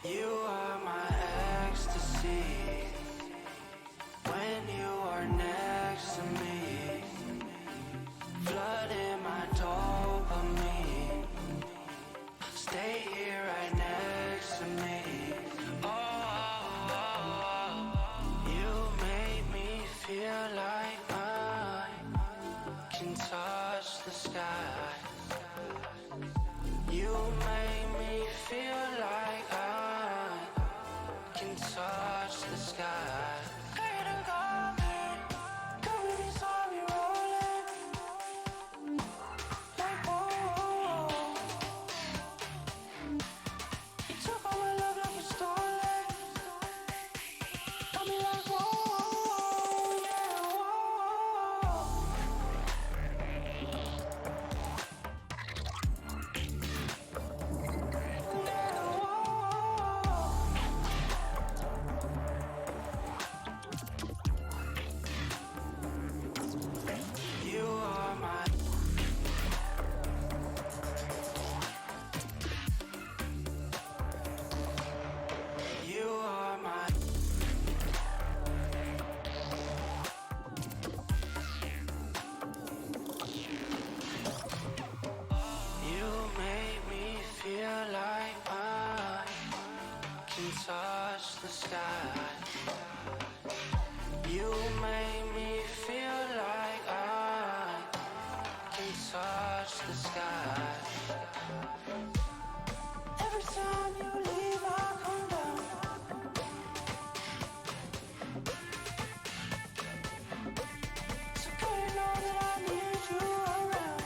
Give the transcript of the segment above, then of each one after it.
You are my ecstasy. When you are next to me, flooding my dopamine. Stay here right next to me. Oh, you made me feel like I can touch the sky. You made me feel like I can touch the sky. Feel like I can touch the sky. You made me feel like I can touch the sky. Every time you leave, I come down. So girl, you know that I need you around.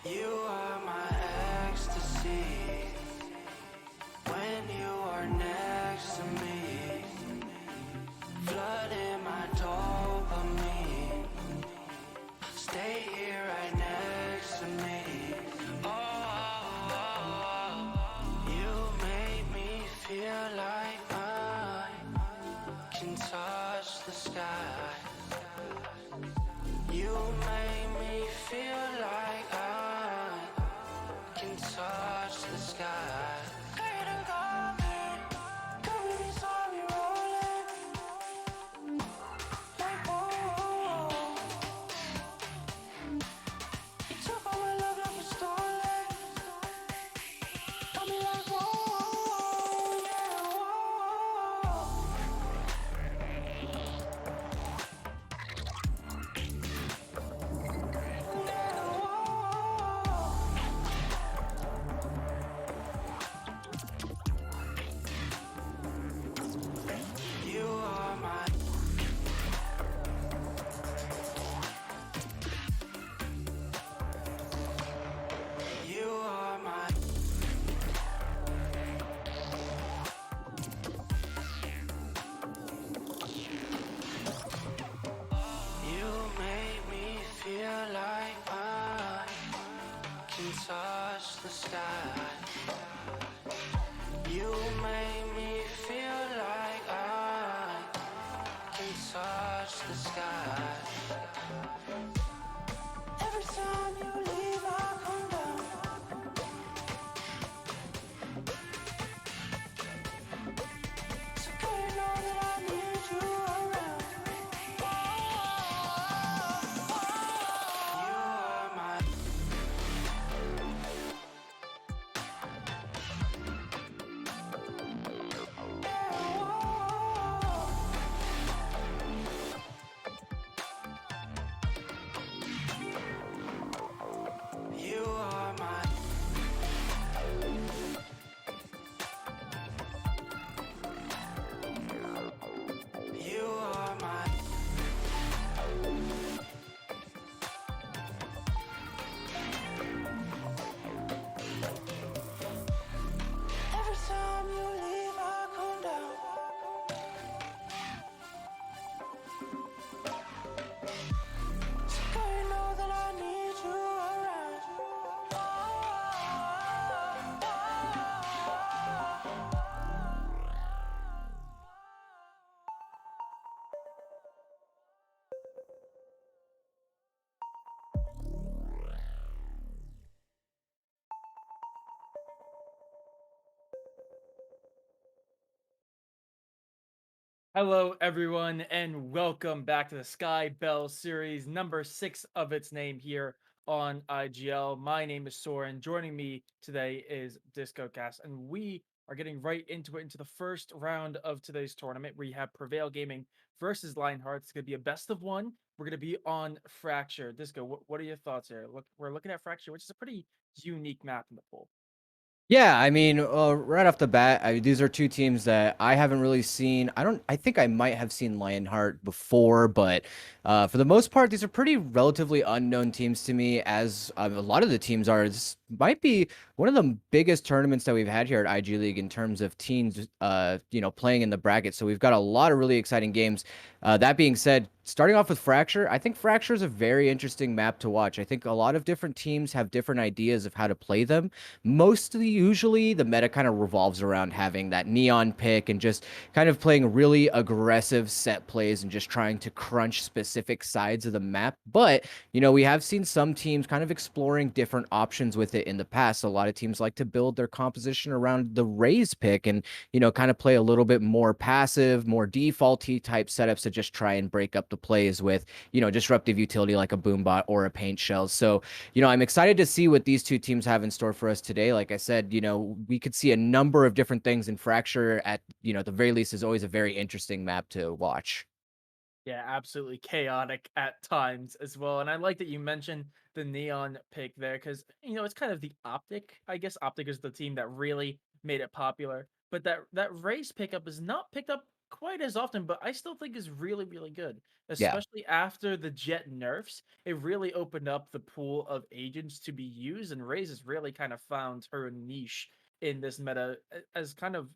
You are my ecstasy. When you are next to me, flooding my dopamine. Stay here right next to me. Oh, you made me feel like I can touch the sky. You made me feel like I Hello, everyone, and welcome back to the Sky Bell series, number 6 of its name here on IGL. My name is Soren. Joining me today is DiscoCast, and we are getting right into the first round of today's tournament. We have Prevail Gaming versus Lionheart. It's going to be a best of one. We're going to be on Fracture. Disco, what are your thoughts here? We're looking at Fracture, which is a pretty unique map in the pool. Yeah, I mean, right off the bat, these are two teams that I haven't really seen. I think I might have seen Lionheart before, but for the most part, these are pretty relatively unknown teams to me, as a lot of the teams are. This might be one of the biggest tournaments that we've had here at IG League in terms of teams, playing in the bracket. So we've got a lot of really exciting games. That being said, starting off with Fracture, I think Fracture is a very interesting map to watch. I think a lot of different teams have different ideas of how to play them. Mostly, usually, the meta kind of revolves around having that neon pick and just kind of playing really aggressive set plays and just trying to crunch specific sides of the map. But, we have seen some teams kind of exploring different options with it in the past. A lot of teams like to build their composition around the raise pick and, kind of play a little bit more passive, more defaulty type setups to just try and break up the plays with, disruptive utility like a boombot or a paint shell. So, I'm excited to see what these two teams have in store for us today. Like I said, we could see a number of different things in Fracture at, the very least is always a very interesting map to watch. Yeah, absolutely chaotic at times as well. And I like that you mentioned the neon pick there because it's kind of the Optic. I guess Optic is the team that really made it popular. But that race pickup is not picked up quite as often, but I still think is really, really good. Yeah. Especially after the jet nerfs. It really opened up the pool of agents to be used, and Raze has really kind of found her niche in this meta as kind of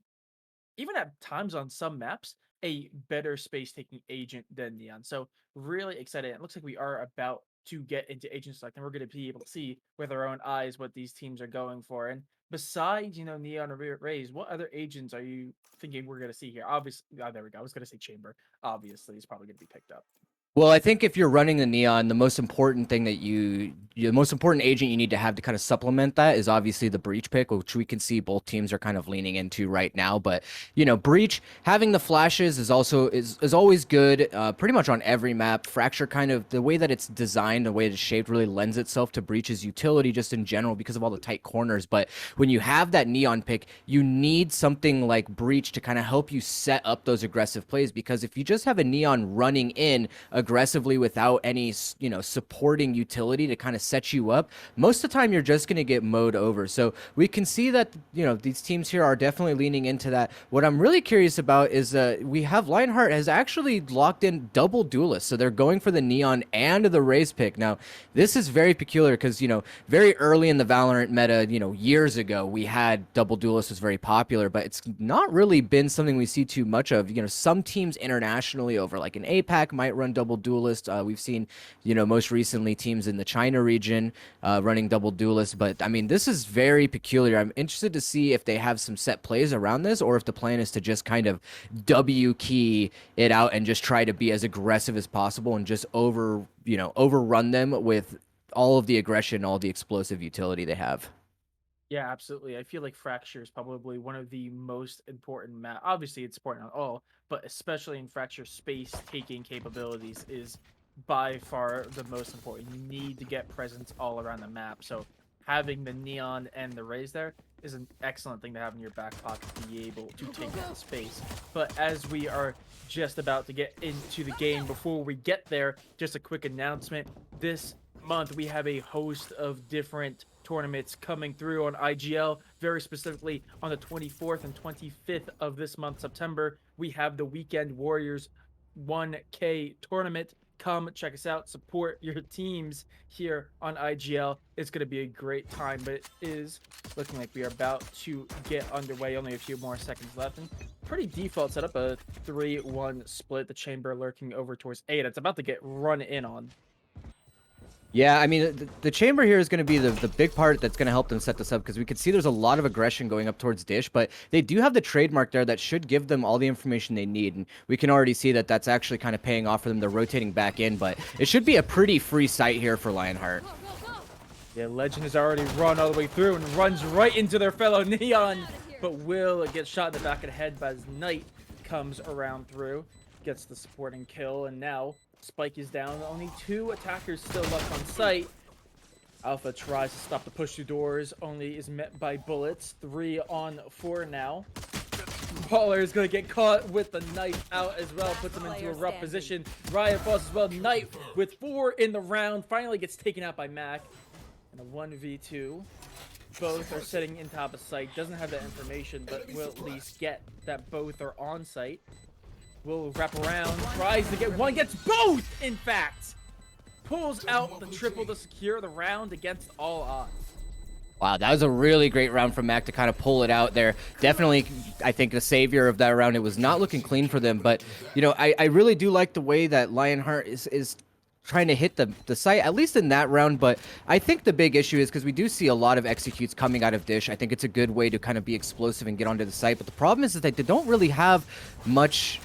even at times on some maps, a better space taking agent than Neon. So really excited. It looks like we are about to get into agent select, and we're going to be able to see with our own eyes what these teams are going for. And besides, Neon or Rays, what other agents are you thinking we're going to see here? Obviously, oh, there we go. I was going to say Chamber. Obviously, is probably going to be picked up. Well, I think if you're running the neon, the most important thing that the most important agent you need to have to kind of supplement that is obviously the breach pick, which we can see both teams are kind of leaning into right now. But breach having the flashes is always good, pretty much on every map. Fracture kind of the way that it's designed, the way it's shaped, really lends itself to breach's utility just in general because of all the tight corners. But when you have that neon pick, you need something like breach to kind of help you set up those aggressive plays because if you just have a neon running in aggressively without any, supporting utility to kind of set you up, most of the time you're just going to get mowed over. So we can see that, these teams here are definitely leaning into that. What I'm really curious about is we have Lionheart has actually locked in double duelists. So they're going for the Neon and the Raze pick. Now, this is very peculiar because, very early in the Valorant meta, years ago, we had double duelist was very popular, but it's not really been something we see too much of. Some teams internationally over like an APAC might run double duelist. We've seen, most recently teams in the China region running double duelist. But I mean, this is very peculiar. I'm interested to see if they have some set plays around this, or if the plan is to just kind of W key it out and just try to be as aggressive as possible and just overrun them with all of the aggression, all the explosive utility they have. Yeah, absolutely. I feel like Fracture is probably one of the most important map. Obviously, it's important on all, but especially in Fracture, space taking capabilities is by far the most important. You need to get presence all around the map. So having the neon and the rays there is an excellent thing to have in your back pocket to be able to take that space. But as we are just about to get into the game, before we get there, just a quick announcement. This month we have a host of different tournaments coming through on IGL. Very specifically on the 24th and 25th of this month, September, we have the Weekend Warriors 1K tournament. Come check us out, support your teams here on IGL. It's going to be a great time, but it is looking like we are about to get underway. Only a few more seconds left. And pretty default setup, a 3-1 split. The chamber lurking over towards 8. It's about to get run in on. Yeah, I mean, the chamber here is going to be the big part that's going to help them set this up because we can see there's a lot of aggression going up towards Dish, but they do have the trademark there that should give them all the information they need, and we can already see that that's actually kind of paying off for them. They're rotating back in, but it should be a pretty free sight here for Lionheart. Yeah, Legend has already run all the way through and runs right into their fellow Neon, but will get shot in the back of the head as Knight comes around through. gets the supporting kill, and now Spike is down. Only 2 attackers still left on site. Alpha tries to stop the push through doors, only is met by bullets. 3 on 4 now. Baller is going to get caught with the knife out as well, puts him into a rough position. Riot falls as well. Knight with 4 in the round, finally gets taken out by Mac. And a 1v2. Both are sitting in top of site. Doesn't have that information, but will at least get that both are on site. Will wrap around, tries to get one, gets both, in fact! Pulls out the triple to secure the round against all odds. Wow, that was a really great round from Mac to kind of pull it out there. Definitely, I think, the savior of that round. It was not looking clean for them, but, you know, I really do like the way that Lionheart is trying to hit the site, at least in that round. But I think the big issue is because we do see a lot of executes coming out of Dish. I think it's a good way to kind of be explosive and get onto the site. But the problem is that they don't really have much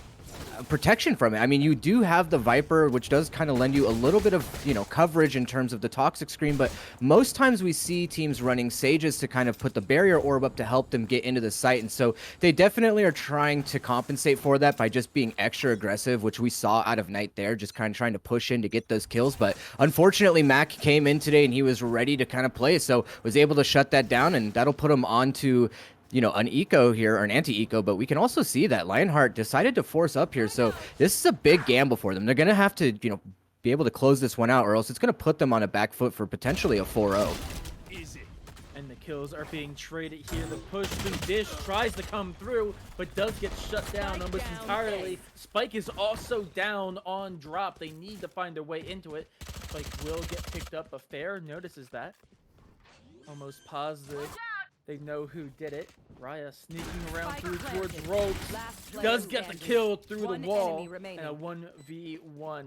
protection from it. I mean, you do have the Viper, which does kind of lend you a little bit of, you know, coverage in terms of the toxic screen, but most times we see teams running Sages to kind of put the barrier orb up to help them get into the site, and so they definitely are trying to compensate for that by just being extra aggressive, which we saw out of Knight there, just kind of trying to push in to get those kills. But unfortunately, Mac came in today and he was ready to kind of play, so was able to shut that down, and that'll put him onto, you know, an eco here, or an anti-eco. But we can also see that Lionheart decided to force up here, so this is a big gamble for them. They're going to have to, you know, be able to close this one out, or else it's going to put them on a back foot for potentially a 4-0. And the kills are being traded here. The push through Dish tries to come through, but does get shut down almost entirely. Spike is also down on drop. They need to find their way into it. Spike will get picked up. A Fair notices that. Almost positive they know who did it. Raya sneaking around through towards ropes. Does get the kill through the wall. And a 1v1.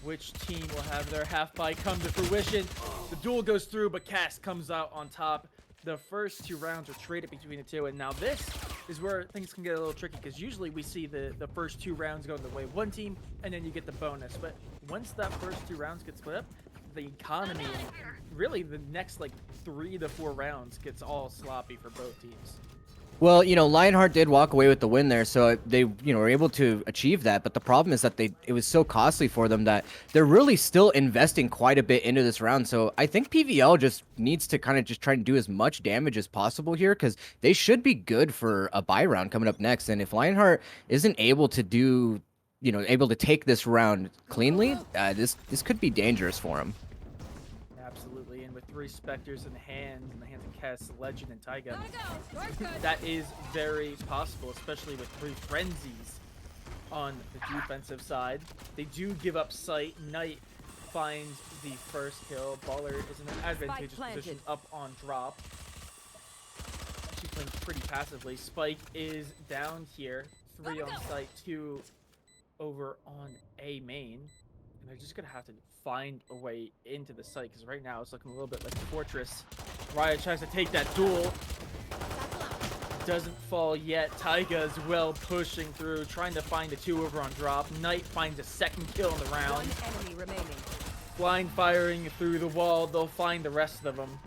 Which team will have their half-buy come to fruition? The duel goes through, but Cast comes out on top. The first 2 rounds are traded between the two. And now this is where things can get a little tricky, because usually we see the first 2 rounds go the way of one team, and then you get the bonus. But once that first 2 rounds get split up, the economy and really the next like 3 to 4 rounds gets all sloppy for both teams. Well, you know, Lionheart did walk away with the win there, so they, you know, were able to achieve that. But the problem is that it was so costly for them that they're really still investing quite a bit into this round. So I think PVL just needs to kind of just try and do as much damage as possible here, because they should be good for a bye round coming up next. And if Lionheart isn't able to do, you know, able to take this round cleanly, this could be dangerous for him. Absolutely, and with 3 Spectres in the hands of Cass, Legend, and Taiga, that is very possible, especially with 3 Frenzies on the defensive side. They do give up sight. Knight finds the first kill. Baller is in an advantageous position up on drop. Actually playing pretty passively. Spike is down here. 3 on site, 2 over on A main. And they're just going to have to find a way into the site, because right now it's looking a little bit like a fortress. Riot tries to take that duel. Doesn't fall yet. Taiga as well pushing through, trying to find the 2 over on drop. Knight finds a second kill in the round. 1 enemy remaining. Blind firing through the wall. They'll find the rest of them.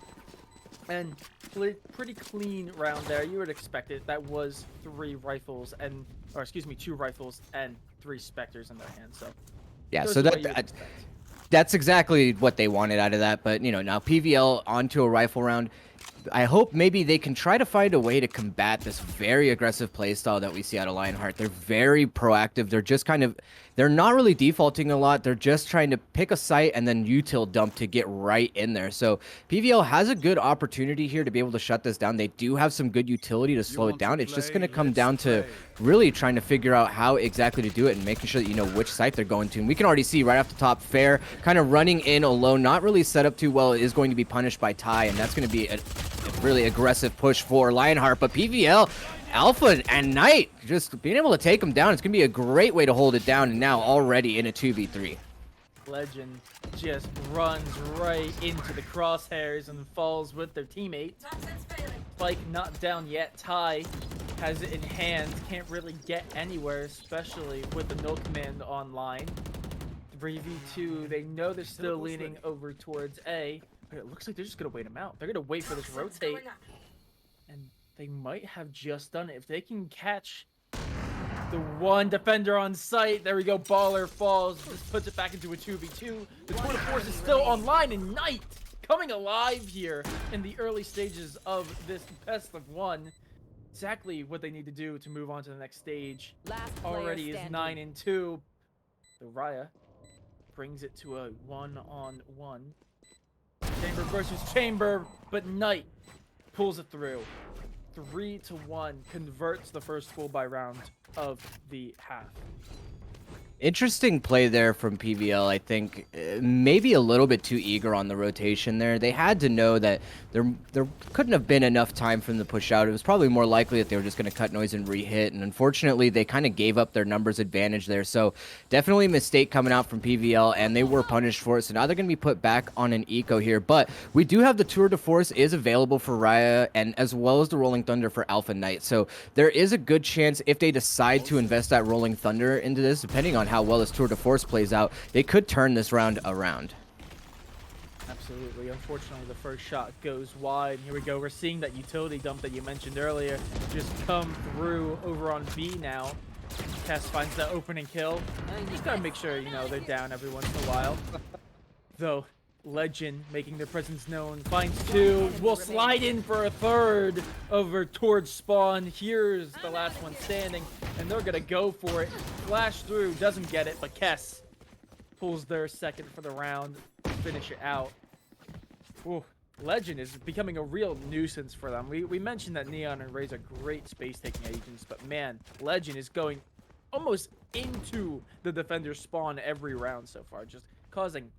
And pretty clean round there. You would expect it. That was 2 rifles and 3 Spectres in their hands. So yeah, so that's exactly what they wanted out of that. But, you know, now PVL onto a rifle round. I hope maybe they can try to find a way to combat this very aggressive playstyle that we see out of Lionheart. They're very proactive. They're just kind of, they're not really defaulting a lot. They're just trying to pick a site and then util dump to get right in there. So PVL has a good opportunity here to be able to shut this down. They do have some good utility to slow it down. It's just going to come down to really trying to figure out how exactly to do it and making sure that you know which site they're going to. And we can already see right off the top, Fair kind of running in alone, not really set up too well. It is going to be punished by Ty, and that's going to be a really aggressive push for Lionheart. But PVL, Alpha and Knight just being able to take him down, it's going to be a great way to hold it down, and now already in a 2v3. Legend just runs right into the crosshairs and falls with their teammate. Spike not down yet. Ty has it in hand, can't really get anywhere, especially with the null command online. 3v2, they know they're still leaning over towards A, but it looks like they're just going to wait him out. They're going to wait for this rotate, and they might have just done it. If they can catch The one defender on site. There we go. Baller falls. Just puts it back into a 2v2. The tour de force is still online, and Knight coming alive here in the early stages of this best of one. Exactly what they need to do to move on to the next stage. Already is 9-2. The Raya brings it to a 1-on-1. Chamber versus Chamber, but Knight pulls it through. 3-1, converts the first full buy round of the half. Interesting play there from PVL. I think maybe a little bit too eager on the rotation there. They had to know that there couldn't have been enough time for them to push out. It was probably more likely that they were just going to cut noise and re-hit, and unfortunately they kind of gave up their numbers advantage there. So definitely a mistake coming out from PVL, and they were punished for it. So now they're going to be put back on an eco here, but we do have the Tour de Force is available for Raya, and as well as the Rolling Thunder for Alpha Knight. So there is a good chance if they decide to invest that Rolling Thunder into this, depending on how well this Tour de Force plays out, they could turn this round around. Absolutely. Unfortunately, the first shot goes wide. Here we go. We're seeing that utility dump that you mentioned earlier just come through over on B now. Cass finds that opening kill. And you just gotta make sure, you know, they're down every once in a while. Though, Legend making their presence known. Finds two. Will slide in for a third over towards spawn. Here's the last one standing. And they're gonna go for it. Flash through. Doesn't get it, but Kess pulls their second for the round. Finish it out. Ooh, Legend is becoming a real nuisance for them. We mentioned that Neon and Raze are great space-taking agents, but man, Legend is going almost into the defender's spawn every round so far, just causing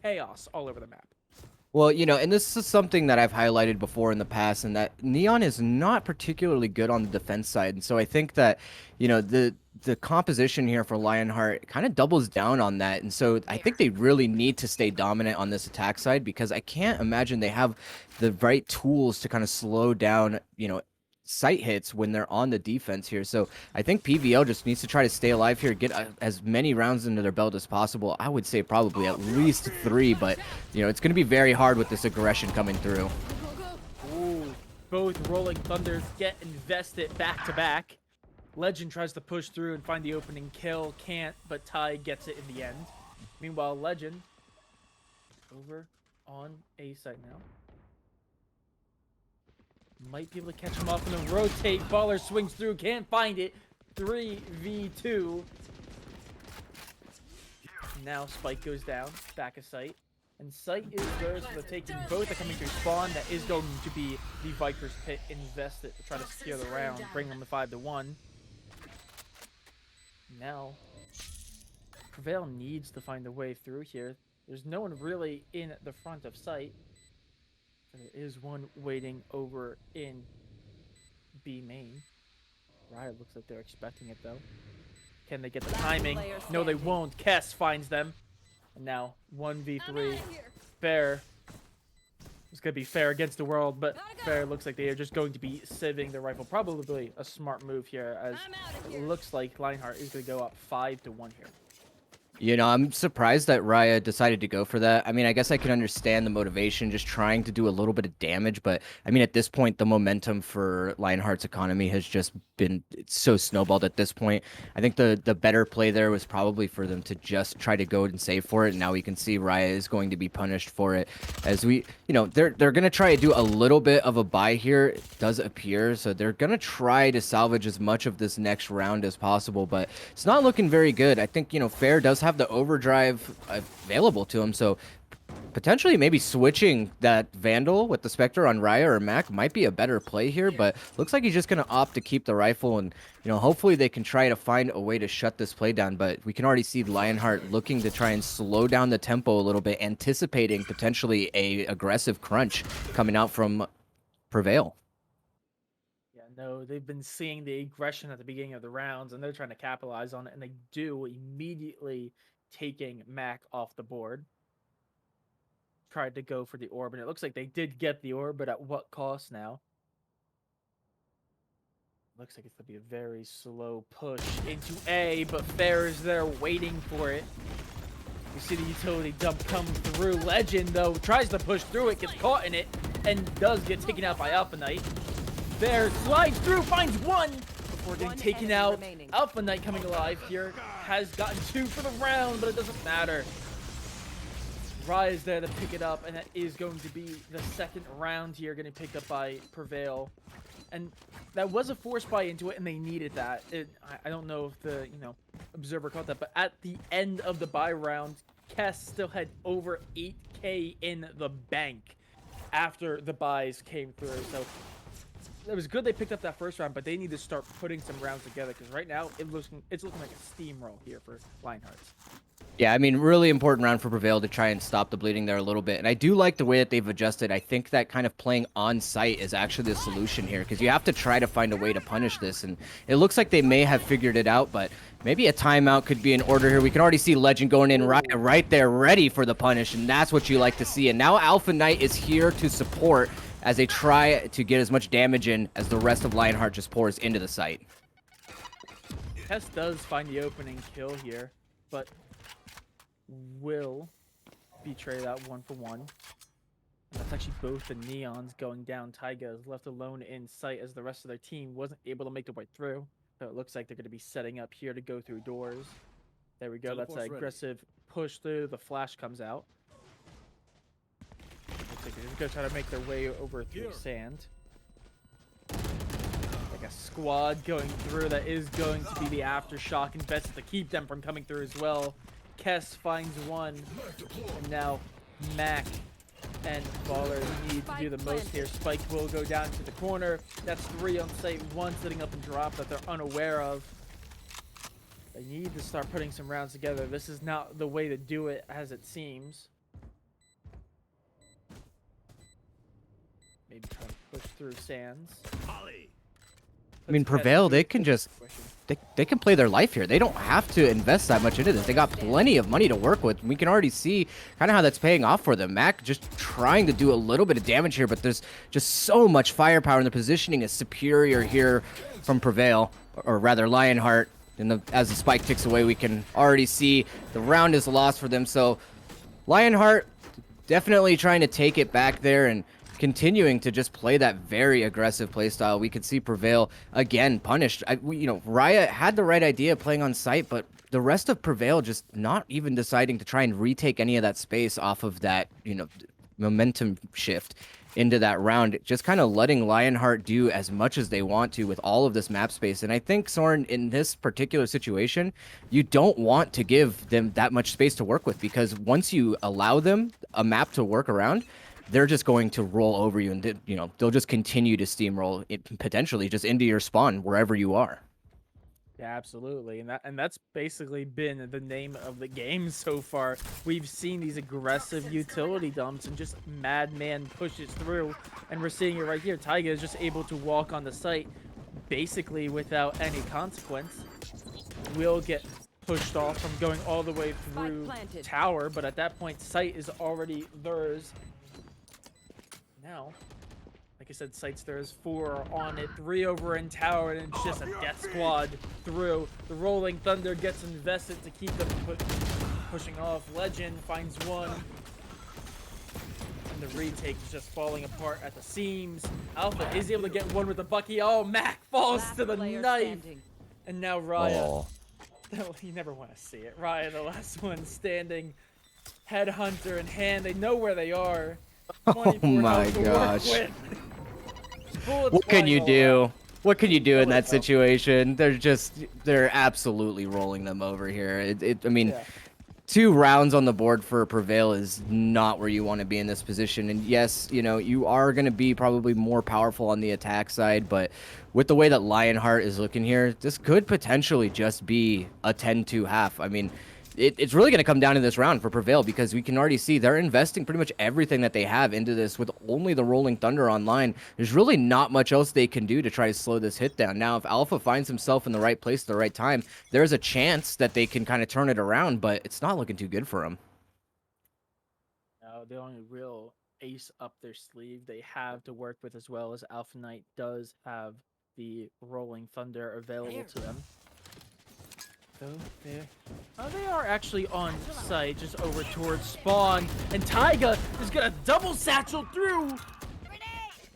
chaos all over the map. Well, you know, and this is something that I've highlighted before in the past, and that Neon is not particularly good on the defense side. And so I think that, you know, the composition here for Lionheart kind of doubles down on that. And so I think they really need to stay dominant on this attack side, because I can't imagine they have the right tools to kind of slow down, you know, sight hits when they're on the defense here. So I think PVL just needs to try to stay alive here, get as many rounds into their belt as possible. I would say probably at least 3, but you know, it's going to be very hard with this aggression coming through. Ooh, both Rolling Thunders get invested back to back. Legend tries to push through and find the opening kill, can't, but Ty gets it in the end. Meanwhile, Legend over on A site now. Might be able to catch him off and then rotate. Baller swings through, can't find it. 3v2. Now Spike goes down, back of sight. And sight is theirs for the taking. Both are coming through spawn. That is going to be the Viper's Pit invested to try to secure the round, bring them to 5-1. Now, Prevail needs to find a way through here. There's no one really in the front of sight. There is one waiting over in B main. Riot looks like they're expecting it though. Can they get the timing? No, they won't. Kess finds them. And now 1v3. Fair. It's going to be fair against the world, but Fair looks like they are just going to be saving their rifle. Probably a smart move here, as it looks like Lionheart is going to go up 5-1 here. You know, I'm surprised that Raya decided to go for that. I mean, I guess I can understand the motivation, just trying to do a little bit of damage. But, I mean, at this point, the momentum for Lionheart's economy has just been so snowballed at this point. I think the better play there was probably for them to just try to go and save for it. And now we can see Raya is going to be punished for it. As we, you know, they're going to try to do a little bit of a buy here, it does appear. So they're going to try to salvage as much of this next round as possible. But it's not looking very good. I think, you know, Fair does have the overdrive available to him, so potentially maybe switching that Vandal with the Spectre on Raya or Mac might be a better play here, but looks like he's just going to opt to keep the rifle, and you know, hopefully they can try to find a way to shut this play down. But we can already see Lionheart looking to try and slow down the tempo a little bit, anticipating potentially a aggressive crunch coming out from Prevail. No, they've been seeing the aggression at the beginning of the rounds, and they're trying to capitalize on it, and they do, immediately taking Mac off the board. Tried to go for the orb, and it looks like they did get the orb, but at what cost now? Looks like it's going to be a very slow push into A, but Fair is there waiting for it. You see the utility dump come through. Legend, though, tries to push through it, gets caught in it, and does get taken out by Alpha Knight. There, slides through, finds one, before getting One taken enemy out. remaining. Alpha Knight coming alive here. Has gotten 2 for the round, but it doesn't matter. Rye is there to pick it up, and that is going to be the second round here, getting picked up by Prevail. And that was a force buy into it, and they needed that. I don't know if the observer caught that, but at the end of the buy round, Kess still had over 8K in the bank after the buys came through. So it was good they picked up that first round, but they need to start putting some rounds together because right now it's looking like a steamroll here for Lionhearts. Yeah, I mean, really important round for Prevail to try and stop the bleeding there a little bit. And I do like the way that they've adjusted. I think that kind of playing on site is actually the solution here because you have to try to find a way to punish this. And it looks like they may have figured it out, but maybe a timeout could be in order here. We can already see Legend going in right there, ready for the punish. And that's what you like to see. And now Alpha Knight is here to support as they try to get as much damage in as the rest of Lionheart just pours into the site. Kess does find the opening kill here, but will betray that 1-for-1. And that's actually both the Neons going down. Taiga is left alone in sight as the rest of their team wasn't able to make their way through. So it looks like they're going to be setting up here to go through doors. There we go. That's an aggressive push through. The flash comes out. Looks like they're just going to try to make their way over through sand. Like a squad going through. That is going to be the aftershock invested to keep them from coming through as well. Kess finds one, and now Mac and Baller need to do the most here. Spike will go down to the corner. That's 3 on site, 1 sitting up and drop that they're unaware of. They need to start putting some rounds together. This is not the way to do it, as it seems. Maybe try to push through sands. I mean, Prevail, they can just... They can play their life here. They don't have to invest that much into this. They got plenty of money to work with. We can already see kind of how that's paying off for them. Mac just trying to do a little bit of damage here, but there's just so much firepower, and the positioning is superior here from Prevail, or rather Lionheart. And as the spike ticks away, we can already see the round is lost for them. So Lionheart definitely trying to take it back there and continuing to just play that very aggressive playstyle. We could see Prevail again punished. Riot had the right idea playing on site, but the rest of Prevail just not even deciding to try and retake any of that space off of that, momentum shift into that round. Just kind of letting Lionheart do as much as they want to with all of this map space. And I think, Soren, in this particular situation, you don't want to give them that much space to work with, because once you allow them a map to work around, they're just going to roll over you, and they'll just continue to steamroll it potentially just into your spawn wherever you are. Yeah, absolutely, and that's basically been the name of the game so far. We've seen these aggressive utility dumps and just madman pushes through, and we're seeing it right here. Taiga is just able to walk on the site basically without any consequence. Will get pushed off from going all the way through tower, but at that point, site is already theirs. Now, like I said, sites there's 4 on it, 3 over in tower, and it's just a death squad through. The Rolling Thunder gets invested to keep them pushing off. Legend finds one, and the retake is just falling apart at the seams. Alpha is able to get one with the Bucky. Oh, Mac falls to the knife, and now Raya. Oh. You never want to see it. Raya, the last one standing, headhunter in hand. They know where they are. Oh my gosh. What can you do? What can you do in that situation? They're absolutely rolling them over here. I mean, 2 rounds on the board for Prevail is not where you want to be in this position. And yes, you are going to be probably more powerful on the attack side, but with the way that Lionheart is looking here, this could potentially just be a 10-2 half. I mean, it's really going to come down to this round for Prevail, because we can already see they're investing pretty much everything that they have into this with only the Rolling Thunder online. There's really not much else they can do to try to slow this hit down. Now, if Alpha finds himself in the right place at the right time, there's a chance that they can kind of turn it around, but it's not looking too good for them. The only real ace up their sleeve they have to work with, as well as Alpha Knight does have the Rolling Thunder available to them. They are actually on site, just over towards spawn, and Taiga is gonna double satchel through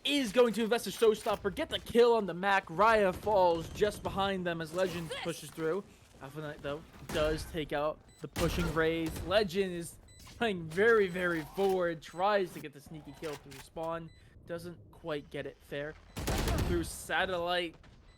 is going to invest a showstopper, get the kill on the Mac. Raya falls just behind them as Legend pushes through. Alpha Knight, though, does take out the pushing raise. Legend is playing very, very forward, tries to get the sneaky kill through spawn, doesn't quite get it fair. Through Satellite,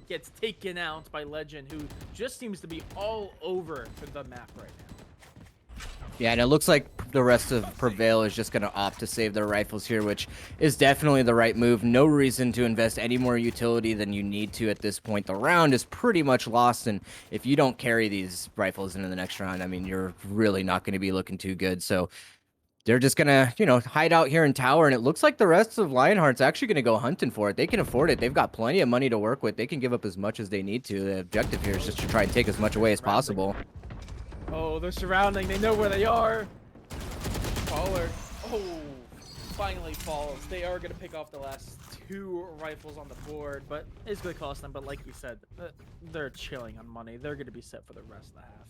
gets taken out by Legend, who just seems to be all over the map right now. Yeah, and it looks like the rest of Prevail is just going to opt to save their rifles here, which is definitely the right move. No reason to invest any more utility than you need to at this point. The round is pretty much lost, and if you don't carry these rifles into the next round, I mean, you're really not going to be looking too good. So they're just going to, you know, hide out here in tower, and it looks like the rest of Lionheart's actually going to go hunting for it. They can afford it. They've got plenty of money to work with. They can give up as much as they need to. The objective here is just to try and take as much away as possible. Oh, they're surrounding. They know where they are. Baller. Oh, finally falls. They are going to pick off the last 2 rifles on the board, but it's going to cost them. But like you said, they're chilling on money. They're going to be set for the rest of the half.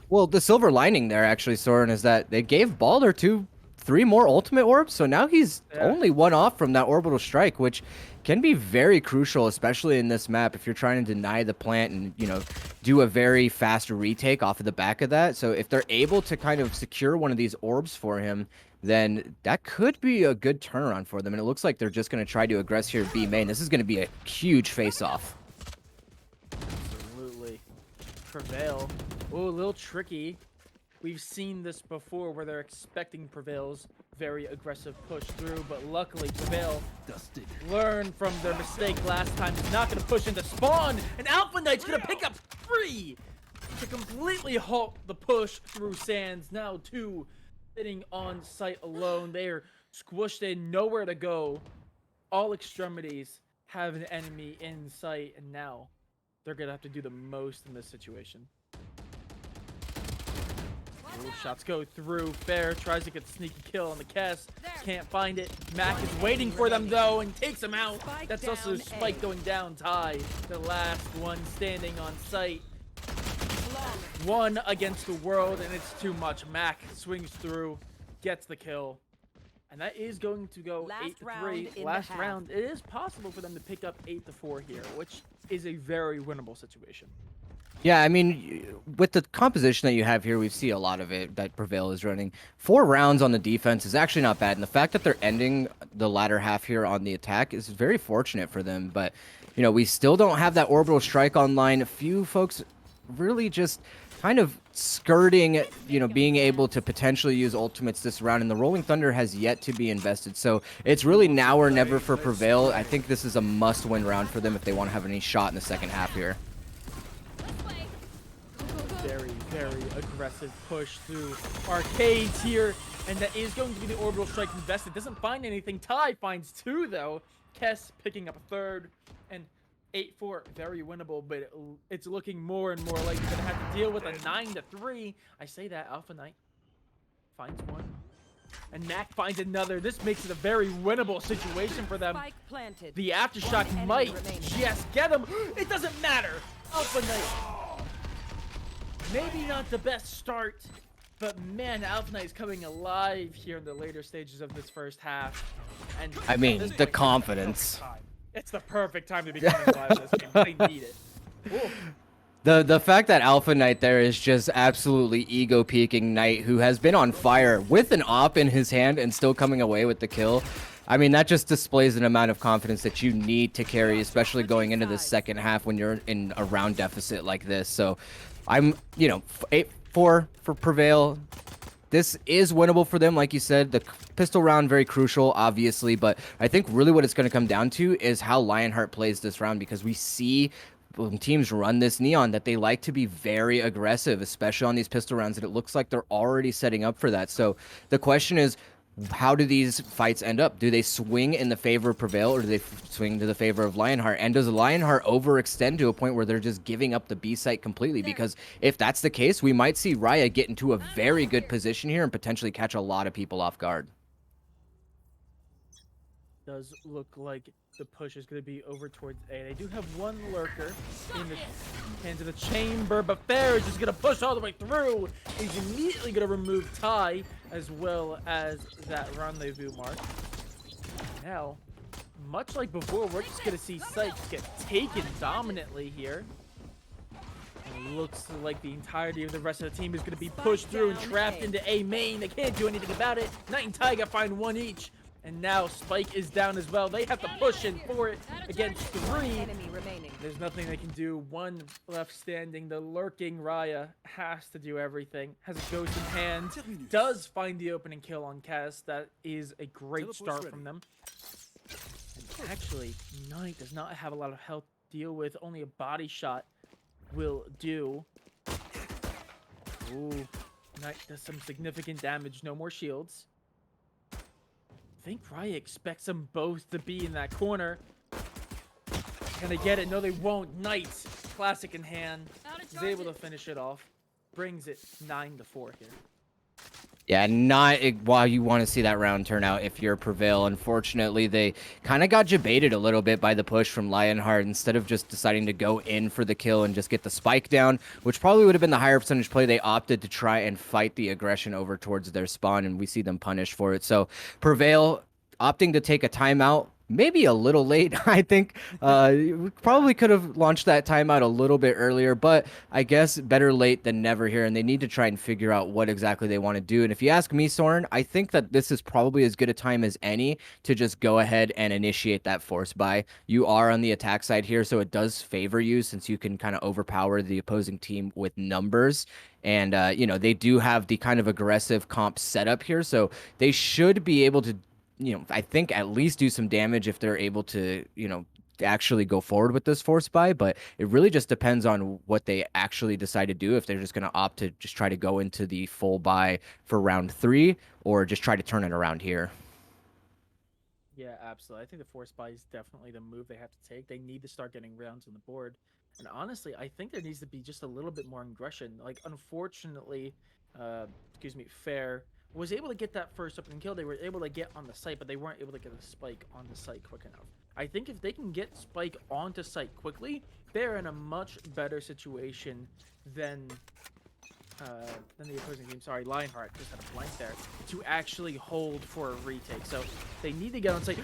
Well, the silver lining there, actually, Soren, is that they gave Balder 3 more ultimate orbs, so now he's only 1 off from that orbital strike, which can be very crucial, especially in this map if you're trying to deny the plant and, you know, do a very fast retake off of the back of that. So if they're able to kind of secure one of these orbs for him, then that could be a good turnaround for them. And it looks like they're just going to try to aggress here B main. This is going to be a huge face-off. Absolutely. Prevail. Oh, a little tricky. We've seen this before where they're expecting Prevail's very aggressive push through, but luckily Prevail learned from their mistake last time. He's not going to push into spawn, and Alpha Knight's going to pick up 3 to completely halt the push through Sands. Now 2 sitting on site alone. They are squished in, nowhere to go. All extremities have an enemy in sight, and now they're going to have to do the most in this situation. Ooh, shots go through. Fair tries to get the sneaky kill on the Kess. Can't find it. Mac is waiting for them though and takes him out. That's also Spike going down. Ty, the last one standing on site. 1 against the world, and it's too much. Mac swings through, gets the kill. And that is going to go 8-3. Last round. It is possible for them to pick up 8-4 here, which is a very winnable situation. Yeah, I mean, with the composition that you have here, we see a lot of it that Prevail is running. 4 rounds on the defense is actually not bad, and the fact that they're ending the latter half here on the attack is very fortunate for them. But, you know, we still don't have that orbital strike online. A few folks really just kind of skirting, you know, being able to potentially use ultimates this round, and the Rolling Thunder has yet to be invested. So it's really now or never for Prevail. I think this is a must-win round for them if they want to have any shot in the second half here. Very aggressive push through arcades here, and that is going to be the orbital strike invested. Doesn't find anything. Ty finds 2 though. Kess picking up a 3rd, and 8-4 very winnable, but it's looking more and more like you're gonna have to deal with a 9-3. I say that Alpha Knight finds 1, and Mac finds another. This makes it a very winnable situation for them. The aftershock might just get him. It doesn't matter. Alpha Knight. Maybe not the best start, but man, Alpha Knight is coming alive here in the later stages of this first half. And I mean, the confidence. It's the perfect time to be coming alive in this game. They need it. Ooh. The fact that Alpha Knight there is just absolutely ego peaking Knight, who has been on fire with an op in his hand and still coming away with the kill. I mean, that just displays an amount of confidence that you need to carry, especially going into the second half when you're in a round deficit like this. So I'm, you know, 8-4 for Prevail. This is winnable for them, like you said. The pistol round, very crucial, obviously, but I think really what it's going to come down to is how Lionheart plays this round, because we see when teams run this Neon that they like to be very aggressive, especially on these pistol rounds, and it looks like they're already setting up for that. So the question is, how do these fights end up? Do they swing in the favor of Prevail, or do they swing to the favor of Lionheart? And does Lionheart overextend to a point where they're just giving up the B site completely? Because if that's the case, we might see Raya get into a very good position here and potentially catch a lot of people off guard. Does look like the push is going to be over towards A. They do have 1 lurker in the hands of the chamber, but Fair is just going to push all the way through. He's immediately going to remove Ty as well as that rendezvous mark. Now much like before, we're just going to see Sykes get taken dominantly here. And it looks like the entirety of the rest of the team is going to be pushed through and trapped into A main. They can't do anything about it. Knight and Taiga find one each. And now Spike is down as well. They have to push in for it against 3. There's nothing they can do. One left standing. The lurking Raya has to do everything. Has a ghost in hand. Does find the opening kill on Cass. That is a great start from them. And actually, Knight does not have a lot of health to deal with. Only a body shot will do. Ooh, Knight does some significant damage. No more shields. I think Raya expects them both to be in that corner. Can they get it? No, they won't. Knight, classic in hand, is able to finish it off. Brings it 9-4 here. Yeah, not while you want to see that round turn out if you're Prevail. Unfortunately, they kind of got jebaited a little bit by the push from Lionheart. Instead of just deciding to go in for the kill and just get the spike down, which probably would have been the higher percentage play, they opted to try and fight the aggression over towards their spawn, and we see them punished for it. So Prevail opting to take a timeout. Maybe a little late, I think. We probably could have launched that timeout a little bit earlier, but I guess better late than never here, and they need to try and figure out what exactly they want to do. And if you ask me, Soren, I think that this is probably as good a time as any to just go ahead and initiate that force buy. You are on the attack side here, so it does favor you since you can kind of overpower the opposing team with numbers. And, you know, they do have the kind of aggressive comp setup here, so they should be able to, you know, I think at least do some damage if they're able to, you know, actually go forward with this force buy. But it really just depends on what they actually decide to do. If they're just going to opt to just try to go into the full buy for round 3 or just try to turn it around here. Yeah, absolutely. I think the force buy is definitely the move they have to take. They need to start getting rounds on the board. And honestly, I think there needs to be just a little bit more aggression. Like, unfortunately, Fair was able to get that first opening kill. They were able to get on the site, but they weren't able to get a spike on the site quick enough. I think if they can get spike onto site quickly, they're in a much better situation than the opposing team. Sorry, Lionheart just had a blank there to actually hold for a retake. So they need to get on site.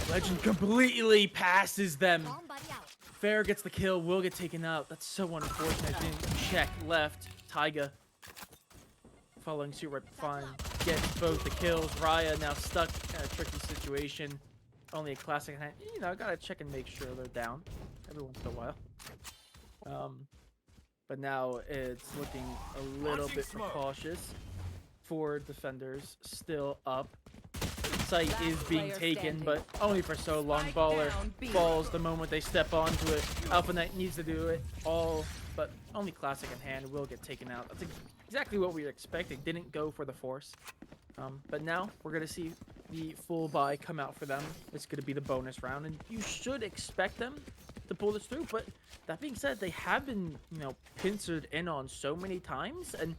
Legend completely passes them. Fair gets the kill, will get taken out. That's so unfortunate. Didn't check left. Taiga following suit right fine. Gets both the kills. Raya now stuck in a tricky situation. Only a classic hand. You know, gotta check and make sure they're down every once in a while. But now it's looking a little bit cautious for defenders. Still up. Site is being taken, but only for so long. Baller falls the moment they step onto it. Alpha Knight needs to do it all, but only classic in hand will get taken out. That's exactly what we were expecting. Didn't go for the force. But now we're going to see the full buy come out for them. It's going to be the bonus round, and you should expect them to pull this through. But that being said, they have been, you know, pincered in on so many times, and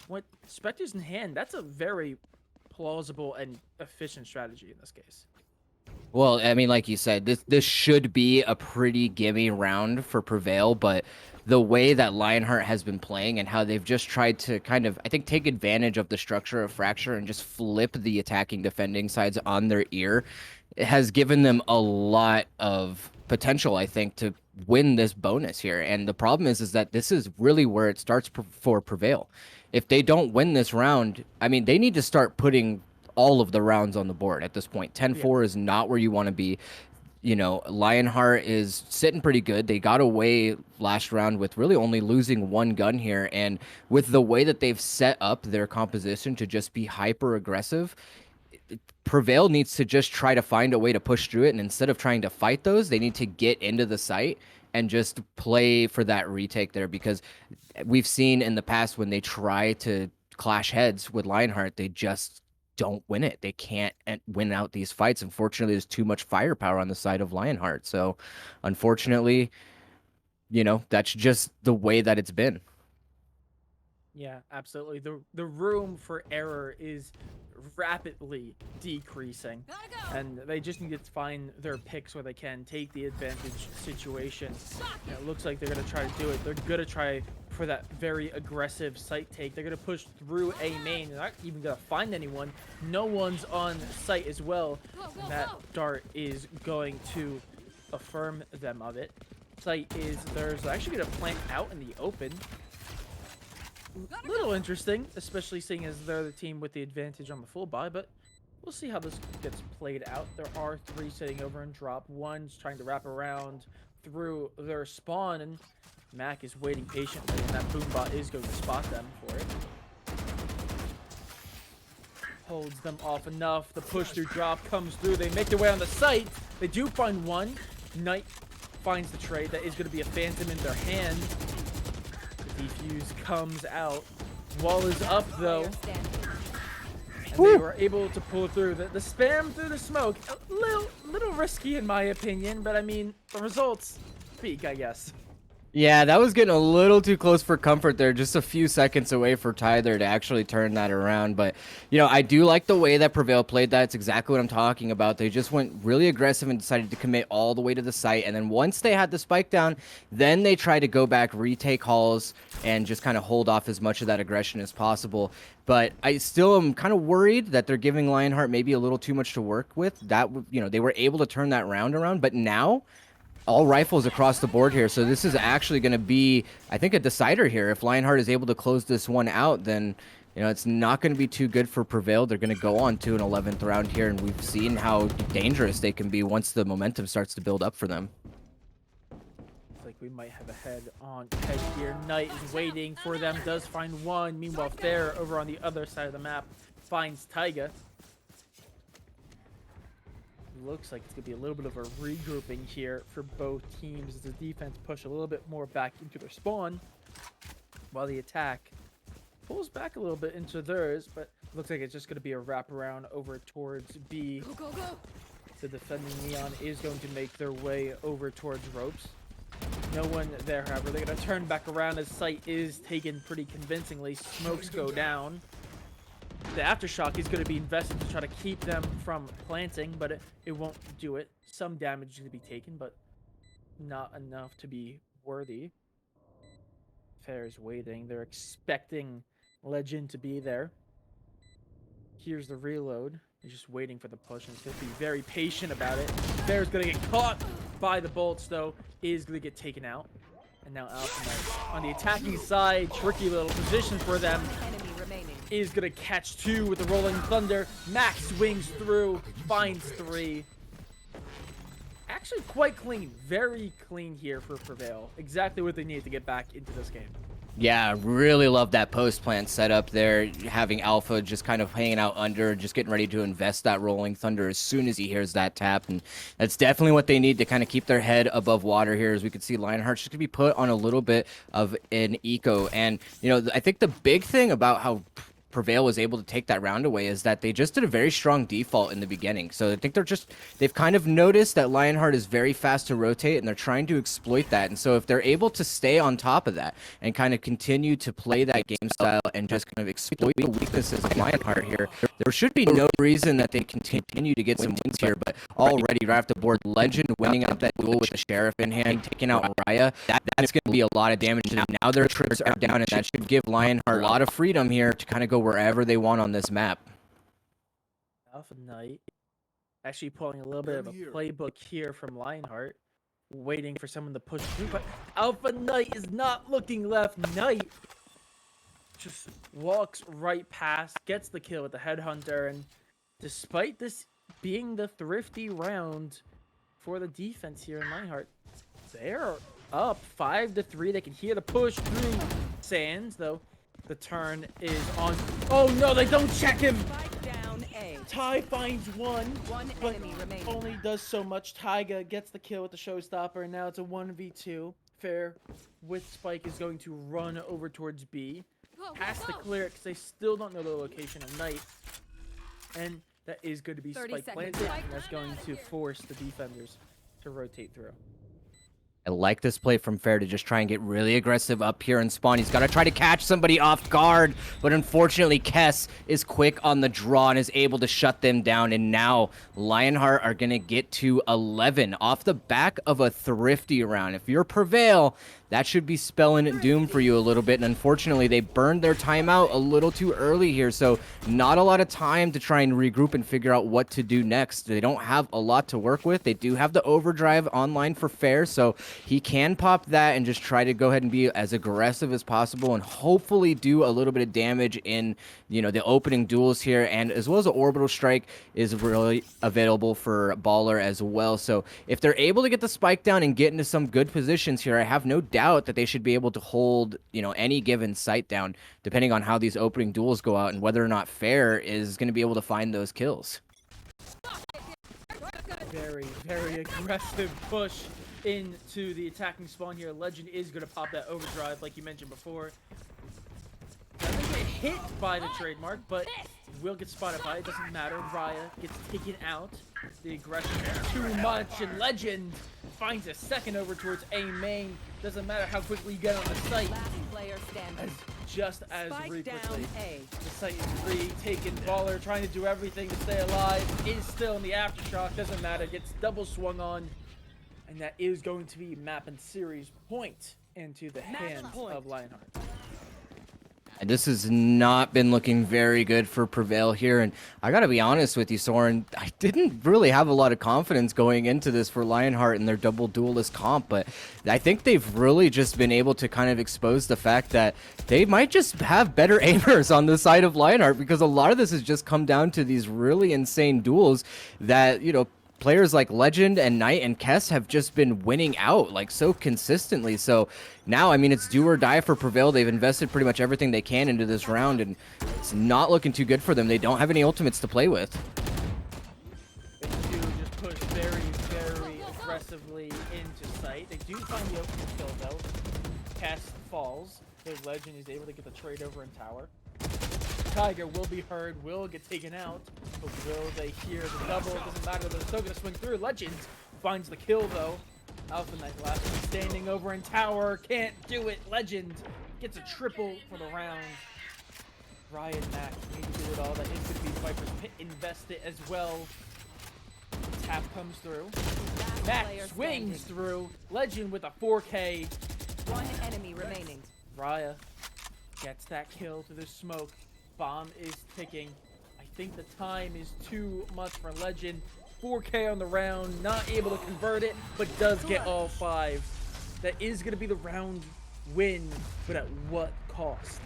with Spectres in hand, that's a very plausible and efficient strategy in this case. Well, I mean, like you said, this should be a pretty gimme round for Prevail, but the way that Lionheart has been playing and how they've just tried to kind of, I think, take advantage of the structure of Fracture and just flip the attacking defending sides on their ear, it has given them a lot of potential, I think, to win this bonus here. And the problem is that this is really where it starts for Prevail. If they don't win this round, I mean, they need to start putting all of the rounds on the board at this point. 10-4 is not where you want to be. You know, Lionheart is sitting pretty good. They got away last round with really only losing one gun here. And with the way that they've set up their composition to just be hyper aggressive, Prevail needs to just try to find a way to push through it. And instead of trying to fight those, they need to get into the site and just play for that retake there, because we've seen in the past when they try to clash heads with Lionheart, they just don't win it. They can't win out these fights. Unfortunately, there's too much firepower on the side of Lionheart. So unfortunately, you know, that's just the way that it's been. Yeah, absolutely. The room for error is rapidly decreasing, and they just need to find their picks where they can take the advantage situation. It looks like they're going to try to do it. They're going to try for that very aggressive site take. They're going to push through A main. They're not even going to find anyone. No one's on site as well. And that dart is going to affirm them of it. Site is theirs. They're actually going to plant out in the open. Little interesting, especially seeing as they're the team with the advantage on the full buy, but we'll see how this gets played out. There are 3 sitting over in drop. One's trying to wrap around through their spawn, and Mac is waiting patiently, and that boombot is going to spot them for it. Holds them off enough. The push through drop comes through. They make their way on the site. They do find one. Knight finds the trade. That is going to be a phantom in their hand. The defuse comes out. Wall is up, though. And they were able to pull through. The spam through the smoke, a little risky in my opinion, but I mean, the results speak, I guess. Yeah, that was getting a little too close for comfort there. Just a few seconds away for Tyler to actually turn that around. But, you know, I do like the way that Prevail played that. It's exactly what I'm talking about. They just went really aggressive and decided to commit all the way to the site. And then once they had the spike down, then they tried to go back, retake halls, and just kind of hold off as much of that aggression as possible. But I still am kind of worried that they're giving Lionheart maybe a little too much to work with. That, you know, they were able to turn that round around. But now, all rifles across the board here, so this is actually going to be, I think, a decider here. If Lionheart is able to close this one out, then, you know, it's not going to be too good for Prevail. They're going to go on to an 11th round here, and we've seen how dangerous they can be once the momentum starts to build up for them. Looks like we might have a head here. Knight is waiting for them, does find one. Meanwhile, Fair over on the other side of the map finds Taiga. Looks like it's going to be a little bit of a regrouping here for both teams as the defense push a little bit more back into their spawn while the attack pulls back a little bit into theirs, but looks like it's just going to be a wraparound over towards B. Go. The defending Neon is going to make their way over towards ropes. No one there, however. They're going to turn back around as site is taken pretty convincingly. Smokes go down. The aftershock is going to be invested to try to keep them from planting, but it won't do it. Some damage is going to be taken, but not enough to be worthy. Fair's waiting. They're expecting Legend to be there. Here's the reload. They're just waiting for the push, and it's going to be very patient about it. Fair's going to get caught by the bolts, though. Is going to get taken out. And now Alpha Knight on the attacking side. Tricky little position for them. Is going to catch 2 with the Rolling Thunder. Max swings through, finds 3. Actually quite clean. Very clean here for Prevail. Exactly what they need to get back into this game. Yeah, really love that post plant setup there. Having Alpha just kind of hanging out under, just getting ready to invest that Rolling Thunder as soon as he hears that tap. And that's definitely what they need to kind of keep their head above water here. As we can see, Lionheart's just going to be put on a little bit of an eco. And, you know, I think the big thing about how Prevail was able to take that round away is that they just did a very strong default in the beginning. So I think they've kind of noticed that Lionheart is very fast to rotate, and they're trying to exploit that. And so if they're able to stay on top of that and kind of continue to play that game style and just kind of exploit the weaknesses of Lionheart here, there should be no reason that they continue to get some wins here. But already right off the board, Legend winning out that duel with the Sheriff in hand, taking out Raya, that's going to be a lot of damage. And now their trips are down, and that should give Lionheart a lot of freedom here to kind of go wherever they want on this map. Alpha Knight actually pulling a little bit of a playbook here from Lionheart, waiting for someone to push through, but Alpha Knight is not looking left. Knight just walks right past, gets the kill with the Headhunter, and despite this being the thrifty round for the defense here in Lionheart, they're up 5-3. They can hear the push through Sands, though. The turn is on. Oh no, they don't check him! Ty finds one, but only does so much. Taiga gets the kill with the showstopper, and now it's a 1v2. Fair with Spike is going to run over towards B. Has to clear it because they still don't know the location of Knight. And that is going to be Spike planted, and that's going to force the defenders to rotate through. I like this play from Fair to just try and get really aggressive up here in spawn. He's got to try to catch somebody off guard, but unfortunately, Kess is quick on the draw and is able to shut them down. And now Lionheart are going to get to 11 off the back of a thrifty round. If you're Prevail, that should be spelling doom for you a little bit. And unfortunately, they burned their timeout a little too early here. So not a lot of time to try and regroup and figure out what to do next. They don't have a lot to work with. They do have the overdrive online for Fair. So he can pop that and just try to go ahead and be as aggressive as possible and hopefully do a little bit of damage in, you know, the opening duels here. And as well as the orbital strike is really available for Baller as well. So if they're able to get the spike down and get into some good positions here, I have no doubt that they should be able to hold, you know, any given site down, depending on how these opening duels go out and whether or not Fair is going to be able to find those kills. Very, very aggressive push into the attacking spawn here. Legend is going to pop that overdrive, like you mentioned before. Doesn't get hit by the trademark, but will get spotted by it. Doesn't matter. Raya gets taken out. The aggression is too much, and Legend finds a second over towards A main. Doesn't matter how quickly you get on the site. Just as quickly. The site is retaken. Baller trying to do everything to stay alive. Is still in the aftershock. Doesn't matter. Gets double swung on. And that is going to be map and series point into the hands of Lionheart. And this has not been looking very good for Prevail here. And I got to be honest with you, Soren, I didn't really have a lot of confidence going into this for Lionheart and their double duelist comp. But I think they've really just been able to kind of expose the fact that they might just have better aimers on the side of Lionheart, because a lot of this has just come down to these really insane duels that, you know, players like Legend and Knight and Kess have just been winning out like so consistently. So now, I mean, it's do or die for Prevail. They've invested pretty much everything they can into this round, and it's not looking too good for them. They don't have any ultimates to play with. They do just push very, very aggressively into sight. They do find the opening kill though. Kess falls. The Legend is able to get the trade over in tower. Tiger will be heard, will get taken out, but will they hear the double? It doesn't matter, they're still gonna swing through. Legend finds the kill though. Alpha Knight last one standing over in tower, can't do it. Legend gets a triple for the round. Ryan Mac need to do it all. That is gonna be Viper's Pit invested as well. Tap comes through. Mac swings through. Legend with a 4K. One enemy remaining. Raya gets that kill through the smoke. Bomb is ticking. I think the time is too much for Legend. 4K on the round, not able to convert it, but does get all 5. That is going to be the round win, but at what cost?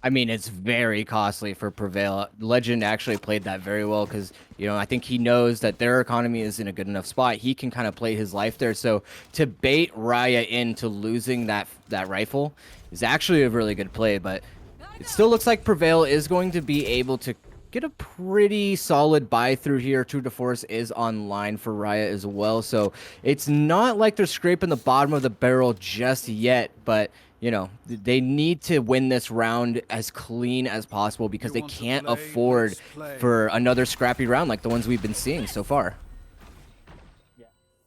I mean, it's very costly for Prevail. Legend actually played that very well because, you know, I think he knows that their economy is in a good enough spot. He can kind of play his life there. So to bait Raya into losing that rifle is actually a really good play, but it still looks like Prevail is going to be able to get a pretty solid buy through here. True to Force is online for Raya as well. So it's not like they're scraping the bottom of the barrel just yet, but, you know, they need to win this round as clean as possible because they can't afford for another scrappy round like the ones we've been seeing so far. Yeah,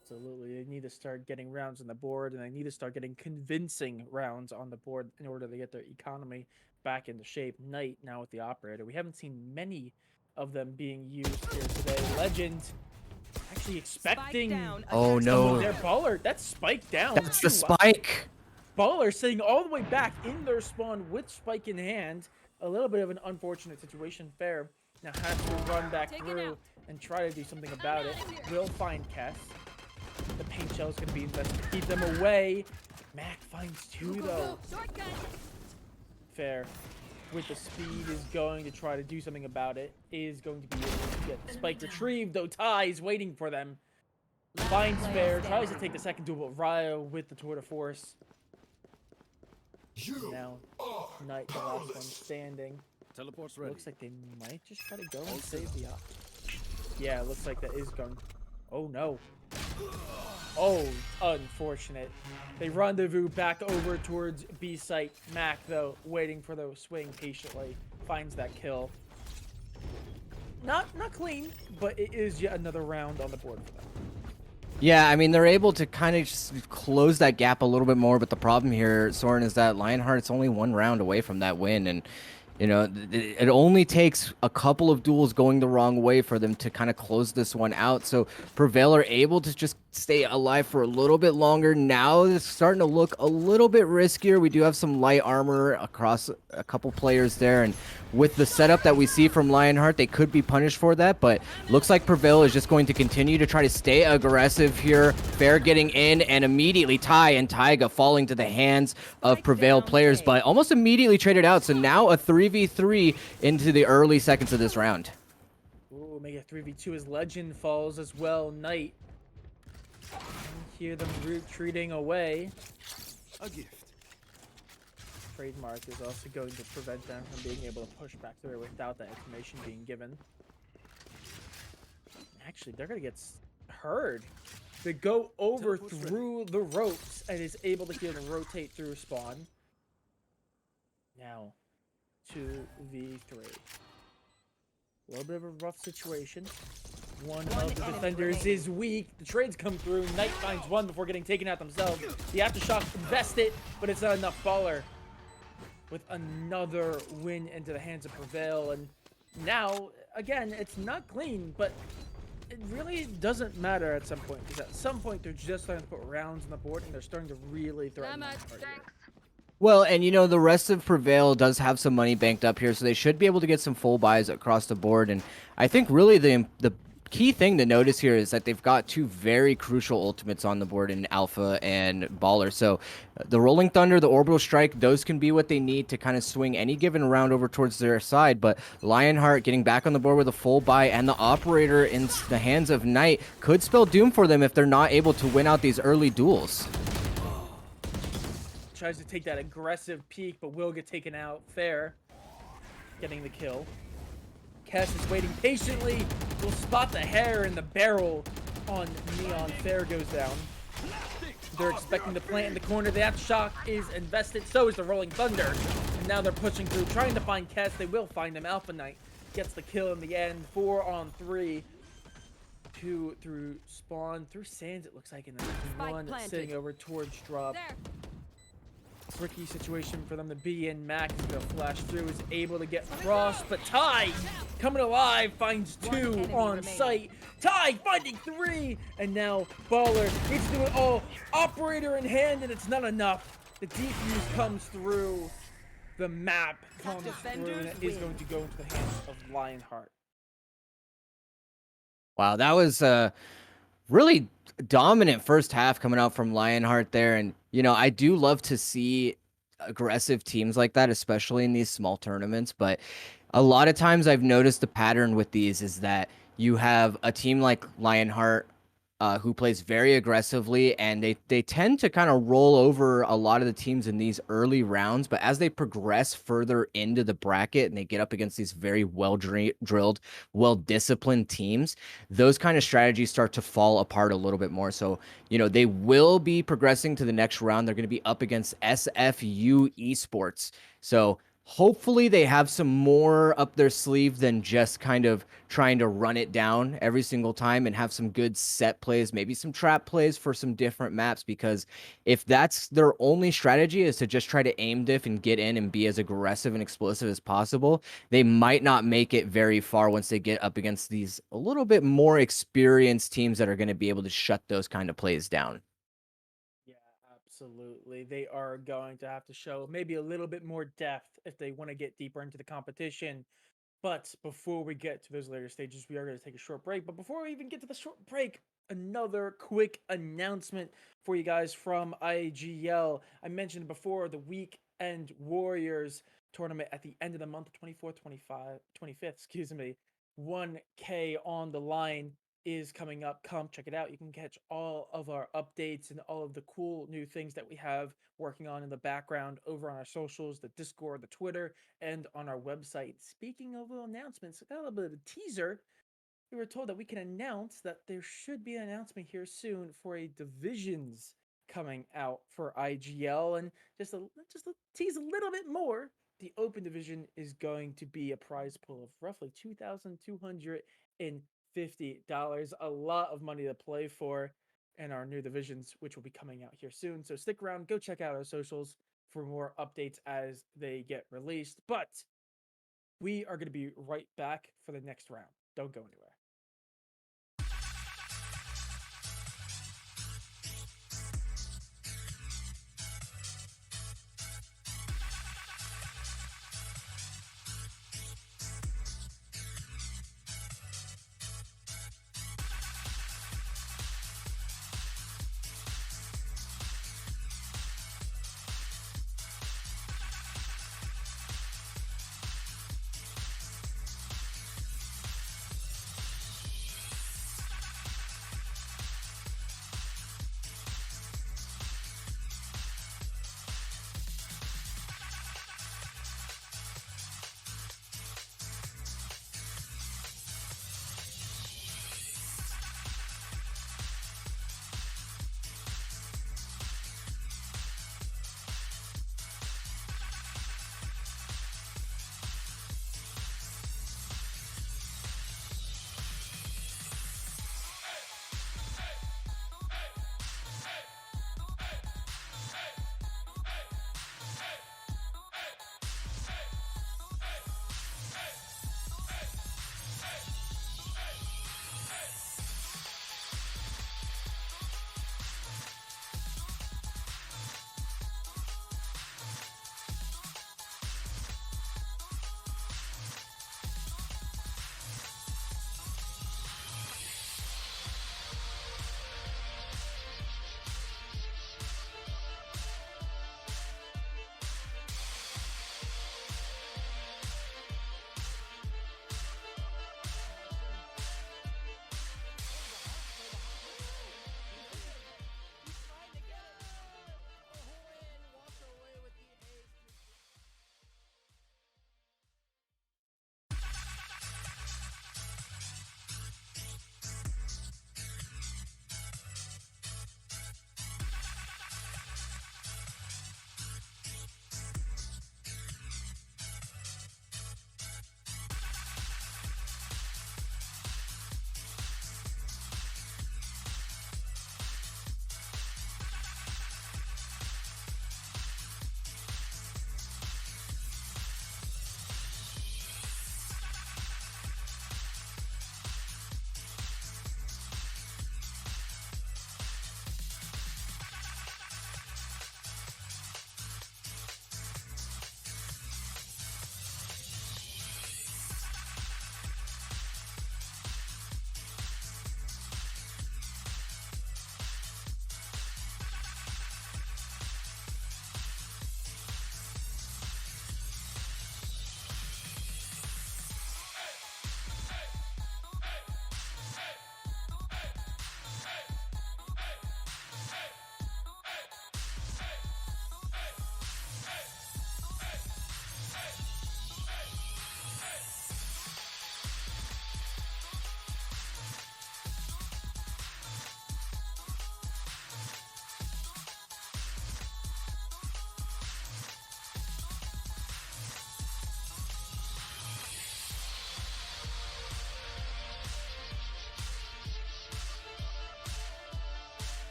absolutely. They need to start getting rounds on the board, and they need to start getting convincing rounds on the board in order to get their economy back into shape. Knight now with the operator. We haven't seen many of them being used here today. Legend actually expecting Oh no, their Baller. That's spiked down. that's the spike. Baller sitting all the way back in their spawn with spike in hand. A little bit of an unfortunate situation. Fair now has to run back through and try to do something about it. Will find Kess. The paint shell is going to be invested to keep them away. Mac finds 2 though. Fair with the speed is going to try to do something about it. Is going to be able to get the spike retrieved, though Ty is waiting for them. Finds Fair, tries to take the second duel, but Ryo with the tour de force. Now Knight, the last one standing. Teleport's ready. Looks like they might just try to go and save the op. Yeah, it looks like that is going. Oh no. Oh, unfortunate. They rendezvous back over towards B site. Mac, though, waiting for the swing patiently, finds that kill. Not clean, but it is yet another round on the board for them. Yeah, I mean, they're able to kind of just close that gap a little bit more, but the problem here, Soren, is that Lionheart's only one round away from that win, and it only takes a couple of duels going the wrong way for them to kind of close this one out. So Prevail are able to just stay alive for a little bit longer. Now it's starting to look a little bit riskier. We do have some light armor across a couple players there, and with the setup that we see from Lionheart, they could be punished for that, but looks like Prevail is just going to continue to try to stay aggressive here. Fair getting in, and immediately Ty and Taiga falling to the hands of Prevail players, but almost immediately traded out. So now a 3v3 into the early seconds of this round. Ooh, make it 3v2 as Legend falls as well. Knight. Hear them retreating away. A gift. Trademark is also going to prevent them from being able to push back through without that information being given. Actually, they're going to get heard. They go over through the ropes and is able to hear them rotate through spawn. Now, 2v3. A little bit of a rough situation. One of the defenders is weak. The trades come through. Knight finds one before getting taken out themselves. The Aftershock invest it, but it's not enough. Baller with another win into the hands of Prevail. And now, again, it's not clean, but it really doesn't matter at some point. Because at some point, they're just starting to put rounds on the board, and they're starting to really threaten that part here. Well, and the rest of Prevail does have some money banked up here, so they should be able to get some full buys across the board. And I think really the key thing to notice here is that they've got two very crucial ultimates on the board in Alpha and Baller. So the Rolling Thunder, the Orbital Strike, those can be what they need to kind of swing any given round over towards their side. But Lionheart getting back on the board with a full buy and the Operator in the hands of Knight could spell doom for them if they're not able to win out these early duels. Tries to take that aggressive peek, but will get taken out. Fair getting the kill. Kess is waiting patiently. Will spot the hair in the barrel on Neon. Fair goes down. They're expecting to plant in the corner. The Aftershock is invested. So is the Rolling Thunder. And now they're pushing through, trying to find Kess. They will find him. Alpha Knight gets the kill in the end. 4 on 3. 2 through spawn. Through sands, it looks like. And then one sitting over towards drop. Tricky situation for them to be in. Max is gonna flash through, is able to get across, but Ty coming alive finds 2 on site. Ty finding 3, and now Baller gets to do it all. Operator in hand, and it's not enough. The defuse comes through. The map comes through, and it is going to go into the hands of Lionheart. Wow, that was really dominant first half coming out from Lionheart there. And, I do love to see aggressive teams like that, especially in these small tournaments. But a lot of times I've noticed the pattern with these is that you have a team like Lionheart who plays very aggressively, and they tend to kind of roll over a lot of the teams in these early rounds. But as they progress further into the bracket and they get up against these very well-drilled, well-disciplined teams, those kind of strategies start to fall apart a little bit more. So, they will be progressing to the next round. They're going to be up against SFU Esports. So hopefully they have some more up their sleeve than just kind of trying to run it down every single time, and have some good set plays, maybe some trap plays for some different maps, because if that's their only strategy is to just try to aim diff and get in and be as aggressive and explosive as possible, they might not make it very far once they get up against these a little bit more experienced teams that are going to be able to shut those kind of plays down. Absolutely. They are going to have to show maybe a little bit more depth if they want to get deeper into the competition. But before we get to those later stages, we are going to take a short break. But before we even get to the short break, another quick announcement for you guys from IGL. I mentioned before the Weekend Warriors tournament at the end of the month, 24th, 25th, excuse me. 1K on the line is coming up. Come check it out. You can catch all of our updates and all of the cool new things that we have working on in the background over on our socials, the Discord, the Twitter, and on our website. Speaking of little announcements, I got a little bit of a teaser. We were told that we can announce that there should be an announcement here soon for a divisions coming out for IGL, and just to tease a little bit more, the open division is going to be a prize pool of roughly $2,250. A lot of money to play for. and our new divisions, which will be coming out here soon. So stick around, go check out our socials for more updates as they get released. But we are going to be right back for the next round. Don't go anywhere.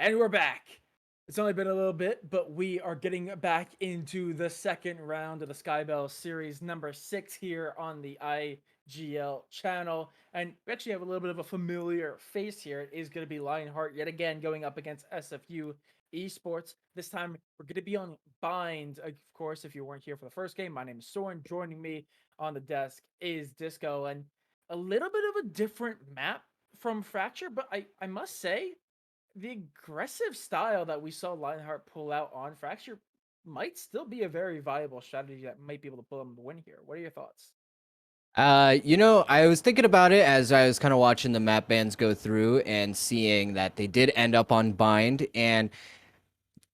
And we're back. It's only been a little bit, but we are getting back into the second round of the SkyBell series number 6 here on the IGL channel. And we actually have a little bit of a familiar face here. It is going to be Lionheart yet again going up against SFU Esports. This time we're going to be on Bind. Of course, if you weren't here for the first game, my name is Soren. Joining me on the desk is Disco. And a little bit of a different map from Fracture, but I must say, the aggressive style that we saw Lionheart pull out on Fracture might still be a very viable strategy that might be able to pull them to win here. What are your thoughts? I was thinking about it as I was kind of watching the map bans go through and seeing that they did end up on Bind, and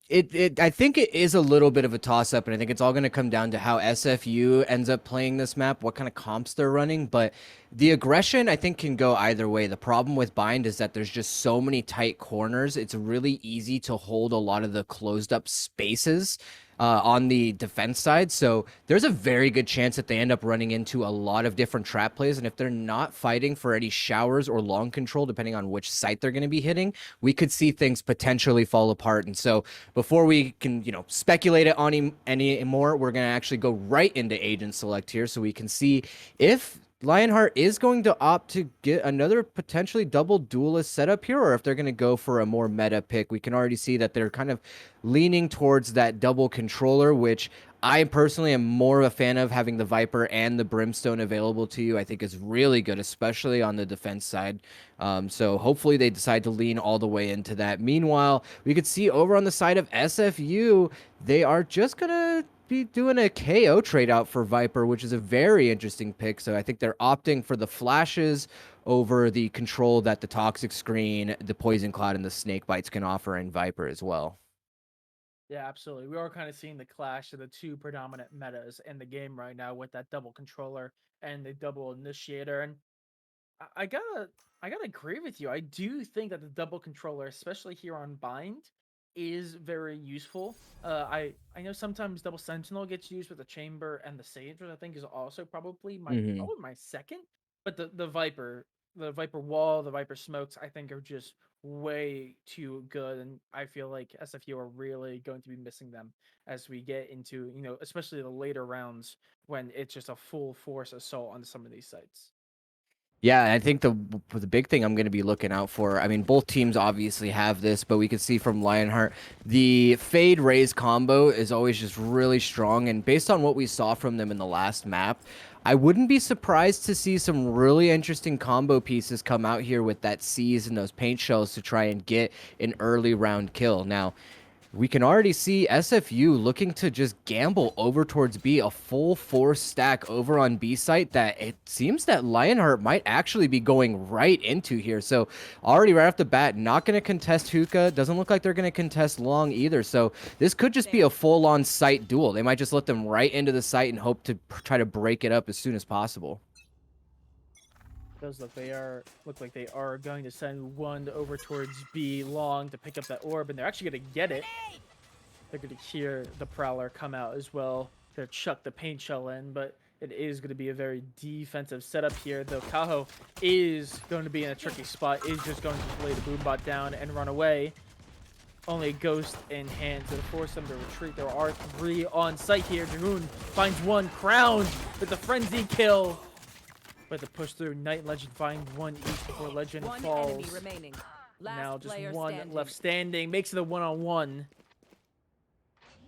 I think it is a little bit of a toss up, and I think it's all going to come down to how SFU ends up playing this map, what kind of comps they're running. But the aggression, I think, can go either way. The problem with Bind is that there's just so many tight corners. It's really easy to hold a lot of the closed up spaces on the defense side. So there's a very good chance that they end up running into a lot of different trap plays. And if they're not fighting for any showers or long control, depending on which site they're going to be hitting, we could see things potentially fall apart. And so before we can, speculate it on any more, we're going to actually go right into agent select here so we can see if Lionheart is going to opt to get another potentially double duelist setup here, or if they're going to go for a more meta pick. We can already see that they're kind of leaning towards that double controller, which I personally am more of a fan of. Having the Viper and the Brimstone available to you, I think is really good, especially on the defense side. So hopefully they decide to lean all the way into that. Meanwhile, we could see over on the side of SFU, they are just going to be doing a KO trade out for Viper, which is a very interesting pick. So I think they're opting for the flashes over the control that the Toxic Screen, the Poison Cloud, and the Snake Bites can offer in Viper as well. Yeah, absolutely. We are kind of seeing the clash of the two predominant metas in the game right now with that double controller and the double initiator. And I gotta agree with you. I do think that the double controller, especially here on Bind, is very useful. I know sometimes double sentinel gets used with the chamber and the sage, which I think is also probably my second. But the Viper wall, the Viper smokes, I think are just way too good, and I feel like SFU are really going to be missing them as we get into especially the later rounds when it's just a full force assault on some of these sites. Yeah, I think the big thing I'm going to be looking out for, I mean, both teams obviously have this, but we can see from Lionheart, the Fade Raise combo is always just really strong. And based on what we saw from them in the last map, I wouldn't be surprised to see some really interesting combo pieces come out here with that Seize and those paint shells to try and get an early round kill. Now, we can already see SFU looking to just gamble over towards B, a full force stack over on B site that it seems that Lionheart might actually be going right into here. So already right off the bat, not going to contest Hookah. Doesn't look like they're going to contest Long either. So this could just be a full-on site duel. They might just let them right into the site and hope to try to break it up as soon as possible. Does look like they are going to send one over towards B Long to pick up that orb, and they're actually going to get it. They're going to hear the Prowler come out as well. They're chuck the paint shell in, but it is going to be a very defensive setup here, though Kaho is going to be in a tricky spot, is just going to lay the Boombot down and run away. Only a Ghost in hand to force them to retreat. There are 3 on site here. Dragoon finds one, crowned with the frenzy kill. But the push through, Knight and Legend find one each before Legend falls. Enemy remaining. Now just one left standing. Makes it a 1-on-1.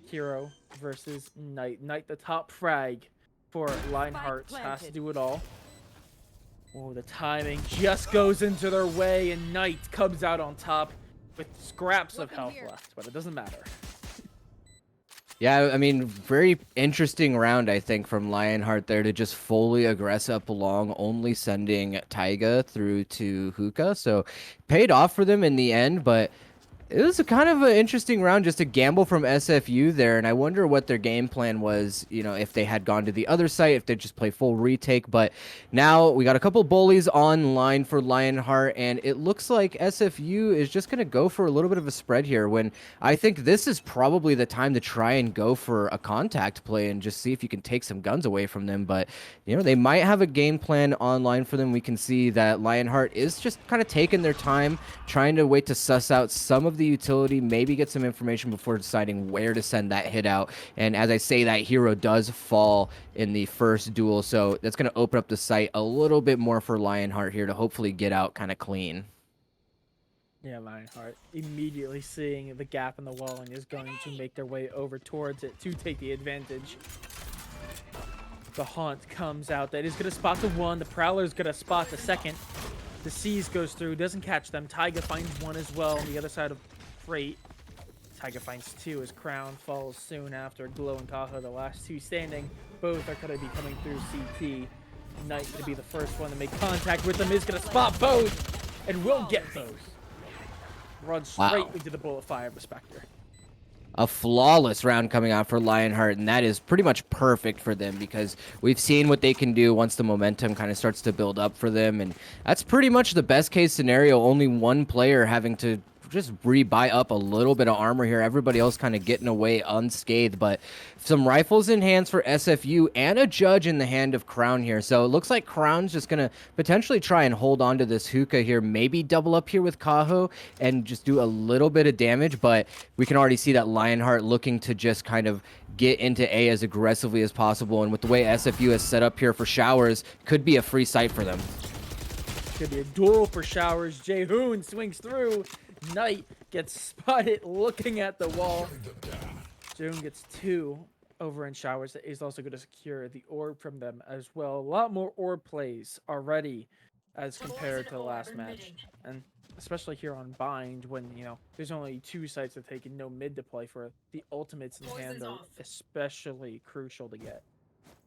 Hero versus Knight. Knight the top frag for Lionheart. Has to do it all. Oh, the timing just goes into their way, and Knight comes out on top with scraps of health left, but it doesn't matter. Yeah, I mean, very interesting round, I think, from Lionheart there to just fully aggress up along, only sending Taiga through to Hookah. So paid off for them in the end, but it was a kind of an interesting round, just a gamble from SFU there, and I wonder what their game plan was, if they had gone to the other site, if they just play full retake. But now we got a couple bullies online for Lionheart, and it looks like SFU is just going to go for a little bit of a spread here, when I think this is probably the time to try and go for a contact play and just see if you can take some guns away from them. But, they might have a game plan online for them. We can see that Lionheart is just kind of taking their time, trying to wait to suss out some of of the utility, maybe get some information before deciding where to send that hit out. And as I say, that hero does fall in the first duel, so that's going to open up the site a little bit more for Lionheart here to hopefully get out kind of clean. Yeah, Lionheart immediately seeing the gap in the wall and is going to make their way over towards it to take the advantage. The Haunt comes out. That is going to spot the one. The Prowler is going to spot the second. The Seize goes through, doesn't catch them. Taiga finds one as well on the other side of Freight. Taiga finds two as Crown falls soon after. Glow and Kaho, the last two standing. Both are going to be coming through CT. Knight's going to be the first one to make contact with them. Is going to spot both and will get both. Runs straight into the bullet fire of the Spectre. A flawless round coming out for Lionheart, and that is pretty much perfect for them because we've seen what they can do once the momentum kind of starts to build up for them, and that's pretty much the best case scenario. Only one player having to just rebuy up a little bit of armor here. Everybody else kind of getting away unscathed, but some rifles in hands for SFU and a judge in the hand of Crown here. So it looks like Crown's just going to potentially try and hold on to this hookah here, maybe double up here with Kaho and just do a little bit of damage, but we can already see that Lionheart looking to just kind of get into A as aggressively as possible, and with the way SFU is set up here for Showers, could be a free sight for them. Could be a duel for Showers. Jaehoon swings through. Knight gets spotted looking at the wall. Jaehoon gets two over in Showers. That is also going to secure the orb from them as well. A lot more orb plays already as compared to the last match. And especially here on Bind when, you know, there's only two sites that take no mid to play for. The ultimates in hand are especially crucial to get.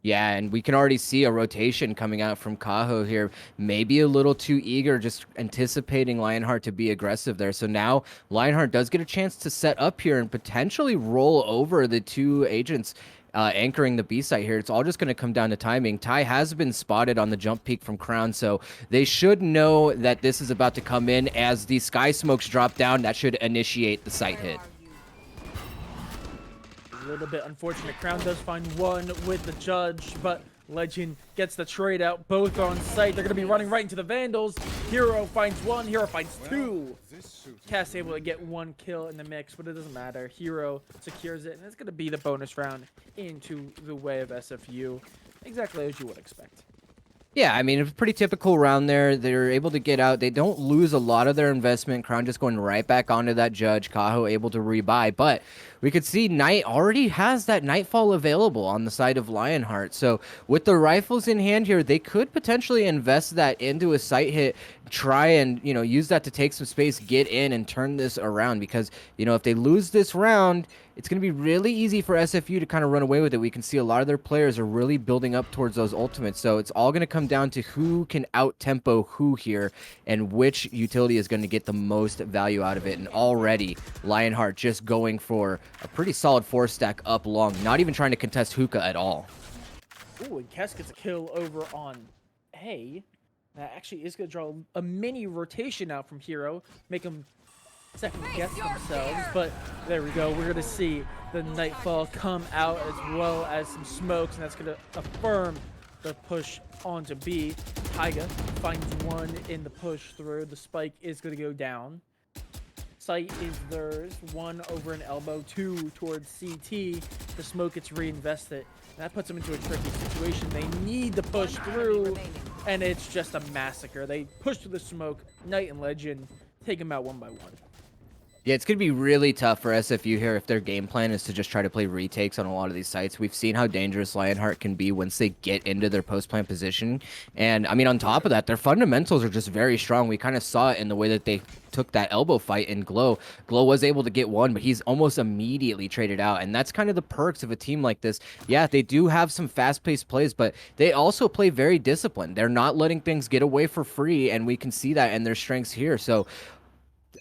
Yeah, and we can already see a rotation coming out from Kaho here. Maybe a little too eager, just anticipating Lionheart to be aggressive there. So now Lionheart does get a chance to set up here and potentially roll over the two agents anchoring the B site here. It's all just going to come down to timing. Ty has been spotted on the jump peak from Crown, so they should know that this is about to come in. As the sky smokes drop down, that should initiate the site hit. A little bit unfortunate. Crown does find one with the judge, but Legend gets the trade out. Both are on site. They're going to be running right into the Vandals. Hero finds one. Hero finds two. Cass able to get one kill in the mix, but it doesn't matter. Hero secures it, and it's going to be the bonus round into the way of SFU. Exactly as you would expect. Yeah, I mean, it's a pretty typical round there. They're able to get out. They don't lose a lot of their investment. Crown just going right back onto that judge. Kaho able to rebuy. But we could see Knight already has that Nightfall available on the side of Lionheart. So with the rifles in hand here, they could potentially invest that into a site hit, try and, you know, use that to take some space, get in and turn this around. Because, you know, if they lose this round, it's going to be really easy for SFU to kind of run away with it. We can see a lot of their players are really building up towards those ultimates. So it's all going to come down to who can out-tempo who here and which utility is going to get the most value out of it. And already, Lionheart just going for a pretty solid 4-stack up long, not even trying to contest hookah at all. Ooh, and Kess gets a kill over on A. That actually is going to draw a mini rotation out from Hero, make him second guess themselves, but there we go. We're going to see the Nightfall come out as well as some smokes, and that's going to affirm the push onto B. Taiga finds one in the push through. The spike is going to go down. Sight is theirs. One over an elbow, two towards CT. The smoke gets reinvested. That puts them into a tricky situation. They need to push through, and it's just a massacre. They push through the smoke. Knight and Legend take them out one by one. Yeah, it's going to be really tough for SFU here if their game plan is to just try to play retakes on a lot of these sites. We've seen how dangerous Lionheart can be once they get into their post-plant position. And, I mean, on top of that, their fundamentals are just very strong. We kind of saw it in the way that they took that elbow fight in Glow. Glow was able to get one, but he's almost immediately traded out. And that's kind of the perks of a team like this. Yeah, they do have some fast-paced plays, but they also play very disciplined. They're not letting things get away for free, and we can see that in their strengths here. So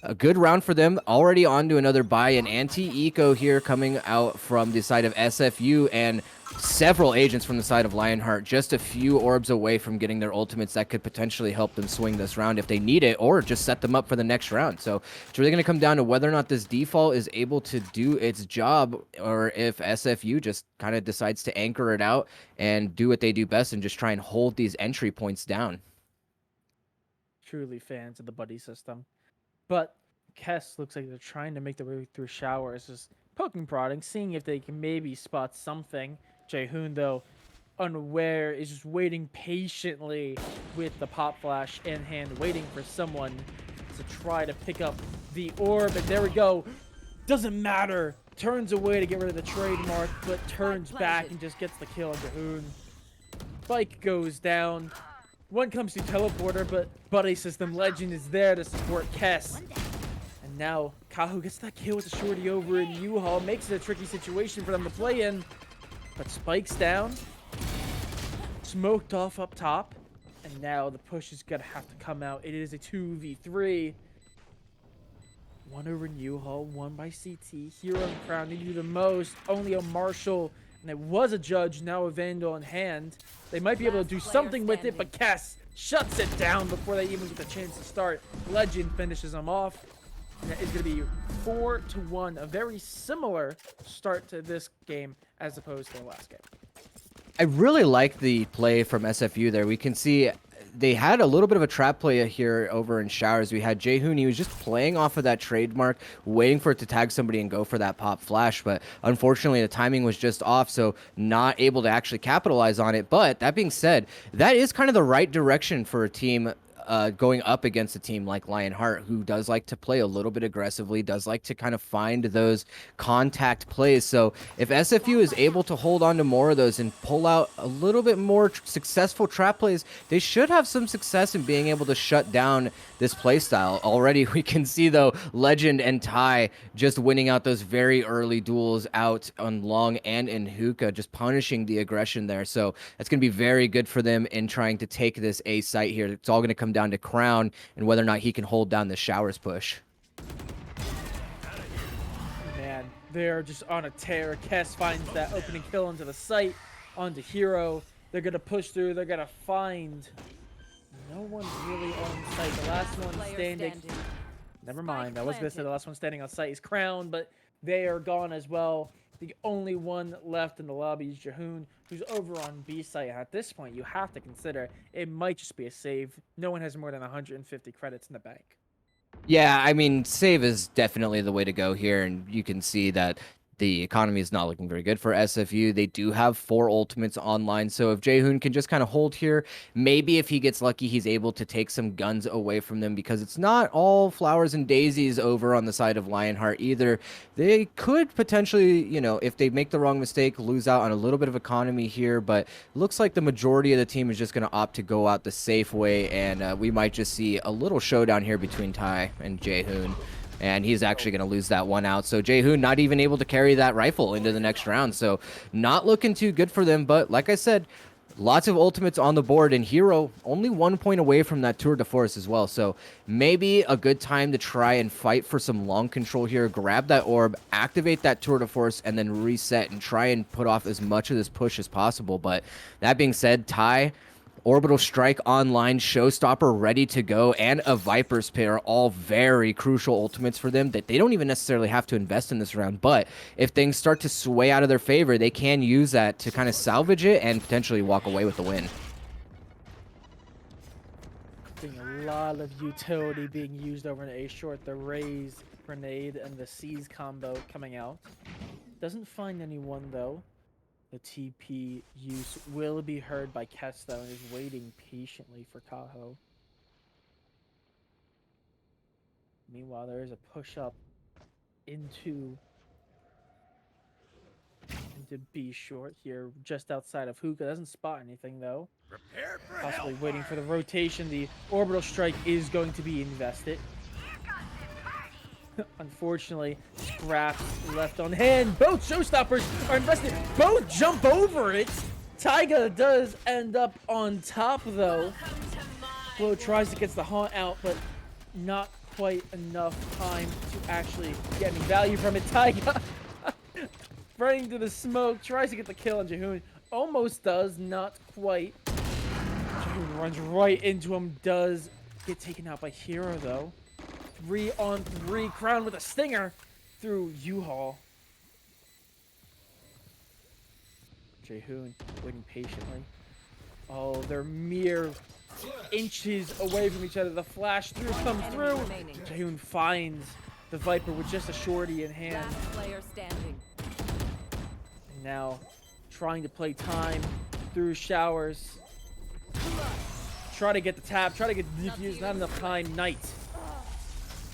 a good round for them. Already on to another buy. An anti-eco here coming out from the side of SFU, and several agents from the side of Lionheart. Just a few orbs away from getting their ultimates that could potentially help them swing this round if they need it, or just set them up for the next round. So it's really going to come down to whether or not this default is able to do its job, or if SFU just kind of decides to anchor it out and do what they do best and just try and hold these entry points down. Truly fans of the buddy system. But Kess looks like they're trying to make their way through showers, just poking, prodding, seeing if they can maybe spot something. Jaehoon, though, unaware, is just waiting patiently with the pop flash in hand, waiting for someone to try to pick up the orb. And there we go. Doesn't matter. Turns away to get rid of the trademark, but turns back and just gets the kill on Jaehoon. Spike goes down. One comes to teleporter, but Buddy System Legend is there to support Kess. And now Kahu gets that kill with the shorty over in U-Haul, makes it a tricky situation for them to play in. But Spike's down, smoked off up top, and now the push is gonna have to come out. It is a 2v3. One over in U-Haul, one by CT. Hero and Crown need to do the most. Only a Marshall, and it was a Judge, now a Vandal in hand. They might be able to do something with it, but Kess shuts it down before they even get the chance to start. Legend finishes them off. And it's going to be 4-1, a very similar start to this game as opposed to the last game. I really like the play from SFU there. We can see they had a little bit of a trap play here over in Showers. We had Jaehoon. He was just playing off of that trademark, waiting for it to tag somebody and go for that pop flash. But unfortunately, the timing was just off, so not able to actually capitalize on it. But that being said, that is kind of the right direction for a team going up against a team like Lionheart, who does like to play a little bit aggressively, does like to kind of find those contact plays. So if SFU is able to hold on to more of those and pull out a little bit more successful trap plays, they should have some success in being able to shut down this play style. Already we can see, though, Legend and Ty just winning out those very early duels out on Long and in Hookah, just punishing the aggression there. So that's going to be very good for them in trying to take this A site here. It's all going to come down to Crown and whether or not he can hold down the Showers push. Man, they're just on a tear. Kess finds that opening kill into the site, onto Hero. They're going to push through. They're going to find no one really on site. The last one standing. Never mind. I was going to say the last one standing on site is Crown, but they are gone as well. The only one left in the lobby is Jaehoon, who's over on B site. At this point, you have to consider it might just be a save. No one has more than 150 credits in the bank. Yeah, I mean, save is definitely the way to go here, and you can see that the economy is not looking very good for SFU. They do have 4 ultimates online, so if Jaehoon can just kind of hold here, maybe if he gets lucky, he's able to take some guns away from them, because it's not all flowers and daisies over on the side of Lionheart either. They could potentially, you know, if they make the wrong mistake, lose out on a little bit of economy here, but looks like the majority of the team is just going to opt to go out the safe way, and we might just see a little showdown here between Ty and Jaehoon. And he's actually going to lose that one out. So Jaehoon not even able to carry that rifle into the next round. So not looking too good for them. But like I said, lots of ultimates on the board. And Hero only 1 point away from that Tour de Force as well. So maybe a good time to try and fight for some long control here. Grab that orb, activate that Tour de Force, and then reset and try and put off as much of this push as possible. But that being said, Ty, Orbital Strike online, Showstopper ready to go, and a Viper's Pit are all very crucial ultimates for them that they don't even necessarily have to invest in this round. But if things start to sway out of their favor, they can use that to kind of salvage it and potentially walk away with the win. Being a lot of utility being used over in A short, the Raise grenade and the Seize combo coming out. Doesn't find anyone though. The TP use will be heard by Kess, though, and is waiting patiently for Kaho. Meanwhile, there is a push-up into B short here, just outside of Hookah. Doesn't spot anything, though. Possibly waiting for the rotation. The Orbital Strike is going to be invested. Unfortunately, scraps left on hand. Both Showstoppers are invested. Both jump over it. Taiga does end up on top, though. Flo tries to get the haunt out, but not quite enough time to actually get any value from it. Taiga running to the smoke, tries to get the kill on Jaehoon. Almost does, not quite. Jaehoon runs right into him, does get taken out by Hero, though. 3-on-3, Crown with a stinger through U-Haul. Jaehoon waiting patiently. Oh, they're mere inches away from each other. The flash through comes Enemy through. remaining. Jaehoon finds the Viper with just a shorty in hand. Last player standing. And now trying to play time through showers. Try to get the tap, try to get the defuse, not enough time. Knight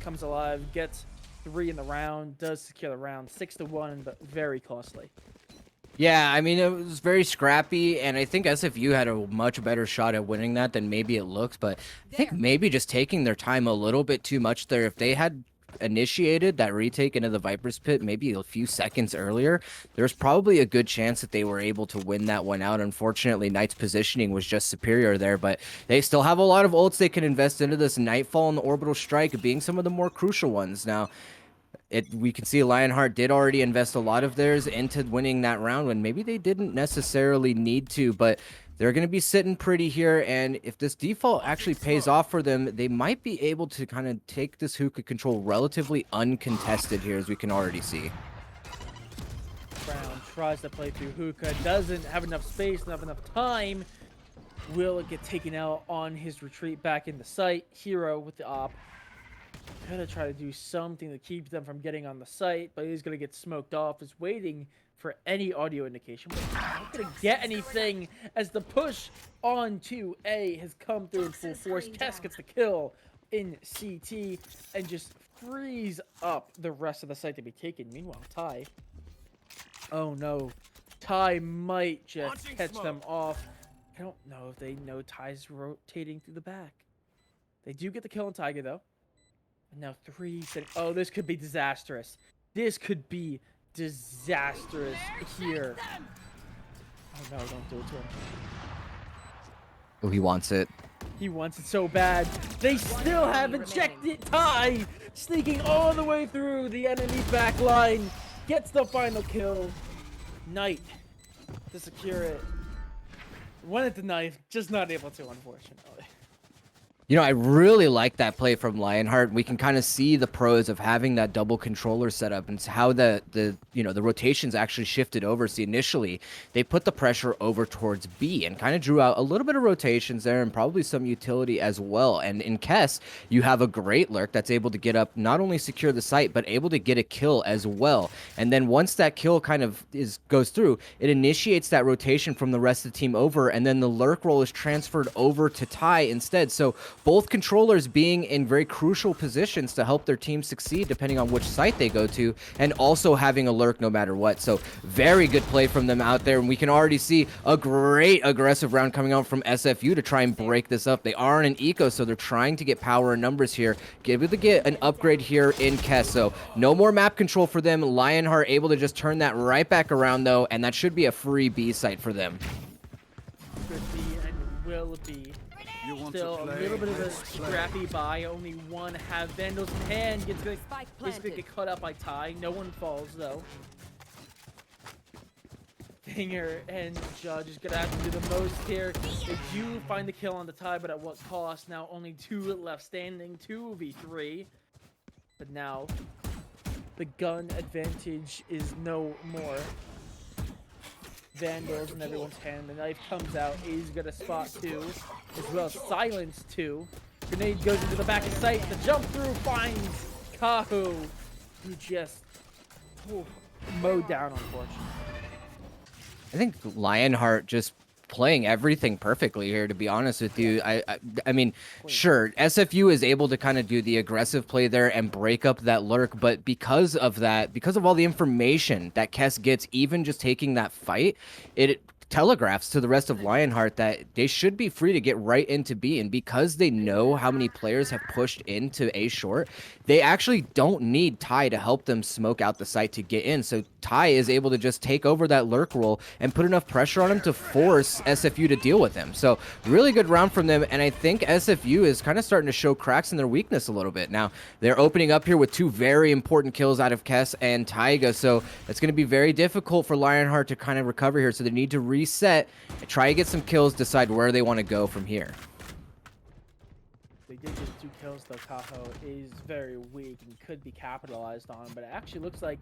comes alive, gets 3 in the round, does secure the round. 6-1, but very costly. Yeah, I mean, it was very scrappy, and I think SFU had a much better shot at winning that than maybe it looks, but I think maybe just taking their time a little bit too much there. If they had initiated that retake into the Viper's Pit maybe a few seconds earlier, there's probably a good chance that they were able to win that one out. Unfortunately, Knight's positioning was just superior there, but they still have a lot of ults they can invest into this. Nightfall and the Orbital Strike being some of the more crucial ones. Now, we can see Lionheart did already invest a lot of theirs into winning that round when maybe they didn't necessarily need to, but they're going to be sitting pretty here, and if this default actually pays off for them, they might be able to kind of take this hookah control relatively uncontested here, as we can already see. Brown tries to play through hookah, doesn't have enough space, not enough time. Will get taken out on his retreat back in the site. Hero with the op. Gonna try to do something to keep them from getting on the site, but he's gonna get smoked off. Is waiting for any audio indication, but not gonna get anything as the push on to A has come through in full force. Kess gets the kill in CT and just frees up the rest of the site to be taken. Meanwhile, Ty. Oh no, Ty might just catch them off. I don't know if they know Ty's rotating through the back. They do get the kill on Tiger though. And now 3 seconds. Oh, this could be disastrous. This could be disastrous here. Oh no, don't do it to him. Oh, he wants it. He wants it so bad. They still haven't checked it. Ty sneaking all the way through the enemy back line. Gets the final kill. Knight to secure it. Wanted the knife, just not able to, unfortunately. You know, I really like that play from Lionheart. We can kind of see the pros of having that double controller setup and how the rotations actually shifted over. See, initially they put the pressure over towards B and kind of drew out a little bit of rotations there and probably some utility as well. And in Kess, you have a great lurk that's able to get up, not only secure the site, but able to get a kill as well. And then once that kill kind of goes through, it initiates that rotation from the rest of the team over, and then the lurk roll is transferred over to Ty instead. So both controllers being in very crucial positions to help their team succeed depending on which site they go to, and also having a lurk no matter what. So very good play from them out there, and we can already see a great aggressive round coming out from SFU to try and break this up. They are in an eco, so they're trying to get power and numbers here, able to get an upgrade here in Kess. So no more map control for them. Lionheart able to just turn that right back around though, and that should be a free B site for them. Could be and will be. Still a little bit of a scrappy buy. Only one have Vandals in hand. It's gonna get cut out by Ty. No one falls though. Dinger and Judge is gonna have to do the most here. They do find the kill on the Ty, but at what cost? Now only 2 left standing. 2v3. But now the gun advantage is no more. Vandals in everyone's hand. The knife comes out. He's gonna spot 2, as well as silence 2. Grenade goes into the back of sight. The jump through finds Kahu, who just mowed down, unfortunately. I think Lionheart just playing everything perfectly here, to be honest with you. I mean, sure, SFU is able to kind of do the aggressive play there and break up that lurk, but because of that, because of all the information that Kess gets, even just taking that fight, it telegraphs to the rest of Lionheart that they should be free to get right into B, and because they know how many players have pushed into A short, they actually don't need Ty to help them smoke out the site to get in. So Ty is able to just take over that lurk roll and put enough pressure on him to force SFU to deal with him. So really good round from them, and I think SFU is kind of starting to show cracks in their weakness a little bit. Now they're opening up here with 2 very important kills out of Kess and Taiga, so it's going to be very difficult for Lionheart to kind of recover here. So they need to reset, try to get some kills, decide where they want to go from here. They did get 2 kills though. Kaho is very weak and could be capitalized on, but it actually looks like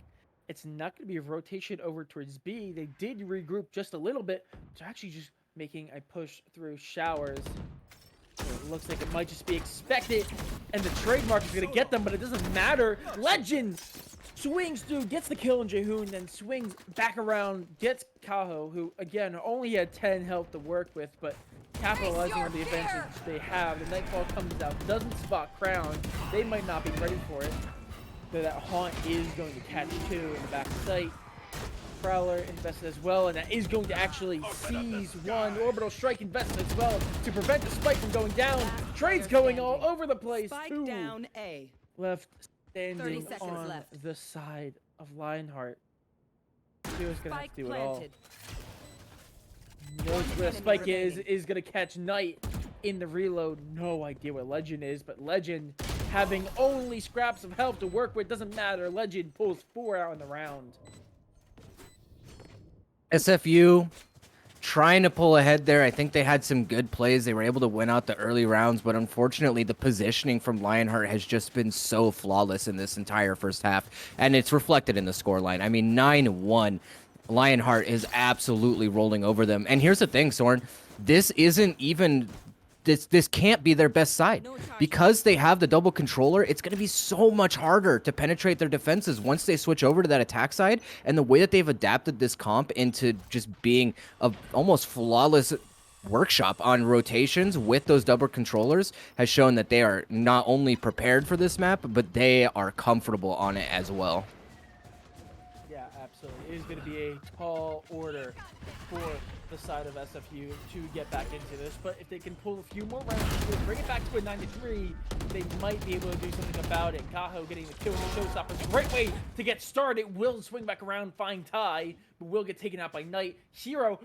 it's not going to be a rotation over towards B. They did regroup just a little bit, so actually just making a push through showers. it looks like it might just be expected, and the trademark is going to get them, but it doesn't matter. Legend swings through, gets the kill on Jehoon, then swings back around, gets Kaho, who, again, only had 10 health to work with, but capitalizing on the advantage they have. The Nightfall comes out, doesn't spot Crown. They might not be ready for it. So that Haunt is going to catch 2 in the back of sight. Prowler invested as well, and that is going to actually seize 1. Orbital Strike invested as well to prevent the spike from going down. Trades going all over the place. Spike 2 down A. left standing 30 seconds on left. the side of Lionheart. He was going to have Spike to do it all. planted. Knows where the spike remaining. is going to catch Knight in the reload. No idea where Legend is, but Legend, having only scraps of health to work with, doesn't matter. Legend pulls 4 out in the round. SFU trying to pull ahead there. I think they had some good plays. They were able to win out the early rounds, but unfortunately the positioning from Lionheart has just been so flawless in this entire first half, and it's reflected in the scoreline. I mean, 9-1. Lionheart is absolutely rolling over them. And here's the thing, Soren. This isn't even... This can't be their best side. Because they have the double controller, it's going to be so much harder to penetrate their defenses once they switch over to that attack side. And the way that they've adapted this comp into just being a almost flawless workshop on rotations with those double controllers has shown that they are not only prepared for this map, but they are comfortable on it as well. Yeah, absolutely. It is going to be a tall order for the side of SFU to get back into this, but if they can pull a few more rounds to bring it back to a 9-3, they might be able to do something about it. Kaho getting the kill with the showstopper. Great way to get started. Will swing back around, find Ty, but will get taken out by Knight. Hero,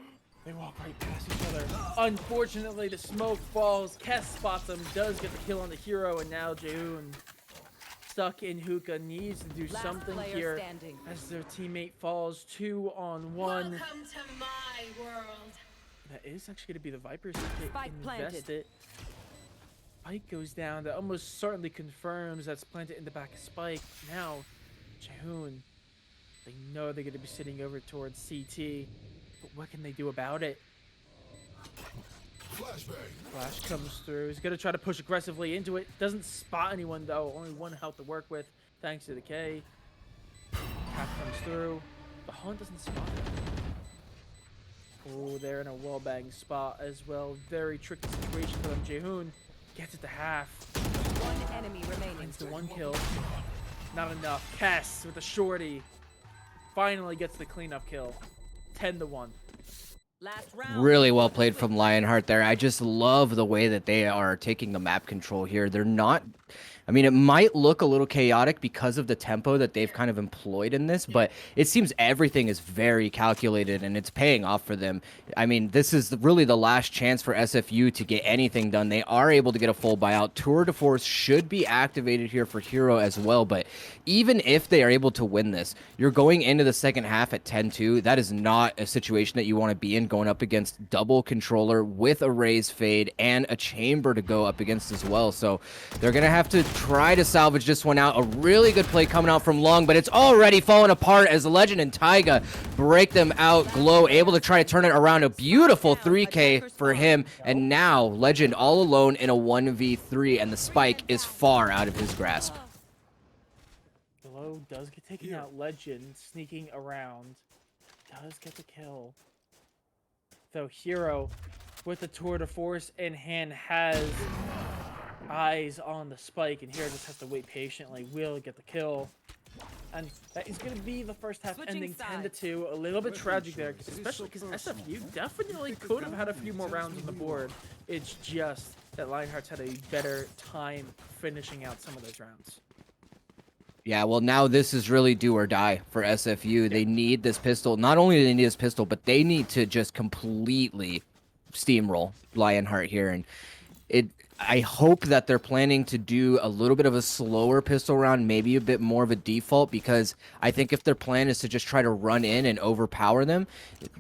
they walk right past each other. Unfortunately, the smoke falls. Kess spots him, does get the kill on the Hero, and now Jehoon, stuck in hookah, needs to do Last something player here standing. as their teammate falls 2-on-1. Welcome to my world. That is actually going to be the Vipers to Spike invest planted. it. Spike goes down. That almost certainly confirms that's planted in the back of Spike. Now, Jehoon, they know they're going to be sitting over towards CT, but what can they do about it? Flash comes through. He's going to try to push aggressively into it. Doesn't spot anyone, though. Only 1 health to work with, thanks to the K. Cap comes through. The Hunt doesn't spot it. Oh, they're in a wall-bang spot as well. Very tricky situation for them. Jehoon gets it to half. 1 enemy remaining. Finds the 1 kill. Not enough. Kess with the shorty finally gets the cleanup kill. 10-1. Last round. Really well played from Lionheart there. I just love the way that they are taking the map control here. They're not... I mean, it might look a little chaotic because of the tempo that they've kind of employed in this, but it seems everything is very calculated and it's paying off for them. I mean, this is really the last chance for SFU to get anything done. They are able to get a full buyout. Tour de Force should be activated here for Hero as well, but even if they are able to win this, you're going into the second half at 10-2. That is not a situation that you want to be in, going up against double controller with a raise fade and a chamber to go up against as well. So they're going to have to try to salvage this one out. A really good play coming out from Long, but it's already falling apart as Legend and Taiga break them out. Glow able to try to turn it around. A beautiful 3K for him, and now Legend all alone in a 1v3, and the spike is far out of his grasp. Glow does get taken out. Legend sneaking around. Does get the kill. Though Hero, with the Tour de Force in hand, has eyes on the spike, and Hero just has to wait patiently. Will get the kill. And that is going to be the first half Switching ending sides. 10-2. A little bit tragic there, especially because SFU definitely could have had a few more rounds on the board. It's just that Lionheart's had a better time finishing out some of those rounds. Yeah, well, now this is really do or die for SFU. They need this pistol. Not only do they need this pistol, but they need to just completely steamroll Lionheart here. And I hope that they're planning to do a little bit of a slower pistol round, maybe a bit more of a default, because I think if their plan is to just try to run in and overpower them,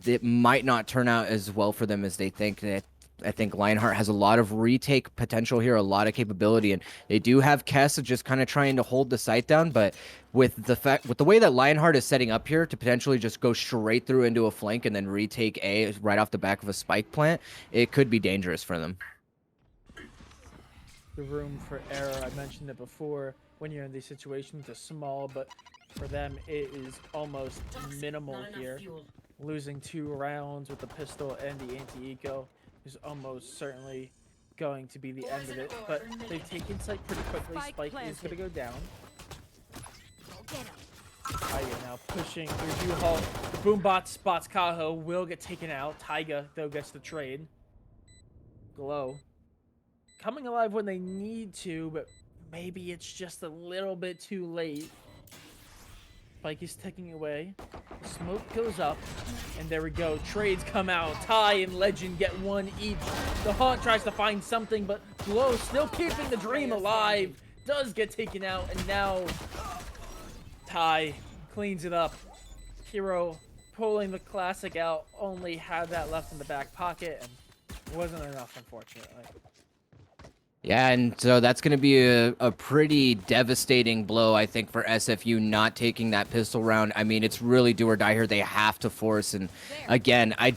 it might not turn out as well for them as they think. I think Lionheart has a lot of retake potential here, a lot of capability, and they do have Kess just kind of trying to hold the site down, but with the way that Lionheart is setting up here to potentially just go straight through into a flank and then retake A right off the back of a spike plant, it could be dangerous for them. the room for error. I mentioned it before. When you're in these situations, it's small, but for them, it is almost minimal Not enough here. fuel. Losing 2 rounds with the pistol and the anti-eco is almost certainly going to be the end of it. But they've taken site pretty quickly. Spike is going to go down. Taiga now pushing through Hall. The Boombot spots Kaho. Will get taken out. Taiga, though, gets the trade. Glow coming alive when they need to, but maybe it's just a little bit too late. Spike is ticking away. The smoke goes up, and there we go. Trades come out. Ty and Legend get 1 each. The Haunt tries to find something, but Glow still keeping the dream alive. Does get taken out, and now Ty cleans it up. Hero pulling the classic out, only had that left in the back pocket, and wasn't enough, unfortunately. Yeah, and so that's going to be a pretty devastating blow, I think, for SFU not taking that pistol round. I mean, it's really do or die here. They have to force. And again, I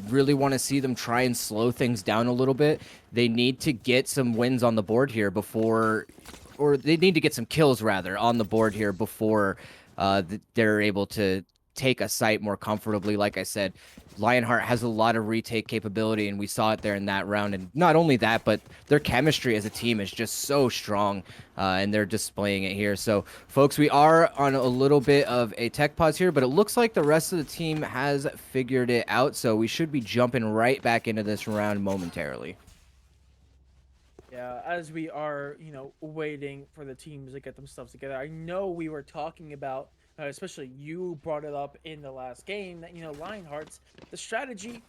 really want to see them try and slow things down a little bit. They need to get some wins on the board here before, or they need to get some kills, rather, on the board here before they're able to take a site more comfortably. Like I said, Lionheart has a lot of retake capability, and we saw it there in that round. And not only that, but their chemistry as a team is just so strong, and they're displaying it here. So, folks, we are on a little bit of a tech pause here, but it looks like the rest of the team has figured it out, so we should be jumping right back into this round momentarily. Yeah, as we are, waiting for the teams to get themselves together, I know we were talking about, especially you brought it up in the last game, that, Lionheart's, the strategy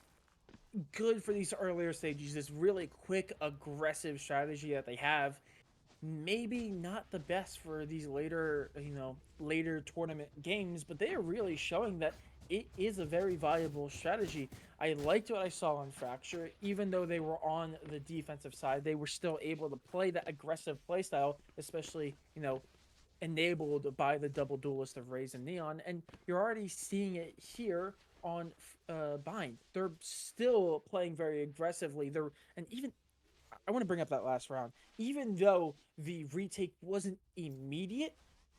good for these earlier stages, this really quick, aggressive strategy that they have, maybe not the best for these later tournament games, but they are really showing that it is a very viable strategy. I liked what I saw on Fracture. Even though they were on the defensive side, they were still able to play that aggressive playstyle, especially, enabled by the double duelist of Raze and Neon. And you're already seeing it here on Bind. They're still playing very aggressively. I want to bring up that last round. Even though the retake wasn't immediate,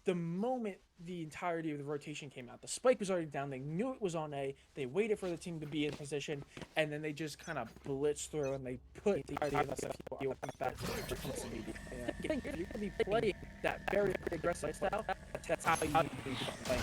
the moment the entirety of the rotation came out, the spike was already down. They knew it was on A. They waited for the team to be in position, and then they just kind of blitzed through, and they put the entirety of SFU back to immediately. I think you're going to be playing that very aggressive style. That's how you need to be playing.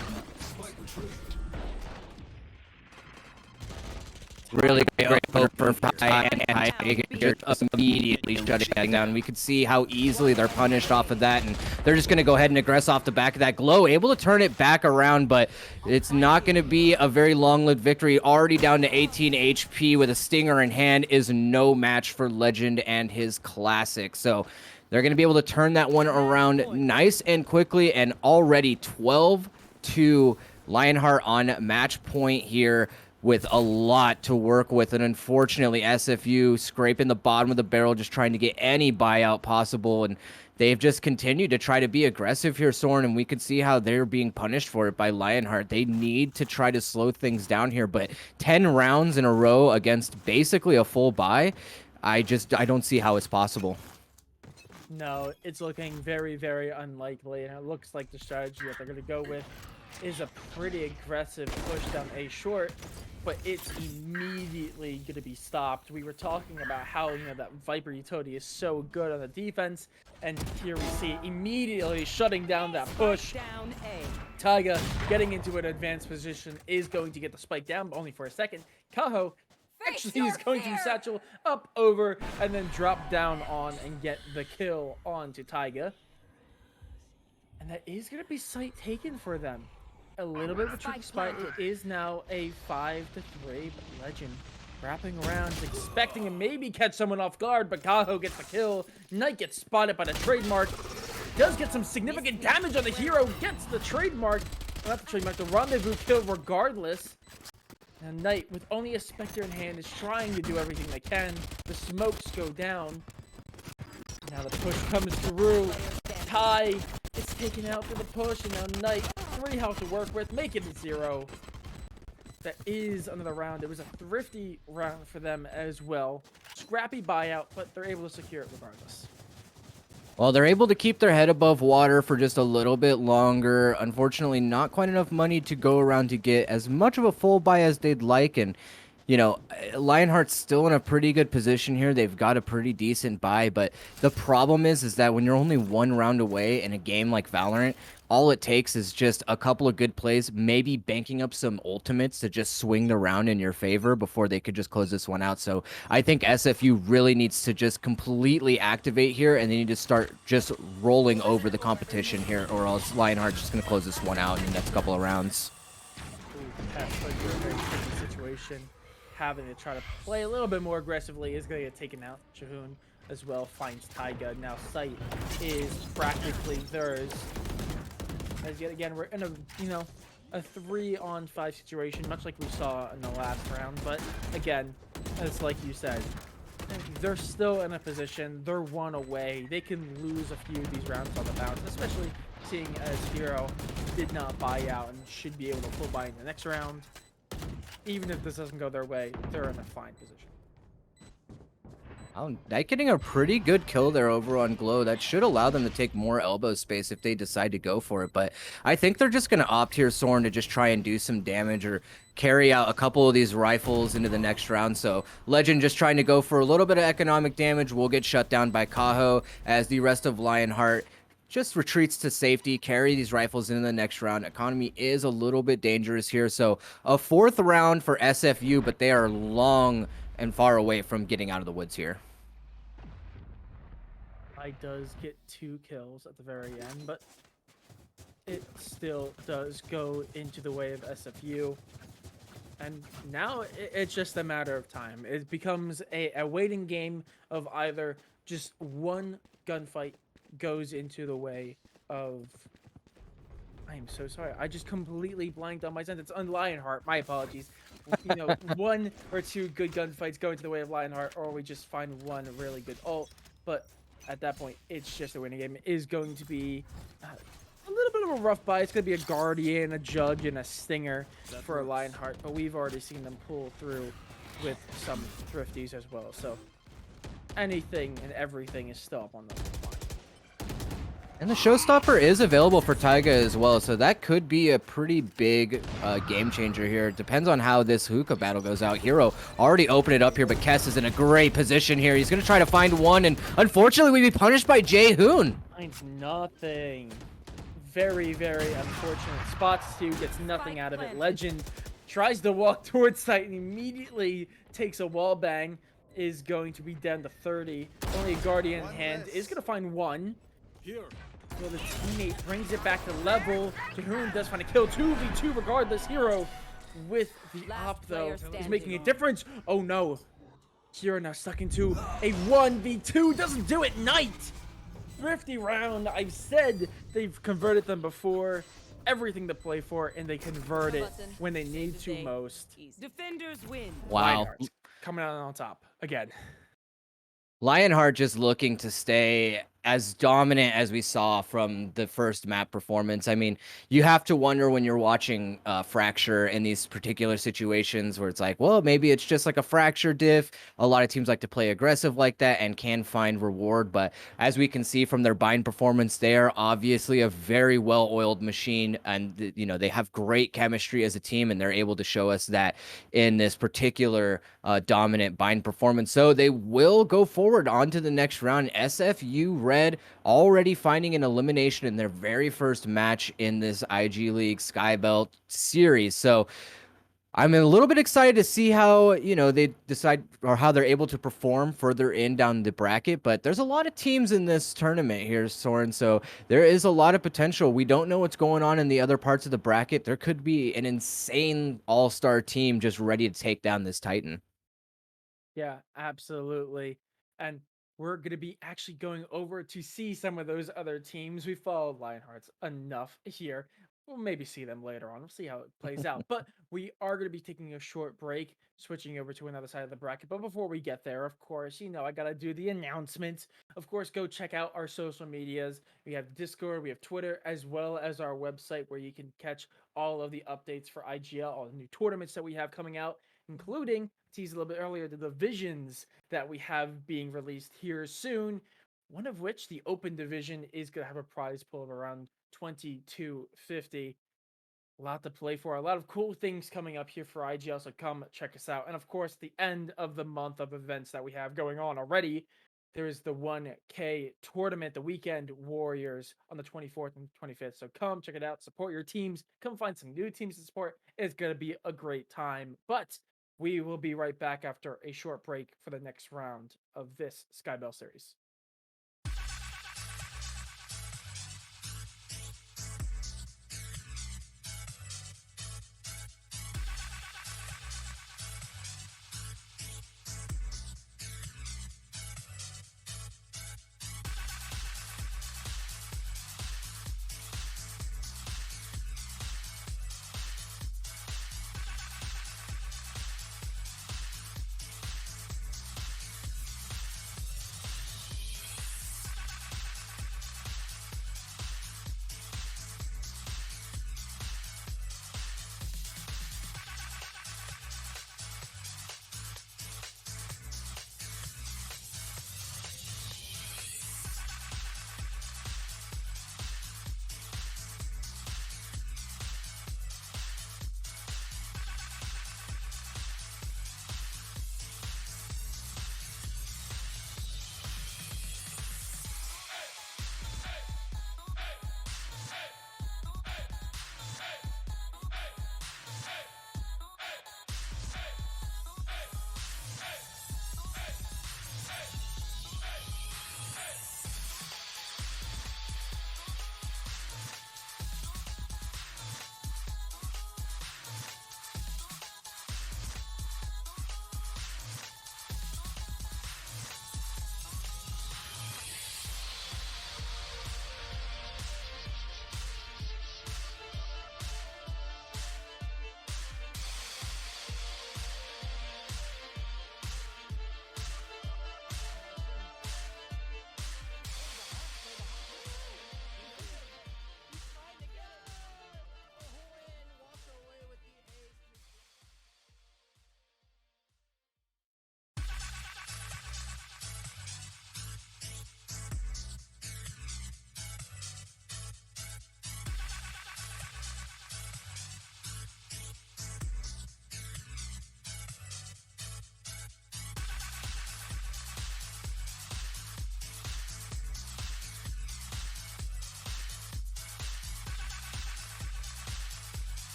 Really great hope for Ty and just immediately shutting down. We could see how easily they're punished off of that, and they're just going to go ahead and aggress off the back of that. Glow able to turn it back around, but it's not going to be a very long-lived victory. Already down to 18 HP with a stinger in hand is no match for Legend and his classic. So they're going to be able to turn that one around nice and quickly, and already 12-2 Lionheart on match point here, with a lot to work with. And unfortunately, SFU scraping the bottom of the barrel, just trying to get any buyout possible. And they've just continued to try to be aggressive here, Soren, and we can see how they're being punished for it by Lionheart. They need to try to slow things down here, but 10 rounds in a row against basically a full buy, I don't see how it's possible. No, it's looking very, very unlikely, and it looks like the strategy that they're going to go with is a pretty aggressive push down A short, but it's immediately going to be stopped. We were talking about how, that Viper utility is so good on the defense, and here we see immediately shutting down that push. Down A. Taiga getting into an advanced position is going to get the spike down, but only for a second. Kaho actually is going to satchel up over and then drop down on and get the kill onto Taiga. And that is going to be site taken for them. A little bit of a tricky spot. It is now a 5-3 Legend wrapping around, expecting to maybe catch someone off guard, but Kaho gets the kill. Knight gets spotted by the trademark. Does get some significant damage on the hero. Gets the trademark. Not the trademark, the rendezvous kill regardless. And Knight, with only a Spectre in hand, is trying to do everything they can. The smokes go down. Now the push comes through. Ty is taken out for the push, and now Knight, 3 health to work with, make it 0. That is another round. It was a thrifty round for them as well. Scrappy buyout, but they're able to secure it regardless. Well, they're able to keep their head above water for just a little bit longer. Unfortunately, not quite enough money to go around to get as much of a full buy as they'd like. And, you know, Lionheart's still in a pretty good position here. They've got a pretty decent buy. But the problem is that when you're only one round away in a game like Valorant, all it takes is just a couple of good plays, maybe banking up some ultimates to just swing the round in your favor before they could just close this one out. So I think SFU really needs to just completely activate here, and they need to start just rolling over the competition here, or else Lionheart's just going to close this one out in the next couple of rounds. Ooh, Pest, like you're in a very tricky situation. Having to try to play a little bit more aggressively is going to get taken out. Shahoon as well finds Taiga. Now Sight is practically theirs. As yet again, we're in a, a 3-on-5 situation, much like we saw in the last round. But again, as like you said, they're still in a position. They're one away. They can lose a few of these rounds on the bounce, especially seeing as Hero did not buy out and should be able to full buy in the next round. Even if this doesn't go their way, they're in a fine position. Oh, Knight getting a pretty good kill there over on Glow. That should allow them to take more elbow space if they decide to go for it. But I think they're just going to opt here, Soren, to just try and do some damage or carry out a couple of these rifles into the next round. So Legend just trying to go for a little bit of economic damage. Will get shut down by Kaho as the rest of Lionheart just retreats to safety, carry these rifles into the next round. Economy is a little bit dangerous here. So a 4th round for SFU, but they are long and far away from getting out of the woods here. I does get 2 kills at the very end, but it still does go into the way of SFU. And now it's just a matter of time. It becomes a waiting game of either just one gunfight goes into the way of... I am so sorry. I just completely blanked on my sentence. On Lionheart, my apologies. 1 or 2 good gunfights go into the way of Lionheart, or we just find one really good ult. But at that point, it's just a winning game. It is going to be a little bit of a rough buy. It's going to be a Guardian, a Judge, and a Stinger for a Lionheart. But we've already seen them pull through with some Thrifties as well. So anything and everything is still up on the line. And the Showstopper is available for Taiga as well, so that could be a pretty big game changer here. It depends on how this hookah battle goes out. Hero already opened it up here, but Kess is in a great position here. He's going to try to find one, and unfortunately, we'd be punished by Jaehoon. Finds nothing. Very, very unfortunate. Spots 2, gets nothing out of it. Legend tries to walk towards site and immediately takes a wall bang. Is going to be down to 30. Only a Guardian in hand. Is going to find one. Here. So the teammate brings it back to level. Jahoon does find a kill. 2v2 regardless. Hero with the op though is making a difference. Oh no. Hero now stuck into a 1v2. Doesn't do it. Knight. Thrifty round. I've said they've converted them before. Everything to play for, and they convert it when they need to most. Defenders win. Wow. Lionheart coming out on top again. Lionheart just looking to stay as dominant as we saw from the first map performance. I mean, you have to wonder when you're watching Fracture in these particular situations where it's like, well, maybe it's just like a Fracture diff. A lot of teams like to play aggressive like that and can find reward. But as we can see from their bind performance, they are obviously a very well-oiled machine. And, you know, they have great chemistry as a team, and they're able to show us that in this particular dominant bind performance. So they will go forward on to the next round. SFU Red already finding an elimination in their very first match in this IGLeague SkyBell series. So I'm a little bit excited to see how, you know, they decide or how they're able to perform further in down the bracket. But there's a lot of teams in this tournament here, Soren. So there is a lot of potential. We don't know what's going on in the other parts of the bracket. There could be an insane all-star team just ready to take down this Titan. Yeah, absolutely. And we're going to be actually going over to see some of those other teams. We followed Lionhearts enough here. We'll maybe see them later on. We'll see how it plays out. But we are going to be taking a short break, switching over to another side of the bracket. But before we get there, of course, you know, I got to do the announcements. Of course, go check out our social medias. We have Discord, we have Twitter, as well as our website where you can catch all of the updates for IGL, all the new tournaments that we have coming out, including, teased a little bit earlier, the divisions that we have being released here soon. one of which, the open division, is going to have a prize pool of around 2250. A lot to play for, a lot of cool things coming up here for IGL, so come check us out. And of course, the end of the month of events that we have going on already. There's the 1K tournament, the Weekend Warriors, on the 24th and 25th. So come check it out, support your teams, come find some new teams to support. It's going to be a great time. But we will be right back after a short break for the next round of this SkyBell series.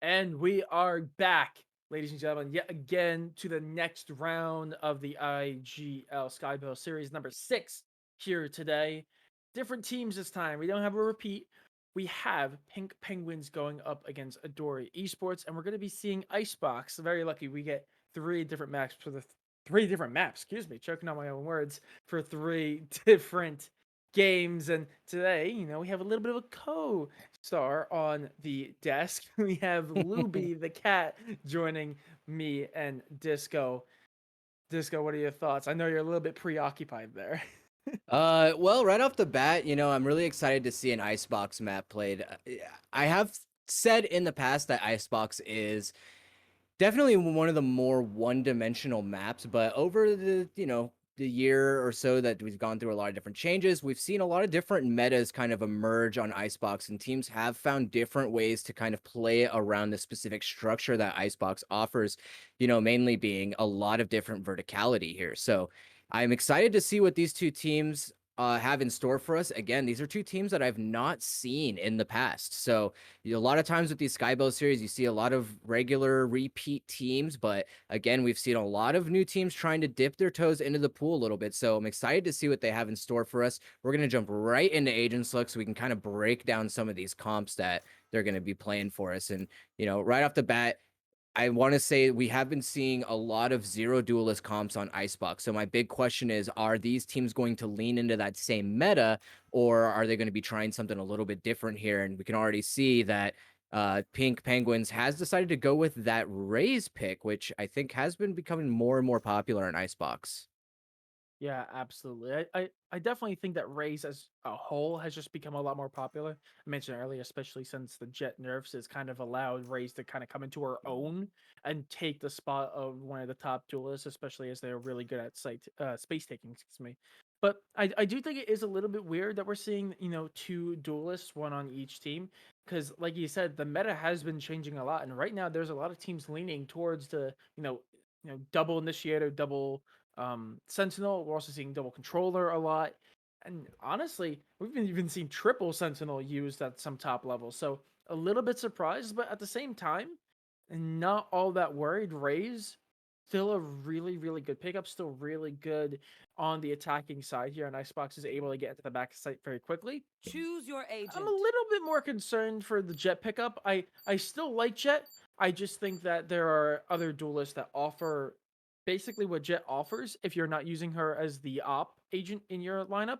And we are back, ladies and gentlemen, yet again to the next round of the IGL SkyBell Series number 6 here today. Different teams this time. We don't have a repeat. We have Pink Penguins going up against Adori Esports, and we're going to be seeing Icebox. Very lucky we get 3 different maps for the 3 different maps. Excuse me, choking on my own words for 3 different games. And today, we have a little bit of a co-star on the desk. We have Luby the cat joining me and Disco. Disco, what are your thoughts? I know you're a little bit preoccupied there. Well, right off the bat, I'm really excited to see an Icebox map played. I have said in the past that Icebox is definitely one of the more one-dimensional maps, but over the year or so that we've gone through a lot of different changes, we've seen a lot of different metas kind of emerge on Icebox, and teams have found different ways to kind of play around the specific structure that Icebox offers, mainly being a lot of different verticality here. So I'm excited to see what these two teams have in store for us. Again, these are two teams that I've not seen in the past. So a lot of times with these SkyBell series, you see a lot of regular repeat teams, but again, we've seen a lot of new teams trying to dip their toes into the pool a little bit. So I'm excited to see what they have in store for us. We're going to jump right into Agents Look so we can kind of break down some of these comps that they're going to be playing for us. And, right off the bat, I want to say we have been seeing a lot of zero duelist comps on Icebox. So my big question is, are these teams going to lean into that same meta, or are they going to be trying something a little bit different here? And we can already see that Pink Penguins has decided to go with that Raze pick, which I think has been becoming more and more popular in Icebox. Yeah, absolutely. I definitely think that Raze as a whole has just become a lot more popular. I mentioned earlier, especially since the Jet nerfs has kind of allowed Raze to kind of come into her own and take the spot of one of the top duelists, especially as they're really good at space taking, excuse me. But I do think it is a little bit weird that we're seeing, 2 duelists, one on each team. Because like you said, the meta has been changing a lot. And right now there's a lot of teams leaning towards the, double initiator, double Sentinel. We're also seeing double controller a lot, and honestly, we've been even seeing triple Sentinel used at some top levels. So a little bit surprised, but at the same time, not all that worried. Raze still a really, really good pickup, still really good on the attacking side here, and Icebox is able to get into the back site very quickly. Choose your agent. I'm a little bit more concerned for the Jet pickup. I still like Jet. I just think that there are other duelists that offer basically what Jet offers if you're not using her as the op agent in your lineup.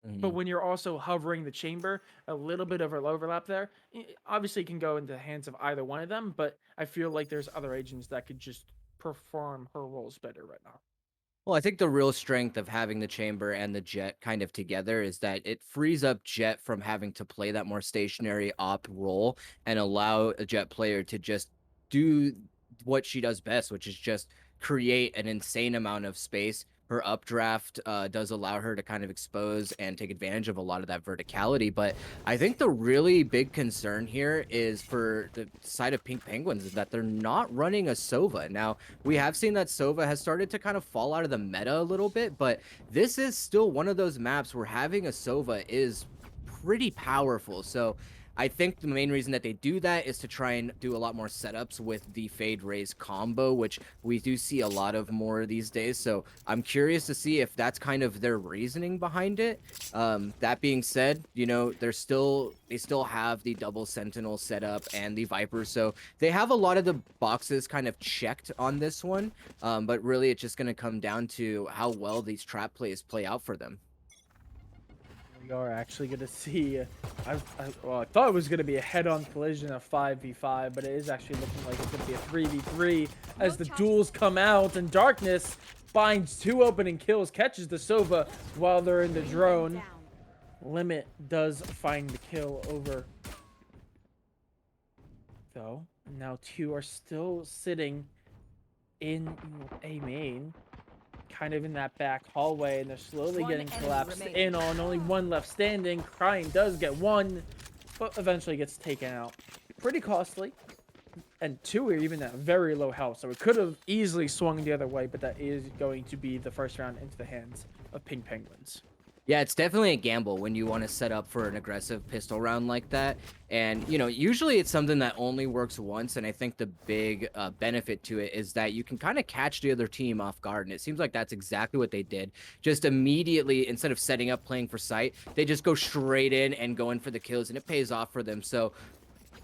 But when you're also hovering the chamber, a little bit of an overlap there. Obviously, it can go into the hands of either one of them, but I feel like there's other agents that could just perform her roles better right now. Well, I think the real strength of having the chamber and the Jet kind of together is that it frees up Jet from having to play that more stationary op role and allow a Jet player to just do what she does best, which is just create an insane amount of space. Her updraft does allow her to kind of expose and take advantage of a lot of that verticality. But I think the really big concern here is for the side of Pink Penguins is that they're not running a Sova. Now, we have seen that Sova has started to kind of fall out of the meta a little bit, but this is still one of those maps where having a Sova is pretty powerful. So I think the main reason that they do that is to try and do a lot more setups with the Fade Raze combo, which we do see a lot of more these days. So I'm curious to see if that's kind of their reasoning behind it. That being said, they still have the double Sentinel setup and the Viper, so they have a lot of the boxes kind of checked on this one. But really, it's just going to come down to how well these trap plays play out for them. We are actually going to see, I thought it was going to be a head-on collision of 5v5, but it is actually looking like it's going to be a 3v3 as the duels come out, and Darkness finds 2 opening kills, catches the Sova while they're in the drone. Limit does find the kill over, though. Now 2 are still sitting in A main, kind of in that back hallway, and they're slowly getting collapsed in on. Only 1 left standing. Crying does get 1, but eventually gets taken out. Pretty costly. And 2 are even at very low health, so it could have easily swung the other way, but that is going to be the first round into the hands of Pink Penguins. Yeah, it's definitely a gamble when you want to set up for an aggressive pistol round like that. And, you know, usually it's something that only works once. And I think the big benefit to it is that you can kind of catch the other team off guard. And it seems like that's exactly what they did. Just immediately, instead of setting up playing for sight, they just go straight in and go in for the kills. And it pays off for them. So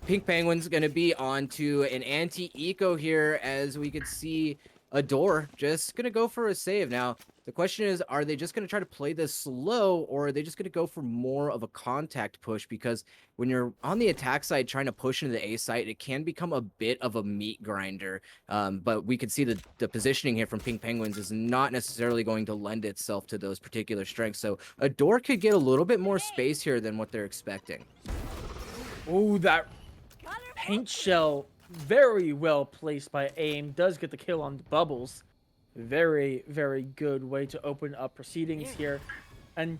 Pink Penguin's going to be on to an anti-eco here, as we could see Adore just going to go for a save. Now, the question is, are they just going to try to play this slow, or are they just going to go for more of a contact push? Because when you're on the attack side trying to push into the A site, it can become a bit of a meat grinder. But we can see the positioning here from Pink Penguins is not necessarily going to lend itself to those particular strengths. So Adore could get a little bit more space here than what they're expecting. Oh, that paint shell, very well placed by AIM, does get the kill on the bubbles. Very, very good way to open up proceedings here. And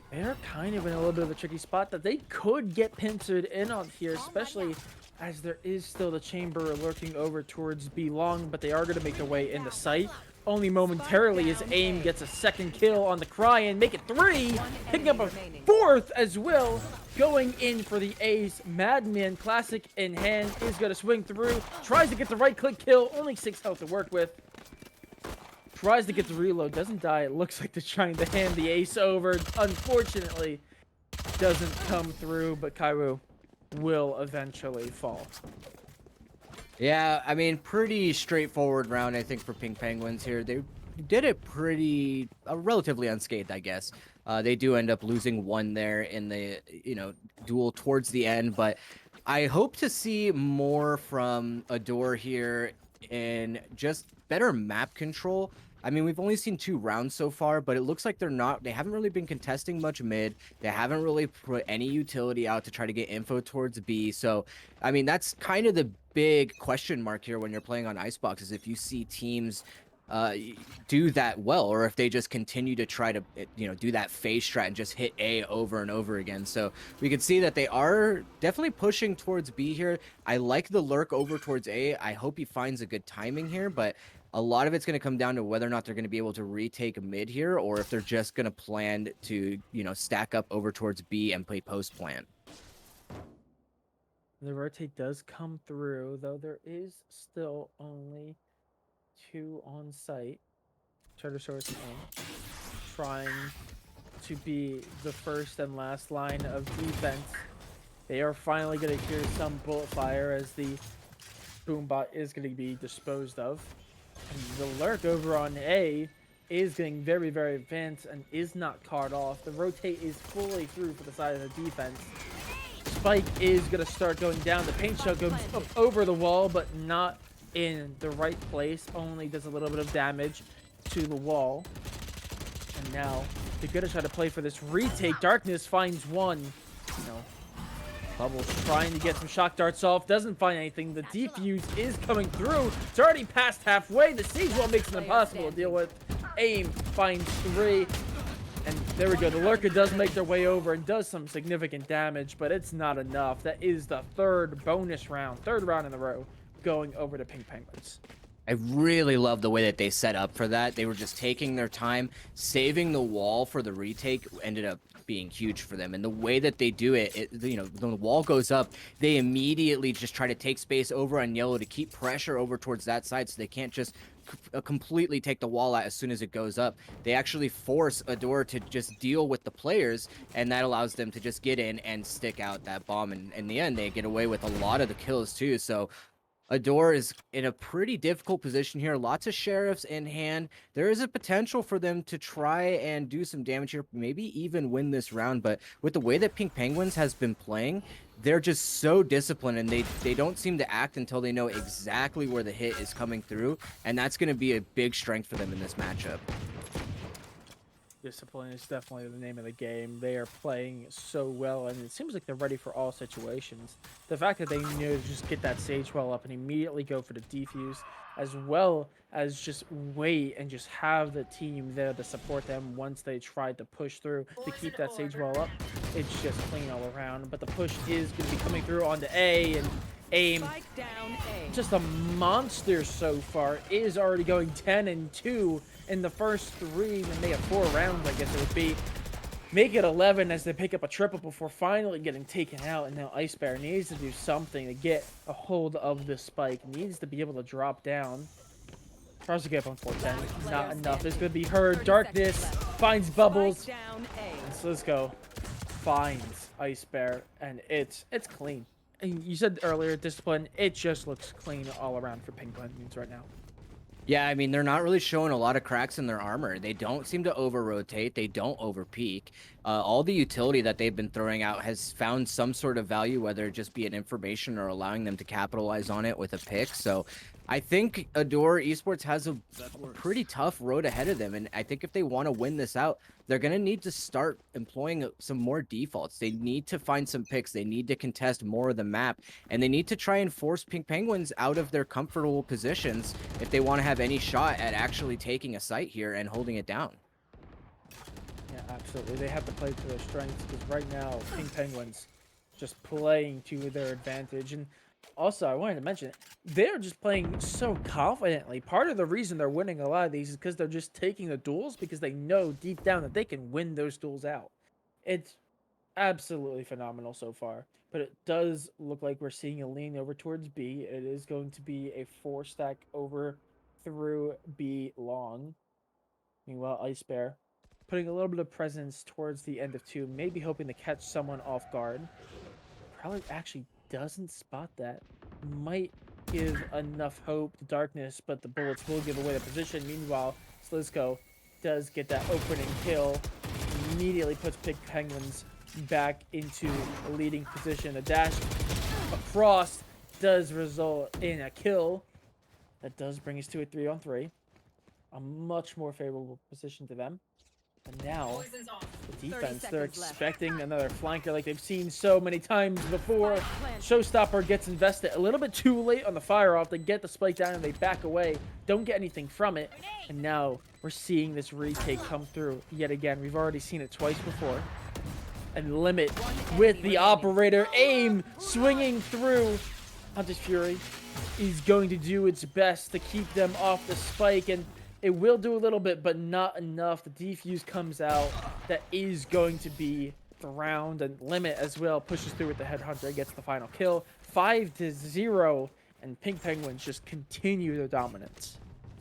they're kind of in a little bit of a tricky spot that they could get pincered in on here, especially as there is still the chamber lurking over towards B long, but they are going to make their way in the site. Only momentarily as AIM gets a second kill on the Cry and make it 3, picking up a 4th as well, going in for the ace. Madman Classic in hand is going to swing through, tries to get the right click kill, only 6 health to work with. Tries to get the reload, doesn't die. It looks like they're trying to hand the ace over. Unfortunately, doesn't come through, but Kairu will eventually fall. Yeah, I mean, pretty straightforward round, I think, for Pink Penguins here. They did it pretty, relatively unscathed, I guess. They do end up losing 1 there in the, you know, duel towards the end, but I hope to see more from Adore here in just better map control. I mean, we've only seen 2 rounds so far, but it looks like they haven't really been contesting much mid. They haven't really put any utility out to try to get info towards B. So, I mean, that's kind of the big question mark here when you're playing on Icebox, is if you see teams do that well, or if they just continue to try to, you know, do that phase strat and just hit A over and over again. So we can see that they are definitely pushing towards B here. I like the lurk over towards A. I hope he finds a good timing here, but a lot of it's going to come down to whether or not they're going to be able to retake mid here, or if they're just going to plan to, you know, stack up over towards B and play post plan. The rotate does come through, though there is still only 2 on site. Charter Source in, trying to be the first and last line of defense. They are finally going to hear some bullet fire as the boombot is going to be disposed of. And the lurk over on A is getting very, very advanced and is not caught off. The rotate is fully through for the side of the defense. Spike is going to start going down. The paint shell goes up over the wall, but not in the right place. Only does a little bit of damage to the wall. And now they're going to try to play for this retake. Darkness finds 1. You know, Bubbles trying to get some shock darts off. Doesn't find anything. The defuse is coming through. It's already past halfway. The siege wall makes it impossible to deal with. AIM finds 3. And there we go. The lurker does make their way over and does some significant damage, but it's not enough. That is the 3rd bonus round. 3rd round in a row going over to Pink Penguins. I really love the way that they set up for that. They were just taking their time, saving the wall for the retake ended up being huge for them. And the way that they do it, you know, when the wall goes up, they immediately just try to take space over on yellow to keep pressure over towards that side, so they can't just completely take the wall out as soon as it goes up. They actually force Adore to just deal with the players, and that allows them to just get in and stick out that bomb. And in the end, they get away with a lot of the kills too. So Adore is in a pretty difficult position here. Lots of sheriffs in hand. There is a potential for them to try and do some damage here, maybe even win this round. But with the way that Pink Penguins has been playing, they're just so disciplined, and they don't seem to act until they know exactly where the hit is coming through. And that's going to be a big strength for them in this matchup. Discipline is definitely the name of the game. They are playing so well, and it seems like they're ready for all situations. The fact that they knew to just get that sage well up and immediately go for the defuse, as well as just wait and just have the team there to support them once they tried to push through to keep that sage well up. It's just clean all around. But the push is going to be coming through onto A, and AIM, just a monster so far, is already going 10-2 in the first 3, and they have 4 rounds, I guess it would be. make it 11 as they pick up a triple before finally getting taken out. And now Ice Bear needs to do something to get a hold of the spike. Needs to be able to drop down. Tries to get up on 410. Not enough. It's going to be her. Darkness finds Bubbles. Spike down A. And Slizko finds Ice Bear. And it's clean. And you said earlier, Discipline, it just looks clean all around for Pink Penguins right now. Yeah, I mean, they're not really showing a lot of cracks in their armor. They don't seem to over-rotate. They don't over-peak. All the utility that they've been throwing out has found some sort of value, whether it just be an information or allowing them to capitalize on it with a pick. So I think Adore Esports has a pretty tough road ahead of them. And I think if they want to win this out, they're going to need to start employing some more defaults. They need to find some picks. They need to contest more of the map. And they need to try and force Pink Penguins out of their comfortable positions if they want to have any shot at actually taking a site here and holding it down. Yeah, absolutely. They have to play to their strengths because right now, Pink Penguins just playing to their advantage. And also, I wanted to mention, they're just playing so confidently. Part of the reason they're winning a lot of these is because they're just taking the duels because they know deep down that they can win those duels out. It's absolutely phenomenal so far. But it does look like we're seeing a lean over towards B. It is going to be a 4-stack over through B long. Meanwhile, Ice Bear putting a little bit of presence towards the end of 2, maybe hoping to catch someone off guard. Probably actually doesn't spot that. Might give enough hope to Darkness, but the bullets will give away the position. Meanwhile, Slizko does get that opening kill. Immediately puts Pink Penguins back into a leading position. A dash across does result in a kill. That does bring us to a 3-on-3. A much more favorable position to them. And now, Poison's off. the defense, 30 they're seconds left. expecting another flanker like they've seen so many times before. Showstopper gets invested a little bit too late on the fire off. They get the spike down and they back away. Don't get anything from it. And now we're seeing this retake come through yet again. We've already seen it twice before. And Limit with the operator aim swinging through. Hunter's Fury is going to do its best to keep them off the spike, and it will do a little bit, but not enough. The defuse comes out. That is going to be the round, and Limit as well pushes through with the Headhunter, gets the final kill. 5-0, and Pink Penguins just continue their dominance.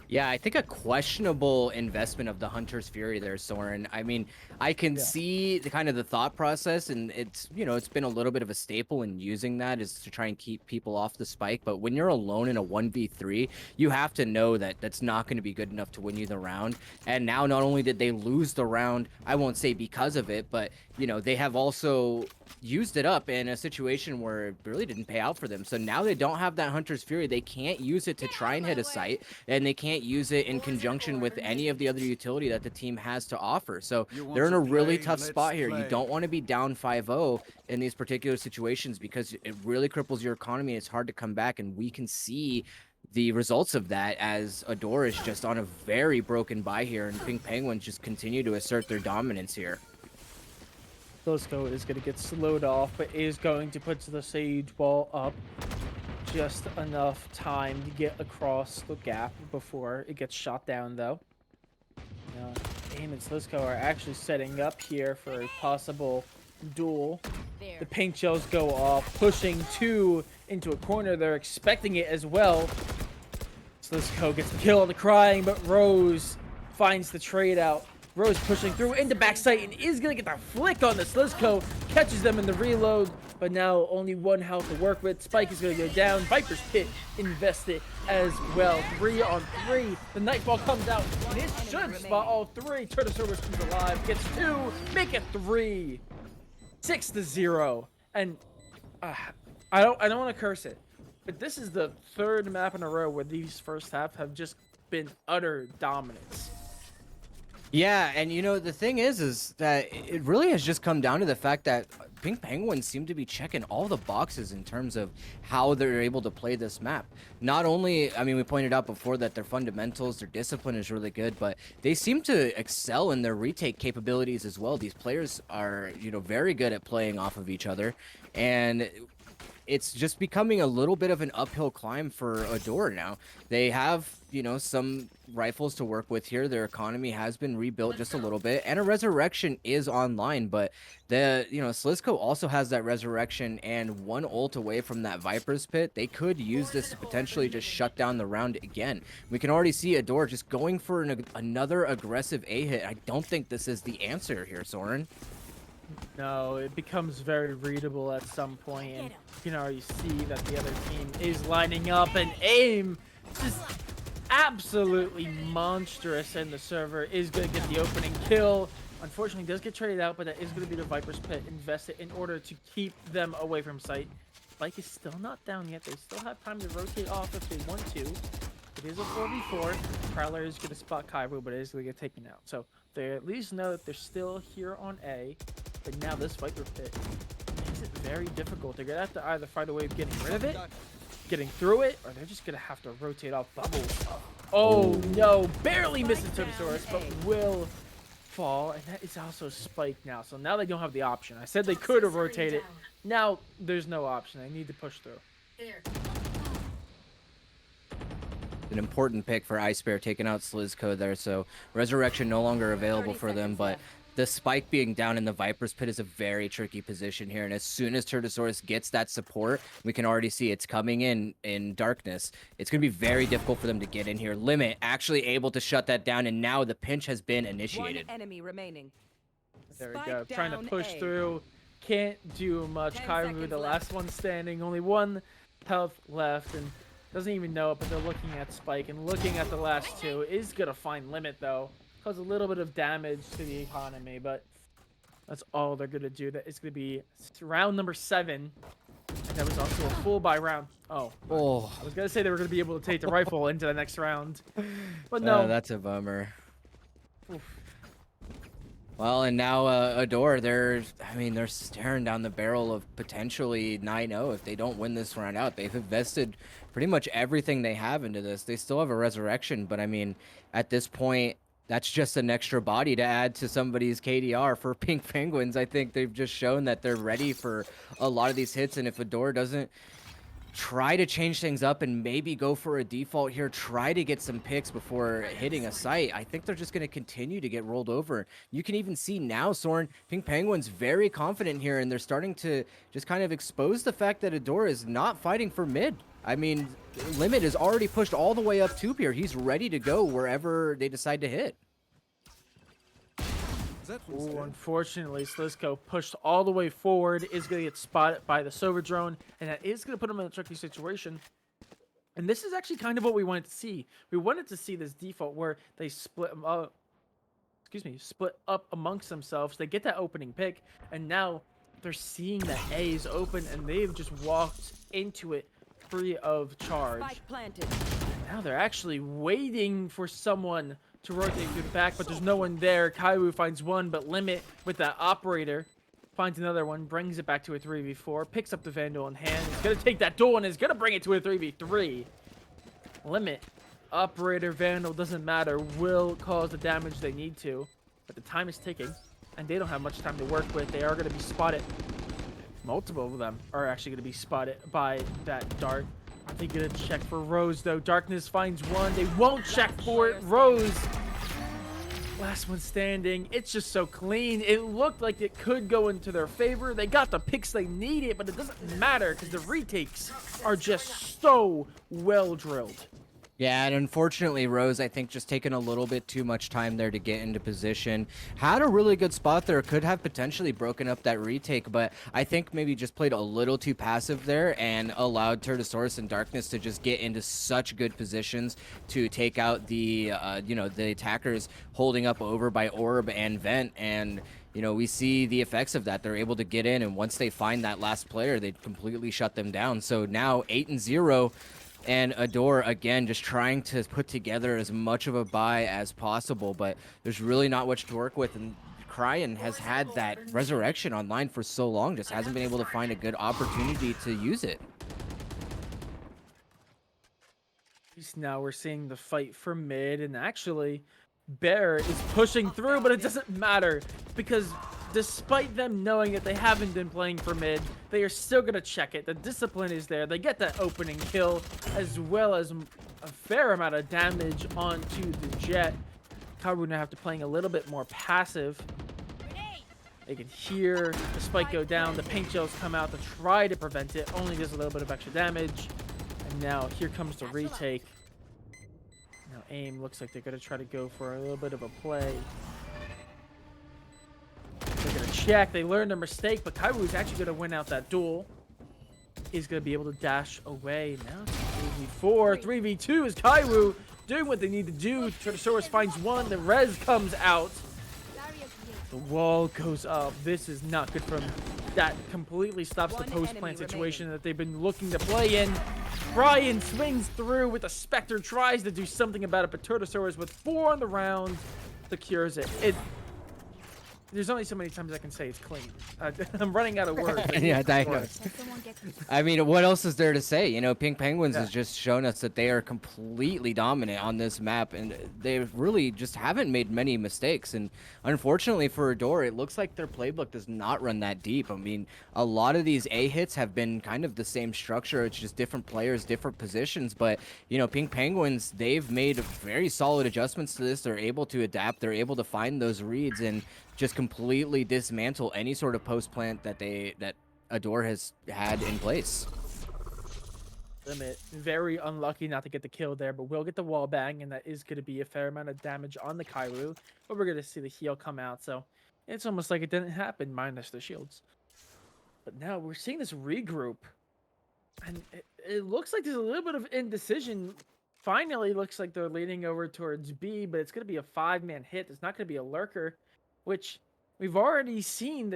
Yeah, I think a questionable investment of the Hunter's Fury there, Soren. I mean, I can see the kind of the thought process, and it's, you know, it's been a little bit of a staple in using that is to try and keep people off the spike. But when you're alone in a 1v3, you have to know that that's not going to be good enough to win you the round. And now not only did they lose the round, I won't say because of it, but, you know, they have also used it up in a situation where it really didn't pay out for them. So now they don't have that Hunter's Fury. They can't use it to try and hit a site, and they can't use it in conjunction with any of the other utility that the team has to offer. So they're in a really tough spot here. You don't want to be down 5-0 in these particular situations because it really cripples your economy. It's hard to come back, and we can see the results of that as Adore is just on a very broken buy here, and Pink Penguins just continue to assert their dominance here. Slizko is going to get slowed off, but is going to put the Sage Wall up. Just enough time to get across the gap before it gets shot down, though. Now, Aim and Slizko are actually setting up here for a possible duel. The pink shells go off, pushing 2 into a corner. They're expecting it as well. Slizko gets the kill on the crying, but Rose finds the trade out. Rose pushing through into backside and is going to get the flick on the Slizko. Catches them in the reload, but now only 1 health to work with. Spike is going to go down. Viper's Pit invested as well. 3-on-3. The Nightfall comes out. And it should spot all 3. Turtosaurus comes alive. Gets 2. Make it 3. 6-0. And I don't want to curse it, but this is the 3rd map in a row where these first half have just been utter dominance. Yeah, and you know, the thing is that it really has just come down to the fact that Pink Penguins seem to be checking all the boxes in terms of how they're able to play this map. Not only, I mean, we pointed out before that their fundamentals, their discipline is really good, but they seem to excel in their retake capabilities as well. These players are, you know, very good at playing off of each other, and it's just becoming a little bit of an uphill climb for Adore now. They have, you know, some rifles to work with here. Their economy has been rebuilt just a little bit, and a resurrection is online, but Slizko also has that resurrection and one ult away from that Viper's Pit. They could use this to potentially just shut down the round again. We can already see Adore just going for another aggressive A hit. I don't think this is the answer here, Soren. No, it becomes very readable at some point, and you can already see that the other team is lining up, and aim just absolutely monstrous, and the server is going to get the opening kill. Unfortunately, does get traded out, but that is going to be the Viper's Pit invested in order to keep them away from sight. Spike is still not down yet. They still have time to rotate off if they want to. It is a 4v4. Prowler is going to spot Kaibu, but it is going to get taken out. So they at least know that they're still here on A. But now this Viper Pit makes it very difficult. They're going to have to either find a way of getting rid of it, getting through it, or they're just going to have to rotate off bubbles. Oh no, barely misses Totosaurus, but will fall. And that is also Spike now. So now they don't have the option. I said they could have rotated. Now there's no option. They need to push through. There. An important pick for Ice Bear, taking out Slizko there, so Resurrection no longer available 30 for them, seconds but left. the Spike being down in the Viper's Pit is a very tricky position here, and as soon as Turtosaurus gets that support, we can already see it's coming in darkness. It's going to be very difficult for them to get in here. Limit actually able to shut that down, and now the pinch has been initiated. One enemy remaining. There we Spike go. Trying to down push A. through. Can't do much. 10 Kairu, seconds the left. last one standing. Only one health left, and doesn't even know it, but they're looking at Spike and looking at the last two. Is going to find Limit, though. Cause a little bit of damage to the economy, but that's all they're going to do. That is going to be round number 7. And that was also a full buy round. Oh. I was going to say they were going to be able to take the rifle into the next round. But no. That's a bummer. Oof. Well, and now Adore, they're staring down the barrel of potentially 9-0 if they don't win this round out. They've invested pretty much everything they have into this. They still have a resurrection, but I mean, at this point, that's just an extra body to add to somebody's KDR. For Pink Penguins, I think they've just shown that they're ready for a lot of these hits, and if Adore doesn't try to change things up and maybe go for a default here, try to get some picks before hitting a site, I think they're just going to continue to get rolled over. You can even see now, Soren, Pink Penguins very confident here, and they're starting to just kind of expose the fact that Adore is not fighting for mid. I mean, Limit is already pushed all the way up tube here. He's ready to go wherever they decide to hit. Ooh, unfortunately, Slizko pushed all the way forward, is going to get spotted by the Silver Drone, and that is going to put him in a tricky situation. And this is actually kind of what we wanted to see. We wanted to see this default where they split up amongst themselves. They get that opening pick, and now they're seeing that A is open, and they've just walked into it free of charge. Spike planted. Now they're actually waiting for someone to rotate through the back, but there's no one there. Kaiwu finds one, but Limit with that operator finds another one, brings it back to a 3v4, picks up the Vandal in hand. He's going to take that duel and is going to bring it to a 3v3. Limit, operator, Vandal, doesn't matter, will cause the damage they need to, but the time is ticking, and they don't have much time to work with. They are going to be spotted. Multiple of them are actually going to be spotted by that dart. Are they going to check for Rose, though? Darkness finds one. They won't check for it. Rose, last one standing. It's just so clean. It looked like it could go into their favor. They got the picks they needed, but it doesn't matter because the retakes are just so well drilled. Yeah, and unfortunately, Rose, I think, just taking a little bit too much time there to get into position. Had a really good spot there. Could have potentially broken up that retake, but I think maybe just played a little too passive there and allowed Turtosaurus and Darkness to just get into such good positions to take out the, the attackers holding up over by Orb and Vent. And we see the effects of that. They're able to get in, and once they find that last player, they completely shut them down. So now 8-0. And Adore, again, just trying to put together as much of a buy as possible, but there's really not much to work with. And Cryan has had that resurrection online for so long, just hasn't been able to find a good opportunity to use it. Now we're seeing the fight for mid, and actually Bear is pushing through, but it doesn't matter because despite them knowing that they haven't been playing for mid, they are still going to check it. The discipline is there. They get that opening kill, as well as a fair amount of damage onto the Jet. Karu now have to playing a little bit more passive. They can hear the spike go down. The paint shells come out to try to prevent it. Only does a little bit of extra damage. And now here comes the retake. Now aim looks like they're going to try to go for a little bit of a play. They're going to check. They learned their mistake, but Kaiwu is actually going to win out that duel. He's going to be able to dash away. Now it's 3v4. 3v2 is Kaiwu doing what they need to do. Turtosaurus finds one. The res comes out. The wall goes up. This is not good for him. That completely stops the post-plant situation that they've been looking to play in. Brian swings through with a Spectre, tries to do something about it, but Turtosaurus with 4 on the round secures it. There's only so many times I can say it's clean. I'm running out of words. Yeah, I know. I mean, what else is there to say? You know, Pink Penguins has just shown us that they are completely dominant on this map, and they really just haven't made many mistakes. And unfortunately for Adore, it looks like their playbook does not run that deep. I mean, a lot of these A hits have been kind of the same structure. It's just different players, different positions. But, you know, Pink Penguins, they've made very solid adjustments to this. They're able to adapt. They're able to find those reads and just completely dismantle any sort of post plant that Adore has had in place. Limit very unlucky not to get the kill there, but we'll get the wall bang, and that is going to be a fair amount of damage on the Kairu. But we're going to see the heal come out, so it's almost like it didn't happen minus the shields. But now we're seeing this regroup, and it looks like there's a little bit of indecision. Finally, looks like they're leaning over towards B, but it's going to be a 5-man hit. It's not going to be a lurker, which we've already seen.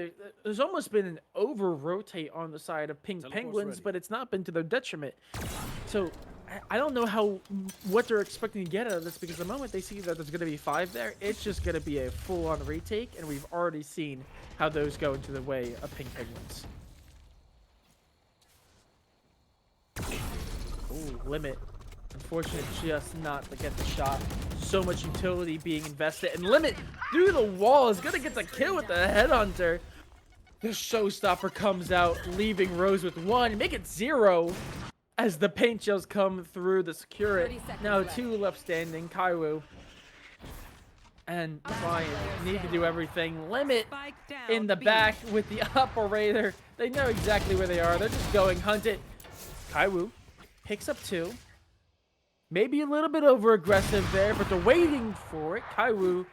There's almost been an over-rotate on the side of Pink Penguins, but it's not been to their detriment. So I don't know what they're expecting to get out of this, because the moment they see that there's going to be 5 there, it's just going to be a full-on retake, and we've already seen how those go into the way of Pink Penguins. Ooh, Limit. Unfortunate just not to get the shot. So much utility being invested, and Limit through the wall is gonna get the kill with the headhunter. The showstopper comes out, leaving Rose with 1, make it 0 as the paint shells come through to secure it. Now 2 left standing. Kaiwu and Brian need to do everything. Limit in the back with the operator. They know exactly where they are. They're just going hunt it. Kaiwu picks up 2. Maybe a little bit over-aggressive there, but they're waiting for it. Kaiwu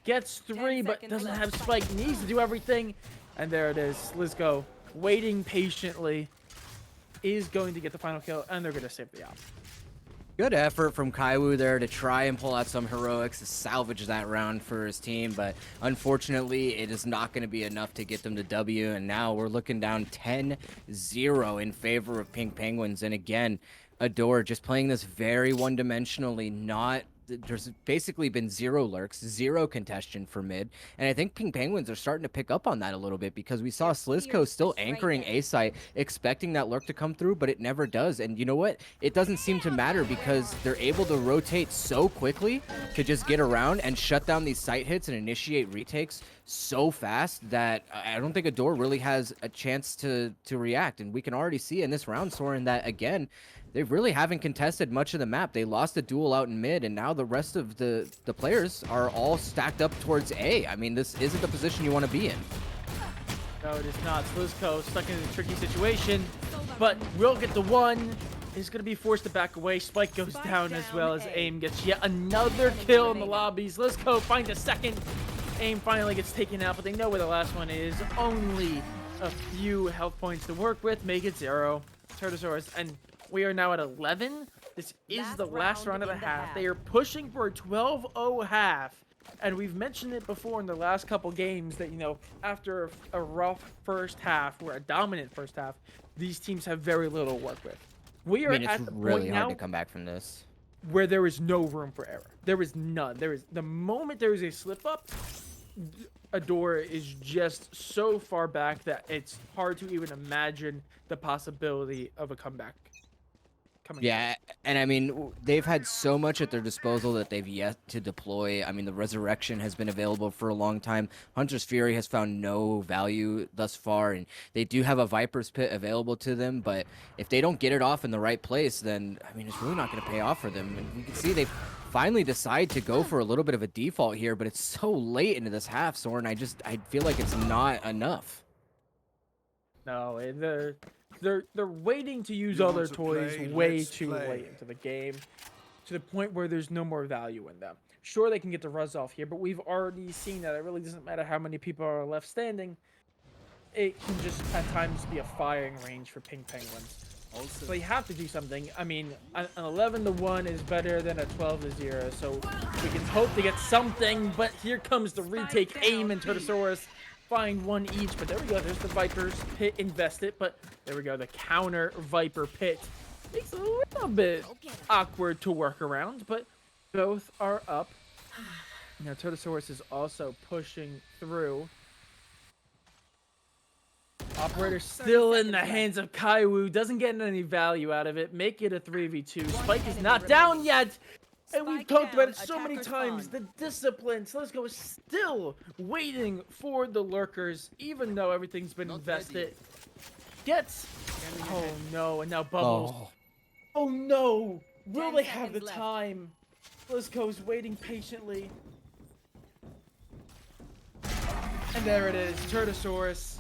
gets 3, but doesn't have Spike. Needs to do everything. And there it is. Lizco, waiting patiently, is going to get the final kill, and they're going to save the op. Good effort from Kaiwu there to try and pull out some heroics to salvage that round for his team, but unfortunately it is not going to be enough to get them to W, and now we're looking down 10-0 in favor of Pink Penguins. And again, Adore just playing this very one-dimensionally, there's basically been 0 lurks, 0 contention for mid, and I think Pink Penguins are starting to pick up on that a little bit, because we saw Slizko still anchoring A site, expecting that lurk to come through, but it never does. And you know what? It doesn't seem to matter, because they're able to rotate so quickly to just get around and shut down these site hits and initiate retakes so fast that I don't think Adore really has a chance to react. And we can already see in this round, Soren, that again, they really haven't contested much of the map. They lost a duel out in mid, and now the rest of the players are all stacked up towards A. I mean, this isn't the position you want to be in. No, it is not. Slizko stuck in a tricky situation, but will get the 1. Is going to be forced to back away. Spike goes down, as well as Aim gets yet another kill in the lobby. Slizko finds a 2nd. Aim finally gets taken out, but they know where the last one is. Only a few health points to work with. Make it 0. Turtosaurus, and we are now at 11. This is the last round of the half. They are pushing for a 12-0 half. And we've mentioned it before in the last couple games that, you know, after a rough first half, or a dominant first half, these teams have very little to work with. We are It's at the really point hard now to come back from this. where there is no room for error. There is none. The moment there is a slip up, Adore is just so far back that it's hard to even imagine the possibility of a comeback. coming through. Yeah, and I mean, they've had so much at their disposal that they've yet to deploy. I mean, the Resurrection has been available for a long time. Hunter's Fury has found no value thus far, and they do have a Viper's Pit available to them, but if they don't get it off in the right place, then, I mean, it's really not going to pay off for them. And we can see they finally decide to go for a little bit of a default here, but it's so late into this half, Soren. I feel like it's not enough. No, they're waiting to use You all want their to toys play? way Let's too play. late into the game, to the point where there's no more value in them. Sure, they can get the Ruz off here, but we've already seen that it really doesn't matter how many people are left standing. It can just at times be a firing range for Pink Penguins. So they have to do something. I mean, an 11-1 is better than a 12-0, so we can hope to get something. But here comes the retake, aim, and Turtosaurus find one each. But there we go. There's the Viper's Pit invested. But there we go. The counter Viper Pit makes it a little bit awkward to work around, but both are up. Now Turtosaurus is also pushing through. Operator still in the hands of Kaiwu. Doesn't get any value out of it. Make it a 3v2. Spike is not down yet. And we've Spike talked about down, it so many attacker times. spawn. The discipline. Slisco is still waiting for the lurkers, even though everything's been invested. Gets. Oh no, and now Bubbles. Oh no. Will 10 they have the seconds left. time? Slisco's waiting patiently. And there it is. Turtosaurus.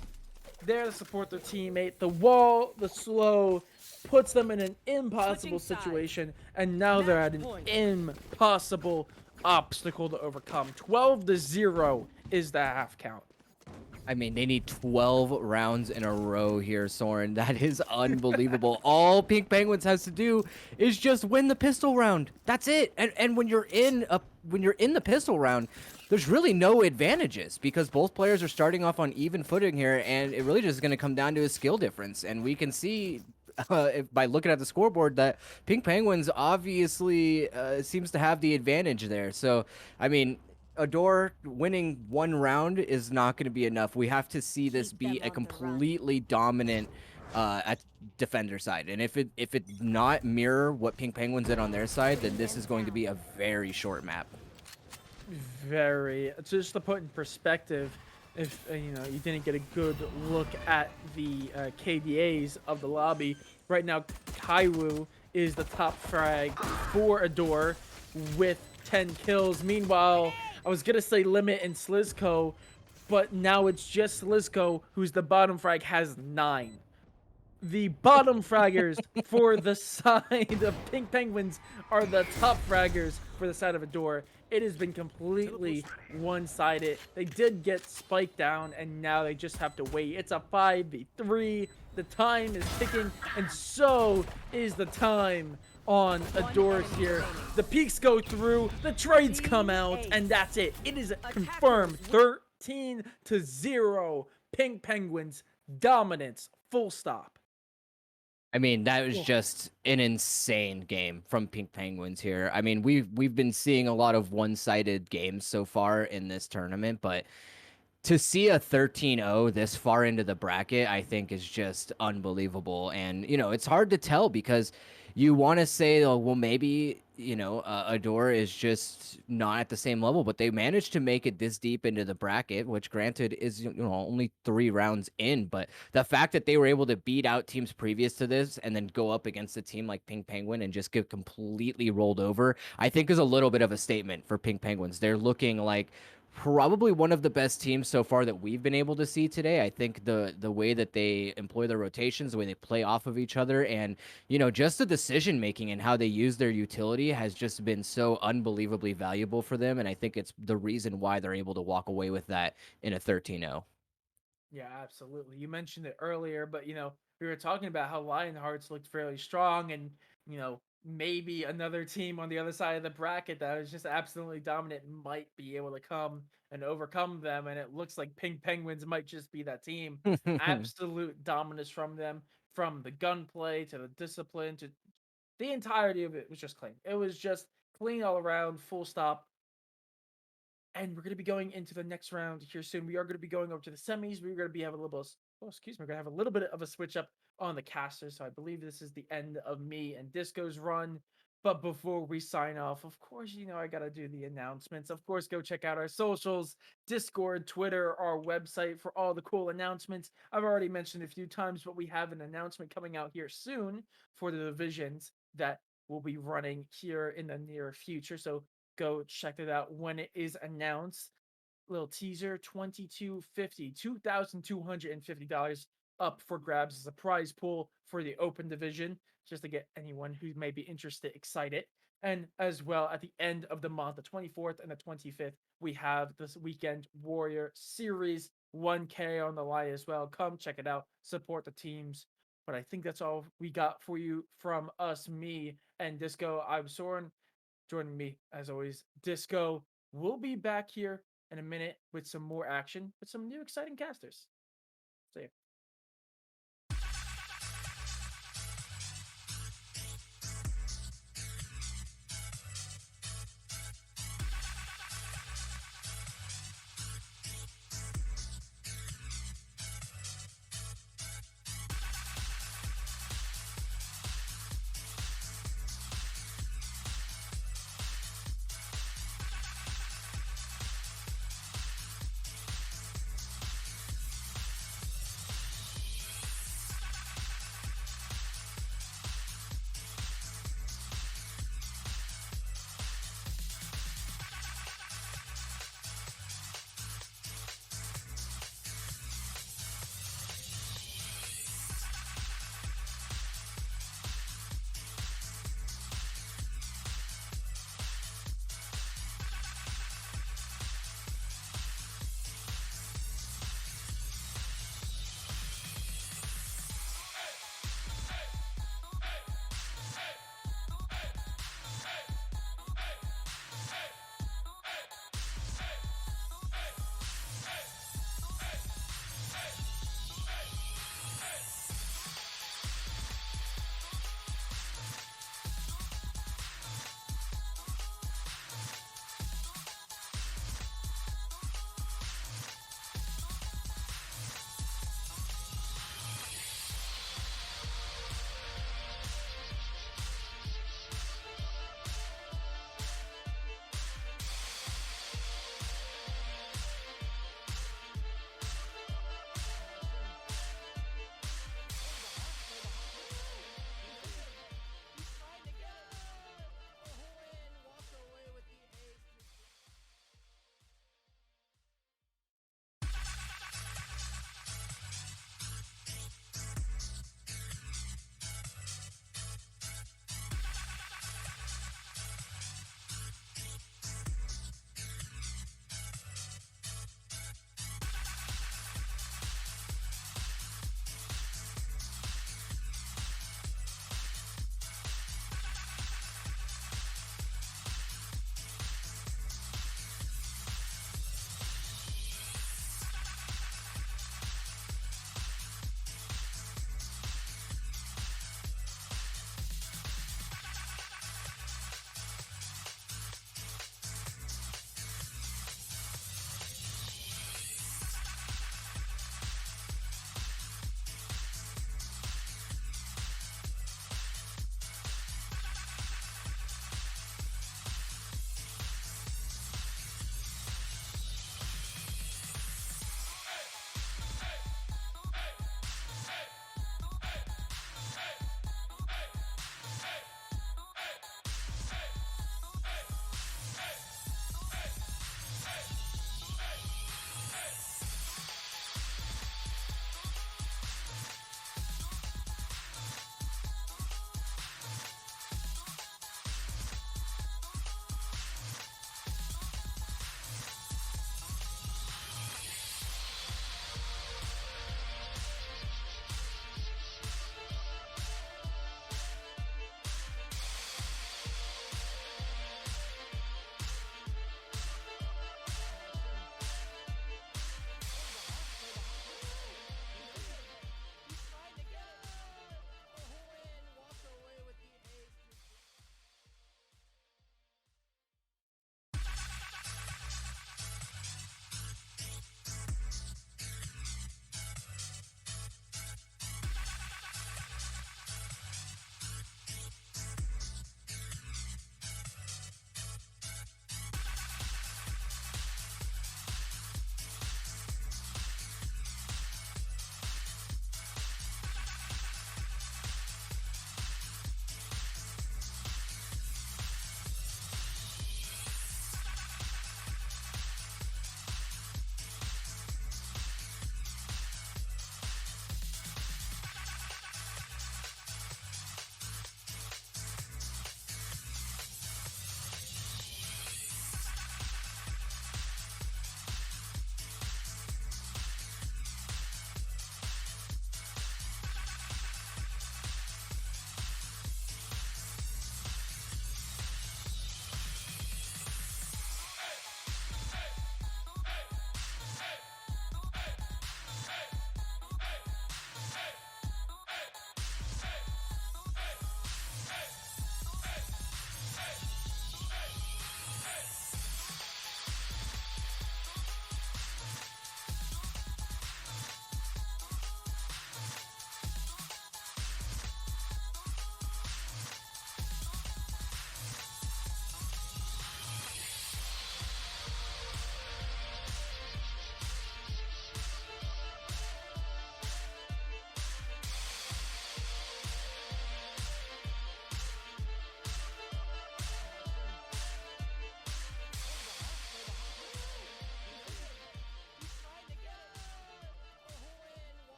There to support their teammate. The wall, the slow, puts them in an impossible Switching sides. situation, and now they're at Match an point. impossible obstacle to overcome. 12-0 is the half count. I mean, they need 12 rounds in a row here, Soren. That is unbelievable. All Pink Penguins has to do is just win the pistol round. That's it. And when you're in the pistol round, there's really no advantages because both players are starting off on even footing here, and it really just is going to come down to a skill difference. And we can see by looking at the scoreboard that Pink Penguins obviously seems to have the advantage there. So, I mean, Adore winning one round is not going to be enough. We have to see this Keep be them a on the run. completely dominant at defender side. And if it not mirror what Pink Penguins did on their side, then this is going to be a very short map. Very. Just to put in perspective, if you didn't get a good look at the KDAs of the lobby, right now Kaiwu is the top frag for Adore with 10 kills. Meanwhile, I was gonna say Limit and Slisco, but now it's just Slisco who's the bottom frag, has 9. The bottom fraggers for the side of Pink Penguins are the top fraggers for the side of Adore. It has been completely one-sided. They did get spiked down, and now they just have to wait. It's a 5v3. The time is ticking, and so is the time on Adore's here. The peaks go through, the trades come out, and that's it. It is confirmed 13-0. Pink Penguins dominance, full stop. I mean, that was just an insane game from Pink Penguins here. I mean, we've been seeing a lot of one-sided games so far in this tournament, but to see a 13-0 this far into the bracket, I think is just unbelievable. And, it's hard to tell because you want to say, oh, well, maybe, Adore is just not at the same level, but they managed to make it this deep into the bracket, which granted is, only 3 rounds in. But the fact that they were able to beat out teams previous to this and then go up against a team like Pink Penguin and just get completely rolled over, I think is a little bit of a statement for Pink Penguins. They're looking like probably one of the best teams so far that we've been able to see today. I think the way that they employ their rotations, the way they play off of each other, and just the decision making and how they use their utility has just been so unbelievably valuable for them. And I think it's the reason why they're able to walk away with that in a 13-0. Yeah, absolutely. You mentioned it earlier, but we were talking about how Lionhearts looked fairly strong, and maybe another team on the other side of the bracket that is just absolutely dominant might be able to come and overcome them, and it looks like Pink Penguins might just be that team. Absolute dominance from them, from the gunplay to the discipline to the entirety of it was just clean. It was just clean all around, full stop. And we're going to be going into the next round here soon. We are going to be going over to the semis. We're going to be having a little Oh, excuse me. We're gonna have a little bit of a switch up on the caster, so I believe this is the end of me and Disco's run. But before we sign off, of course, I gotta do the announcements. Of course, go check out our socials, Discord, Twitter, our website for all the cool announcements. I've already mentioned a few times, but we have an announcement coming out here soon for the divisions that will be running here in the near future. So go check it out when it is announced. Little teaser, $2,250 up for grabs as a prize pool for the open division, just to get anyone who may be interested excited. And as well, at the end of the month, the 24th and the 25th, we have this Weekend Warrior Series 1K on the line as well. Come check it out, support the teams. But I think that's all we got for you from us, me and Disco. I'm Soren. Joining me, as always, Disco. We'll be back here in a minute with some more action with some new exciting casters. See ya.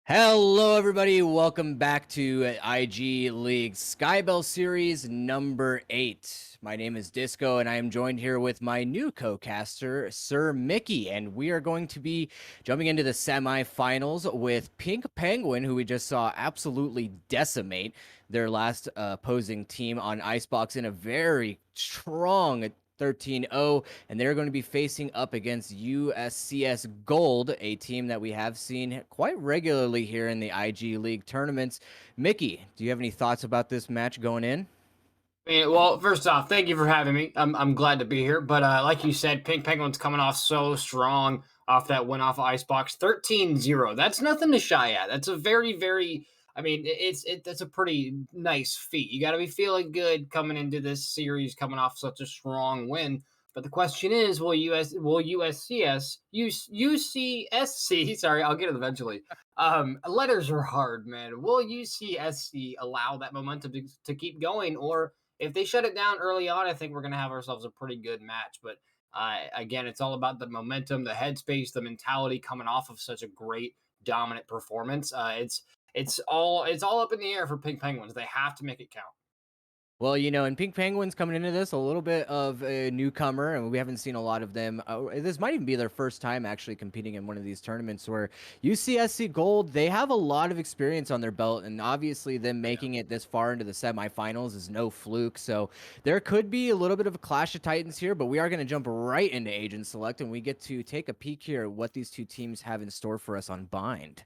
Hello, everybody. Welcome back to IGLeague SkyBell Series number 8. My name is Disco, and I am joined here with my new co-caster, Sir Mickey, and we are going to be jumping into the semifinals with Pink Penguin, who we just saw absolutely decimate their last opposing team on Icebox in a very strong 13-0, and they're going to be facing up against USCS Gold, a team that we have seen quite regularly here in the IG League tournaments. Mickey, do you have any thoughts about this match going in? Well, first off, thank you for having me. I'm glad to be here. But like you said, Pink Penguin's coming off so strong off that win off of Icebox 13-0. That's nothing to shy at. That's a very, very, I mean, that's a pretty nice feat. You got to be feeling good coming into this series, coming off such a strong win. But the question is, will UCSC, sorry, I'll get it eventually. Letters are hard, man. Will UCSC allow that momentum to keep going, or if they shut it down early on, I think we're going to have ourselves a pretty good match. But again, it's all about the momentum, the headspace, the mentality coming off of such a great dominant performance. It's all up in the air for Pink Penguins. They have to make it count. Well, you know, and Pink Penguins coming into this a little bit of a newcomer, and we haven't seen a lot of them. This might even be their first time actually competing in one of these tournaments where UCSC Gold, they have a lot of experience on their belt, and obviously them making it this far into the semifinals is no fluke. So there could be a little bit of a clash of titans here, but we are going to jump right into Agent Select, and we get to take a peek here at what these two teams have in store for us on Bind.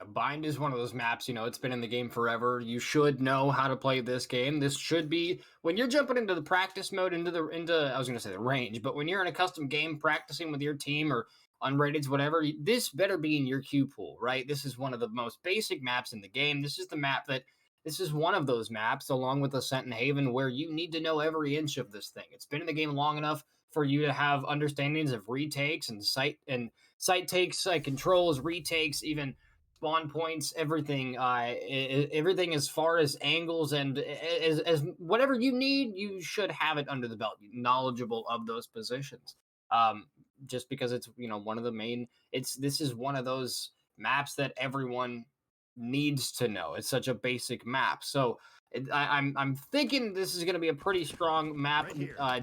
Bind is one of those maps, it's been in the game forever. You should know how to play this game. This should be, when you're jumping into the practice mode, into I was going to say the range, but when you're in a custom game practicing with your team or unrateds, whatever, this better be in your queue pool, right? This is one of the most basic maps in the game. This is one of those maps, along with Ascent and Haven, where you need to know every inch of this thing. It's been in the game long enough for you to have understandings of retakes and site takes, site controls, retakes, even spawn points, everything, everything as far as angles and as whatever you need, you should have it under the belt, knowledgeable of those positions. Just because it's one of the main, this is one of those maps that everyone needs to know. It's such a basic map, so I'm thinking this is going to be a pretty strong map,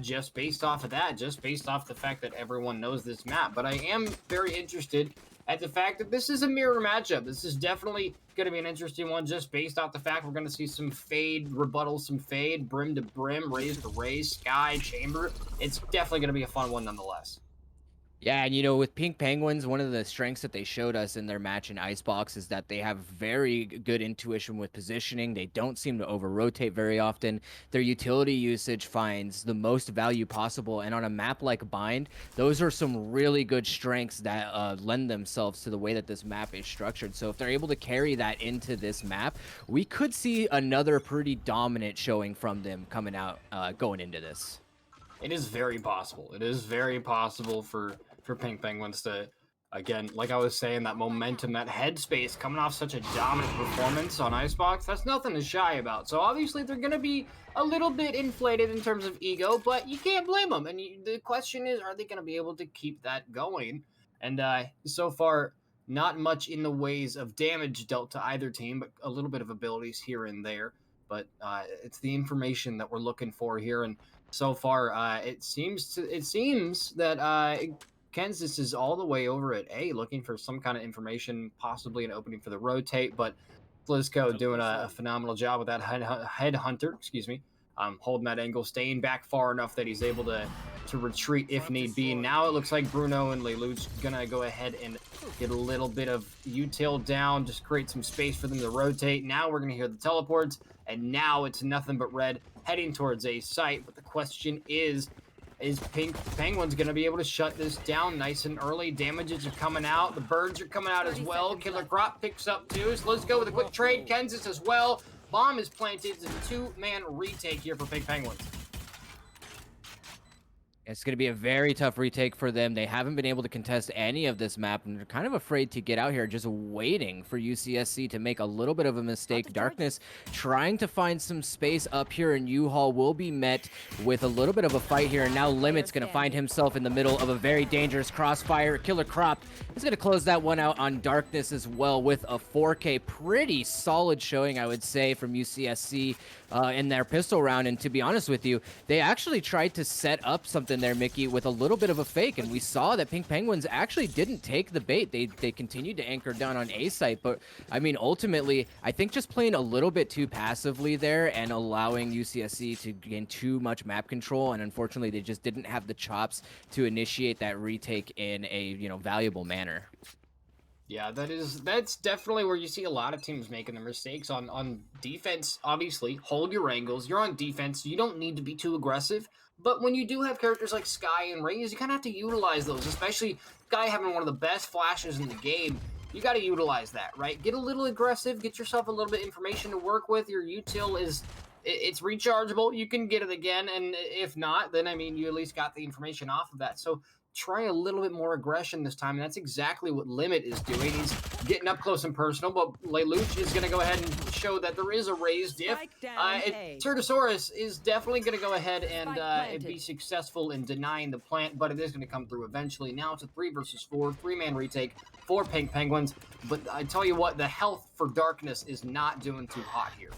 just based off of that, just based off the fact that everyone knows this map. But I am very interested at the fact that this is a mirror matchup. This is definitely going to be an interesting one, just based off the fact we're going to see some fade, rebuttal, some fade, brim to brim, raise to raise, sky, chamber. It's definitely going to be a fun one nonetheless. Yeah, and with Pink Penguins, one of the strengths that they showed us in their match in Icebox is that they have very good intuition with positioning. They don't seem to over-rotate very often. Their utility usage finds the most value possible, and on a map like Bind, those are some really good strengths that lend themselves to the way that this map is structured. So if they're able to carry that into this map, we could see another pretty dominant showing from them coming out, going into this. It is very possible. It is very possible for Pink Penguins to, again, like I was saying, that momentum, that headspace coming off such a dominant performance on Icebox, that's nothing to shy about. So obviously they're going to be a little bit inflated in terms of ego, but you can't blame them. And the question is, are they going to be able to keep that going? And so far, not much in the ways of damage dealt to either team, but a little bit of abilities here and there. But it's the information that we're looking for here. And so far, it seems that Kansas is all the way over at A, looking for some kind of information, possibly an opening for the rotate. But Blizco doing a phenomenal job with that headhunter, holding that angle, staying back far enough that he's able to retreat if need be. Now it looks like Bruno and Leilu's gonna go ahead and get a little bit of util down, just create some space for them to rotate. Now we're gonna hear the teleports, and now it's nothing but red heading towards a site. But the question is Pink Penguins going to be able to shut this down nice and early? Damages are coming out. The birds are coming out as well. Killer Crop picks up too. So let's go with a quick trade. Kansas as well. Bomb is planted. It's a two-man retake here for Pink Penguins. It's going to be a very tough retake for them. They haven't been able to contest any of this map, and they're kind of afraid to get out here, just waiting for UCSC to make a little bit of a mistake. Darkness trying to find some space up here, and U-Haul will be met with a little bit of a fight here, and now Limit's going to find himself in the middle of a very dangerous crossfire. Killer Crop is going to close that one out on Darkness as well with a 4K. Pretty solid showing, I would say, from UCSC in their pistol round, and to be honest with you, they actually tried to set up something there, Mickey, with a little bit of a fake, and we saw that Pink Penguins actually didn't take the bait. They continued to anchor down on A site, but I mean, ultimately, I think just playing a little bit too passively there and allowing UCSC to gain too much map control, and unfortunately, they just didn't have the chops to initiate that retake in a valuable manner. Yeah, that's definitely where you see a lot of teams making their mistakes on defense. Obviously, hold your angles. You're on defense. You don't need to be too aggressive. But when you do have characters like Sky and Raze, you kind of have to utilize those, especially Sky having one of the best flashes in the game. You got to utilize that, right? Get a little aggressive. Get yourself a little bit of information to work with. Your util it's rechargeable. You can get it again, and if not, then I mean, you at least got the information off of that. So try a little bit more aggression this time, and that's exactly what Limit is doing. He's getting up close and personal, but Lelouch is going to go ahead and show that there is a raised diff. Turtosaurus is definitely going to go ahead and be successful in denying the plant, but it is going to come through eventually. Now it's a 3 versus 4, 3-man retake for Pink Penguins, but I tell you what, the health for Darkness is not doing too hot here.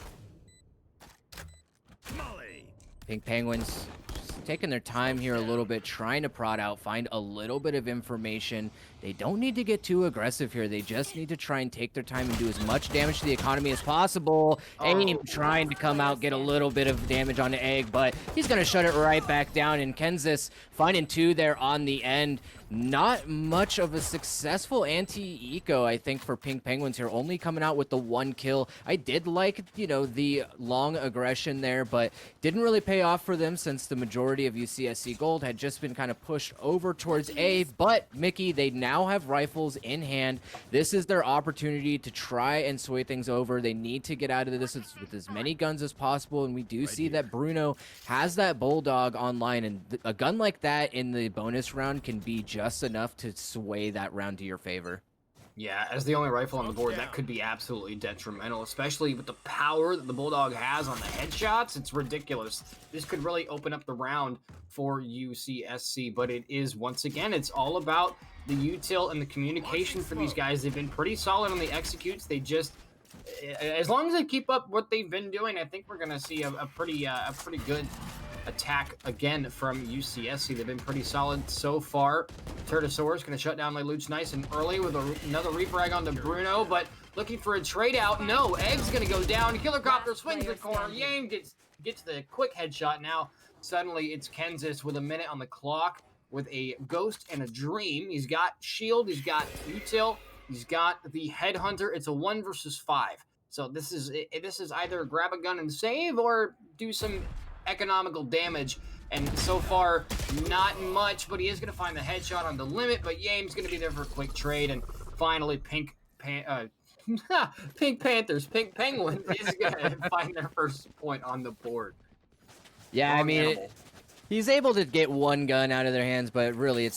Pink Penguins just taking their time here a little bit, trying to prod out, find a little bit of information. They don't need to get too aggressive here. They just need to try and take their time and do as much damage to the economy as possible. Aim trying to come out, get a little bit of damage on the egg, but he's going to shut it right back down. And Kenzis finding 2 there on the end. Not much of a successful anti-eco, I think, for Pink Penguins here, only coming out with the 1 kill. I did like, the long aggression there, but didn't really pay off for them since the majority of UCSC gold had just been kind of pushed over towards A. But, Mickey, they now have rifles in hand. This is their opportunity to try and sway things over. They need to get out of this with as many guns as possible, and we do see that Bruno has that Bulldog online, and a gun like that in the bonus round can be just enough to sway that round to your favor. Yeah, as the only rifle on the board, that could be absolutely detrimental, especially with the power that the Bulldog has on the headshots. It's ridiculous. This could really open up the round for UCSC, but it is, once again, it's all about the util and the communication for these guys. They've been pretty solid on the executes. They just, as long as they keep up what they've been doing, I think we're going to see a pretty good attack again from UCSC. They've been pretty solid so far. Turtosaurus going to shut down Lelouch nice and early with another refrag onto Bruno, but looking for a trade out. No, Egg's going to go down. Killer Copter swings the corner. Yame gets the quick headshot. Now suddenly it's Kenzis with a minute on the clock with a Ghost and a Dream. He's got shield, he's got util, he's got the Headhunter. It's a 1 versus 5. So this is either grab a gun and save or do some economical damage, and so far not much, but he is going to find the headshot on the Limit, but Yame's going to be there for a quick trade, and finally Pink Panthers, Pink Penguins is going to find their first point on the board. Yeah, I mean, he's able to get 1 gun out of their hands, but really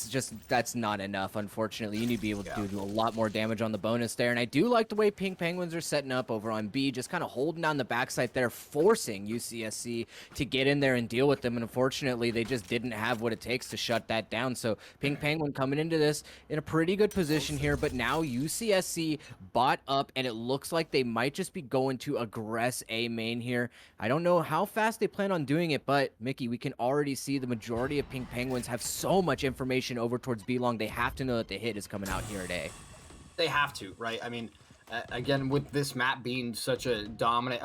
that's not enough, unfortunately. You need to be able to do a lot more damage on the bonus there, and I do like the way Pink Penguins are setting up over on B, just kind of holding down the backside there, forcing UCSC to get in there and deal with them, and unfortunately, they just didn't have what it takes to shut that down. So Pink Penguin coming into this in a pretty good position here, but now UCSC bought up, and it looks like they might just be going to aggress A main here. I don't know how fast they plan on doing it, but Mickey, we can already see the majority of Pink Penguins have so much information over towards B-Long. They have to know that the hit is coming out here at A. They have to, right? I mean, again, with this map being such a dominant,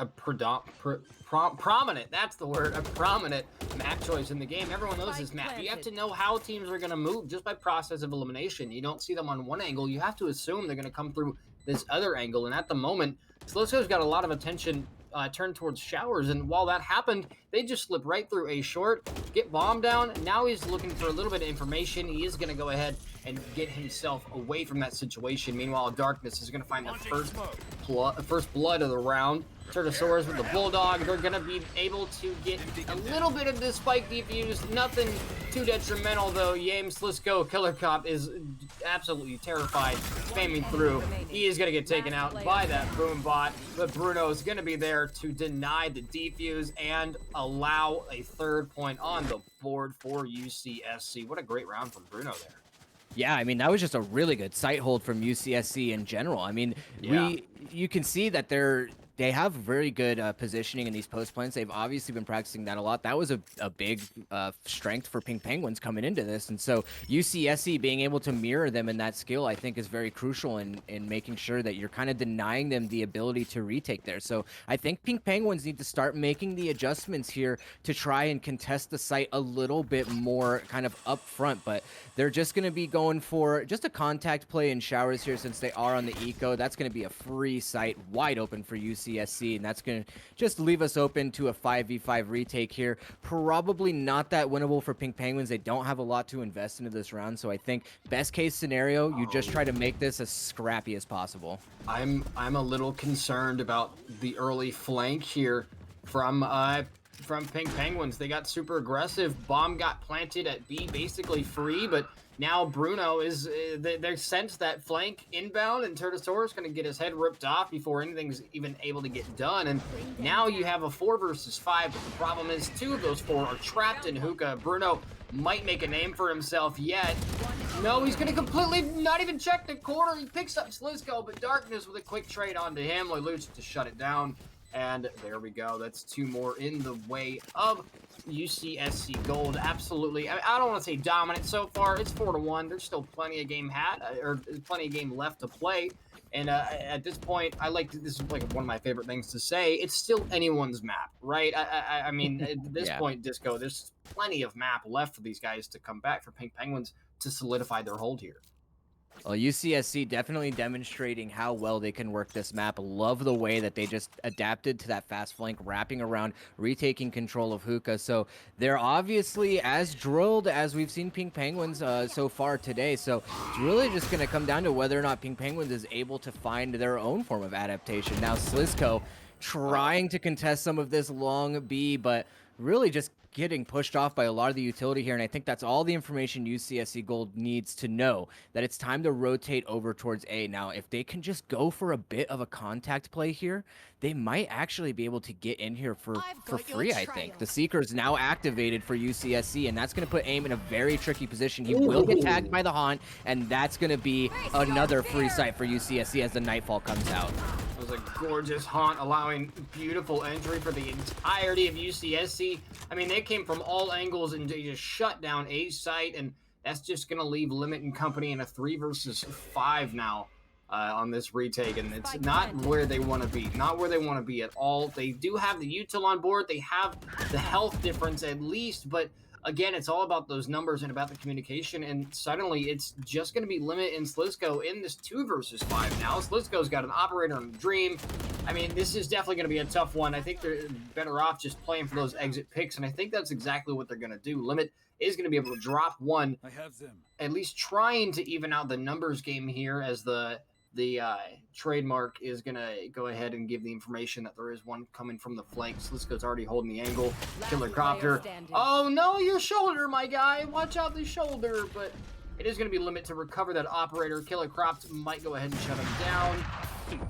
prominent, that's the word, a prominent map choice in the game. Everyone knows this map. You have to know how teams are going to move just by process of elimination. You don't see them on one angle. You have to assume they're going to come through this other angle, and at the moment, Slosko's got a lot of attention turn towards showers, and while that happened, they just slip right through a short, get bomb down. Now he's looking for a little bit of information. He is going to go ahead and get himself away from that situation. Meanwhile, Darkness is going to find the first blood of the round. Turtosaurus with the Bulldog, they're going to be able to get a little bit of this spike defused. Nothing too detrimental, though. Yame, Slisco, Killer Cop is absolutely terrified, spamming through. He is going to get taken out by that Boom Bot, but Bruno is going to be there to deny the defuse and allow a 3rd point on the board for UCSC. What a great round from Bruno there. Yeah, I mean, that was just a really good sight hold from UCSC in general. I mean, you can see that they have very good positioning in these post plants. They've obviously been practicing that a lot. That was a big strength for Pink Penguins coming into this. And so UCSC being able to mirror them in that skill, I think, is very crucial in making sure that you're kind of denying them the ability to retake there. So I think Pink Penguins need to start making the adjustments here to try and contest the site a little bit more kind of up front. But they're just going to be going for just a contact play in showers here since they are on the eco. That's going to be a free site wide open for UCSC, and that's going to just leave us open to a 5v5 retake here. Probably not that winnable for Pink Penguins. They don't have a lot to invest into this round, so I think best case scenario, you just try to make this as scrappy as possible. I'm a little concerned about the early flank here from Pink Penguins. They got super aggressive. Bomb got planted at B, basically free, but now Bruno is, they sense that flank inbound, and Turtosaurus going to get his head ripped off before anything's even able to get done. And now you have a 4 versus 5, but the problem is 2 of those 4 are trapped in hookah. Bruno might make a name for himself yet. No, he's going to completely not even check the corner. He picks up Slisco, but Darkness with a quick trade onto him. Lelouch to shut it down. And there we go. That's 2 more in the way of UCSC Gold. Absolutely. I don't want to say dominant so far. It's 4-1. There's still plenty of game plenty of game left to play. And at this point, this is like one of my favorite things to say. It's still anyone's map, right? I mean, at this point, Disco, there's plenty of map left for these guys to come back for Pink Penguins to solidify their hold here. Well, UCSC definitely demonstrating how well they can work this map. Love the way that they just adapted to that fast flank, wrapping around, retaking control of hookah. So they're obviously as drilled as we've seen Pink Penguins so far today. So it's really just going to come down to whether or not Pink Penguins is able to find their own form of adaptation. Now, Slisco trying to contest some of this long B, but really just getting pushed off by a lot of the utility here, and I think that's all the information UCSC Gold needs to know, that it's time to rotate over towards A. Now, if they can just go for a bit of a contact play here, they might actually be able to get in here for free, I think. The Seeker's now activated for UCSC, and that's going to put AIM in a very tricky position. He will get tagged by the Haunt, and that's going to be another free site for UCSC as the Nightfall comes out. It was a gorgeous Haunt, allowing beautiful entry for the entirety of UCSC. I mean, they came from all angles and they just shut down a site, and that's just going to leave Limit and Company in a 3 versus 5 now on this retake, and it's not where they want to be. Not where they want to be at all. They do have the util on board. They have the health difference at least, but again, it's all about those numbers and about the communication, and suddenly it's just going to be Limit and Slisco in this 2 versus 5 now. Slisco's got an Operator and a Dream. I mean, this is definitely going to be a tough one. I think they're better off just playing for those exit picks, and I think that's exactly what they're going to do. Limit is going to be able to drop 1, at least trying to even out the numbers game here, as the trademark is going to go ahead and give the information that there is one coming from the flank. Slisco's already holding the angle. Killer Copter. Oh no, your shoulder, my guy. Watch out the shoulder. But it is going to be Limit to recover that Operator. Killer Cropped might go ahead and shut him down.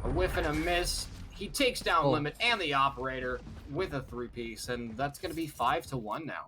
A whiff and a miss. He takes down Limit and the Operator with a 3-piece, and that's going to be 5-1 now.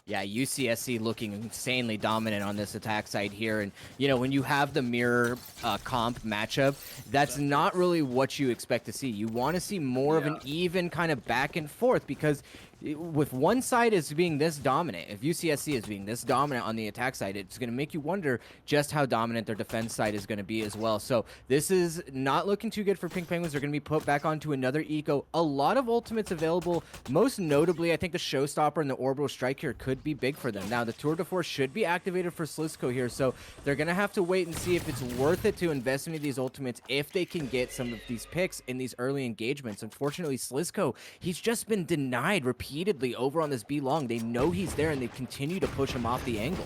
Yeah, UCSC looking insanely dominant on this attack side here. And, you know, when you have the mirror comp matchup, that's not really what you expect to see. You want to see more of an even kind of back and forth, because with one side is being this dominant, if UCSC is being this dominant on the attack side, it's going to make you wonder just how dominant their defense side is going to be as well. So this is not looking too good for Pink Penguins. They're going to be put back onto another eco. A lot of ultimates available. Most notably, I think the Showstopper and the Orbital Strike here could be big for them. Now, the Tour de Force should be activated for Slisco here, so they're going to have to wait and see if it's worth it to invest in these ultimates if they can get some of these picks in these early engagements. Unfortunately, Slisco, he's just been denied repeatedly over on this B long. They know he's there and they continue to push him off the angle.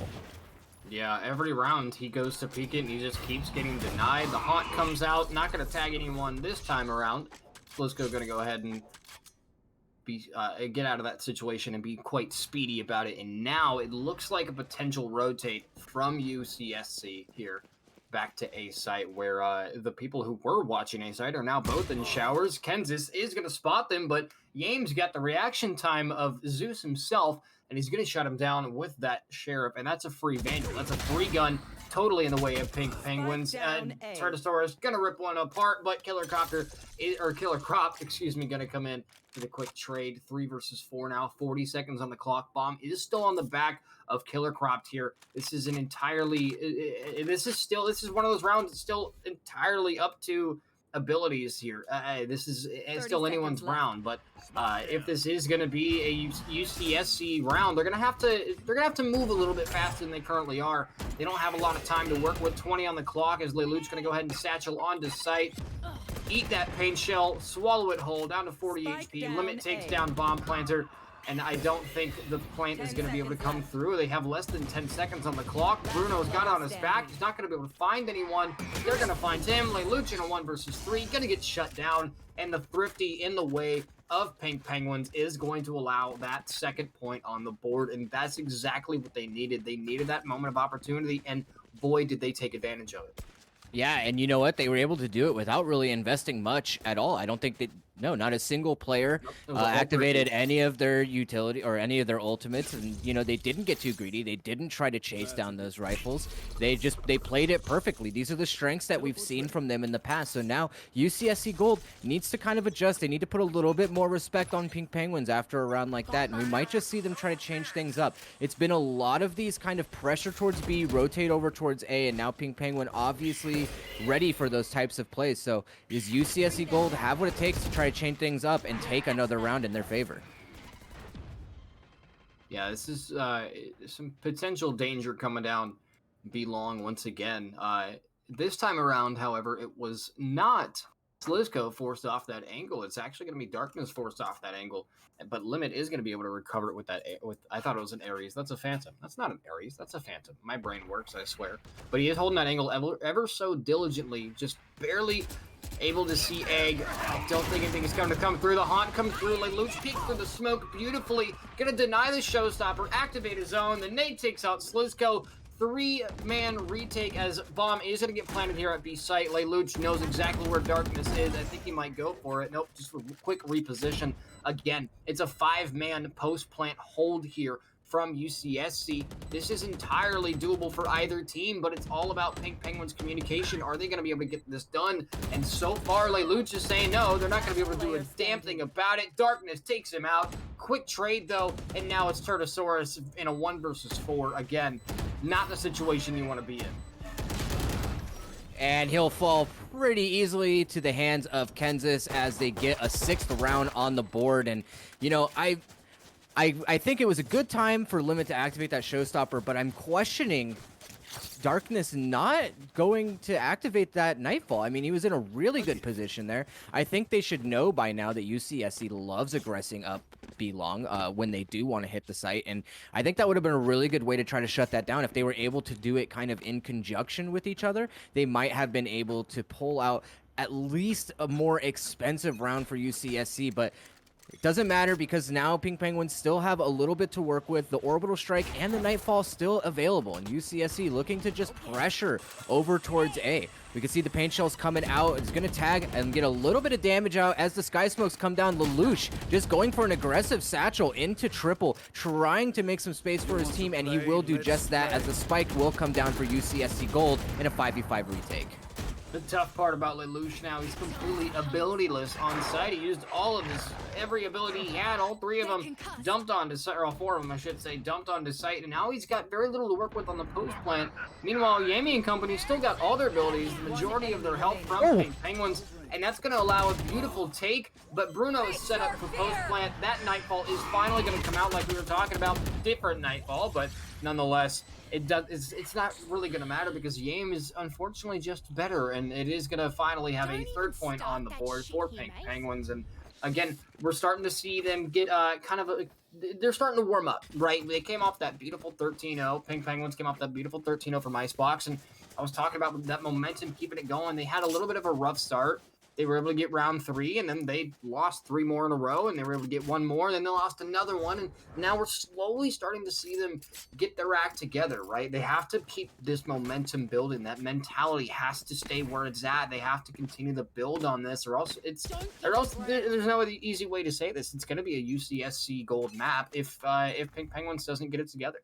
Yeah, every round he goes to peek it and he just keeps getting denied. The haunt comes out, not going to tag anyone this time around. Slisco going to go ahead and get out of that situation and be quite speedy about it. And now it looks like a potential rotate from UCSC here back to A site, where the people who were watching A site are now both in showers. Kansas is going to spot them, but Yames got the reaction time of Zeus himself, and he's going to shut him down with that Sheriff, and that's a free Vandal. That's a free gun, totally in the way of Pink Penguins. Turtosaurus going to rip one apart, but Killer Crop, excuse me, going to come in with a quick trade. 3 versus 4 now, 40 seconds on the clock. Bomb is still on the back of Killer Cropped here. This is an entirely, this is one of those rounds that's still entirely up to abilities here. This is still anyone's round, but if this is going to be a UCSC round, they're going to have to move a little bit faster than they currently are. They don't have a lot of time to work with. 20 on the clock as Lelouch's going to go ahead and satchel onto site. Eat that pain shell, swallow it whole, down to 40 HP. Limit takes down Bomb Planter, and I don't think the plant is going to be able to come through. They have less than 10 seconds on the clock. Bruno's got it on his back. He's not going to be able to find anyone. They're going to find him. Lelouch in a 1 versus 3, going to get shut down, and the Thrifty in the way of Pink Penguins is going to allow that second point on the board, and that's exactly what they needed. They needed that moment of opportunity, and boy, did they take advantage of it. Yeah, and you know what? They were able to do it without really investing much at all. I don't think that, no, not a single player activated any of their utility or any of their ultimates, and you know, they didn't get too greedy. They didn't try to chase down those rifles. They played it perfectly. These are the strengths that we've seen from them in the past. So now UCSC Gold needs to kind of adjust. They need to put a little bit more respect on Pink Penguins after a round like that, and we might just see them try to change things up. It's been a lot of these kind of pressure towards B, rotate over towards A, and now Pink Penguin obviously ready for those types of plays. So does UCSC Gold have what it takes to try to change things up and take another round in their favor? Yeah, this is some potential danger coming down B long once again. This time around, however, it was not Slisco forced off that angle. It's actually going to be Darkness forced off that angle, but Limit is going to be able to recover it with that. I thought it was an Ares. That's a Phantom. That's not an Ares. That's a Phantom. My brain works, I swear. But he is holding that angle ever so diligently, just barely able to see Egg. I don't think anything is going to come through. The Haunt comes through. Lelouch peeks through the smoke beautifully. Going to deny the Showstopper, activate his own. The nade takes out Slisco. 3-man retake as Bomb is going to get planted here at B site. Lelouch knows exactly where Darkness is. I think he might go for it. Nope, just a quick reposition. Again, it's a 5-man post-plant hold here from UCSC. This is entirely doable for either team, but it's all about Pink Penguins' communication. Are they going to be able to get this done? And so far, Lelouch is saying no, they're not going to be able to do a damn thing about it. Darkness takes him out. Quick trade, though, and now it's Turtosaurus in a 1 versus 4. Again, not the situation you want to be in. And he'll fall pretty easily to the hands of Kansas as they get a 6th round on the board. And, you know, I think it was a good time for Limit to activate that Showstopper, but I'm questioning Darkness not going to activate that Nightfall. I mean, he was in a really good position there. I think they should know by now that UCSC loves aggressing up B long when they do want to hit the site, and I think that would have been a really good way to try to shut that down. If they were able to do it kind of in conjunction with each other, they might have been able to pull out at least a more expensive round for UCSC, but it doesn't matter because now Pink Penguins still have a little bit to work with. The Orbital Strike and the Nightfall still available, and UCSC looking to just pressure over towards A. We can see the paint shells coming out. It's going to tag and get a little bit of damage out as the Sky Smokes come down. Lelouch just going for an aggressive satchel into triple, trying to make some space for his team, and he will do just that as the spike will come down for UCSC Gold in a 5v5 retake. The tough part about Lelouch now, he's completely abilityless on site. He used all of every ability he had. All three of them dumped onto site, or all four of them, I should say, dumped onto site. And now he's got very little to work with on the post plant. Meanwhile, Yami and company still got all their abilities, the majority of their health from Pink Penguins. And that's going to allow a beautiful take. But Bruno is set up for post plant. That Nightfall is finally going to come out like we were talking about. Different Nightfall, but nonetheless, it's not really going to matter because Yame is unfortunately just better, and it is going to finally have a third point on the board for Pink Penguins. And again, we're starting to see them get they're starting to warm up, right? They came off that beautiful 13-0. Pink Penguins came off that beautiful 13-0 from Icebox, and I was talking about that momentum, keeping it going. They had a little bit of a rough start. They were able to get round 3, and then they lost 3 more in a row, and they were able to get 1 more, and then they lost another one, and now we're slowly starting to see them get their act together, right? They have to keep this momentum building. That mentality has to stay where it's at. They have to continue to build on this, or else there's no easy way to say this. It's going to be a UCSC gold map if Pink Penguins doesn't get it together.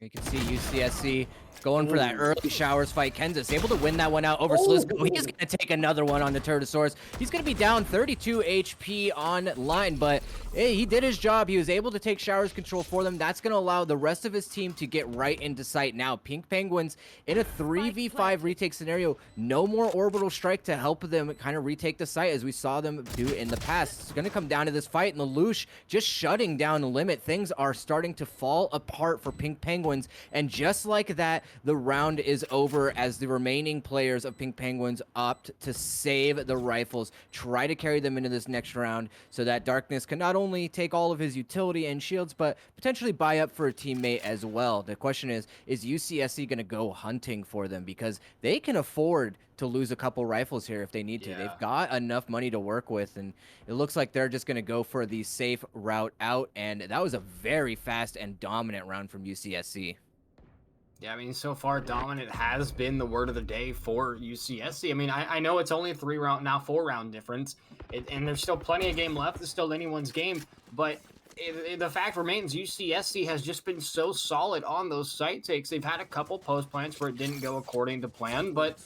You can see UCSC going for that early showers fight. Kenzis able to win that one out over Slisco. He's going to take another one on the Turtosaurus. He's going to be down 32 HP online, but hey, he did his job. He was able to take showers control for them. That's going to allow the rest of his team to get right into sight now. Pink Penguins in a 3v5 retake scenario. No more orbital strike to help them kind of retake the site as we saw them do in the past. It's going to come down to this fight, and Lelouch just shutting down the limit. Things are starting to fall apart for Pink Penguins, and just like that, the round is over as the remaining players of Pink Penguins opt to save the rifles, try to carry them into this next round so that Darkness can not only take all of his utility and shields, but potentially buy up for a teammate as well. The question is UCSC going to go hunting for them? Because they can afford to lose a couple rifles here if they need to. Yeah. They've got enough money to work with, and it looks like they're just going to go for the safe route out, and that was a very fast and dominant round from UCSC. Yeah, I mean, so far, dominant has been the word of the day for UCSC. I mean, I know it's only a 4-round difference, and there's still plenty of game left. It's still anyone's game, but the fact remains UCSC has just been so solid on those site takes. They've had a couple post plants where it didn't go according to plan, but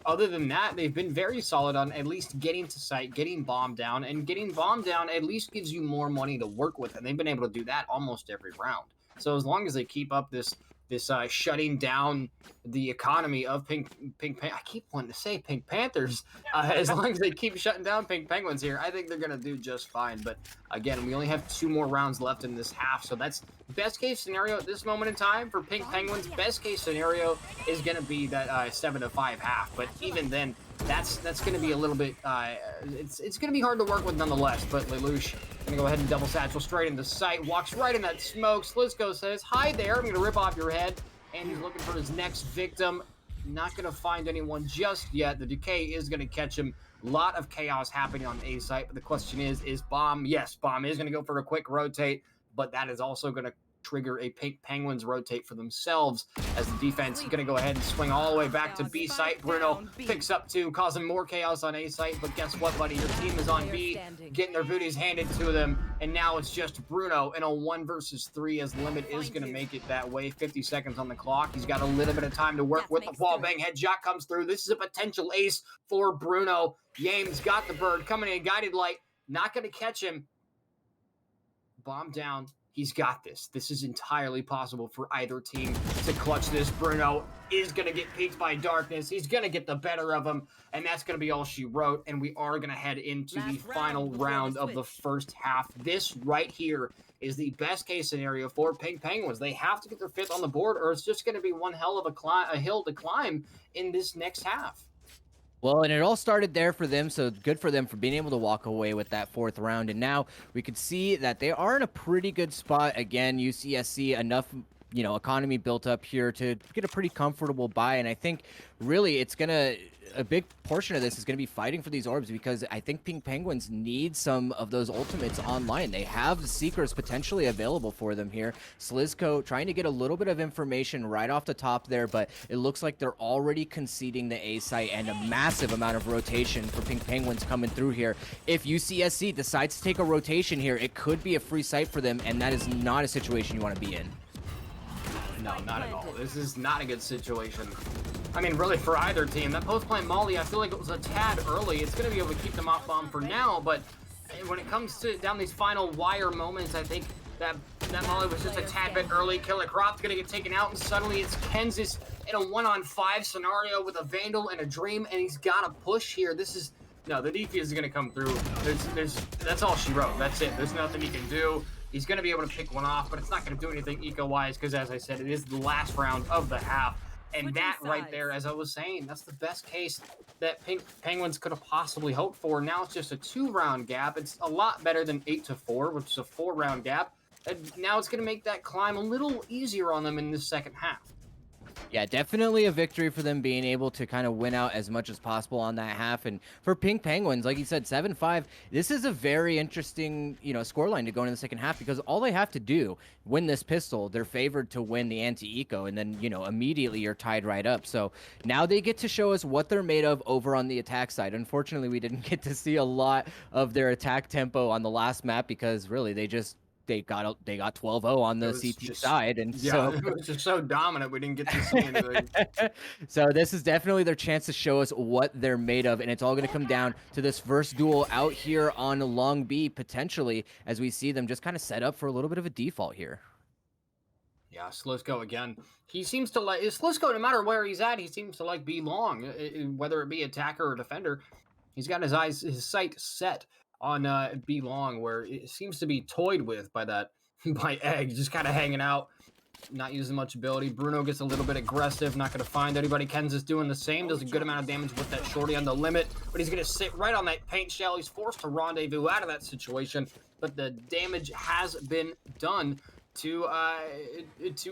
other than that, they've been very solid on at least getting to site, getting bombed down, and getting bombed down at least gives you more money to work with, and they've been able to do that almost every round. So as long as they keep up this shutting down the economy of I keep wanting to say Pink Panthers. As long as they keep shutting down Pink Penguins here, I think they're going to do just fine. But again, we only have 2 more rounds left in this half, so that's best case scenario at this moment in time for Pink Penguins. Best case scenario is going to be that 7-5 half, but even then, that's going to be a little bit, it's going to be hard to work with nonetheless. But Lelouch going to go ahead and double satchel straight into sight, walks right in that smoke. Slisco says, hi there, I'm going to rip off your head. And he's looking for his next victim. Not going to find anyone just yet. The decay is going to catch him. A lot of chaos happening on A site, but the question is Bomb? Yes, Bomb is going to go for a quick rotate, but that is also going to trigger a Pink Penguins rotate for themselves as the defense is going to go ahead and swing all the way back to B site. Bruno picks up 2, causing more chaos on A site, but guess what, buddy? Your team is on B, getting their booties handed to them, and now it's just Bruno in a 1 versus 3 as Limit is going to make it that way. 50 seconds on the clock. He's got a little bit of time to work with. The wall bang headshot comes through. This is a potential ace for Bruno. Yames got the bird coming in, guided light, not going to catch him. Bomb down. He's got this. This is entirely possible for either team to clutch this. Bruno is going to get peeked by Darkness. He's going to get the better of him, and that's going to be all she wrote. And we are going to head into the final round of the first half. This right here is the best case scenario for Pink Penguins. They have to get their 5th on the board, or it's just going to be one hell of a hill to climb in this next half. Well, and it all started there for them, so good for them for being able to walk away with that 4th round. And now we could see that they are in a pretty good spot. Again, UCSC, enough, economy built up here to get a pretty comfortable buy. And I think really it's going to, a big portion of this is going to be fighting for these orbs, because I think Pink Penguins need some of those ultimates online. They have the Seekers potentially available for them here. Slisco trying to get a little bit of information right off the top there, but it looks like they're already conceding the A site, and a massive amount of rotation for Pink Penguins coming through here. If UCSC decides to take a rotation here, it could be a free site for them, and that is not a situation you want to be in. No, not at all. This is not a good situation. I mean, really, for either team. That post-plant molly, I feel like it was a tad early. It's going to be able to keep them off bomb for now, but when it comes to down these final wire moments, I think that molly was just a tad bit early. Killer Crop's going to get taken out, and suddenly it's Kansas in a 1-on-5 scenario with a Vandal and a Dream, and he's got to push here. This is... No, the defuse is going to come through. That's all she wrote. That's it. There's nothing he can do. He's going to be able to pick one off, but it's not going to do anything eco-wise because, as I said, it is the last round of the half. And that right there, as I was saying, that's the best case that Penguins could have possibly hoped for. Now it's just a 2-round gap. It's a lot better than 8-4, which is a 4-round gap. And now it's going to make that climb a little easier on them in the second half. Yeah, definitely a victory for them being able to kind of win out as much as possible on that half. And for Pink Penguins, like you said, 7-5, this is a very interesting, scoreline to go into the second half because all they have to do, win this pistol, they're favored to win the anti-eco, and then, immediately you're tied right up. So now they get to show us what they're made of over on the attack side. Unfortunately, we didn't get to see a lot of their attack tempo on the last map because really they got 12-0 on the CT side, and so it was just so dominant we didn't get to see anything. So this is definitely their chance to show us what they're made of, and it's all going to come down to this first duel out here on Long B potentially, as we see them just kind of set up for a little bit of a default here. Yeah, Slisko again. He seems to like Slisko. No matter where he's at, he seems to like be long, whether it be attacker or defender. He's got his sight set on B long, where it seems to be toyed with by Egg, just kind of hanging out, not using much ability. Bruno gets a little bit aggressive, not going to find anybody. Kenz's doing the same, does a good amount of damage with that shorty on the limit, but he's going to sit right on that paint shell. He's forced to rendezvous out of that situation, but the damage has been done to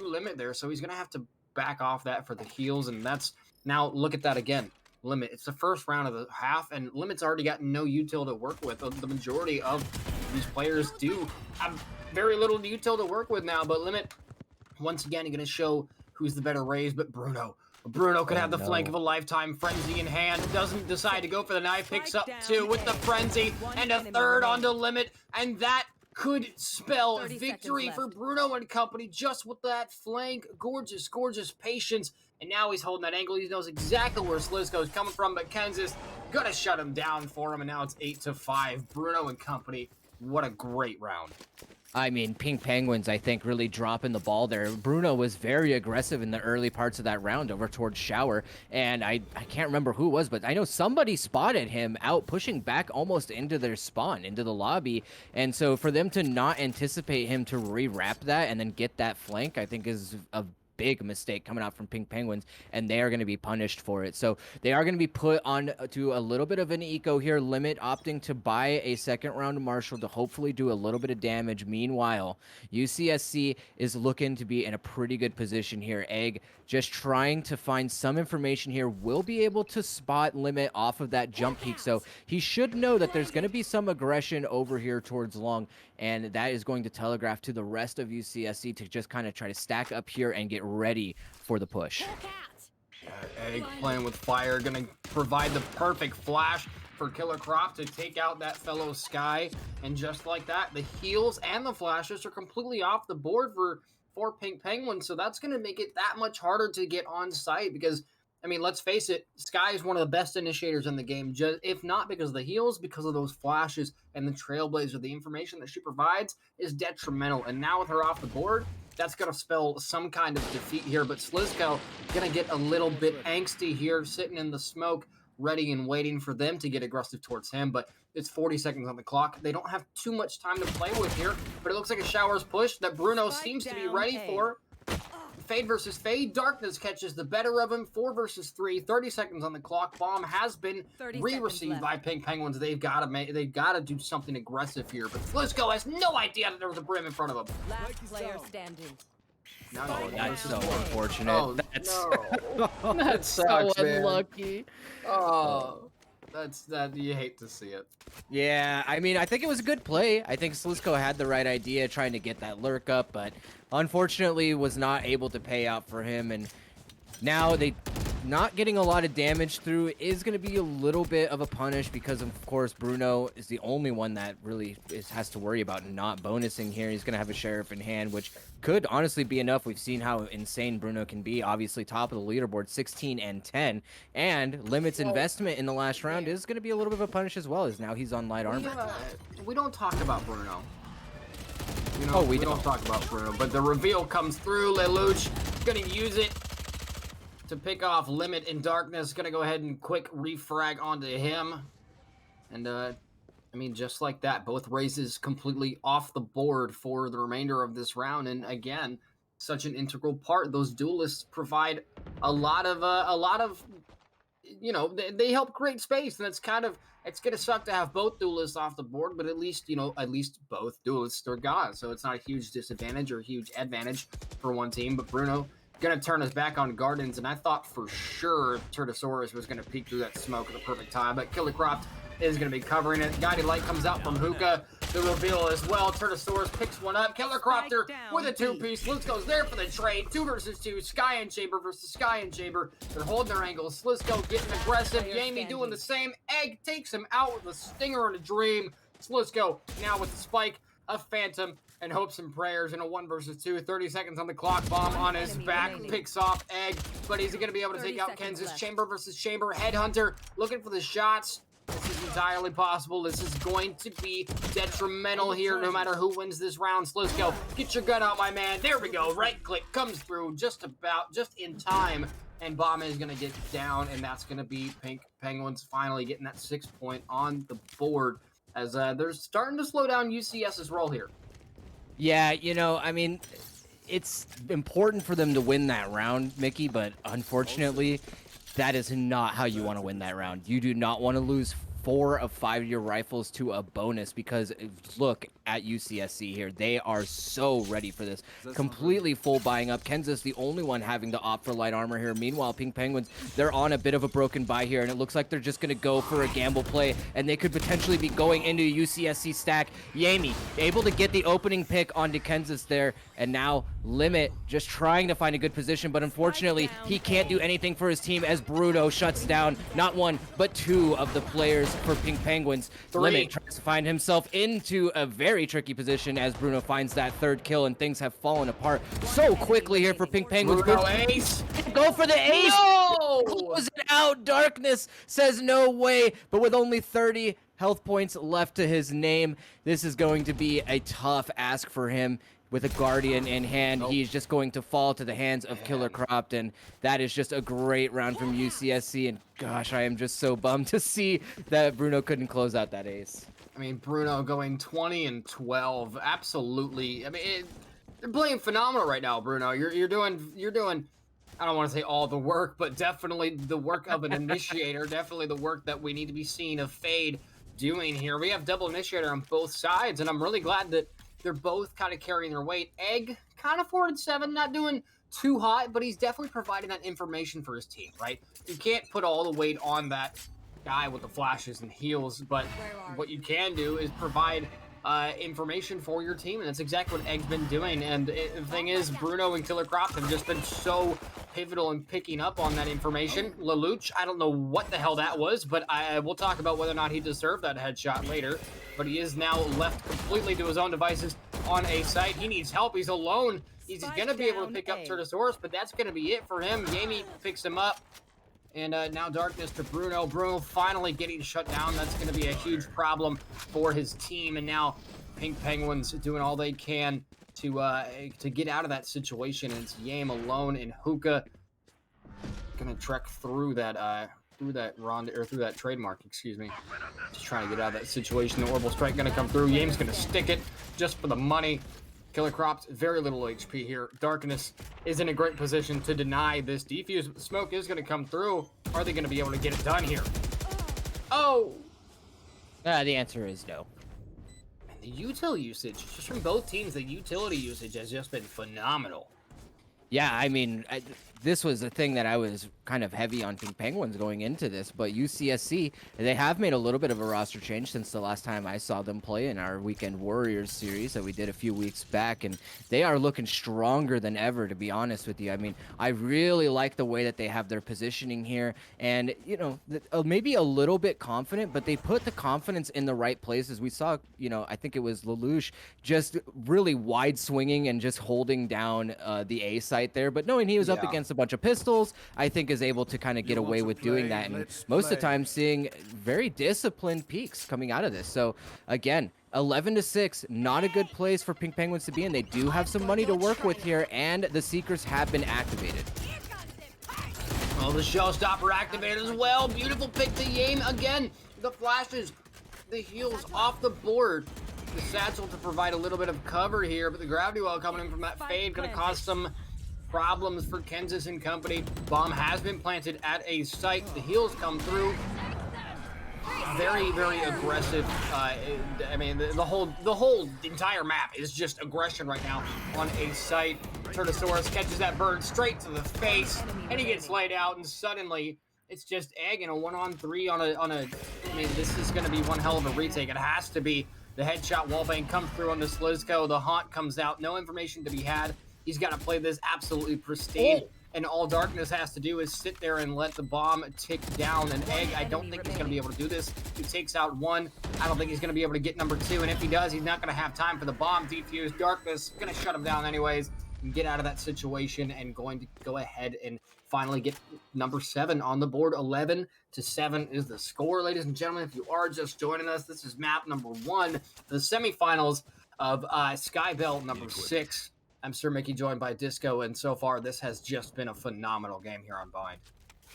limit there, so he's going to have to back off that for the heals, and that's... Now, look at that again. Limit. It's the first round of the half, and Limit's already got no util to work with. The majority of these players do have very little util to work with now, but Limit, once again, going to show who's the better Raze, but Bruno could have the flank of a lifetime. Frenzy in hand, doesn't decide to go for the knife, picks up 2 with the Frenzy, and a 3rd onto Limit, and that could spell victory for Bruno and company just with that flank. Gorgeous, gorgeous patience. And now he's holding that angle. He knows exactly where Slisko is coming from, but Kansas gonna shut him down for him, and now it's 8-5. Bruno and company, what a great round. I mean, Pink Penguins, I think, really dropping the ball there. Bruno was very aggressive in the early parts of that round over towards Shower, and I can't remember who it was, but I know somebody spotted him out pushing back almost into their spawn, into the lobby, and so for them to not anticipate him to re-wrap that and then get that flank, I think is a big mistake coming out from Pink Penguins, and they are going to be punished for it. So they are going to be put on to a little bit of an eco here. Limit opting to buy a second round Marshall to hopefully do a little bit of damage. Meanwhile, UCSC is looking to be in a pretty good position here. Egg just trying to find some information here. Will be able to spot Limit off of that jump peak, so he should know that there's going to be some aggression over here towards Long, and that is going to telegraph to the rest of UCSC to just kind of try to stack up here and get ready for the push. Egg playing with fire, gonna provide the perfect flash for Killer Croft to take out that fellow Sky, and just like that, the heals and the flashes are completely off the board for Pink Penguins, so that's gonna make it that much harder to get on site because, I mean, let's face it, Sky is one of the best initiators in the game, just, if not because of the heals, because of those flashes and the Trailblazer. The information that she provides is detrimental, and now with her off the board, that's going to spell some kind of defeat here, but Slisko going to get a little bit angsty here, sitting in the smoke, ready and waiting for them to get aggressive towards him, but it's 40 seconds on the clock. They don't have too much time to play with here, but it looks like a Shower's push that Bruno seems to be ready for. Fade versus Fade. Darkness catches the better of him. 4 versus 3. 30 seconds on the clock. Bomb has been re-received by Pink Penguins. They've got to do something aggressive here. But Slisko has no idea that there was a brim in front of him. Last player standing. No, That's so unfortunate. Oh, That's no. That sucks, so man. unlucky. Oh, that you hate to see it. Yeah, I mean, I think it was a good play. I think Slisko had the right idea trying to get that lurk up, but unfortunately was not able to pay out for him. And now they not getting a lot of damage through is going to be a little bit of a punish because, of course, Bruno is the only one that really has to worry about not bonusing here. He's going to have a Sheriff in hand, which could honestly be enough. We've seen how insane Bruno can be. Obviously, top of the leaderboard, 16 and 10. And Limit's investment in the last round is going to be a little bit of a punish as well, as now he's on light armor. We don't talk about Bruno. You know, Oh, we we don't talk about Bruno, but the reveal comes through. Lelouch gonna use it to pick off Limit in Darkness. Gonna go ahead and quick refrag onto him. And, I mean, just like that, both races completely off the board for the remainder of this round. And again, such an integral part. Those duelists provide a lot of, you know, they help create space. And it's kind of, it's going to suck to have both duelists off the board, but at least, you know, at least both duelists are gone. So it's not a huge disadvantage or a huge advantage for one team. But Bruno going to turn us back on Gardens, and I thought for sure Turtosaurus was going to peek through that smoke at the perfect time, but Killercroft is going to be covering it. Guiding Light comes out from Hookah. The reveal as well. Turtosaurus picks one up. Killercropter with a two-piece. Slisco's there for the trade. 2 versus 2. Sky and Chamber versus Sky and Chamber. They're holding their angles. Slisco getting aggressive. Jamie doing the same. Egg takes him out with a stinger and a dream. Slisco now with the spike, a phantom, and hopes and prayers in a 1 versus 2. 30 seconds on the clock. Bomb on his back. Picks off Egg, but is he going to be able to take out Kansas? Chamber versus Chamber. Headhunter looking for the shots. This is entirely possible. This is going to be detrimental here no matter who wins this round. Slisco, get your gun out, my man. There we go. Right click comes through just in time. And Bomb is going to get down, and that's going to be Pink Penguins finally getting that 6 point on the board as they're starting to slow down UCS's role here. Yeah, you know, I mean, it's important for them to win that round, Mickey, but unfortunately, that is not how you want to win that round. You do not want to lose 4 of 5-year rifles to a bonus because look at UCSC here. They are so ready for this. Completely full buying up. Kenza's the only one having to opt for light armor here. Meanwhile, Pink Penguins, they're on a bit of a broken buy here, and it looks like they're just going to go for a gamble play, and they could potentially be going into a UCSC stack. Yami able to get the opening pick onto Kansas there, and now Limit just trying to find a good position, but unfortunately, he can't do anything for his team as Bruno shuts down not 1, but 2 of the players for Pink Penguins. 3. Limit tries to find himself into a very tricky position as Bruno finds that 3rd kill, and things have fallen apart so quickly here for Pink Penguins. Bruno ace. Go for the ace. No! Close it out. Darkness says no way, but with only 30 health points left to his name, this is going to be a tough ask for him. With a Guardian in hand, he's just going to fall to the hands of Killer Cropped, and that is just a great round from UCSC, and gosh, I am just so bummed to see that Bruno couldn't close out that ace. I mean, Bruno going 20 and 12. Absolutely. I mean, they're playing phenomenal right now, Bruno. You're doing, I don't want to say all the work, but definitely the work of an initiator, definitely the work that we need to be seeing of Fade doing here. We have double initiator on both sides, and I'm really glad that they're both kind of carrying their weight. Egg, kind of 4 and 7, not doing too hot, but he's definitely providing that information for his team, right? You can't put all the weight on that guy with the flashes and heals, but what you can do is provide information for your team, and that's exactly what Egg's been doing. And the thing is, Bruno and Killer Croft have just been so pivotal in picking up on that information. Lelouch, I don't know what the hell that was, but I will talk about whether or not he deserved that headshot later. But he is now left completely to his own devices on a site. He needs help. He's alone. He's going to be able to pick up Turtosaurus, but that's going to be it for him. Yami picks him up. And now Darkness to Bruno. Bruno finally getting shut down. That's going to be a huge problem for his team. And now Pink Penguins doing all they can to get out of that situation. And it's Yam alone, and Hookah going to trek through that through that trademark, excuse me. Just trying to get out of that situation. The Orbital Strike going to come through. Yam's going to stick it just for the money. Killer Crops, very little HP here. Darkness is in a great position to deny this defuse. But the smoke is going to come through. Are they going to be able to get it done here? Oh! The answer is no. And the util usage, just from both teams, the utility usage has just been phenomenal. Yeah, I mean, this was a thing that I was kind of heavy on Pink Penguins going into this, but UCSC, they have made a little bit of a roster change since the last time I saw them play in our Weekend Warriors series that we did a few weeks back, and they are looking stronger than ever, to be honest with you. I mean, I really like the way that they have their positioning here, and, you know, maybe a little bit confident, but they put the confidence in the right places. We saw, you know, I think it was Lelouch just really wide swinging and just holding down the A site there, but knowing he was up against a bunch of pistols, I think is able to kind of get away with doing that, and most of the time seeing very disciplined peaks coming out of this. So again, 11-6, not a good place for Pink Penguins to be in. They do have some money to work with here, and the Seekers have been activated. Oh, the showstopper activated as well. Beautiful pick to Yame again. The flashes, the heals off the board. The satchel to provide a little bit of cover here, but the gravity well coming in from that fade going to cause some problems for Kansas and company. Bomb has been planted at a site. The heals come through. Very, very aggressive. I mean, the whole entire map is just aggression right now on a site. Turtosaurus catches that bird straight to the face, and he gets laid out, and suddenly it's just Egg in a 1-on-3 on a. I mean, this is going to be one hell of a retake. It has to be. The headshot wallbang comes through on the Slizko. The haunt comes out. No information to be had. He's got to play this absolutely pristine. And all Darkness has to do is sit there and let the bomb tick down. And Egg, I don't think he's going to be able to do this. He takes out one. I don't think he's going to be able to get number two. And if he does, he's not going to have time for the bomb defuse. Darkness going to shut him down anyways and get out of that situation, and going to go ahead and finally get number 7 on the board. 11-7 is the score, ladies and gentlemen. If you are just joining us, this is map number 1, the semifinals of SkyBell number 6. I'm Sir Mickey, joined by Disco, and so far this has just been a phenomenal game here on Bind.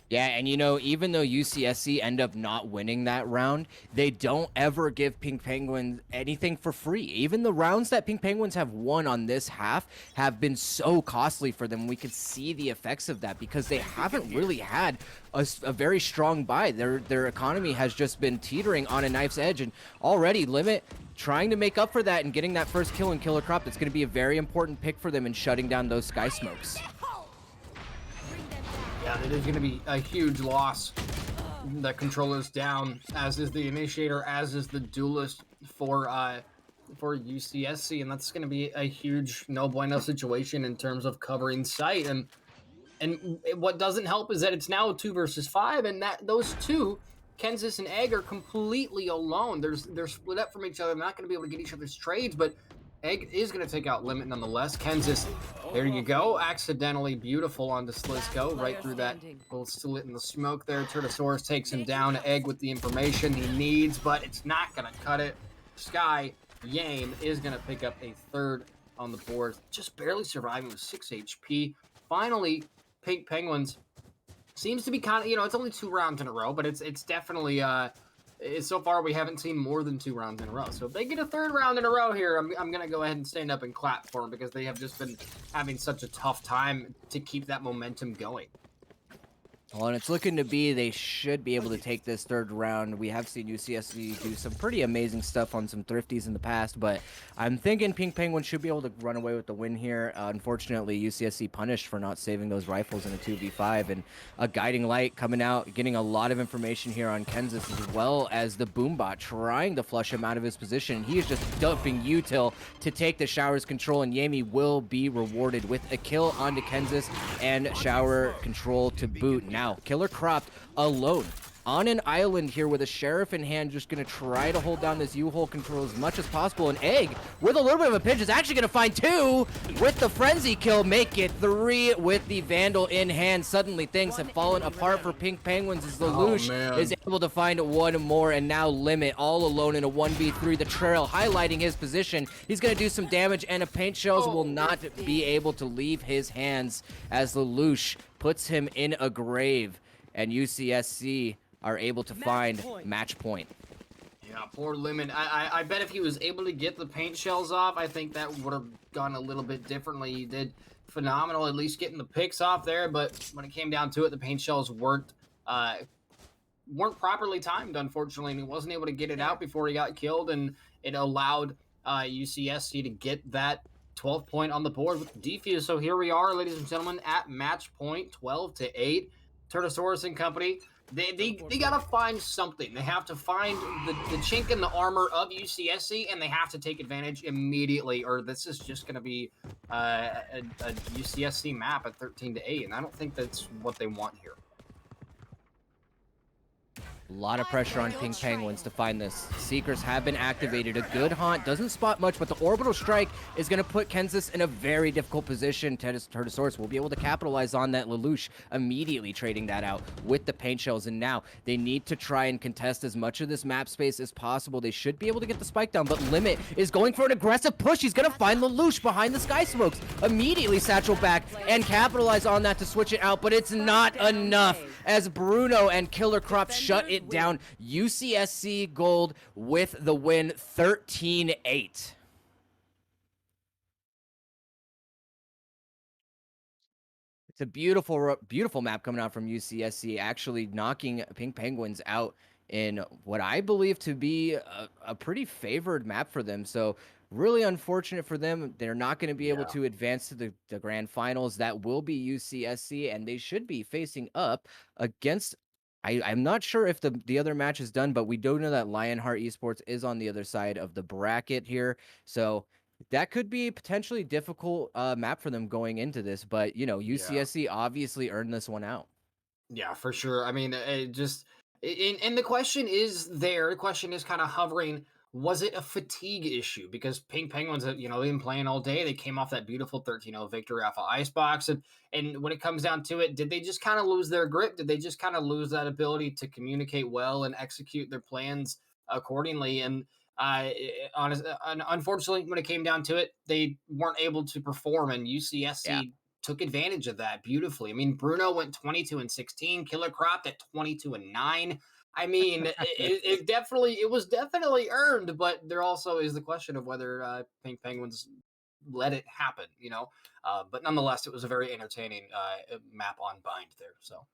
Yeah, and you know, even though UCSC end up not winning that round, they don't ever give Pink Penguins anything for free. Even the rounds that Pink Penguins have won on this half have been so costly for them. We could see the effects of that because they haven't really had a very strong buy. Their economy has just been teetering on a knife's edge, and already Limit trying to make up for that and getting that first kill in Killer Crop. That's going to be a very important pick for them in shutting down those Sky Smokes. Yeah, it is going to be a huge loss. The controller's down, as is the initiator, as is the duelist for UCSC, and that's going to be a huge no bueno situation in terms of covering site. And what doesn't help is that it's now 2 versus 5, and that those two, Kansas and Egg, are completely alone. They're split up from each other. They're not going to be able to get each other's trades, but Egg is going to take out Limit nonetheless. Kansas, there you go. Accidentally beautiful onto Slizko, right through that little slit in the smoke there. Turtosaurus takes him down. Egg with the information he needs, but it's not going to cut it. Sky Yame is going to pick up a 3rd on the board, just barely surviving with 6 HP. Finally, Pink Penguins seems to be kind of, you know, it's only 2 rounds in a row, but it's definitely so far we haven't seen more than 2 rounds in a row. So if they get a 3rd round in a row here, I'm going to go ahead and stand up and clap for them, because they have just been having such a tough time to keep that momentum going. Well, and it's looking to be they should be able to take this 3rd round. We have seen UCSC do some pretty amazing stuff on some thrifties in the past, but I'm thinking Pink Penguins should be able to run away with the win here. Unfortunately, UCSC punished for not saving those rifles in a 2v5, and a guiding light coming out, getting a lot of information here on Kansas, as well as the Boombot trying to flush him out of his position. He is just dumping Util to take the Shower's control, and Yami will be rewarded with a kill onto Kansas and Shower control to boot. Now, Killer Cropped alone on an island here with a sheriff in hand, just going to try to hold down this U-hole control as much as possible. And Egg, with a little bit of a pinch, is actually going to find 2 with the frenzy kill, make it 3 with the Vandal in hand. Suddenly things have fallen apart for Pink Penguins as Lelouch is able to find 1 more, and now Limit all alone in a 1v3. The trail highlighting his position. He's going to do some damage, and a paint shells will not be able to leave his hands as Lelouch puts him in a grave, and UCSC are able to find match point. Yeah, poor Limit. I bet if he was able to get the paint shells off, I think that would have gone a little bit differently. He did phenomenal, at least getting the picks off there, but when it came down to it, the paint shells weren't properly timed, unfortunately, and he wasn't able to get it out before he got killed, and it allowed UCSC to get that 12th point on the board with the defuse. So here we are, ladies and gentlemen, at match point, 12-8. Turtosaurus and company. They gotta find something. They have to find the chink in the armor of UCSC, and they have to take advantage immediately, or this is just gonna be a UCSC map at 13-8, and I don't think that's what they want here. A lot of pressure on Pink Penguins to find this. Seekers have been activated. A good haunt, doesn't spot much, but the orbital strike is going to put Kansas in a very difficult position. Turtosaurus will be able to capitalize on that. Lelouch immediately trading that out with the paint shells, and now they need to try and contest as much of this map space as possible. They should be able to get the spike down, but Limit is going for an aggressive push. He's going to find Lelouch behind the sky smokes. Immediately satchel back and capitalize on that to switch it out, but it's not enough as Bruno and Killer Crop shut it down. UCSC Gold with the win, 13-8. It's a beautiful map coming out from UCSC, actually knocking Pink Penguins out in what I believe to be a pretty favored map for them. So really unfortunate for them. They're not going to be able to advance to the grand finals. That will be UCSC, and they should be facing up against, I'm not sure if the other match is done, but we do know that Lionheart Esports is on the other side of the bracket here. So that could be a potentially difficult map for them going into this. But, you know, UCSC obviously earned this one out. Yeah, for sure. I mean, and the question is there. The question is kind of hovering. Was it a fatigue issue? Because Pink Penguins, you know, they've been playing all day. They came off that beautiful 13-0 victory off of Icebox. And when it comes down to it, did they just kind of lose their grip? Did they just kind of lose that ability to communicate well and execute their plans accordingly? And unfortunately, when it came down to it, they weren't able to perform, and UCSC took advantage of that beautifully. I mean, Bruno went 22-16, Killer Crop at 22-9. I mean, it was definitely earned, but there also is the question of whether Pink Penguins let it happen, you know. But nonetheless, it was a very entertaining map on Bind there. So.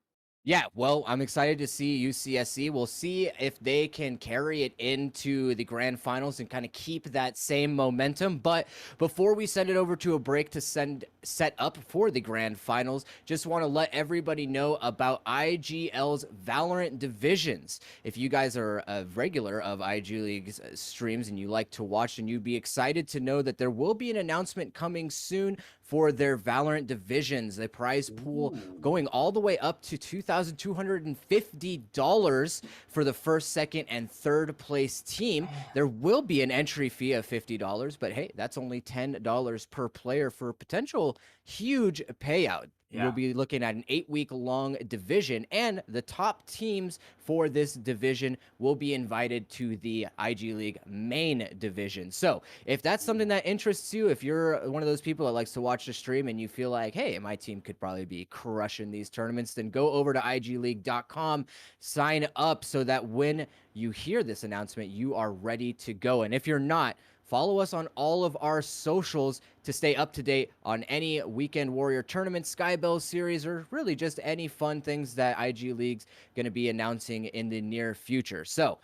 Yeah, well, I'm excited to see UCSC. We'll see if they can carry it into the grand finals and kind of keep that same momentum. But before we send it over to a break to set up for the grand finals, just want to let everybody know about IGL's Valorant divisions. If you guys are a regular of IG League's streams and you like to watch, and you'd be excited to know that there will be an announcement coming soon for their Valorant divisions. The prize pool going all the way up to $2,250 for the first, second, and third place team. There will be an entry fee of $50, but hey, that's only $10 per player for a potential huge payout. We'll be looking at an 8-week-long division, and the top teams for this division will be invited to the IG League main division. So if that's something that interests you, if you're one of those people that likes to watch the stream and you feel like, hey, my team could probably be crushing these tournaments, then go over to IGLeague.com, sign up so that when you hear this announcement, you are ready to go. And if you're not, follow us on all of our socials to stay up to date on any Weekend Warrior tournament, SkyBell series, or really just any fun things that IG League's going to be announcing in the near future. So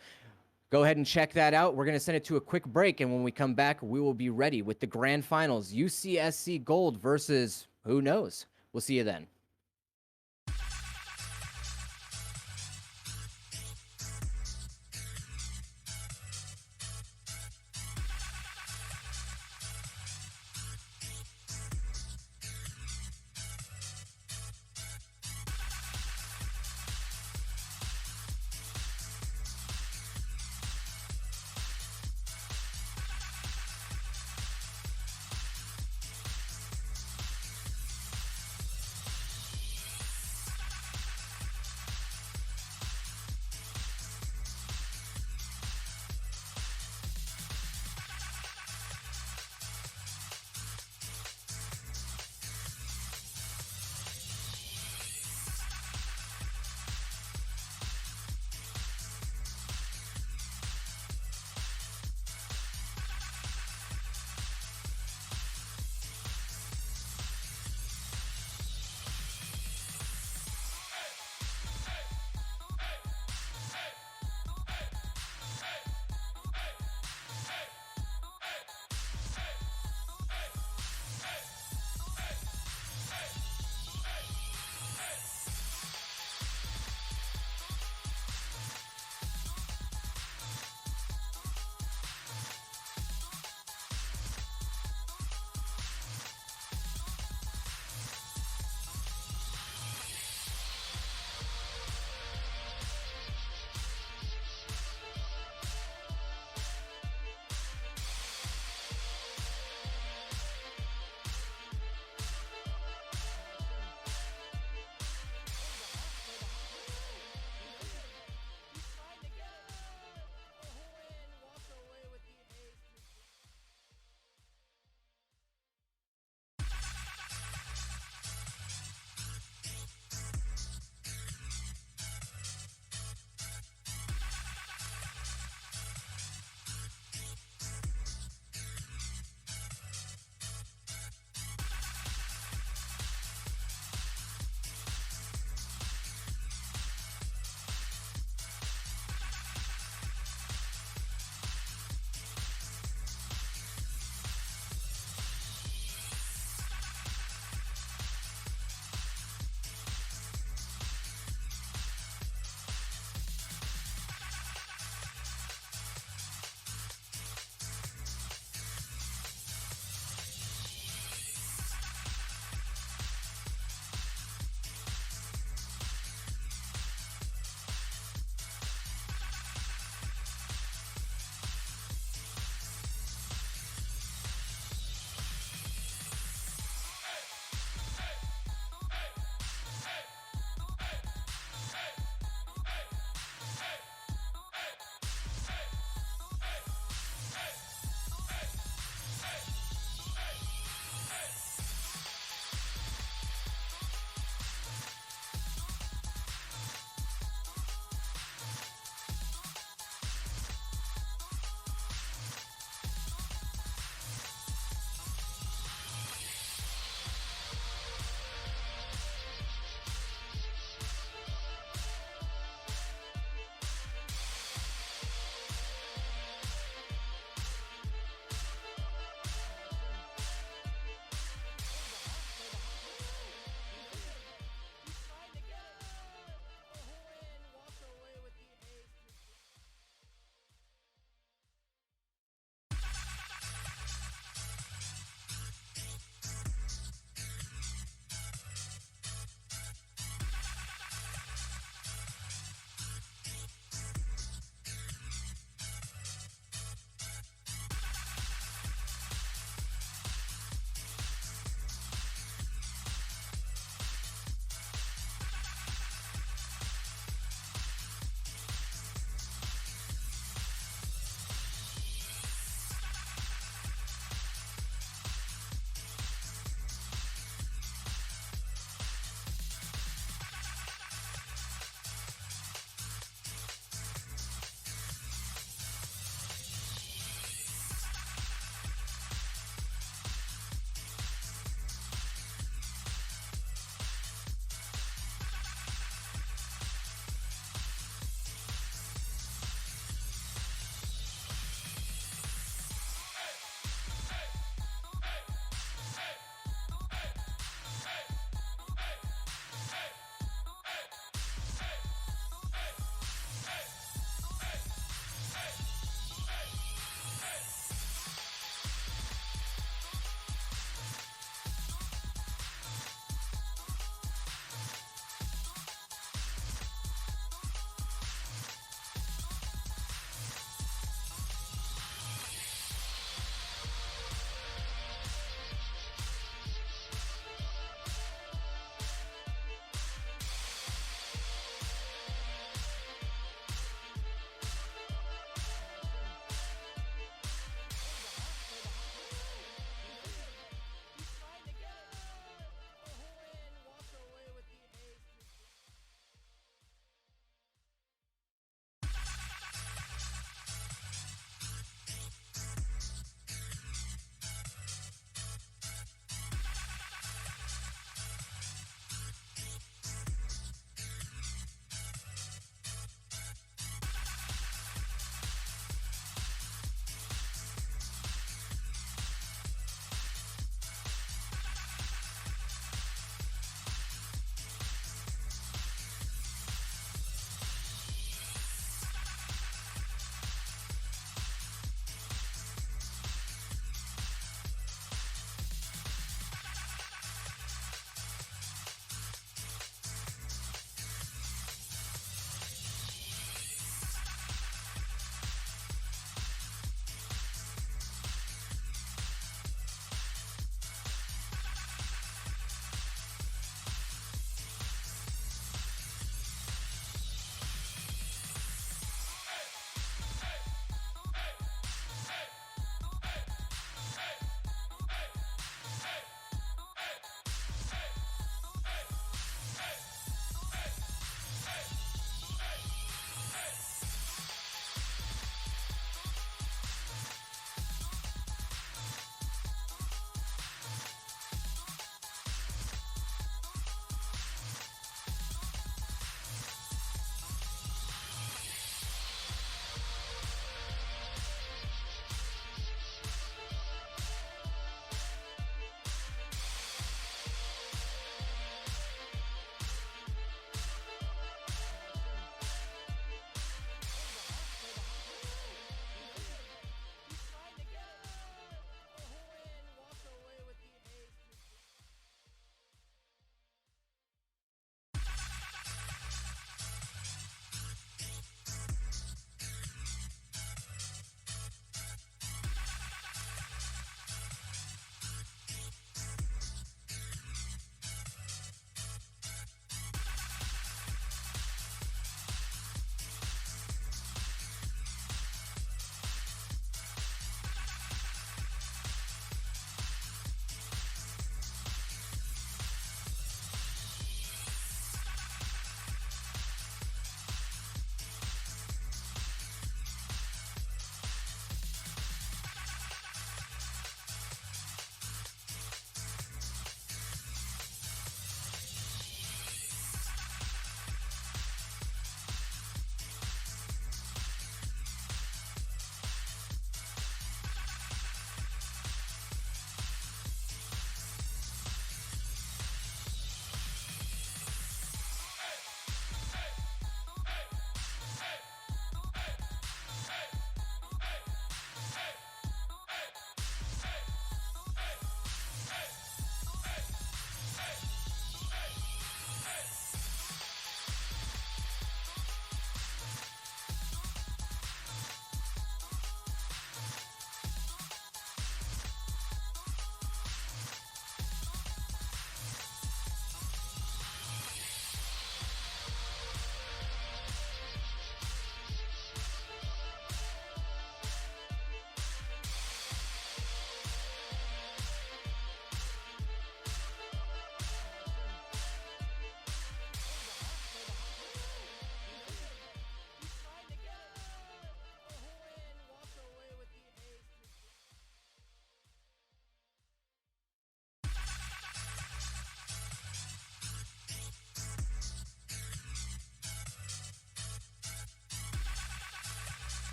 go ahead and check that out. We're going to send it to a quick break, and when we come back, we will be ready with the grand finals, UCSC Gold versus who knows. We'll see you then.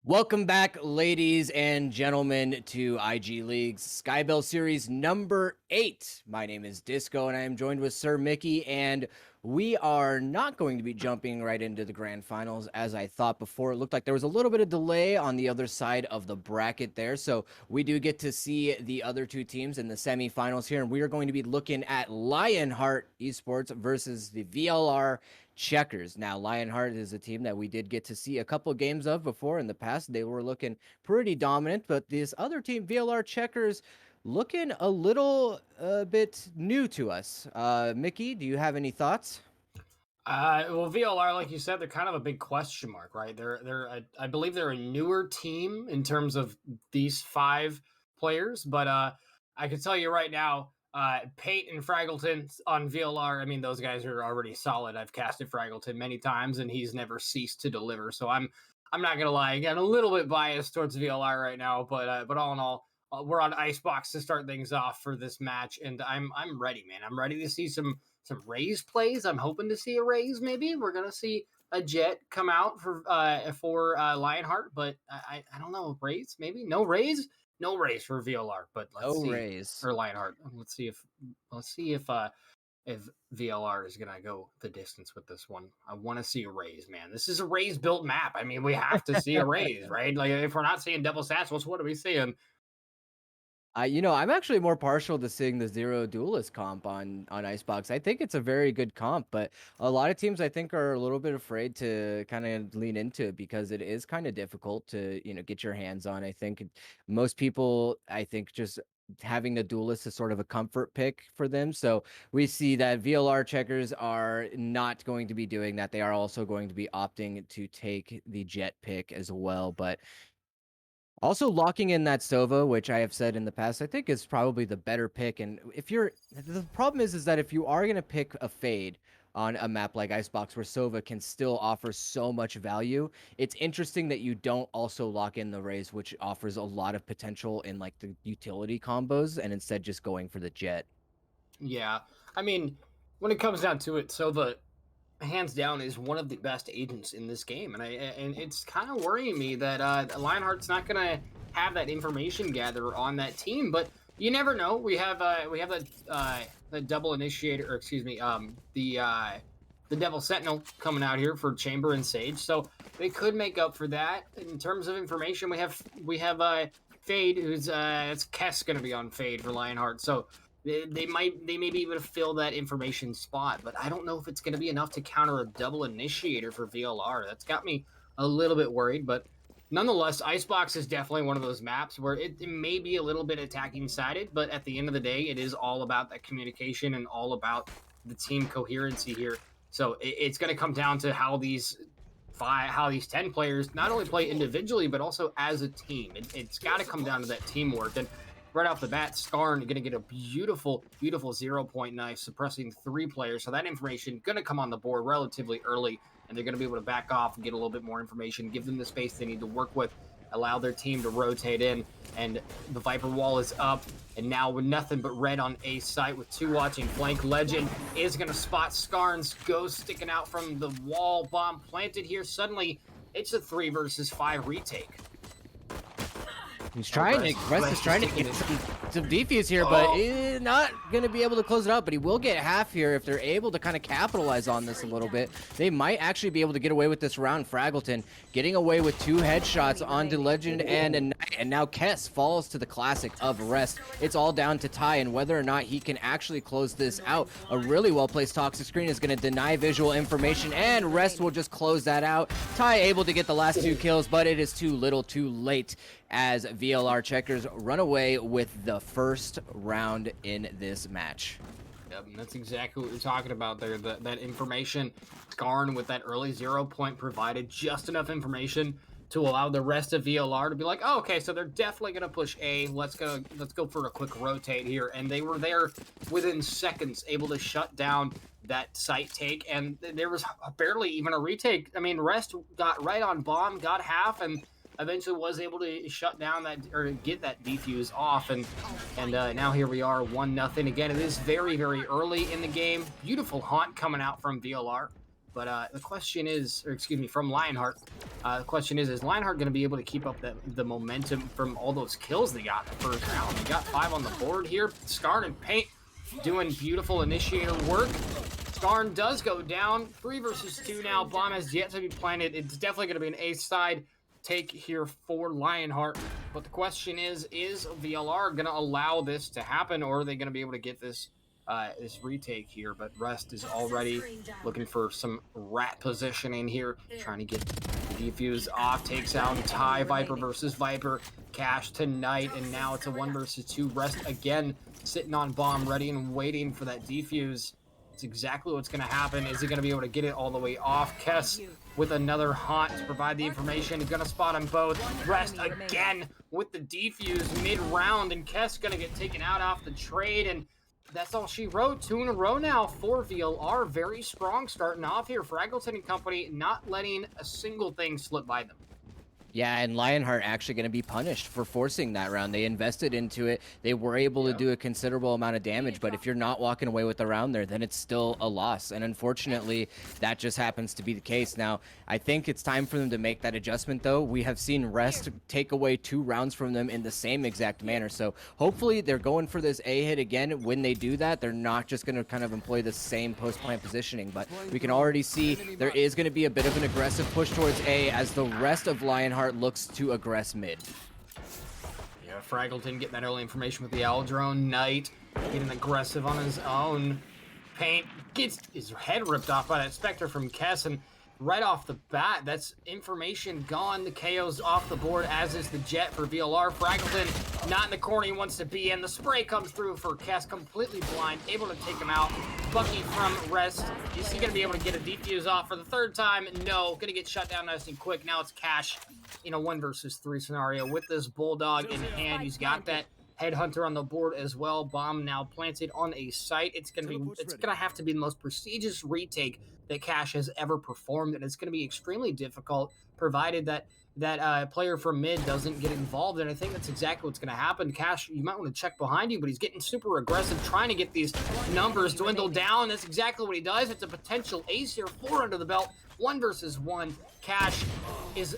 Welcome back, ladies and gentlemen, to IG League's SkyBell Series number 8. My name is Disco, and I am joined with Sir Mickey, and we are not going to be jumping right into the grand finals as I thought before. It looked like there was a little bit of delay on the other side of the bracket there, so we do get to see the other two teams in the semifinals here, and we are going to be looking at Lionheart Esports versus the VLR Checkers. Now, Lionheart is a team that we did get to see a couple of games of before in the past. They were looking pretty dominant, but this other team, VLR Checkers, looking a little bit new to us. Mickey, do you have any thoughts? Well, VLR, like you said, they're kind of a big question mark, right? I believe they're a newer team in terms of these 5 players, but I can tell you right now, Pate and Fraggleton on VLR, I mean, those guys are already solid. I've casted Fraggleton many times, and he's never ceased to deliver. So I'm not gonna lie, again, a little bit biased towards VLR right now, but all in all, we're on Icebox to start things off for this match, and I'm ready, man. I'm ready to see some Raze plays. I'm hoping to see a Raze. Maybe we're gonna see a Jet come out for Lionheart, but I don't know. Raze, maybe no Raze. No Raze for VLR, but let's see. Raze or Lionheart. Let's see if VLR is gonna go the distance with this one. I want to see a Raze, man. This is a Raze built map. I mean, we have to see a Raze, right? Like if we're not seeing double stats, what are we seeing? I'm actually more partial to seeing the Zero Duelist comp on Icebox. I think it's a very good comp, but a lot of teams I think are a little bit afraid to kind of lean into it because it is kind of difficult to, get your hands on. I think most people, just having the Duelist is sort of a comfort pick for them. So we see that VLR Checkers are not going to be doing that. They are also going to be opting to take the Jet pick as well, but also locking in that Sova, which I have said in the past, I think is probably the better pick. And the problem is that if you are going to pick a Fade on a map like Icebox where Sova can still offer so much value, it's interesting that you don't also lock in the Raze, which offers a lot of potential in like the utility combos, and instead just going for the Jet. Yeah, I mean, when it comes down to it, Sova, hands down, is one of the best agents in this game, and it's kind of worrying me that Lionheart's not gonna have that information gatherer on that team. But you never know. We have the double initiator, or excuse me, the Devil Sentinel coming out here for Chamber and Sage, so they could make up for that in terms of information. We have Fade, who's it's Kess gonna be on Fade for Lionheart, so. They may be able to fill that information spot, but I don't know if it's going to be enough to counter a double initiator for VLR. That's got me a little bit worried, but nonetheless, Icebox is definitely one of those maps where it may be a little bit attacking sided, but at the end of the day, it is all about that communication and all about the team coherency here. So it's going to come down to how these 10 players not only play individually, but also as a team. It's got to come down to that teamwork. And right off the bat, Skarn going to get a beautiful 0-point knife, suppressing 3 players. So that information going to come on the board relatively early, and they're going to be able to back off and get a little bit more information, give them the space they need to work with, allow their team to rotate in. And the Viper wall is up, and now with nothing but red on A site with 2 watching flank. Legend is going to spot Skarn's ghost sticking out from the wall. Bomb planted here. Suddenly, it's a 3 versus 5 retake. He's trying to, Rest is trying to get some defuse here, but he's not going to be able to close it out, but he will get half here if they're able to kind of capitalize on this a little bit. They might actually be able to get away with this round. Fraggleton getting away with 2 headshots onto Legend and a Knight, and now Kess falls to the classic of Rest. It's all down to Ty and whether or not he can actually close this out. A really well-placed toxic screen is going to deny visual information, and Rest will just close that out. Ty able to get the last 2 kills, but it is too little too late as VLR Checkers run away with the first round in this match. Yep, and that's exactly what you're talking about there. That information, Skarn with that early 0-point provided just enough information to allow the rest of VLR to be like, oh, okay, so they're definitely going to push A. Let's go for a quick rotate here. And they were there within seconds, able to shut down that site take, and there was barely even a retake. I mean, Rest got right on bomb, got half, and eventually was able to shut down that, or get that defuse off, and now here we are, 1-0. Again, it is very, very early in the game. Beautiful haunt coming out from VLR. But the question is, or excuse me, from Lionheart, the question is Lionheart going to be able to keep up the momentum from all those kills they got in the first round? They got 5 on the board here. Skarn and Paint doing beautiful initiator work. Skarn does go down. 3 versus 2 now. Bomb has yet to be planted. It's definitely going to be an ace side take here for Lionheart. But the question is VLR going to allow this to happen, or are they going to be able to get this this retake here? But Rest is already looking for some rat positioning here, trying to get the defuse off, takes out Ty. Viper versus Viper, Cash tonight, and now it's a 1 versus 2. Rest again sitting on bomb, ready and waiting for that defuse. It's exactly what's going to happen. Is he going to be able to get it all the way off? Kess with another haunt to provide the information. He's going to spot them both. Rest again with the defuse mid-round, and Kess going to get taken out off the trade, and that's all she wrote. 2 in a row now for VLR. Very strong starting off here. Fraggleton and company not letting a single thing slip by them. Yeah, and Lionheart actually going to be punished for forcing that round. They invested into it. They were able to do a considerable amount of damage, but if you're not walking away with the round there, then it's still a loss. And unfortunately, that just happens to be the case. Now, I think it's time for them to make that adjustment, though. We have seen Rest take away 2 rounds from them in the same exact manner. So hopefully they're going for this A hit again. When they do that, they're not just going to kind of employ the same post-plant positioning. But we can already see there is going to be a bit of an aggressive push towards A as the rest of Lionheart looks to aggress mid. Yeah, Fraggleton getting that early information with the Owl Drone. Knight getting aggressive on his own. Paint gets his head ripped off by that Spectre from Kess, and right off the bat, that's information gone. The KO's off the board, as is the Jet for VLR. Fraggleton not in the corner he wants to be in. The spray comes through for Kess, completely blind, able to take him out. Bucky from Rest. Is he going to be able to get a defuse off for the 3rd time? No. Going to get shut down nice and quick. Now it's Cash in a 1 versus 3 scenario with this Bulldog in hand. He's got that Headhunter on the board as well. Bomb now planted on a site. It's gonna have to be the most prestigious retake that Cash has ever performed, and it's gonna be extremely difficult, provided that player from mid doesn't get involved. And I think that's exactly what's gonna happen. Cash, you might want to check behind you, but he's getting super aggressive, trying to get these numbers dwindle down. That's exactly what he does. It's a potential ace here, 4 under the belt, 1 versus 1. Cash is.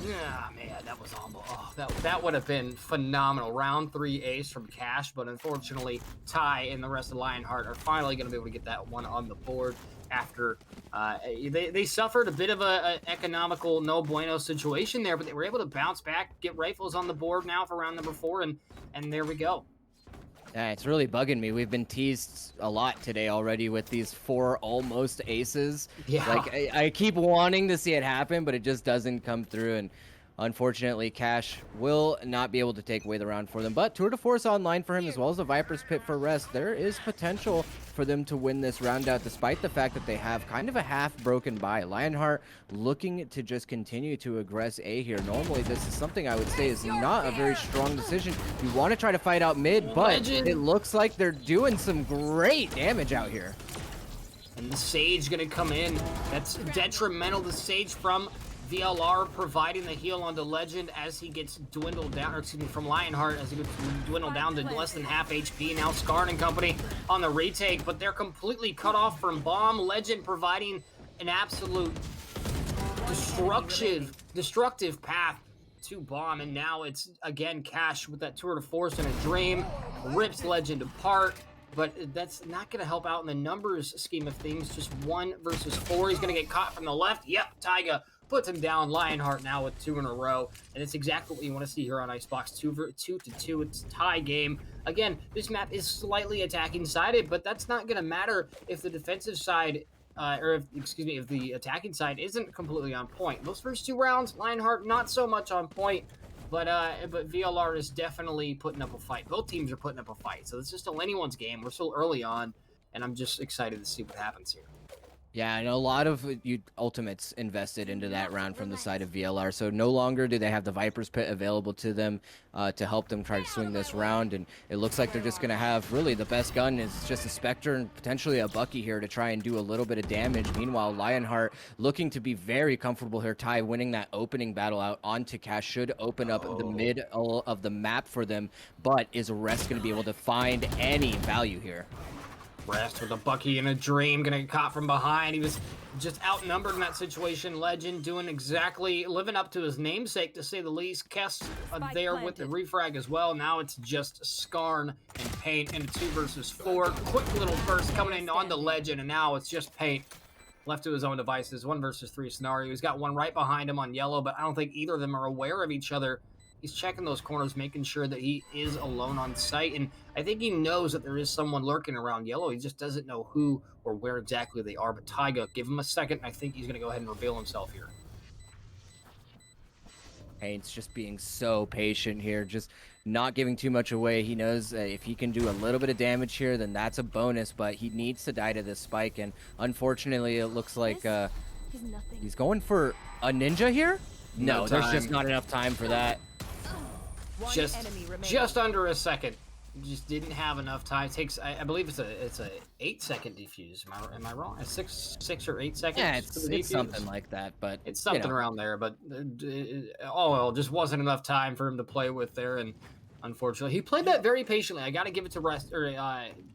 Yeah, man, that was almost. Oh, that would have been phenomenal. Round 3 ace from Cash, but unfortunately, Ty and the rest of Lionheart are finally going to be able to get that one on the board after they suffered a bit of a economical no bueno situation there, but they were able to bounce back, get rifles on the board now for round number 4, and there we go. Yeah, it's really bugging me. We've been teased a lot today already with these 4 almost aces. Yeah. Like, I keep wanting to see it happen, but it just doesn't come through. And unfortunately, Cash will not be able to take away the round for them. But Tour de Force online for him, as well as the Viper's Pit for Rest. There is potential for them to win this round out, despite the fact that they have kind of a half-broken bye. Lionheart looking to just continue to aggress A here. Normally, this is something I would say is not a very strong decision. You want to try to fight out mid, but it looks like they're doing some great damage out here. And the Sage going to come in. That's detrimental. The Sage from VLR providing the heal onto Legend as he gets dwindled down, or excuse me, from Lionheart as he gets dwindled down to less than half HP. Now Skarn and company on the retake, but they're completely cut off from Bomb. Legend providing an absolute destructive path to Bomb, and now it's again Cash with that Tour de Force and a Dream. Rips Legend apart. But that's not going to help out in the numbers scheme of things. Just 1 versus 4. He's going to get caught from the left. Yep, Taiga puts him down. Lionheart now with 2 in a row. And it's exactly what you want to see here on Icebox. 2 to 2. It's a tie game. Again, this map is slightly attacking sided, but that's not going to matter if the defensive side, if the attacking side isn't completely on point. Those first 2 rounds, Lionheart not so much on point. But VLR is definitely putting up a fight. Both teams are putting up a fight. So it's just still anyone's game. We're still early on, and I'm just excited to see what happens here. Yeah, and a lot of ultimates invested into that round from the side of VLR. So no longer do they have the Viper's Pit available to them to help them try to swing this round. And it looks like they're just going to have really the best gun is just a Spectre and potentially a Bucky here to try and do a little bit of damage. Meanwhile, Lionheart looking to be very comfortable here. Ty winning that opening battle out onto Cash should open up the mid of the map for them. But is Rest going to be able to find any value here? Rest with a Bucky and a Dream, gonna get caught from behind. He was just outnumbered in that situation. Legend doing exactly, living up to his namesake, to say the least. Kess there with the refrag as well. Now it's just Skarn and Paint in a 2 versus 4. Quick little burst coming in on the Legend, and now it's just Paint left to his own devices. 1 versus 3 scenario. He's got one right behind him on yellow, but I don't think either of them are aware of each other. He's checking those corners, making sure that he is alone on site, and I think he knows that there is someone lurking around yellow. He just doesn't know who or where exactly they are. But Taiga, give him a second. I think he's going to go ahead and reveal himself here. Paint's just being so patient here, just not giving too much away. He knows if he can do a little bit of damage here, then that's a bonus, but he needs to die to this spike, and unfortunately, it looks like he's going for a ninja here? No, there's just not enough time for that. Just under a second. Just didn't have enough time. It takes, I believe it's a 8-second defuse. Am I wrong? A 6 or 8 seconds? Yeah, it's something like that, but it's something around there. But oh well, just wasn't enough time for him to play with there, and unfortunately, he played that very patiently. I got to give it to Rest, or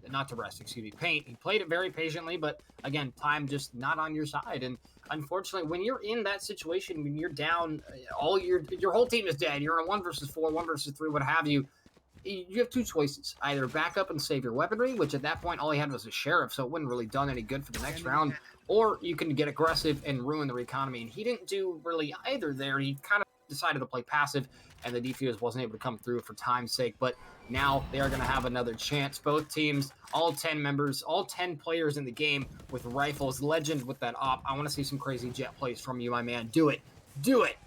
not to Rest, excuse me, Paint. He played it very patiently, but again, time just not on your side. And unfortunately, when you're in that situation, when you're down, your whole team is dead. You're in a 1 versus 4, 1 versus 3, what have you. You have 2 choices: either back up and save your weaponry, which at that point all he had was a sheriff, so it wouldn't really done any good for the next round, or you can get aggressive and ruin the economy. And he didn't do really either there. He kind of decided to play passive, and the defuse wasn't able to come through for time's sake. But now they are going to have another chance. Both teams, all 10 members, all 10 players in the game with rifles. Legend with that op. I want to see some crazy jet plays from you, my man. Do it. Do it.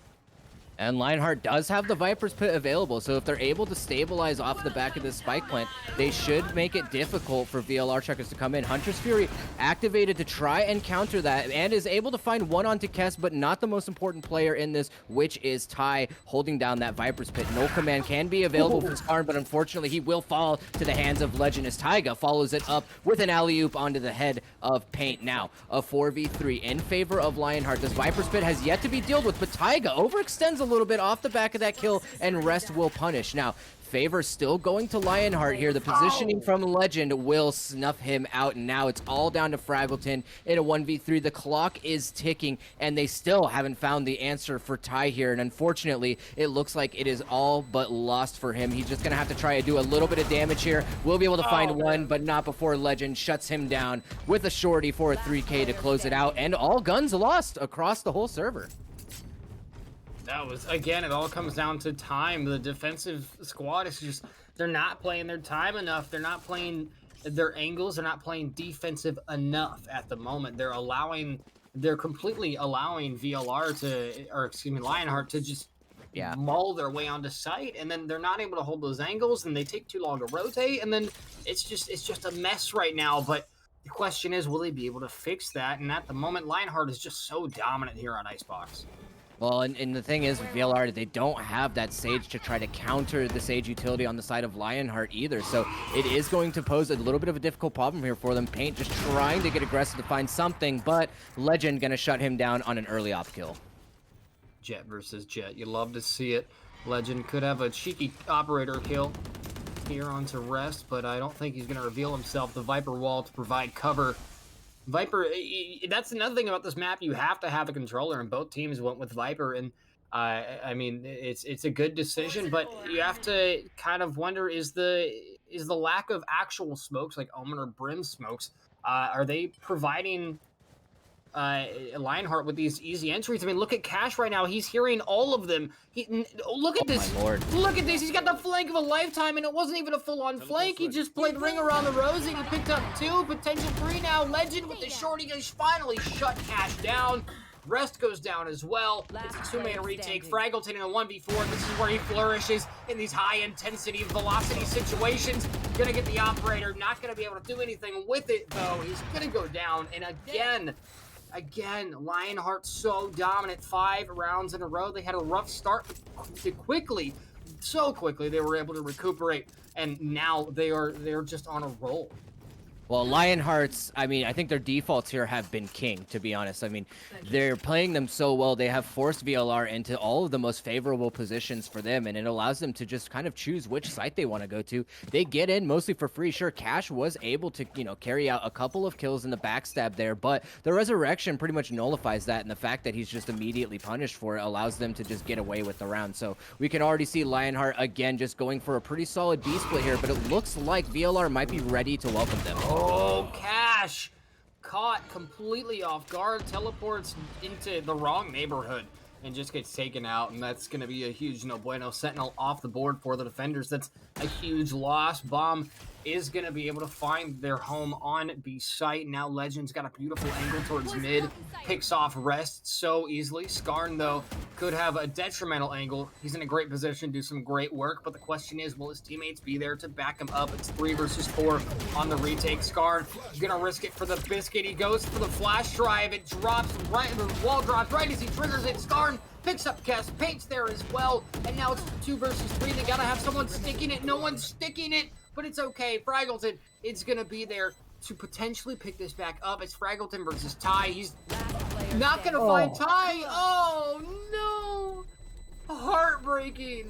And Lionheart does have the Viper's Pit available, so if they're able to stabilize off the back of this spike plant, they should make it difficult for VLR checkers to come in. Hunter's Fury activated to try and counter that, and is able to find one onto Kess, but not the most important player in this, which is Ty, holding down that Viper's Pit. No command can be available for Skarn, but unfortunately he will fall to the hands of Legend as Taiga follows it up with an alley-oop onto the head of Paint. Now, a 4v3 in favor of Lionheart. This Viper's Pit has yet to be dealt with, but Taiga overextends a little bit off the back of that kill, and Rest will punish. Now, favor still going to Lionheart here. The positioning from Legend will snuff him out, and now it's all down to Fraggleton in a 1v3. The clock is ticking, and they still haven't found the answer for Ty here, and unfortunately, it looks like it is all but lost for him. He's just going to have to try to do a little bit of damage here. We'll be able to find one, but not before Legend shuts him down with a shorty for a 3K to close it out, and all guns lost across the whole server. That was, again, it all comes down to time. The defensive squad is just, they're not playing their time enough. They're not playing their angles. They're not playing defensive enough at the moment. They're completely allowing VLR to, or excuse me, Lionheart to just maul their way onto site, and then they're not able to hold those angles, and they take too long to rotate, and then it's just a mess right now. But the question is, will they be able to fix that? And at the moment, Lionheart is just so dominant here on Icebox. Well, and the thing is, VLR, they don't have that Sage to try to counter the Sage utility on the side of Lionheart either, so it is going to pose a little bit of a difficult problem here for them. Paint just trying to get aggressive to find something, but Legend gonna shut him down on an early op kill. Jet versus Jet. You love to see it. Legend could have a cheeky operator kill here onto Rest, but I don't think he's going to reveal himself. The Viper wall to provide cover. Viper, that's another thing about this map. You have to have a controller, and both teams went with Viper, and I mean, it's a good decision, but you have to kind of wonder, is the lack of actual smokes, like Omen or Brim smokes, are they providing Lionheart with these easy entries? I mean, look at Cash right now. He's hearing all of them. Look at this. My Lord. Look at this. He's got the flank of a lifetime, and it wasn't even a full-on flank. He just played Ring Around the Rosie. He picked up 2, potential 3 now. Legend with the shorty goes finally shut Cash down. Rest goes down as well. It's a 2-man retake. Fraggleton in a 1v4. This is where he flourishes in these high-intensity, velocity situations. Gonna get the operator. Not gonna be able to do anything with it, though. He's gonna go down, and Again, Lionheart so dominant. 5 rounds in a row. They had a rough start, so quickly they were able to recuperate, and now they're just on a roll. Well, Lionhearts, I mean, I think their defaults here have been king, to be honest. I mean, they're playing them so well. They have forced VLR into all of the most favorable positions for them, and it allows them to just kind of choose which site they want to go to. They get in mostly for free. Sure, Cash was able to, you know, carry out a couple of kills in the backstab there, but the resurrection pretty much nullifies that, and the fact that he's just immediately punished for it allows them to just get away with the round. So we can already see Lionheart, again, just going for a pretty solid B split here, but it looks like VLR might be ready to welcome them. Oh, Cash caught completely off guard, teleports into the wrong neighborhood and just gets taken out, and that's going to be a huge no bueno. Sentinel off the board for the defenders. That's a huge loss. Bomb is going to be able to find their home on B site. Now Legend's got a beautiful angle towards mid, picks off Rest so easily. Skarn, though, could have a detrimental angle. He's in a great position, do some great work, but the question is, will his teammates be there to back him up? It's 3 versus 4 on the retake. Skarn gonna risk it for the biscuit. He goes for the flash drive. It drops right, the wall drops right as he triggers it. Skarn picks up Kess, paints there as well, and now it's 2 versus 3. They gotta have someone sticking it. No one's sticking it, but it's okay. Fraggleton is gonna be there to potentially pick this back up. It's Fraggleton versus Ty. He's not gonna find Ty. Oh no! Heartbreaking.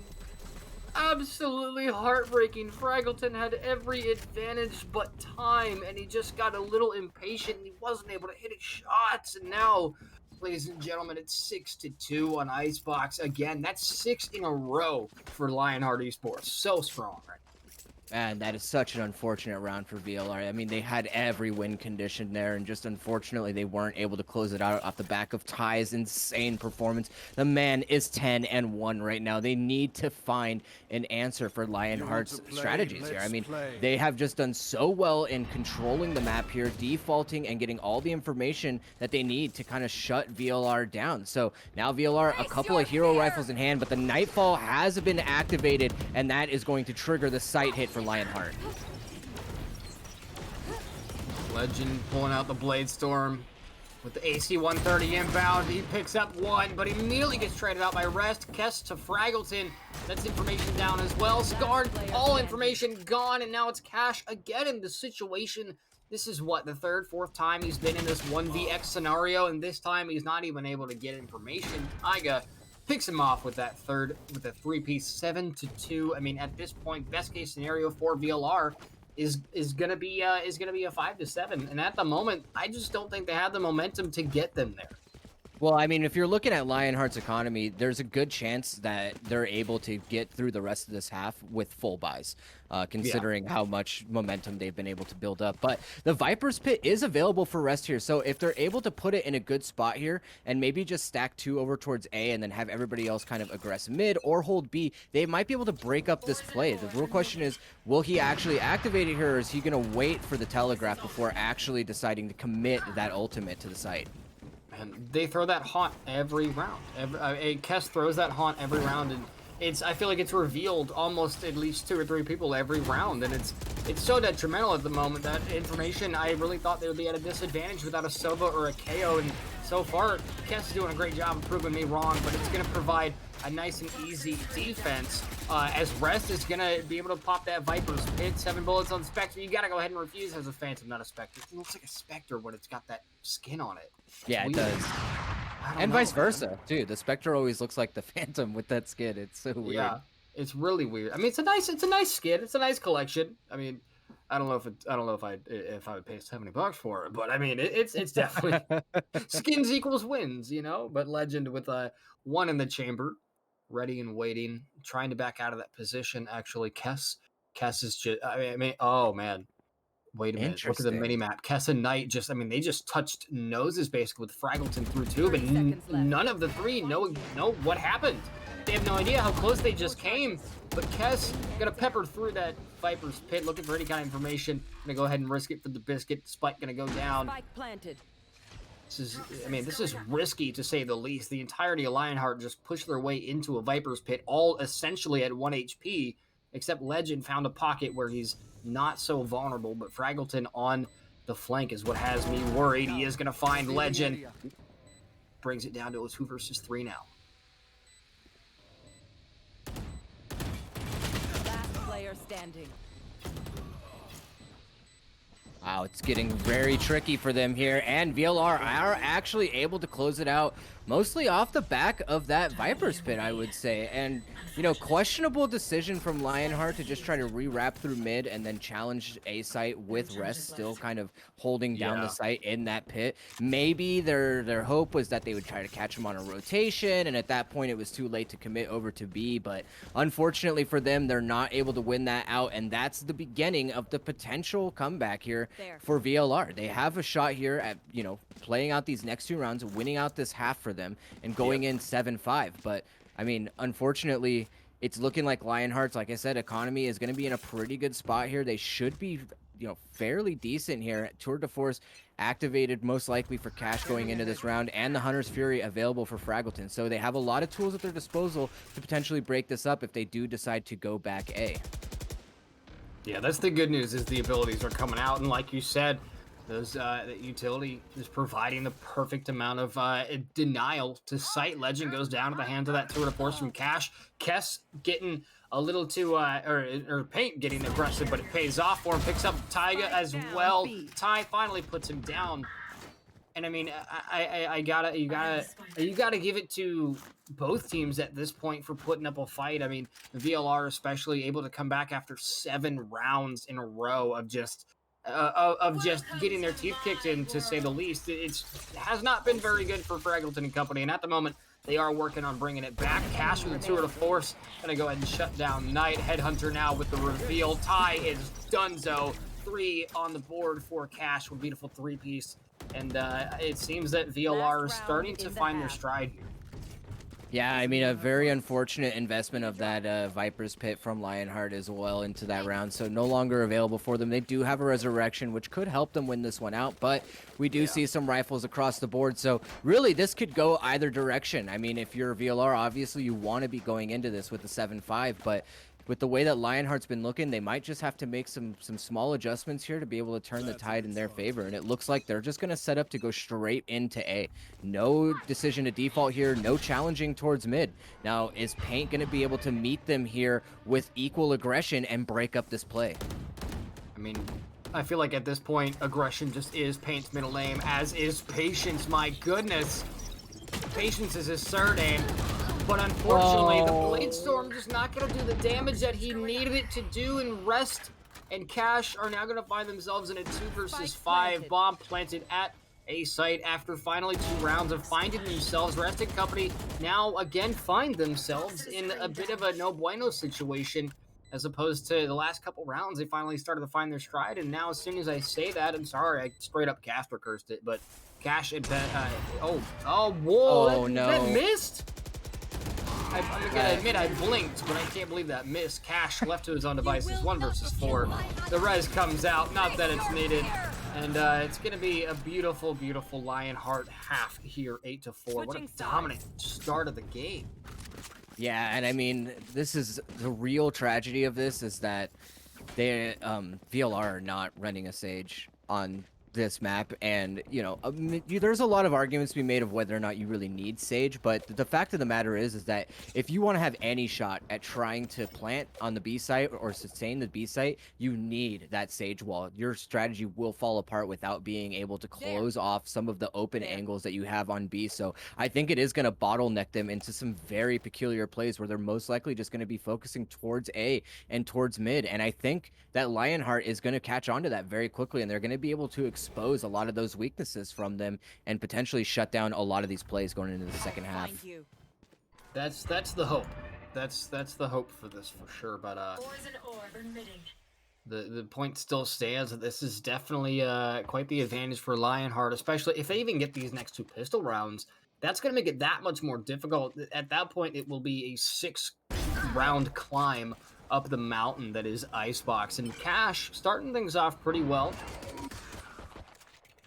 Absolutely heartbreaking. Fraggleton had every advantage but time, and he just got a little impatient. And he wasn't able to hit his shots, and now, ladies and gentlemen, it's 6-2 on Icebox. Again, that's 6 in a row for Lionheart Esports. So strong right now. Man, that is such an unfortunate round for VLR. I mean, they had every win condition there, and just unfortunately, they weren't able to close it out off the back of Ty's insane performance. The man is 10-1 right now. They need to find an answer for Lionheart's strategies here. I mean, they have just done so well in controlling the map here, defaulting, and getting all the information that they need to kind of shut VLR down. So now VLR, a couple of hero rifles in hand, but the Nightfall has been activated, and that is going to trigger the sight hit for Lionheart. Legend pulling out the Blade Storm with the AC-130 inbound. He picks up one, but immediately gets traded out by Rest. Kess to Fraggleton. That's information down as well. Scarred, all information gone, and now it's Cash again in the situation. This is what, the third, fourth time he's been in this 1vx scenario, and this time he's not even able to get information. Iga picks him off with that third, with a 3-piece, 7-2. I mean, at this point, best case scenario for VLR is gonna be a 5-7. And at the moment, I just don't think they have the momentum to get them there. Well, I mean, if you're looking at Lionheart's economy, there's a good chance that they're able to get through the rest of this half with full buys, considering how much momentum they've been able to build up. But the Viper's Pit is available for Rest here, so if they're able to put it in a good spot here and maybe just stack 2 over towards A and then have everybody else kind of aggress mid or hold B, they might be able to break up this play. The real question is, will he actually activate it here, or is he going to wait for the telegraph before actually deciding to commit that ultimate to the site? And they throw that haunt every round. Kess throws that haunt every round, and I feel like it's revealed almost at least 2 or 3 people every round, and it's so detrimental at the moment. That information, I really thought they would be at a disadvantage without a Sova or a KO, and so far, Kess is doing a great job of proving me wrong, but it's going to provide a nice and easy defense, as Rest is going to be able to pop that Viper's Pit. 7 bullets on Spectre. You got to go ahead and refuse as a Phantom, not a Spectre. It looks like a Spectre when it's got that skin on it. Yeah, it does. And vice versa, too. The Spectre always looks like the Phantom with that skin. It's so weird. Yeah, it's really weird. I mean, it's a nice skin. It's a nice collection. I mean, I don't know if I would pay $70 for it, but I mean, it's definitely skins equals wins, you know. But Legend with a 1 in the chamber, ready and waiting, trying to back out of that position. Actually, Kess is just. I mean, oh man. Wait a minute. Look at the mini map. Kess and Knight they just touched noses basically with Fraggleton through 2, but none of the 3 know what happened. They have no idea how close they just came. But Kess gonna pepper through that Viper's Pit, looking for any kind of information. Gonna go ahead and risk it for the biscuit. Spike gonna go down. Spike planted. This is risky to say the least. The entirety of Lionheart just pushed their way into a Viper's Pit, all essentially at 1 HP, except Legend found a pocket where he's not so vulnerable, but Fraggleton on the flank is what has me worried. He is going to find Legend. Brings it down to a 2 versus 3 now. Last player standing. Wow, it's getting very tricky for them here, and VLR are actually able to close it out, mostly off the back of that Viper's Pit, I would say. And, you know, questionable decision from Lionheart to just try to re-wrap through mid and then challenge A site with Rest still kind of holding down the site in that pit. Maybe their hope was that they would try to catch him on a rotation, and at that point it was too late to commit over to B, but unfortunately for them, they're not able to win that out, and that's the beginning of the potential comeback here for VLR. They have a shot here at, you know, playing out these next 2 rounds, winning out this half for them, and going in 7-5. But, I mean, unfortunately, it's looking like Lionheart's, like I said, economy is going to be in a pretty good spot here. They should be, you know, fairly decent here. Tour de Force activated most likely for Cash going into this round, and the Hunter's Fury available for Fraggleton. So they have a lot of tools at their disposal to potentially break this up if they do decide to go back A. Yeah, that's the good news, is the abilities are coming out, and like you said, those that utility is providing the perfect amount of denial to site. Legend goes down to the hands of that tour de force from Cash. Kess getting a little too or Paint getting aggressive, but it pays off for him. Picks up Taiga as well. Ty finally puts him down. And I mean, you gotta give it to both teams at this point for putting up a fight. I mean, VLR especially able to come back after 7 rounds in a row of just getting their teeth kicked in, to say the least. It has not been very good for Fraggleton and company, and at the moment they are working on bringing it back. Cash with the tour de force, gonna go ahead and shut down Knight. Headhunter now with the reveal. Ty is donezo. 3 on the board for Cash with beautiful 3-piece. And it seems that VLR is starting to find their stride here. Yeah, I mean, a very unfortunate investment of that Viper's Pit from Lionheart as well into that round, so no longer available for them. They do have a Resurrection, which could help them win this one out, but we do see some rifles across the board, so really this could go either direction. I mean, if you're VLR, obviously you want to be going into this with the 7-5, but with the way that Lionheart's been looking, they might just have to make some small adjustments here to be able to turn the tide in their favor. And it looks like they're just going to set up to go straight into A. No decision to default here, no challenging towards mid. Now, is Paint going to be able to meet them here with equal aggression and break up this play? I mean, I feel like at this point, aggression just is Paint's middle name, as is Patience. My goodness. Patience is his surname. But unfortunately, the Blade Storm just not going to do the damage that he needed it to do, and Rest and Cash are now going to find themselves in a 2 versus 5 bomb planted at A site after finally 2 rounds of finding themselves. Rest and company now again find themselves in a bit of a no bueno situation, as opposed to the last couple rounds. They finally started to find their stride, and now as soon as I say that, I'm sorry, I straight up caster cursed it, but Cash and whoa, that missed. I'm gonna admit I blinked, but I can't believe that missed. Cash left to his own devices, 1 versus 4. The res comes out, not that it's needed, and it's gonna be a beautiful, beautiful Lionheart half here, 8-4. What a dominant start of the game. Yeah, and I mean, this is the real tragedy of this, is that they VLR are not running a Sage on this map, and you know, there's a lot of arguments to be made of whether or not you really need Sage, but the fact of the matter is that if you want to have any shot at trying to plant on the B site or sustain the B site, you need that Sage wall. Your strategy will fall apart without being able to close off some of the open angles that you have on B. So I think it is going to bottleneck them into some very peculiar plays where they're most likely just going to be focusing towards A and towards mid, and I think that Lionheart is going to catch on to that very quickly, and they're going to be able to expose a lot of those weaknesses from them and potentially shut down a lot of these plays going into the second half. That's the hope. That's the hope for this for sure. But the point still stands that this is definitely quite the advantage for Lionheart, especially if they even get these next 2 pistol rounds. That's going to make it that much more difficult. At that point, it will be a 6-round climb up the mountain that is Icebox. And Cash starting things off pretty well.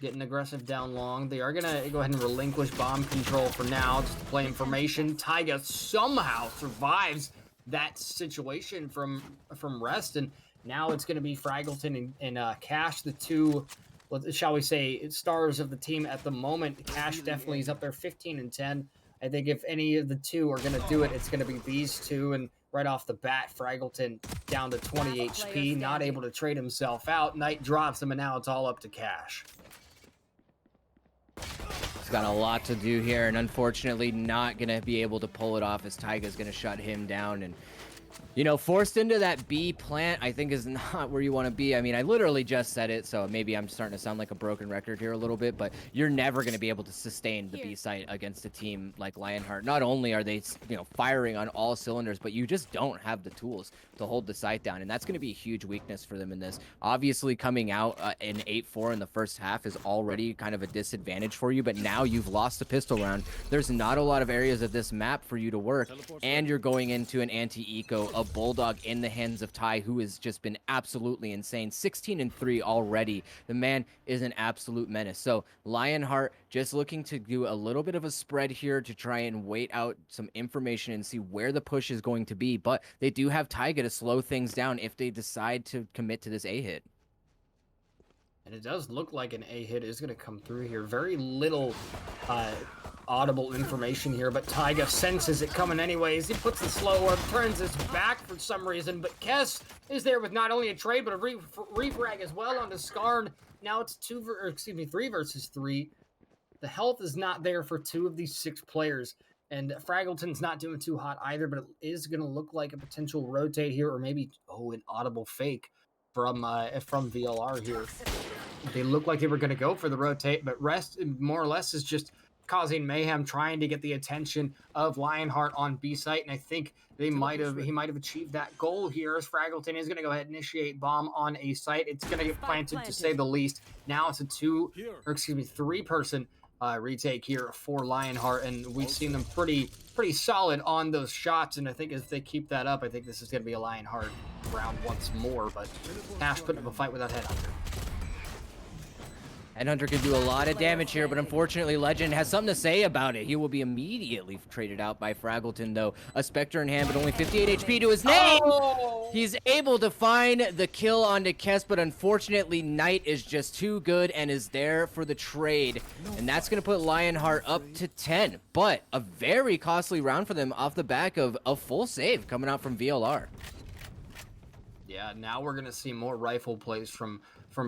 Getting aggressive down long. They are going to go ahead and relinquish bomb control for now, just to play information. Taiga somehow survives that situation from Rest, and now it's going to be Fraggleton and Cash, the 2, shall we say, stars of the team at the moment. Cash definitely is up there 15 and 10. I think if any of the 2 are going to do it, it's going to be these 2, and right off the bat. Fraggleton down to 20 Last player HP, not standing. able to trade himself out. Knight drops him, and now it's all up to Cash. He's got a lot to do here, and unfortunately not going to be able to pull it off as Taiga's going to shut him down. And, you know, forced into that B plant, I think is not where you want to be. I mean, I literally just said it, so maybe I'm starting to sound like a broken record here a little bit, but you're never going to be able to sustain the B site against a team like Lionheart. Not only are they, you know, firing on all cylinders, but you just don't have the tools to hold the site down, and that's going to be a huge weakness for them in this. Obviously, coming out in 8-4 in the first half is already kind of a disadvantage for you, but now you've lost the pistol round. There's not a lot of areas of this map for you to work, and you're going into an anti-eco, a Bulldog in the hands of Ty, who has just been absolutely insane. 16-3 already. The man is an absolute menace. So Lionheart just looking to do a little bit of a spread here to try and wait out some information and see where the push is going to be, but they do have Taiga to slow things down if they decide to commit to this A hit. And it does look like an A hit is going to come through here. Very little audible information here, but Taiga senses it coming anyways. He puts the slow orb, turns his back for some reason, but Kess is there with not only a trade, but a refrag as well onto Skarn. Now it's 3 versus 3. The health is not there for 2 of these 6 players, and Fraggleton's not doing too hot either, but it is going to look like a potential rotate here, or maybe, an audible fake from VLR here. They look like they were going to go for the rotate, but Rest more or less is just causing mayhem, trying to get the attention of Lionheart on B site, and I think he might have achieved that goal here, as Fraggleton is going to go ahead and initiate bomb on A site. It's going to get planted, to say the least. Now it's a 3-person retake here for Lionheart, and we've seen them pretty solid on those shots, and I think if they keep that up, I think this is going to be a Lionheart round once more, but Cash putting up a fight without Headhunter. Headhunter can do a lot of damage here, but unfortunately Legend has something to say about it. He will be immediately traded out by Fraggleton, though. A Spectre in hand, but only 58 HP to his name! Oh! He's able to find the kill onto Kess, but unfortunately Knight is just too good and is there for the trade. And that's going to put Lionheart up to 10. But a very costly round for them off the back of a full save coming out from VLR. Yeah, now we're going to see more rifle plays from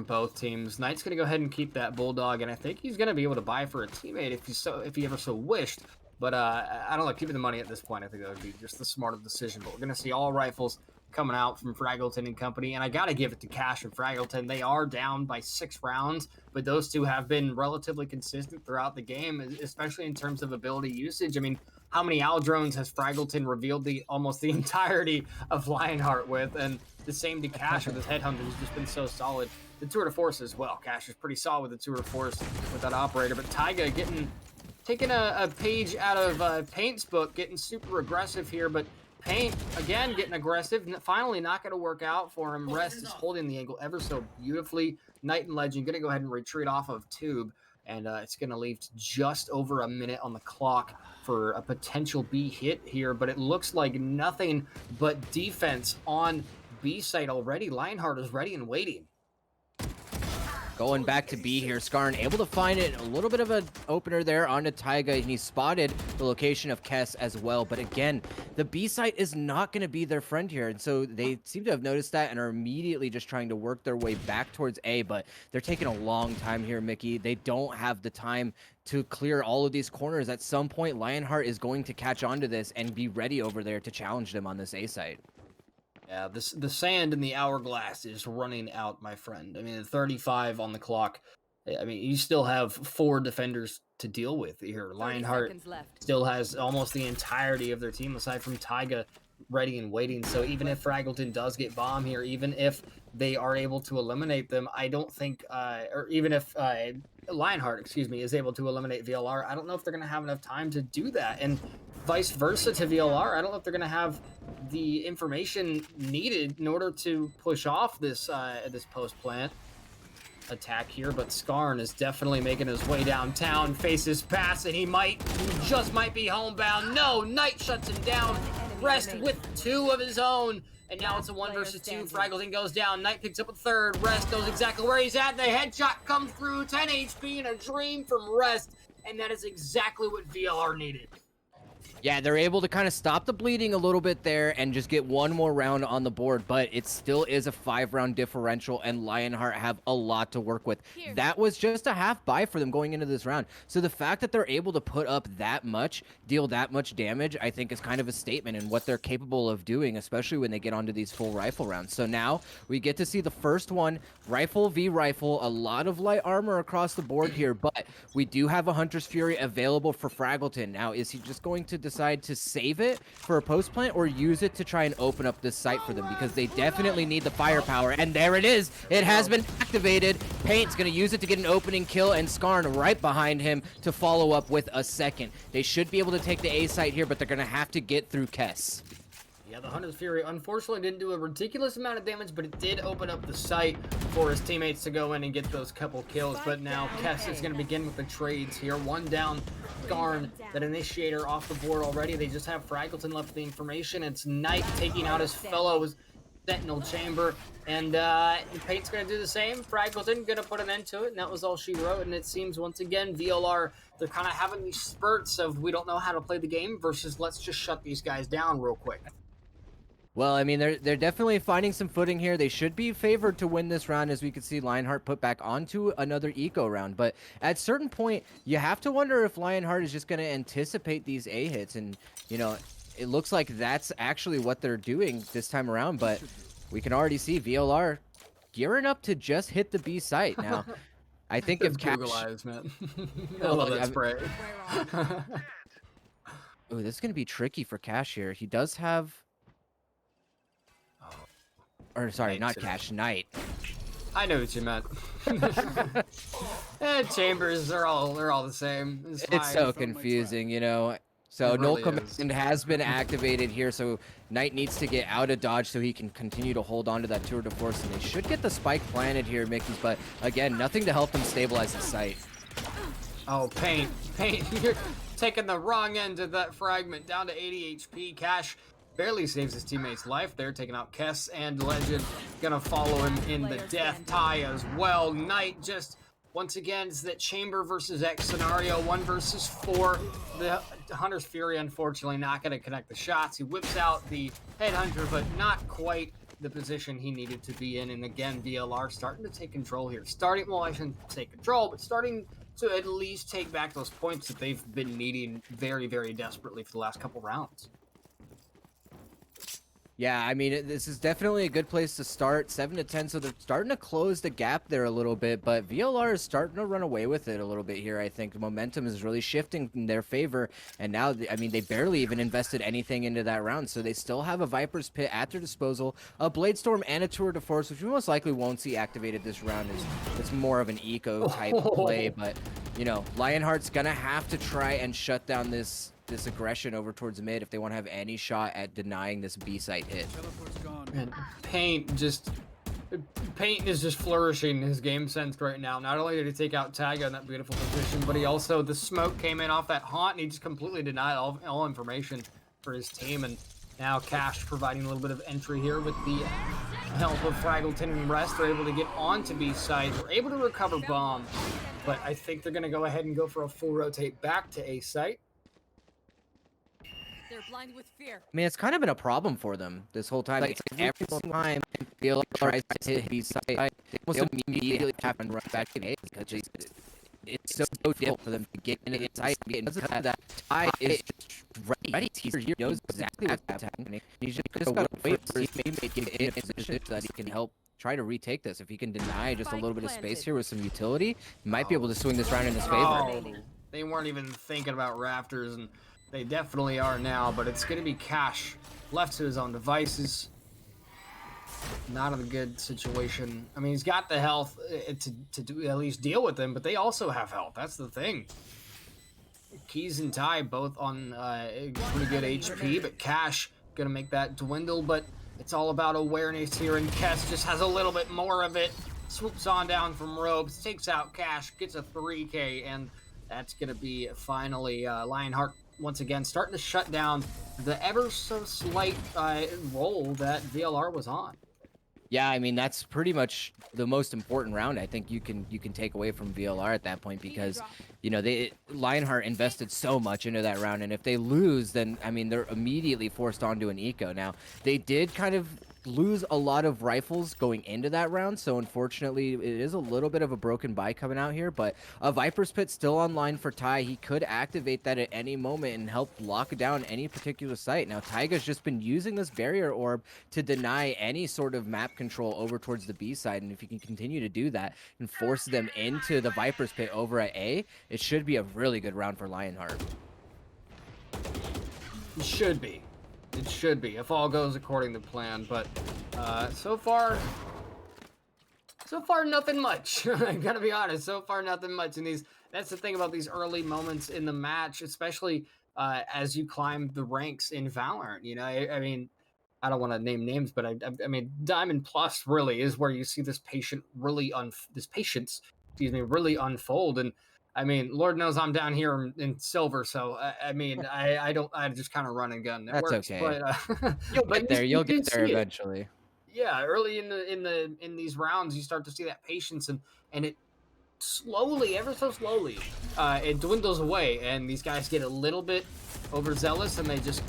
both teams. Knight's going to go ahead and keep that Bulldog, and I think he's going to be able to buy for a teammate if he ever so wished. But I don't like keeping the money at this point. I think that would be just the smartest decision. But we're going to see all rifles coming out from Fraggleton and company, and I got to give it to Cash and Fraggleton. They are down by 6 rounds, but those two have been relatively consistent throughout the game, especially in terms of ability usage. I mean, how many Owl drones has Fraggleton revealed almost the entirety of Lionheart with? And the same to Cash with his Headhunter, who's just been so solid. The tour de force as well. Cash is pretty solid with the tour de force with that operator, but Taiga taking a page out of Paint's book, getting super aggressive here, but Paint, again, getting aggressive. Finally, not going to work out for him. Rest is holding the angle ever so beautifully. Knight and Legend going to go ahead and retreat off of Tube, and it's going to leave just over a minute on the clock for a potential B hit here, but it looks like nothing but defense on B site already. Lionheart is ready and waiting. Going back to B here, Skarn able to find it. A little bit of an opener there onto Taiga, and he spotted the location of Kess as well. But again, the B site is not going to be their friend here. And so they seem to have noticed that and are immediately just trying to work their way back towards A. But they're taking a long time here, Mickey. They don't have the time to clear all of these corners. At some point, Lionheart is going to catch on to this and be ready over there to challenge them on this A site. Yeah, the sand in the hourglass is running out, my friend. I mean, 35 on the clock. I mean, you still have 4 defenders to deal with here. Lionheart still has almost the entirety of their team, aside from Taiga, ready and waiting. So even if Fraggleton does get bomb here, even if they are able to eliminate them, I don't think, or even if Lionheart, is able to eliminate VLR, I don't know if they're going to have enough time to do that. And vice versa to VLR, I don't know if they're going to have the information needed in order to push off this this post-plant attack here. But Skarn is definitely making his way downtown, faces pass, and he just might be homebound. No, Knight shuts him down. Rest with 2 of his own. And now it's a 1 versus 2. Fraggleton goes down. Knight picks up a 3rd. Rest knows exactly where he's at. The headshot comes through. 10 HP and a dream from Rest. And that is exactly what VLR needed. Yeah, they're able to kind of stop the bleeding a little bit there and just get one more round on the board, but it still is a 5-round differential, and Lionheart have a lot to work with. That was just a half buy for them going into this round. So the fact that they're able to put up that much, deal that much damage, I think is kind of a statement in what they're capable of doing, especially when they get onto these full rifle rounds. So now we get to see the first one, rifle v rifle, a lot of light armor across the board here, but we do have a Hunter's Fury available for Fraggleton. Now, is he just going to decide to save it for a post plant or use it to try and open up this site for them, because they definitely need the firepower? And there it is. It has been activated. Paint's going to use it to get an opening kill, and Skarn right behind him to follow up with a second. They should be able to take the A site here, but they're going to have to get through Kess. Yeah, the Hunter's Fury unfortunately didn't do a ridiculous amount of damage, but it did open up the site for his teammates to go in and get those couple kills. But now Kess is going to begin with the trades here. One down, Skarn, that initiator off the board already. They just have Fraggleton left the information. It's Knight taking out his fellow Sentinel Chamber, and Paint's going to do the same. Fraggleton going to put an end to it, and that was all she wrote. And it seems once again, VLR, they're kind of having these spurts of we don't know how to play the game versus let's just shut these guys down real quick. Well, I mean, they're definitely finding some footing here. They should be favored to win this round, as we can see Lionheart put back onto another eco round. But at a certain point, you have to wonder if Lionheart is just going to anticipate these A hits. And, you know, it looks like that's actually what they're doing this time around. But we can already see VLR gearing up to just hit the B site. Now, I think if Cash... Google eyes, man. I love that spray. Oh, this is going to be tricky for Cash here. He does have... Or sorry, not Cash, Knight. I know what you meant. Chambers, they're all the same. It's so confusing, you know. So It null really command has been activated here, so Knight needs to get out of dodge so he can continue to hold on to that tour de force, and they should get the spike planted here, Mickey, but again, nothing to help them stabilize the site. Oh, Paint, you're taking the wrong end of that fragment, down to 80 HP. Cash barely saves his teammate's life there, taking out Kess, and Legend gonna follow him in the death tie as well. Knight just, once again, it's that Chamber versus X scenario, 1 versus 4. The Hunter's Fury, unfortunately, not gonna connect the shots. He whips out the Headhunter, but not quite the position he needed to be in. And again, VLR starting to take control here. Well, I shouldn't take control, but starting to at least take back those points that they've been needing very, very desperately for the last couple rounds. Yeah, I mean, this is definitely a good place to start. 7 to 10, so they're starting to close the gap there a little bit, but VLR is starting to run away with it a little bit here. I think the momentum is really shifting in their favor, and now, I mean, they barely even invested anything into that round, so they still have a Viper's Pit at their disposal, a Bladestorm and a Tour de Force, which we most likely won't see activated this round. It's more of an eco-type play, but, you know, Lionheart's gonna have to try and shut down this aggression over towards mid if they want to have any shot at denying this B site hit. And Paint is just flourishing his game sense right now. Not only did he take out Tag on that beautiful position, but he also, the smoke came in off that haunt, and he just completely denied all information for his team. And now Cash providing a little bit of entry here with the help of Fraggleton and rest. They're able to get onto B site. They're able to recover bomb, but I think they're going to go ahead and go for a full rotate back to A site. They're blind with fear. I mean, it's kind of been a problem for them this whole time. Like, every single time VLR tries to hit B site, they almost immediately have to run back to A because it's so difficult for them to get into the site. And because of that, Ty is ready. He knows exactly what's happening. He's just got to wait for his teammate to get in a position so that he can help try to retake this. If he can deny just a little bit of space here with some utility, he might be able to swing this round in his favor. Oh, they weren't even thinking about Rafters, and they definitely are now, but it's going to be Cash left to his own devices. Not in a good situation. I mean, he's got the health to at least deal with them, but they also have health. That's the thing. Keys and Ty both on pretty good HP, but Cash going to make that dwindle, but it's all about awareness here, and Kess just has a little bit more of it. Swoops on down from ropes, takes out Cash, gets a 3K, and that's going to be finally Lionheart once again starting to shut down the ever so slight roll that VLR was on. Yeah, I mean that's pretty much the most important round I think you can take away from VLR at that point, because Lionheart invested so much into that round, and if they lose, then I mean they're immediately forced onto an eco. Now they did kind of lose a lot of rifles going into that round, so unfortunately it is a little bit of a broken buy coming out here, but a Viper's Pit still online for Ty. He could activate that at any moment and help lock down any particular site. Now Taiga's just been using this barrier orb to deny any sort of map control over towards the B side, and if you can continue to do that and force them into the Viper's Pit over at A, it should be a really good round for Lionheart. It should be. It should be, if all goes according to plan, but so far nothing much. I gotta be honest, so far nothing much. And that's the thing about these early moments in the match, especially as you climb the ranks in Valorant. You know, I mean, I don't want to name names, but I mean, Diamond Plus really is where you see this patience really unfold. And I mean, Lord knows I'm down here in silver, so I mean, I just kind of run and gun. It That's works, okay. but You'll get there. You'll get there see it. eventually. Yeah, early in these rounds, you start to see that patience, and it slowly, ever so slowly, it dwindles away, and these guys get a little bit overzealous, and they just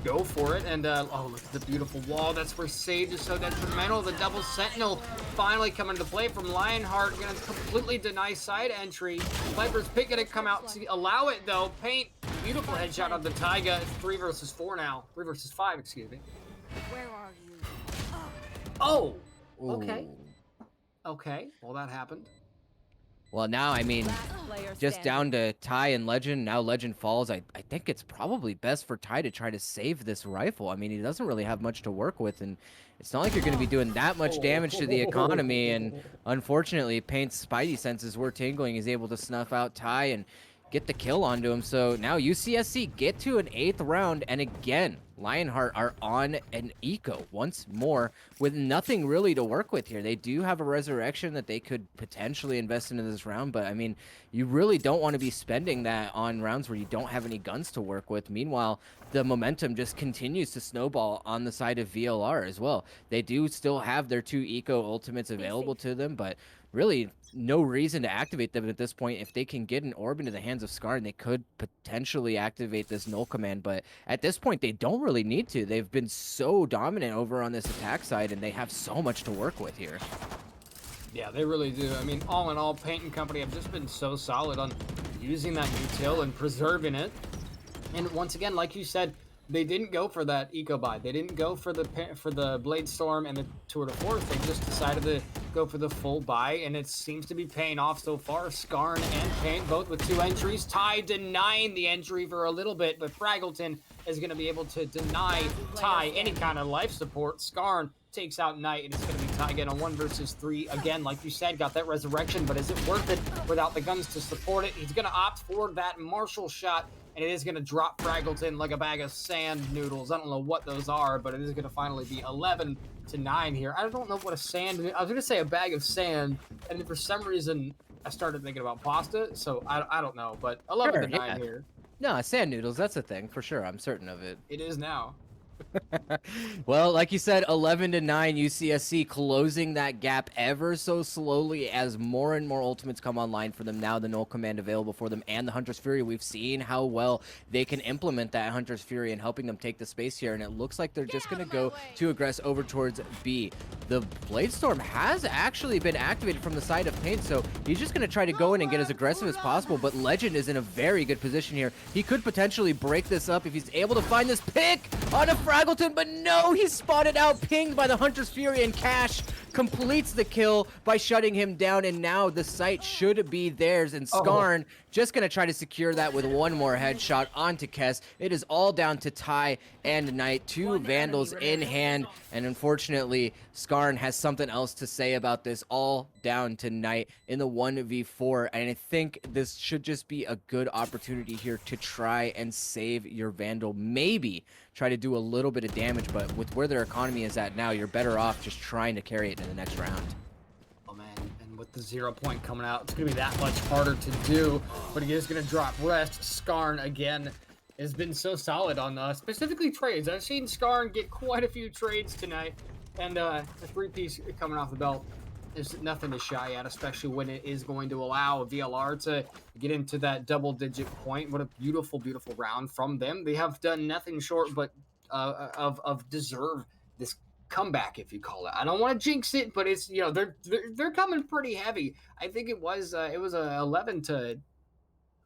go for it. And oh, look at the beautiful wall. That's where Sage is so detrimental. The double sentinel finally coming into play from Lionheart, gonna completely deny side entry. Viper's Pit gonna come out to allow it though. Paint, beautiful headshot on the Taiga. It's 3 versus 4 now. 3 versus 5, excuse me. Where are you? Oh, okay. Ooh. Okay, well that happened. Well, now, I mean, Last player just standing. down to Ty and Legend. Now Legend falls. I think it's probably best for Ty to try to save this rifle. I mean, he doesn't really have much to work with, and it's not like you're going to be doing that much damage to the economy. And unfortunately, Paint's spidey senses were tingling. He's able to snuff out Ty and get the kill onto him. So now UCSC get to an 8th round, and again, Lionheart are on an eco once more with nothing really to work with here. They do have a resurrection that they could potentially invest into this round, but I mean, you really don't want to be spending that on rounds where you don't have any guns to work with. Meanwhile, the momentum just continues to snowball on the side of VLR as well. They do still have their 2 eco ultimates available to them, but really no reason to activate them at this point. If they can get an orb into the hands of Scar, and they could potentially activate this null command, but at this point they don't really need to. They've been so dominant over on this attack side, and they have so much to work with here. Yeah, they really do. I mean, all in all, Paint and company have just been so solid on using that util and preserving it. And once again, like you said, they didn't go for that eco buy. They didn't go for the Blade Storm and the Tour de Force. They just decided to go for the full buy, and it seems to be paying off so far. Skarn and Paint both with 2 entries. Ty denying the entry for a little bit, but Fraggleton is going to be able to deny Ty any kind of life support. Skarn takes out Knight, and it's going to be Ty again on 1 versus 3. Again, like you said, got that resurrection, but is it worth it without the guns to support it? He's going to opt for that Marshall shot, and it is going to drop Fraggleton like a bag of sand noodles. I don't know what those are, but it is going to finally be 11-9 here. I don't know what a sand... I was going to say a bag of sand, and then for some reason, I started thinking about pasta, so I don't know, but 11-9 here. No, sand noodles, that's a thing for sure. I'm certain of it. It is now. Well, like you said, 11-9, UCSC closing that gap ever so slowly as more and more ultimates come online for them. Now the null command available for them and the Hunter's Fury. We've seen how well they can implement that Hunter's Fury and helping them take the space here, and it looks like they're just going to go to aggress over towards B. The Blade Storm has actually been activated from the side of Paint, so he's just going to try to go in and get as aggressive as possible, but Legend is in a very good position here. He could potentially break this up if he's able to find this pick on a Fraggleton, but no, he's spotted out, pinged by the Hunter's Fury, and Cash completes the kill by shutting him down, and now the site should be theirs, and Skarn just going to try to secure that with 1 more headshot onto Kess. It is all down to Ty and Knight, 2 Vandals in hand, and unfortunately, Skarn has something else to say about this, all down to Knight in the 1v4, and I think this should just be a good opportunity here to try and save your Vandal, maybe try to do a little bit of damage, but with where their economy is at now, you're better off just trying to carry it in the next round. Oh man, and with the 0 point coming out, it's going to be that much harder to do, but he is going to drop rest. Skarn, again, has been so solid on specifically trades. I've seen Skarn get quite a few trades tonight, And a 3-piece coming off the belt is nothing to shy at, especially when it is going to allow VLR to get into that double-digit point. What a beautiful, beautiful round from them. They have done nothing short but of deserve this comeback, if you call it. I don't want to jinx it, but it's, you know, they're coming pretty heavy. I think it was a 11 to,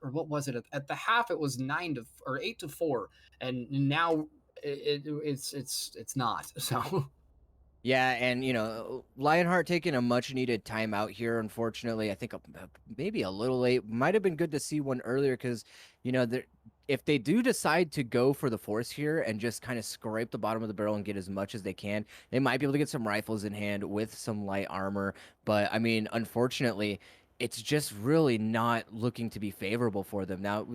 or what was it at the half? It was 8-4, and now it's not. So Yeah, and Lionheart taking a much needed timeout here. Unfortunately, I think maybe a little late. Might have been good to see one earlier because if they do decide to go for the force here and just kind of scrape the bottom of the barrel and get as much as they can, they might be able to get some rifles in hand with some light armor. But I mean, unfortunately, it's just really not looking to be favorable for them. Now,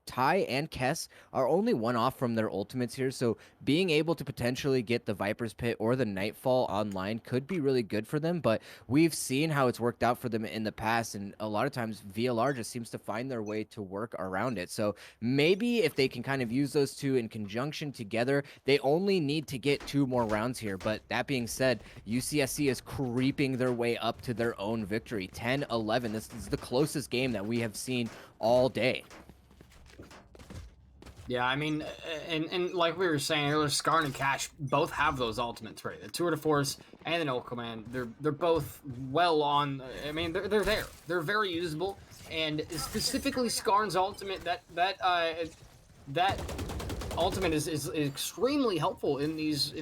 Ty and Kess are only one off from their ultimates here, so being able to potentially get the Viper's Pit or the Nightfall online could be really good for them, but we've seen how it's worked out for them in the past, and a lot of times VLR just seems to find their way to work around it. So maybe if they can kind of use those two in conjunction together, they only need to get 2 more rounds here. But that being said, UCSC is creeping their way up to their own victory. 10-11. This is the closest game that we have seen all day. yeah, I mean, and like we were saying earlier, Skarn and Cash both have those ultimates, right? The Tour de Force and the No Command. They're both well on. I mean, they're there. They're very usable, and specifically Skarn's ultimate. That ultimate is extremely helpful in these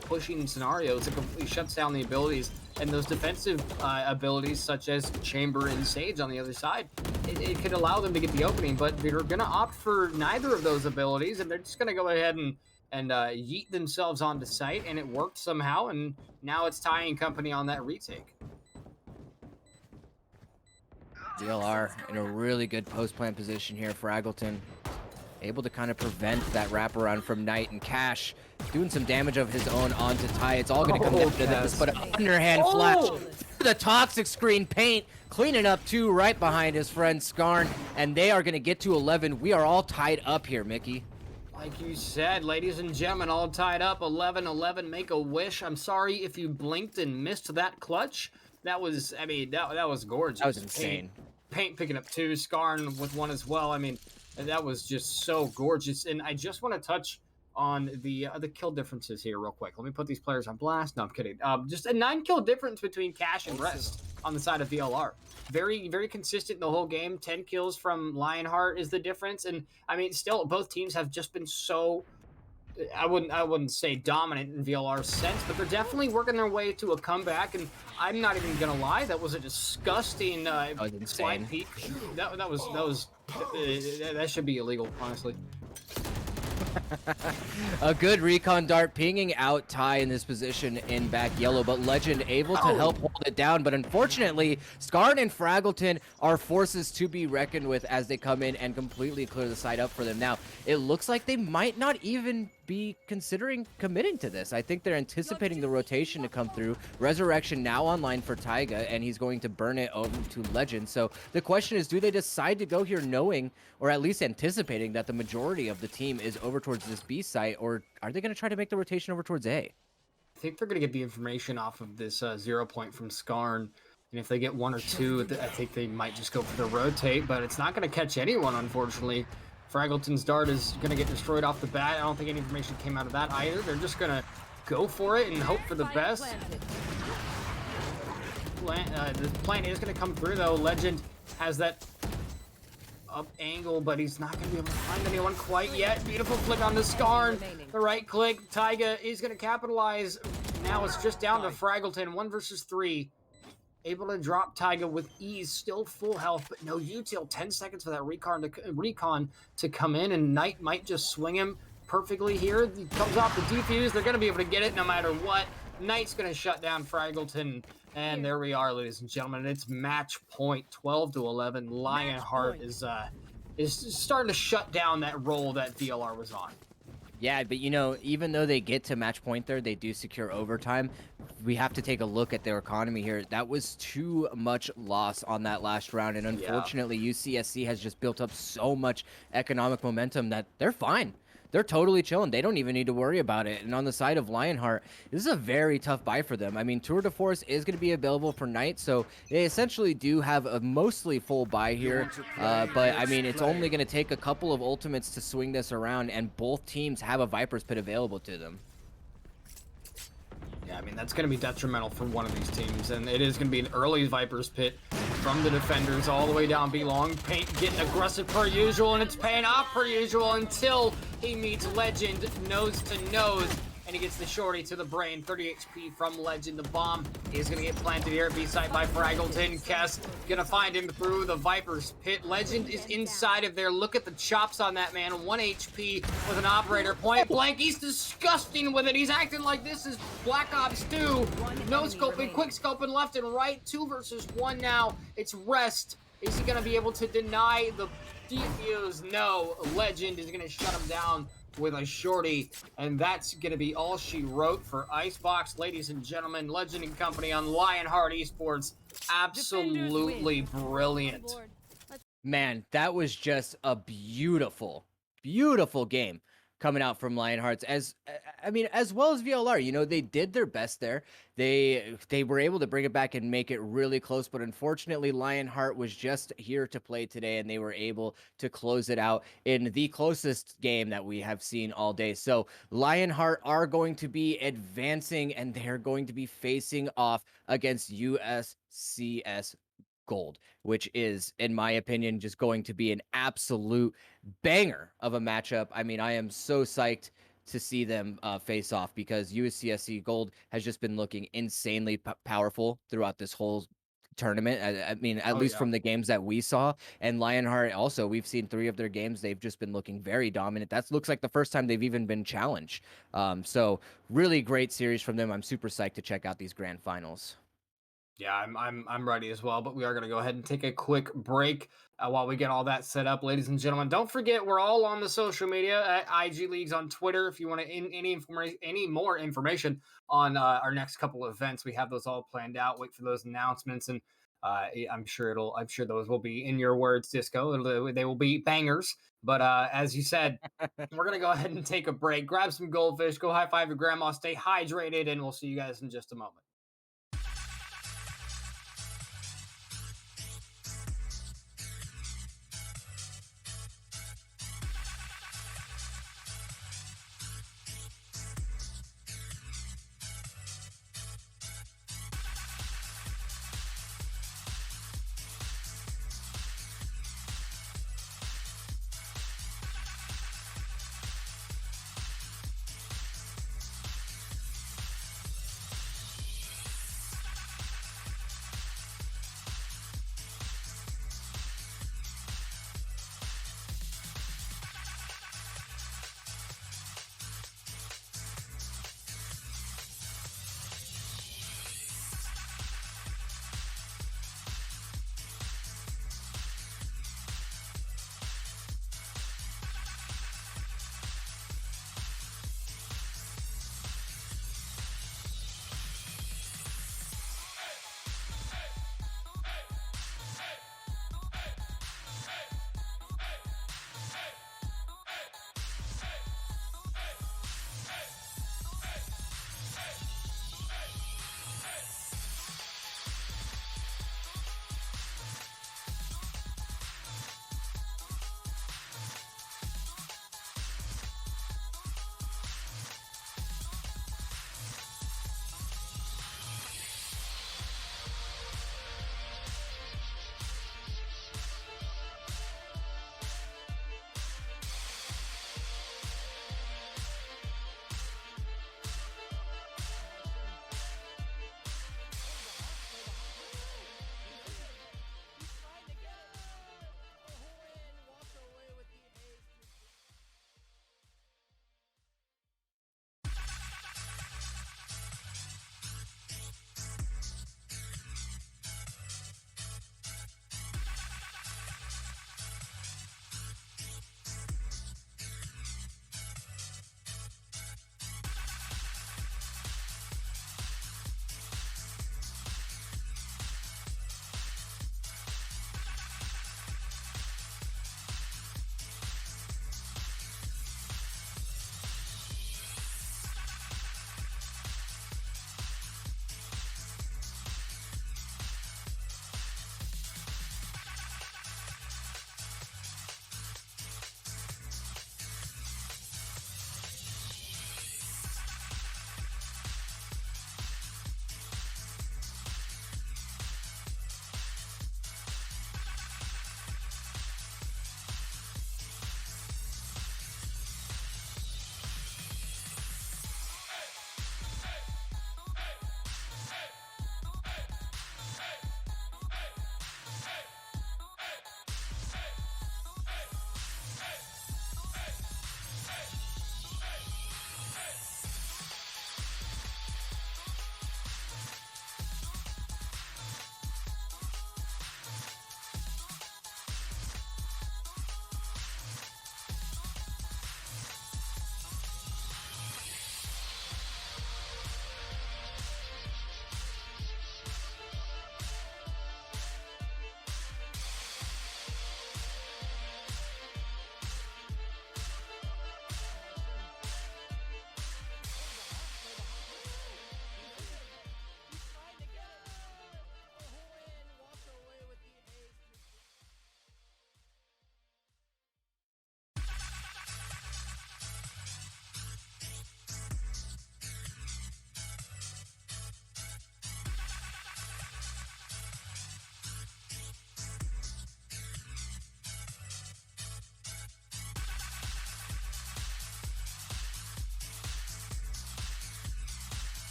pushing scenarios. It completely shuts down the abilities and those defensive abilities, such as Chamber and Sage on the other side. It could allow them to get the opening, but they're going to opt for neither of those abilities, and they're just going to go ahead and yeet themselves onto site, and it worked somehow, and now it's Ty and company on that retake. DLR in a really good post-plant position here. Fraggleton able to kind of prevent that wraparound from Knight, and Cash doing some damage of his own onto Ty. It's all going to come down to this, but an underhand flash. The toxic screen paint, cleaning up 2 right behind his friend Skarn, and they are going to get to 11. We are all tied up here, Mickey. Like you said, ladies and gentlemen, all tied up, 11-11, make a wish. I'm sorry if you blinked and missed that clutch. That was, I mean, that was gorgeous. That was insane. Paint picking up 2, Skarn with 1 as well. I mean, that was just so gorgeous. And I just want to touch on the kill differences here real quick. Let me put these players on blast. No, I'm kidding. Just a 9 kill difference between Cash and Rest on the side of VLR. Very, very consistent the whole game. 10 kills from Lionheart is the difference. And I mean, still, both teams have just been so, I wouldn't say dominant in VLR's sense, but they're definitely working their way to a comeback. And I'm not even gonna lie, that was a disgusting slide peek. That should be illegal, honestly. A good recon dart pinging out Ty in this position in back yellow, but Legend able to help hold it down. But unfortunately, Skarn and Fraggleton are forces to be reckoned with as they come in and completely clear the side up for them. Now, it looks like they might not even be considering committing to this. I think they're anticipating the rotation to come through. Resurrection now online for Taiga, and he's going to burn it over to Legend. So the question is, do they decide to go here knowing, or at least anticipating, that the majority of the team is over towards this B site, or are they going to try to make the rotation over towards A? I think they're going to get the information off of this 0 point from Skarn. And if they get 1 or 2, I think they might just go for the rotate, but it's not going to catch anyone, unfortunately. Fraggleton's dart is going to get destroyed off the bat. I don't think any information came out of that either. They're just going to go for it and hope for the best. The plant is going to come through, though. Legend has that up angle, but he's not going to be able to find anyone quite yet. Beautiful flick on the Skarn. The right click. Taiga is going to capitalize. Now it's just down to Fraggleton. 1 versus 3. Able to drop Taiga with ease, still full health, but no util. 10 seconds for that recon to come in, and Knight might just swing him perfectly here. He comes off the defuse. They're going to be able to get it no matter what. Knight's going to shut down Fraggleton, and there we are, ladies and gentlemen. It's match point, 12-11. Lionheart is starting to shut down that role that VLR was on. Yeah, but even though they get to match point there, they do secure overtime. We have to take a look at their economy here. That was too much loss on that last round, and unfortunately, UCSC has just built up so much economic momentum that they're fine. they're totally chilling. They don't even need to worry about it. And on the side of Lionheart, this is a very tough buy for them. I mean, Tour de Force is going to be available for Night, so they essentially do have a mostly full buy here. But I mean, it's only going to take a couple of ultimates to swing this around, and both teams have a Viper's Pit available to them. Yeah, I mean, that's going to be detrimental for one of these teams, and it is going to be an early Viper's Pit from the defenders all the way down B long. Paint getting aggressive per usual, and it's paying off per usual until he meets Legend nose to nose, and he gets the shorty to the brain. 30 HP from Legend. The bomb is going to get planted here at B-side by Fraggleton. Kess going to find him through the Viper's Pit. Legend is inside of there. Look at the chops on that man. 1 HP with an operator. Point blank. He's disgusting with it. He's acting like this is Black Ops 2. No scoping, quick scoping left and right. 2 versus 1 now. It's Rest. Is he going to be able to deny the defuse? No. Legend is going to shut him down with a shorty, and that's going to be all she wrote for Icebox. Ladies and gentlemen, Legend and Company on Lionheart Esports. Absolutely brilliant. Man, that was just a beautiful, beautiful game coming out from Lionhearts. As well as VLR, you know, they did their best there. They were able to bring it back and make it really close, but unfortunately Lionheart was just here to play today, and they were able to close it out in the closest game that we have seen all day. So Lionheart are going to be advancing, and they're going to be facing off against USCS Gold, which is, in my opinion, just going to be an absolute banger of a matchup. I mean, I am so psyched to see them face off, because USCSC Gold has just been looking insanely powerful throughout this whole tournament. I mean, at least from the games that we saw. And Lionheart also, we've seen 3 of their games. They've just been looking very dominant. That looks like the first time they've even been challenged. So really great series from them. I'm super psyched to check out these grand finals. Yeah, I'm ready as well, but we are going to go ahead and take a quick break while we get all that set up, ladies and gentlemen. Don't forget, we're all on the social media at IG Leagues on Twitter. If you want any more information on our next couple of events, we have those all planned out. Wait for those announcements, and I'm sure those will be, in your words, Disco. They will be bangers. But as you said, we're going to go ahead and take a break, grab some goldfish, go high five your grandma, stay hydrated, and we'll see you guys in just a moment.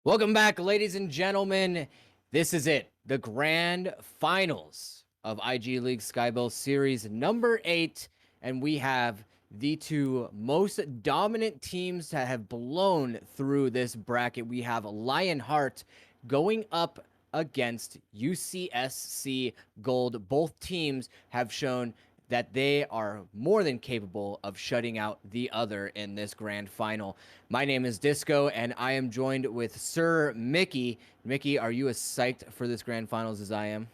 Welcome back, ladies and gentlemen. This is it, the grand finals of IGLeague SkyBell Series number 8, and we have the two most dominant teams that have blown through this bracket. We have Lionheart going up against UCSC Gold. Both teams have shown that they are more than capable of shutting out the other in this grand final. My name is Disco, and I am joined with Sir Mickey. Mickey, are you as psyched for this grand finals as I am?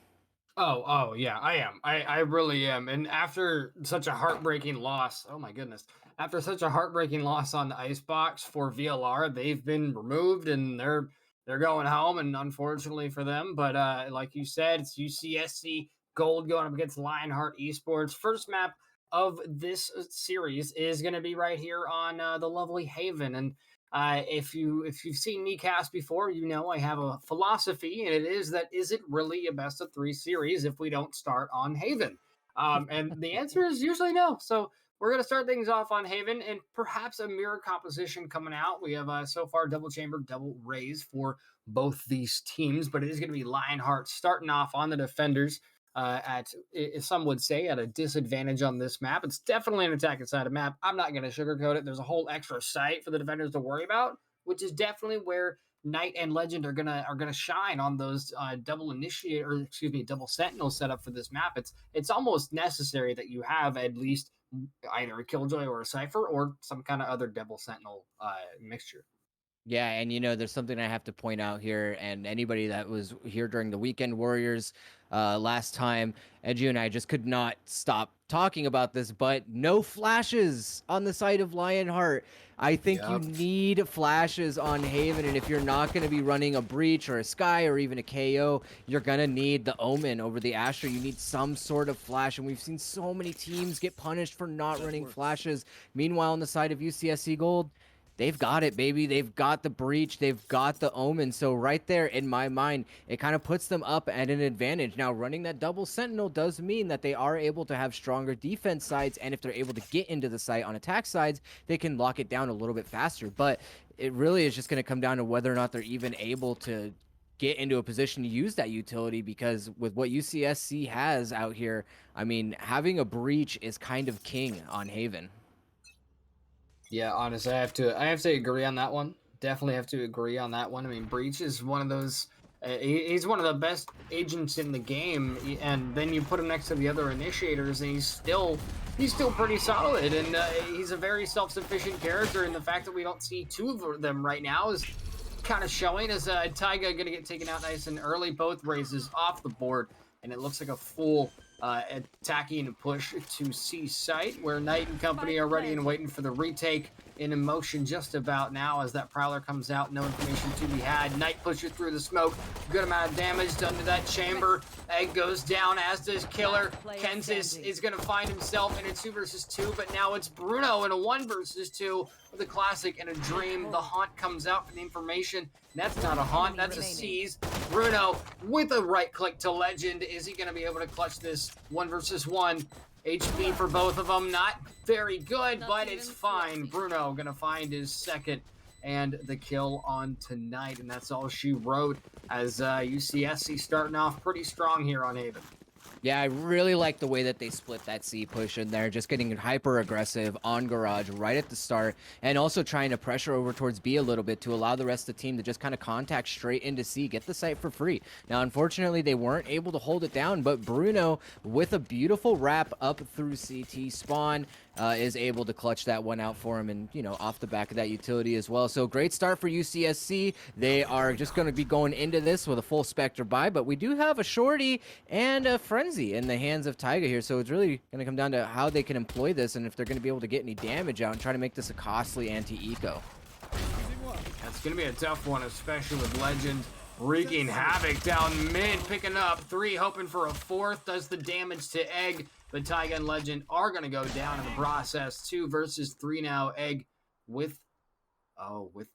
Oh, yeah, I am. I really am. And after such a heartbreaking loss, oh my goodness, after such a heartbreaking loss on the Icebox for VLR, they've been removed and they're going home. And unfortunately for them, but like you said, it's UCSC Gold going up against Lionheart Esports. First map of this series is going to be right here on the lovely Haven. And if you've seen me cast before, you know I have a philosophy, and it is that is it really a best of 3 series if we don't start on Haven? And the answer is usually no. So we're going to start things off on Haven, and perhaps a mirror composition coming out. We have so far double chamber, double raise for both these teams, but it is going to be Lionheart starting off on the defenders. Some would say, at a disadvantage on this map. It's definitely an attacking side of map. I'm not going to sugarcoat it. There's a whole extra site for the defenders to worry about, which is definitely where Knight and Legend are gonna shine on those double sentinel setup for this map. It's almost necessary that you have at least either a Killjoy or a Cypher or some kind of other double sentinel mixture. Yeah, and there's something I have to point out here, and anybody that was here during the Weekend Warriors last time, Edgy and I just could not stop talking about this, but no flashes on the side of Lionheart. I think you need flashes on Haven, and if you're not going to be running a Breach or a Sky or even a KO, you're going to need the Omen over the Astra. You need some sort of flash, and we've seen so many teams get punished for not running flashes. Meanwhile, on the side of UCSC Gold, they've got it, baby. They've got the Breach. They've got the Omen. So right there, in my mind, it kind of puts them up at an advantage. Now, running that double Sentinel does mean that they are able to have stronger defense sides, and if they're able to get into the site on attack sides, they can lock it down a little bit faster. But it really is just going to come down to whether or not they're even able to get into a position to use that utility, because with what UCSC has out here, I mean, having a Breach is kind of king on Haven. Yeah, honestly, I have to agree on that one. Definitely have to agree on that one. I mean, Breach is one of those. He's one of the best agents in the game, and then you put him next to the other initiators, and he's still pretty solid. And he's a very self-sufficient character. And the fact that we don't see two of them right now is kind of showing. As Taiga gonna get taken out nice and early, both raises off the board, and it looks like a full attacking push to C site, where Knight and company are ready and waiting for the retake in motion just about now. As that Prowler comes out, no information to be had. Knight pushes through the smoke, good amount of damage done to that chamber. Egg goes down, as does Killer. Kensis is going to find himself in a 2 versus 2, but now it's Bruno in a 1 versus 2 with a classic and a dream. The haunt comes out for the information. That's not a haunt, that's a seize. Bruno with a right click to Legend. Is he going to be able to clutch this 1 versus 1? HP for both of them, not very good, but it's fine. Bruno going to find his second and the kill on tonight, and that's all she wrote, as UCSC starting off pretty strong here on Haven. Yeah, I really like the way that they split that C push in there, just getting hyper aggressive on Garage right at the start, and also trying to pressure over towards B a little bit to allow the rest of the team to just kind of contact straight into C, get the site for free. Now, unfortunately, they weren't able to hold it down, but Bruno, with a beautiful wrap up through CT spawn, is able to clutch that one out for him, and off the back of that utility as well. So great start for UCSC. They are just going to be going into this with a full Spectre buy, but we do have a Shorty and a Frenzy in the hands of Taiga here, so it's really going to come down to how they can employ this and if they're going to be able to get any damage out and try to make this a costly anti-eco. That's going to be a tough one, especially with Legend wreaking havoc down mid, picking up 3, hoping for a 4th, does the damage to Egg. But Taiga and Legend are going to go down in the process. 2 versus 3 now. Egg with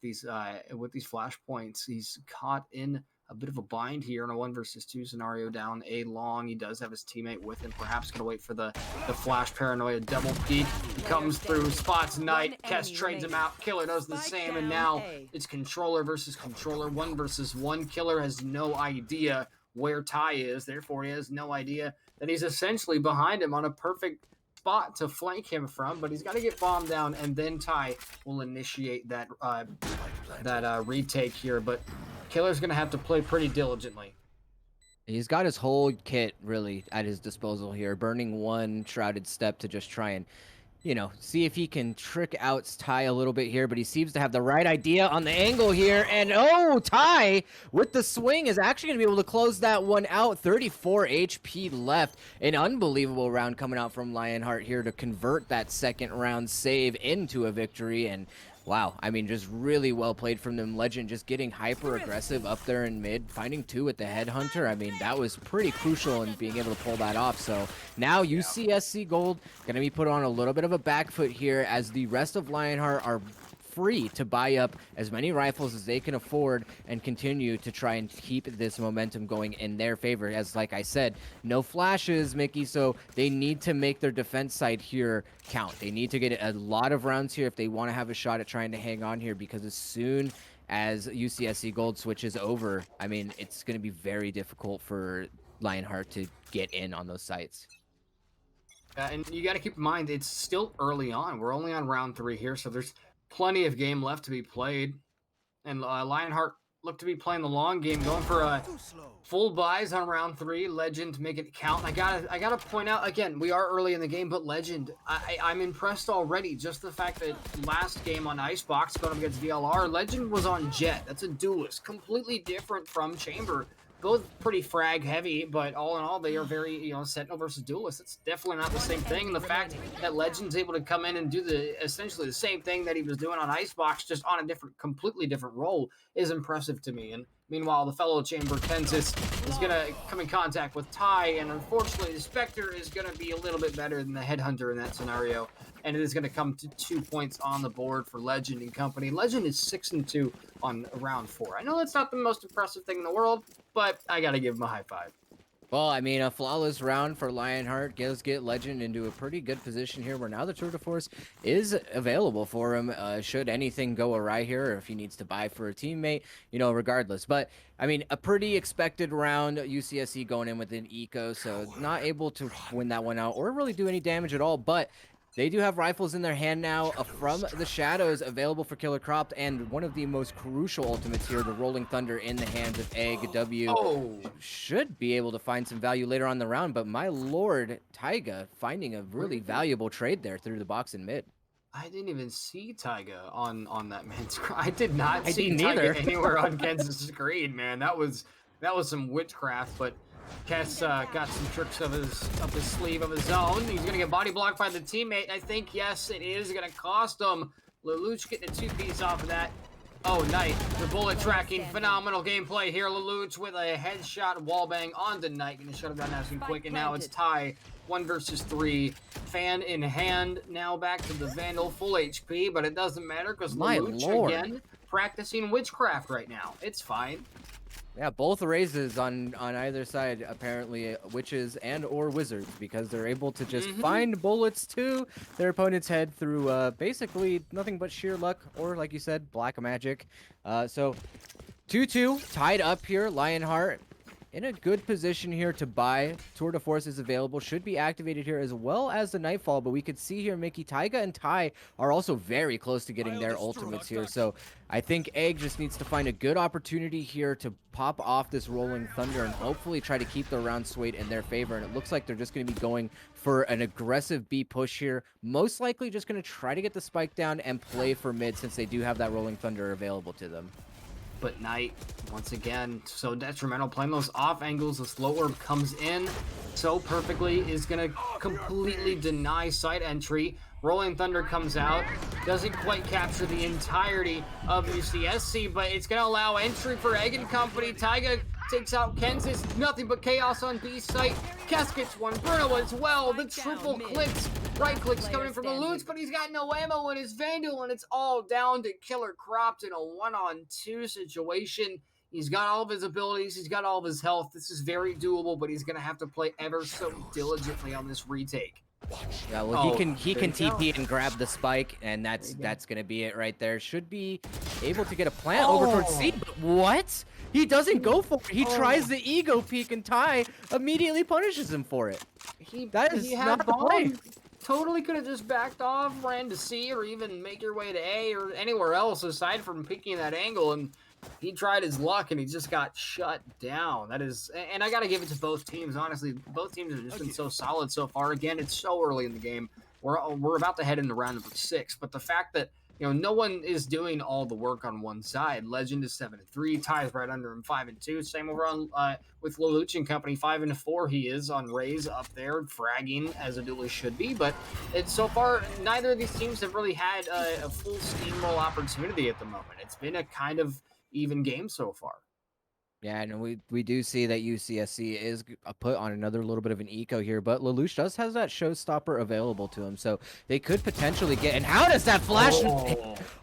these flashpoints. He's caught in a bit of a bind here in a 1 versus 2 scenario down A long. He does have his teammate with him. Perhaps going to wait for the flash paranoia double peek. He comes through, spots Knight. Kess trades him out. Killer does the same. And now it's Controller versus Controller. 1 versus 1. Killer has no idea where Ty is. Therefore, he has no idea that he's essentially behind him on a perfect spot to flank him from, but he's got to get bombed down, and then Ty will initiate that retake here. But Killer's going to have to play pretty diligently. He's got his whole kit really at his disposal here, burning one Shrouded Step to just try and, you know, see if he can trick out Ty a little bit here, but he seems to have the right idea on the angle here, and oh, Ty with the swing is actually going to be able to close that one out. 34 HP left. An unbelievable round coming out from Lionheart here to convert that second round save into a victory, and wow, I mean, just really well played from them. Legend just getting hyper aggressive up there in mid, finding 2 with the Headhunter. I mean, that was pretty crucial in being able to pull that off. So now UCSC Gold going to be put on a little bit of a back foot here as the rest of Lionheart are free to buy up as many rifles as they can afford and continue to try and keep this momentum going in their favor. As like I said, no flashes, Mickey, so they need to make their defense side here count. They need to get a lot of rounds here if they want to have a shot at trying to hang on here, because as soon as UCSC Gold switches over, I mean, it's going to be very difficult for Lionheart to get in on those sites. And you got to keep in mind, it's still early on. We're only on round 3 here, so there's plenty of game left to be played, and Lionheart look to be playing the long game, going for full buys on round 3. Legend to make it count. I gotta point out again, we are early in the game, but Legend, I'm impressed already. Just the fact that last game on Icebox going up against VLR, Legend was on Jet. That's a duelist, completely different from Chamber. Both pretty frag heavy, but all in all, they are very, you know, Sentinel versus Duelist. It's definitely not the same thing. And the fact that Legend's able to come in and do essentially the same thing that he was doing on Icebox, just on a completely different role, is impressive to me. And meanwhile, the fellow Chamber Kensis is going to come in contact with Ty, and unfortunately, the Spectre is going to be a little bit better than the Headhunter in that scenario. And it is going to come to 2 points on the board for Legend and company. Legend is 6-2 on round 4. I know that's not the most impressive thing in the world, but I got to give him a high five. Well, I mean, a flawless round for Lionheart does get Legend into a pretty good position here, where now the tour de force is available for him should anything go awry here, or if he needs to buy for a teammate, you know, regardless. But, I mean, a pretty expected round, UCSC going in with an eco, so not able to win that one out or really do any damage at all, but they do have rifles in their hand now from the Shadows available for Killer Cropped, and one of the most crucial ultimates here, the Rolling Thunder in the hands of Egg. W should be able to find some value later on the round, but my lord, Taiga finding a really valuable trade there through the box in mid. I didn't even see Taiga on that man's screen. I did not see Taiga anywhere on Kenz's screen, man. That was some witchcraft, but Kess got some tricks up his sleeve of his own. He's going to get body blocked by the teammate. I think, yes, it is going to cost him. Lelouch getting a 2-piece off of that. Oh, Knight, the bullet tracking. Phenomenal gameplay here. Lelouch with a headshot wallbang onto Knight. Going to shut him down nice and quick. And now it's Ty, 1 versus 3. Fan in hand. Now back to the Vandal, full HP. But it doesn't matter because Lelouch, again, practicing witchcraft right now. It's fine. Yeah, both raises on either side, apparently witches and or wizards, because they're able to just find bullets to their opponent's head through basically nothing but sheer luck, or like you said, black magic. So 2-2 tied up here. Lionheart in a good position here to buy. Tour de Force is available, should be activated here, as well as the Nightfall, but we could see here Mickey, Taiga and Ty are also very close to getting their ultimates here. So I think Egg just needs to find a good opportunity here to pop off this Rolling Thunder and hopefully try to keep the round swayed in their favor. And it looks like they're just going to be going for an aggressive B push here. Most likely just going to try to get the spike down and play for mid, since they do have that Rolling Thunder available to them. But Knight, once again, so detrimental. Playing those off angles, the slow orb comes in so perfectly, is going to completely deny site entry. Rolling Thunder comes out, doesn't quite capture the entirety of UCSC, but it's going to allow entry for Egg and company. Taiga takes out Kansas, nothing but chaos on B site. Kess gets one, Bruno as well. The triple clicks, right clicks coming in from Lelouch, but he's got no ammo in his Vandal, and it's all down to Killer Cropped in a 1-on-2 situation. He's got all of his abilities. He's got all of his health. This is very doable, but he's going to have to play ever so diligently on this retake. Yeah, well, Oh, he there can you go. TP and grab the spike, and that's There you go. gonna be it right there. Should be able to get a plant over towards C, but what? He doesn't go for it. He tries the ego peek, and Ty immediately punishes him for it. That is he had not the play. bomb. Totally could have just backed off, ran to C, or even make your way to A, or anywhere else aside from picking that angle, and he tried his luck, and he just got shut down. That is, and I got to give it to both teams, honestly. Both teams have just been so solid so far. Again, it's so early in the game. We're about to head into round number 6, but the fact that no one is doing all the work on one side. Legend is 7-3, Ty's right under him 5-2. Same over on with Lelouch and company 5-4. He is on Rays up there fragging as it really should be, but it's so far neither of these teams have really had a full steamroll opportunity at the moment. It's been a kind of even game so far. Yeah, and we do see that UCSC is put on another little bit of an eco here, but Lelouch does has that showstopper available to him, so they could potentially get. And how does that flash?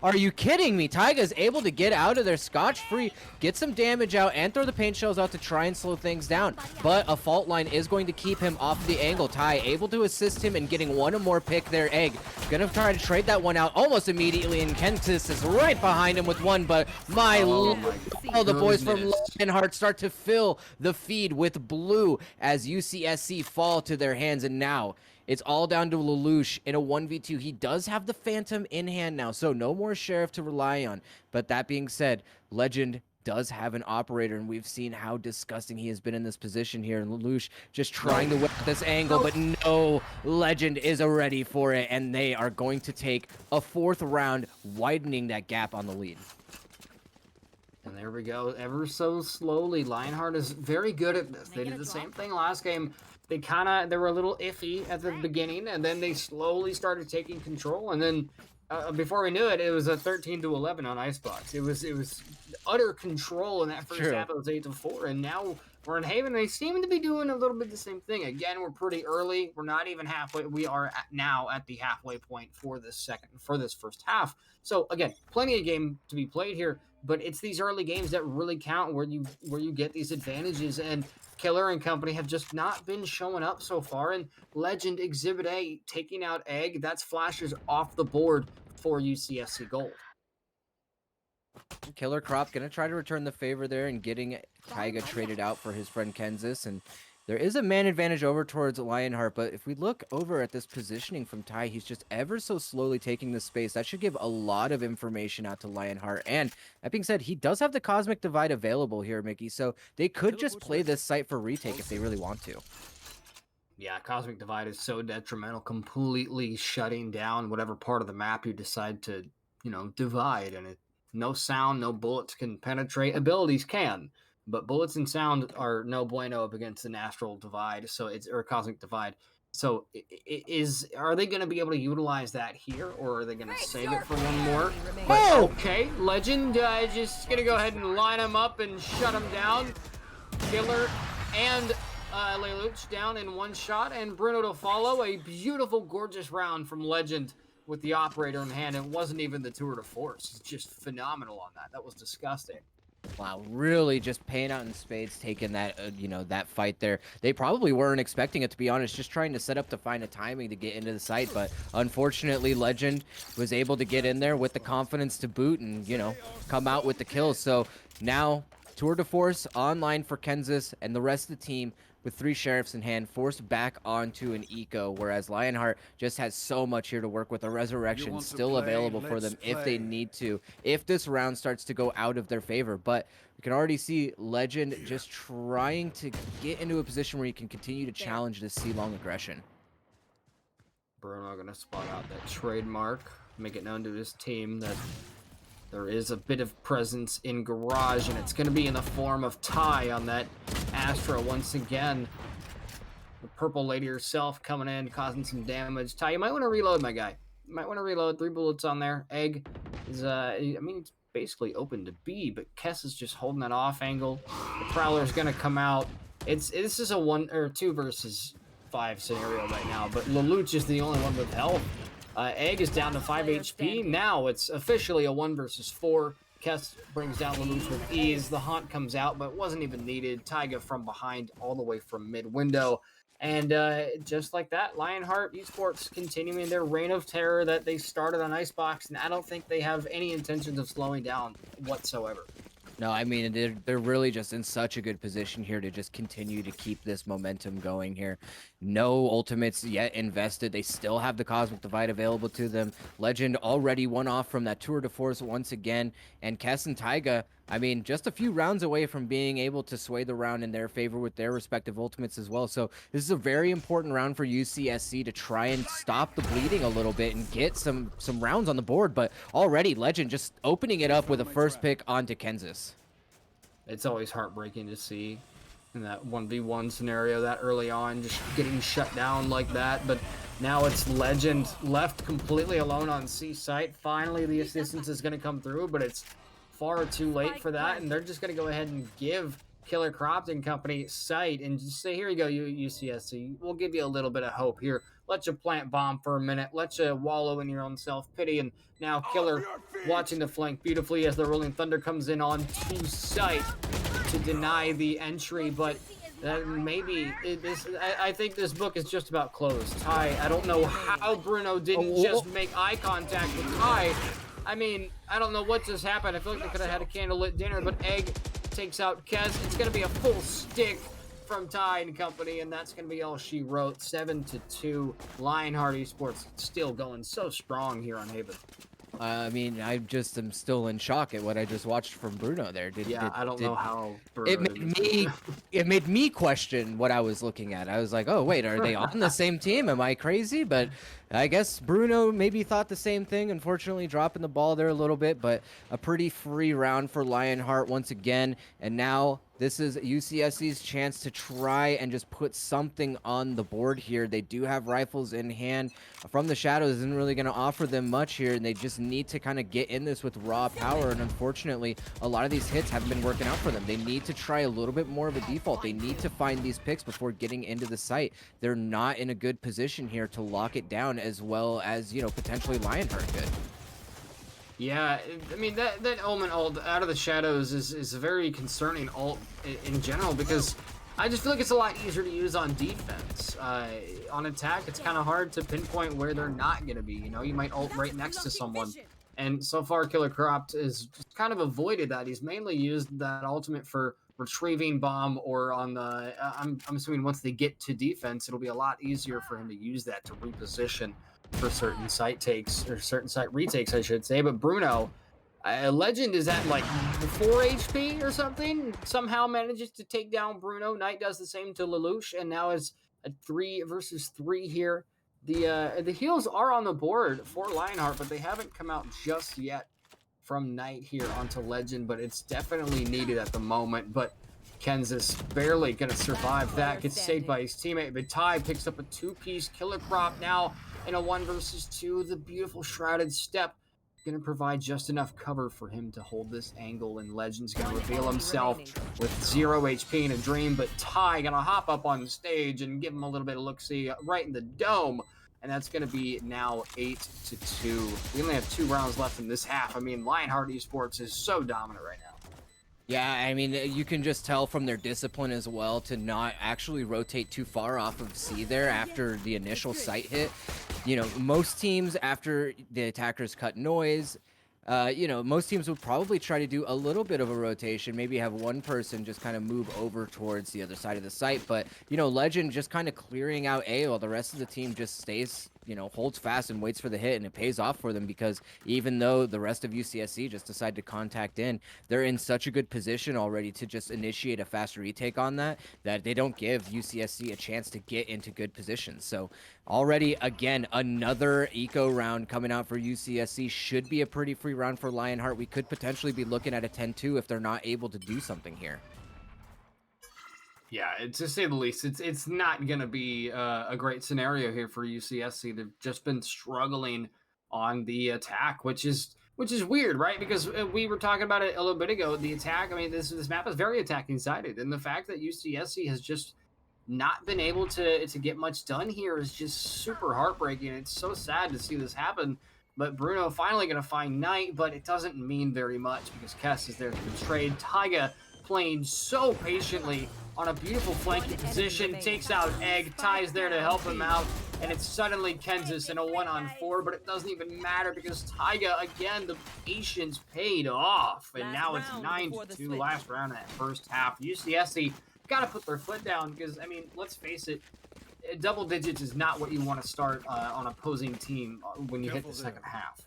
Are you kidding me? Taiga's able to get out of there scotch-free, get some damage out, and throw the paint shells out to try and slow things down. But a fault line is going to keep him off the angle. Tai able to assist him in getting one or more pick there. Egg gonna try to trade that one out almost immediately, and Kentis is right behind him with one. But the boys from Lionheart start to fill the feed with blue as UCSC fall to their hands, and now it's all down to Lelouch in a 1v2. He does have the Phantom in hand now, so no more Sheriff to rely on. But that being said, Legend does have an operator, and we've seen how disgusting he has been in this position here. And Lelouch just trying to whip this angle, but no, Legend is ready for it, and they are going to take a 4th round, widening that gap on the lead. And there we go, ever so slowly. Lionheart is very good at this. They did the same thing last game. They were a little iffy at the beginning, and then they slowly started taking control, and then before we knew it, it was a 13-11 on Icebox. It was utter control in that first half. It was 8-4, and now we're in Haven. They seem to be doing a little bit the same thing. Again, we're pretty early. We're not even halfway. We are now at the halfway point for this first half. So again, plenty of game to be played here, but it's these early games that really count, where you get these advantages. And Killer and company have just not been showing up so far. And Legend Exhibit A taking out Egg, that's flashes off the board for UCSC Gold. Killer Crop gonna try to return the favor there and getting Taiga traded out for his friend Kensis, and there is a man advantage over towards Lionheart, but if we look over at this positioning from Ty, he's just ever so slowly taking the space. That should give a lot of information out to Lionheart, and that being said, he does have the Cosmic Divide available here, Mickey, so they could just play this site for retake if they really want to. Yeah, Cosmic Divide is so detrimental, completely shutting down whatever part of the map you decide to, divide, and no sound, no bullets can penetrate. Abilities can, but bullets and sound are no bueno up against an Astral Divide, or Cosmic Divide. So are they going to be able to utilize that here, or are they going to save it for one more? But, okay, Legend just going to go ahead and line them up and shut them down. Killer and Lelouch down in one shot, and Bruno to follow. A beautiful, gorgeous round from Legend with the operator in hand. It wasn't even the tour de force. It's just phenomenal on that. That was disgusting. Wow, really just paying out in spades, taking that, that fight there. They probably weren't expecting it, to be honest, just trying to set up to find a timing to get into the site, but unfortunately, Legend was able to get in there with the confidence to boot and, come out with the kills. So now, tour de force online for Kensis and the rest of the team with 3 sheriffs in hand, forced back onto an eco, whereas Lionheart just has so much here to work with. A resurrection still available for them if they need to, if this round starts to go out of their favor. But we can already see Legend just trying to get into a position where he can continue to challenge this C-long aggression. Bruno gonna spot out that trademark, make it known to his team that there is a bit of presence in Garage, and it's going to be in the form of Ty on that Astra once again. The Purple Lady herself coming in, causing some damage. Ty, you might want to reload, my guy. You might want to reload. 3 bullets on there. Egg is, it's basically open to B, but Kess is just holding that off angle. The Prowler's going to come out. This is a 1 or 2 versus 5 scenario right now, but Lelouch is the only one with health. Egg is down to 5 HP. Now it's officially a 1 versus 4. Kess brings down Lelouch with ease. The haunt comes out, but it wasn't even needed. Taiga from behind all the way from mid-window. And just like that, Lionheart Esports continuing their reign of terror that they started on Icebox, and I don't think they have any intentions of slowing down whatsoever. No, I mean, they're really just in such a good position here to just continue to keep this momentum going here. No ultimates yet invested. They still have the Cosmic Divide available to them. Legend already won off from that Tour de Force once again. And Kess and Taiga, I mean, just a few rounds away from being able to sway the round in their favor with their respective ultimates as well. So this is a very important round for UCSC to try and stop the bleeding a little bit and get some rounds on the board. But already Legend just opening it up with a first pick onto Kansas. It's always heartbreaking to see in that 1v1 scenario that early on, just getting shut down like that. But now it's Legend left completely alone on C site. Finally, the assistance is going to come through, but it's far too late for that, and they're just going to go ahead and give Killer Cropped and company site and just say, here you go, UCSC. We'll give you a little bit of hope here. Let you plant bomb for a minute. Let you wallow in your own self-pity. And now Killer watching the flank beautifully as the Rolling Thunder comes in on to site to deny the entry. But maybe I think this book is just about closed. Ty, I don't know how Bruno didn't just make eye contact with Ty. I mean, I don't know what just happened. I feel like they could have had a candlelit dinner, but Egg takes out Kez. It's going to be a full stick from Ty and company, and that's going to be all she wrote. 7-2. Lionheart Esports still going so strong here on Haven. I mean, I just am still in shock at what I just watched from Bruno there. I don't know how Bruno it made me question what I was looking at. I was like, oh wait, are they on the same team? Am I crazy? But I guess Bruno maybe thought the same thing. Unfortunately, dropping the ball there a little bit, but a pretty free round for Lionheart once again. And now this is UCSC's chance to try and just put something on the board here. They do have rifles in hand. From the Shadows isn't really going to offer them much here, and they just need to kind of get in this with raw power. And unfortunately, a lot of these hits haven't been working out for them. They need to try a little bit more of a default. They need to find these picks before getting into the site. They're not in a good position here to lock it down as well as, you know, potentially Lionheart could. Yeah, I mean, that Omen ult out of the Shadows is a very concerning ult in general, because I just feel like it's a lot easier to use on defense. On attack, it's kind of hard to pinpoint where they're not going to be. You know, you might ult right next to someone. And so far, Killer Cropped has just kind of avoided that. He's mainly used that ultimate for retrieving bomb, or on the, I'm assuming once they get to defense, it'll be a lot easier for him to use that to reposition for certain site takes, or certain site retakes, I should say. But Bruno, Legend is at like 4 HP or something, somehow manages to take down Bruno. Knight does the same to Lelouch, and now is a 3 versus 3 here. The heals are on the board for Lionheart, but they haven't come out just yet from Knight here onto Legend, but it's definitely needed at the moment. But Kansas barely gonna survive that, gets saved by his teammate, but Ty picks up a 2-piece Killer Crop now in a 1 versus 2. The beautiful Shrouded Step gonna provide just enough cover for him to hold this angle, and Legend's gonna reveal himself with 0 HP in a dream, but Ty gonna hop up on the stage and give him a little bit of look-see right in the dome, and that's gonna be now 8-2. We only have 2 rounds left in this half. I mean, Lionheart Esports is so dominant right now. Yeah, I mean, you can just tell from their discipline as well to not actually rotate too far off of C there after the initial site hit. You know, most teams, after the attackers cut noise, you know, most teams would probably try to do a little bit of a rotation, maybe have one person just kind of move over towards the other side of the site. But, you know, Legend just kind of clearing out A while the rest of the team just stays, you know, holds fast and waits for the hit, and it pays off for them, because even though the rest of UCSC just decide to contact in, they're in such a good position already to just initiate a fast retake on that they don't give UCSC a chance to get into good positions. So already, again, another eco round coming out for UCSC. Should be a pretty free round for Lionheart. We could potentially be looking at a 10-2 if they're not able to do something here. Yeah, to say the least, it's not going to be a great scenario here for UCSC. They've just been struggling on the attack, which is weird, right? Because we were talking about it a little bit ago. The attack, I mean, this map is very attacking sided, and the fact that UCSC has just not been able to get much done here is just super heartbreaking. It's so sad to see this happen But Bruno finally going to find Knight, but it doesn't mean very much because Kess is there to the trade. Taiga playing so patiently on a beautiful flanking position, takes out Egg, Ty's there to help him out, and it's suddenly Kansas in a 1-on-4, but it doesn't even matter because Taiga, again, the patience paid off, and now it's 9-2 last round of that first half. UCSC got to put their foot down because, I mean, let's face it, double digits is not what you want to start on opposing team when you hit the second half.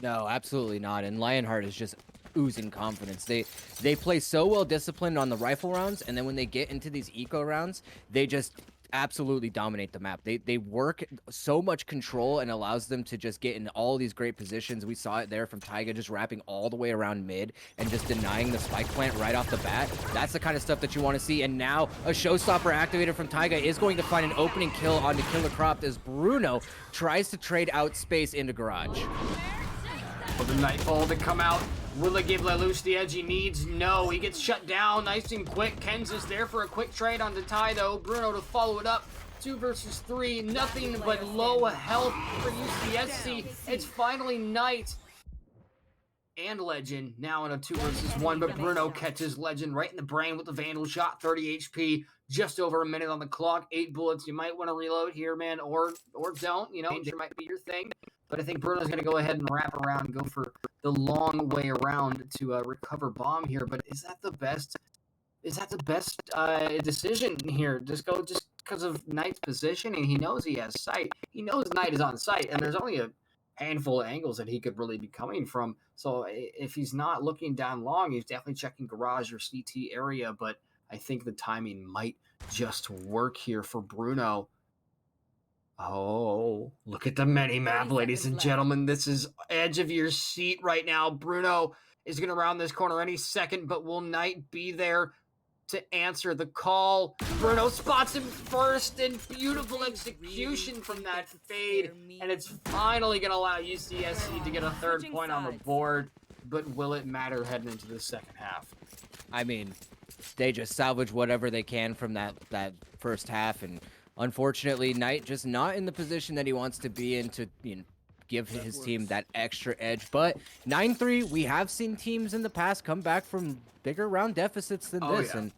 No, absolutely not. And Lionheart is just oozing confidence. They play so well disciplined on the rifle rounds, and then when they get into these eco rounds, they just absolutely dominate the map. They work so much control and allows them to just get in all these great positions. We saw it there from Taiga just wrapping all the way around mid and just denying the spike plant right off the bat. That's the kind of stuff that you want to see. And now a showstopper activated from Taiga is going to find an opening kill on the Killer Cropped as Bruno tries to trade out space into Garage. For the Nightfall to come out. Will it give Lelouch the edge he needs? No, he gets shut down nice and quick. Kansas there for a quick trade on the tie though. Bruno to follow it up. 2 versus 3, nothing but low health for UCSC. It's finally Knight and Legend now in a 2 versus 1, but Bruno catches Legend right in the brain with the Vandal shot, 30 HP, just over a minute on the clock, 8 bullets. You might want to reload here, man, or don't, you know, it might be your thing. But I think Bruno's going to go ahead and wrap around and go for the long way around to recover bomb here. But is that the best? Is that the best decision here? Just because of Knight's position, and he knows he has sight. He knows Knight is on sight, and there's only a handful of angles that he could really be coming from. So if he's not looking down long, he's definitely checking garage or CT area. But I think the timing might just work here for Bruno. Oh, look at the mini-map, ladies and gentlemen. This is edge of your seat right now. Bruno is going to round this corner any second, but will Knight be there to answer the call? Bruno spots him first, and beautiful execution from that fade. And it's finally going to allow UCSC to get a 3rd point on the board. But will it matter heading into the second half? I mean, they just salvage whatever they can from that first half, and unfortunately, Knight just not in the position that he wants to be in to, you know, give his team that extra edge. But 9-3, we have seen teams in the past come back from bigger round deficits than this. Yeah. And,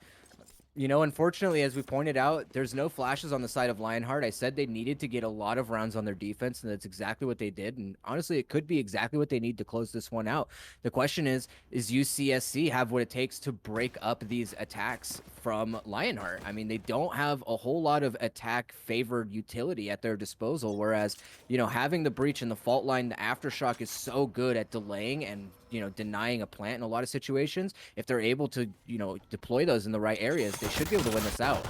you know, unfortunately, as we pointed out, there's no flashes on the side of Lionheart. I said they needed to get a lot of rounds on their defense, and that's exactly what they did. And honestly, it could be exactly what they need to close this one out. The question is UCSC have what it takes to break up these attacks from Lionheart? I mean, they don't have a whole lot of attack-favored utility at their disposal, whereas, you know, having the breach and the fault line, the aftershock is so good at delaying and, you know, denying a plant in a lot of situations. If they're able to, you know, deploy those in the right areas, they should be able to win this out.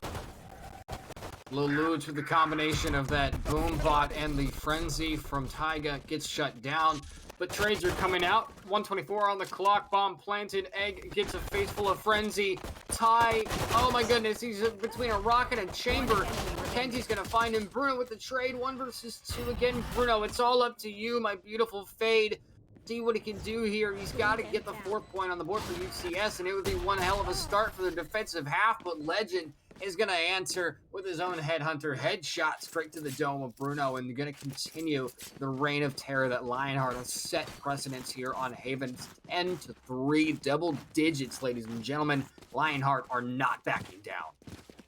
Lelouch with the combination of that boom bot and the frenzy from Taiga gets shut down. But trades are coming out. 124 on the clock. Bomb planted. Egg gets a face full of frenzy. Ty, oh my goodness, he's between a rocket and chamber. Mackenzie's gonna find him. Bruno with the trade. 1 versus 2 again. Bruno, it's all up to you, my beautiful fade. See what he can do here. He's got to get the 4th point on the board for UCS, and it would be one hell of a start for the defensive half, but Legend is going to answer with his own headhunter headshot straight to the dome of Bruno, and going to continue the reign of terror that Lionheart has set precedence here on Haven. 10-3, double digits, ladies and gentlemen. Lionheart are not backing down.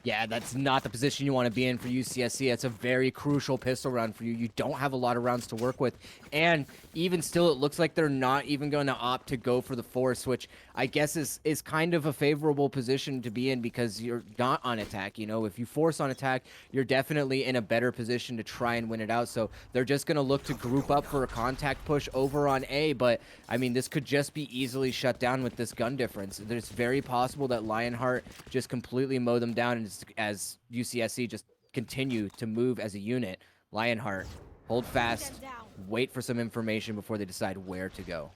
Yeah, that's not the position you want to be in for UCSC. It's a very crucial pistol round for you. You don't have a lot of rounds to work with. And even still, it looks like they're not even going to opt to go for the force, which I guess is kind of a favorable position to be in because you're not on attack. You know, if you force on attack, you're definitely in a better position to try and win it out. So they're just going to look to group up for a contact push over on A. But, I mean, this could just be easily shut down with this gun difference. It's very possible that Lionheart just completely mow them down as UCSC just continue to move as a unit. Lionheart, hold fast, wait for some information before they decide where to go.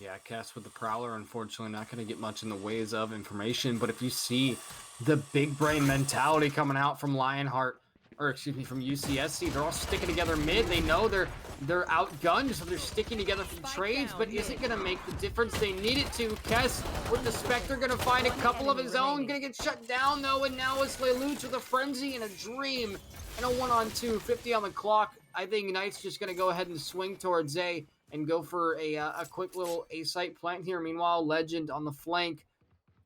Yeah, Cass with the Prowler, unfortunately not going to get much in the ways of information, but if you see the big brain mentality coming out from Lionheart, or excuse me, from UCSC, they're all sticking together mid. They know they're outgunned, so they're sticking together for trades, but is it going to make the difference they need it to? Kess with the Spectre going to find a couple of his own, going to get shut down though, and now it's Lelouch with a frenzy and a dream, and a 1-on-2, 50 on the clock. I think Knight's just going to go ahead and swing towards A and go for a quick little A-site plant here. Meanwhile, Legend on the flank.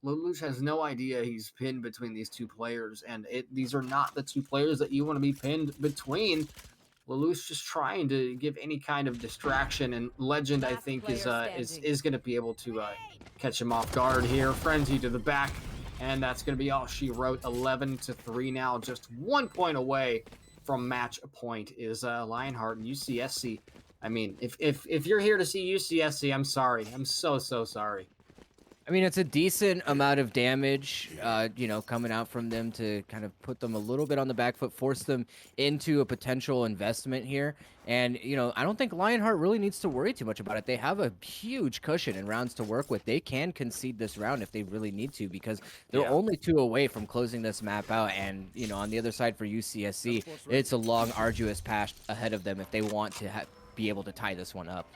Lelouch has no idea he's pinned between these two players, and these are not the two players that you want to be pinned between. Lelouch just trying to give any kind of distraction, and Legend, I think, is going to be able to catch him off guard here. Frenzy to the back, and that's going to be all she wrote. 11-3 now, just 1 point away from match point is Lionheart and UCSC. I mean, if you're here to see UCSC, I'm sorry. I'm so sorry. I mean, it's a decent amount of damage, you know, coming out from them to kind of put them a little bit on the back foot, force them into a potential investment here. And, you know, I don't think Lionheart really needs to worry too much about it. They have a huge cushion and rounds to work with. They can concede this round if they really need to, because they're only 2 away from closing this map out. And, you know, on the other side for UCSC, it's a long, arduous path ahead of them if they want to be able to tie this one up.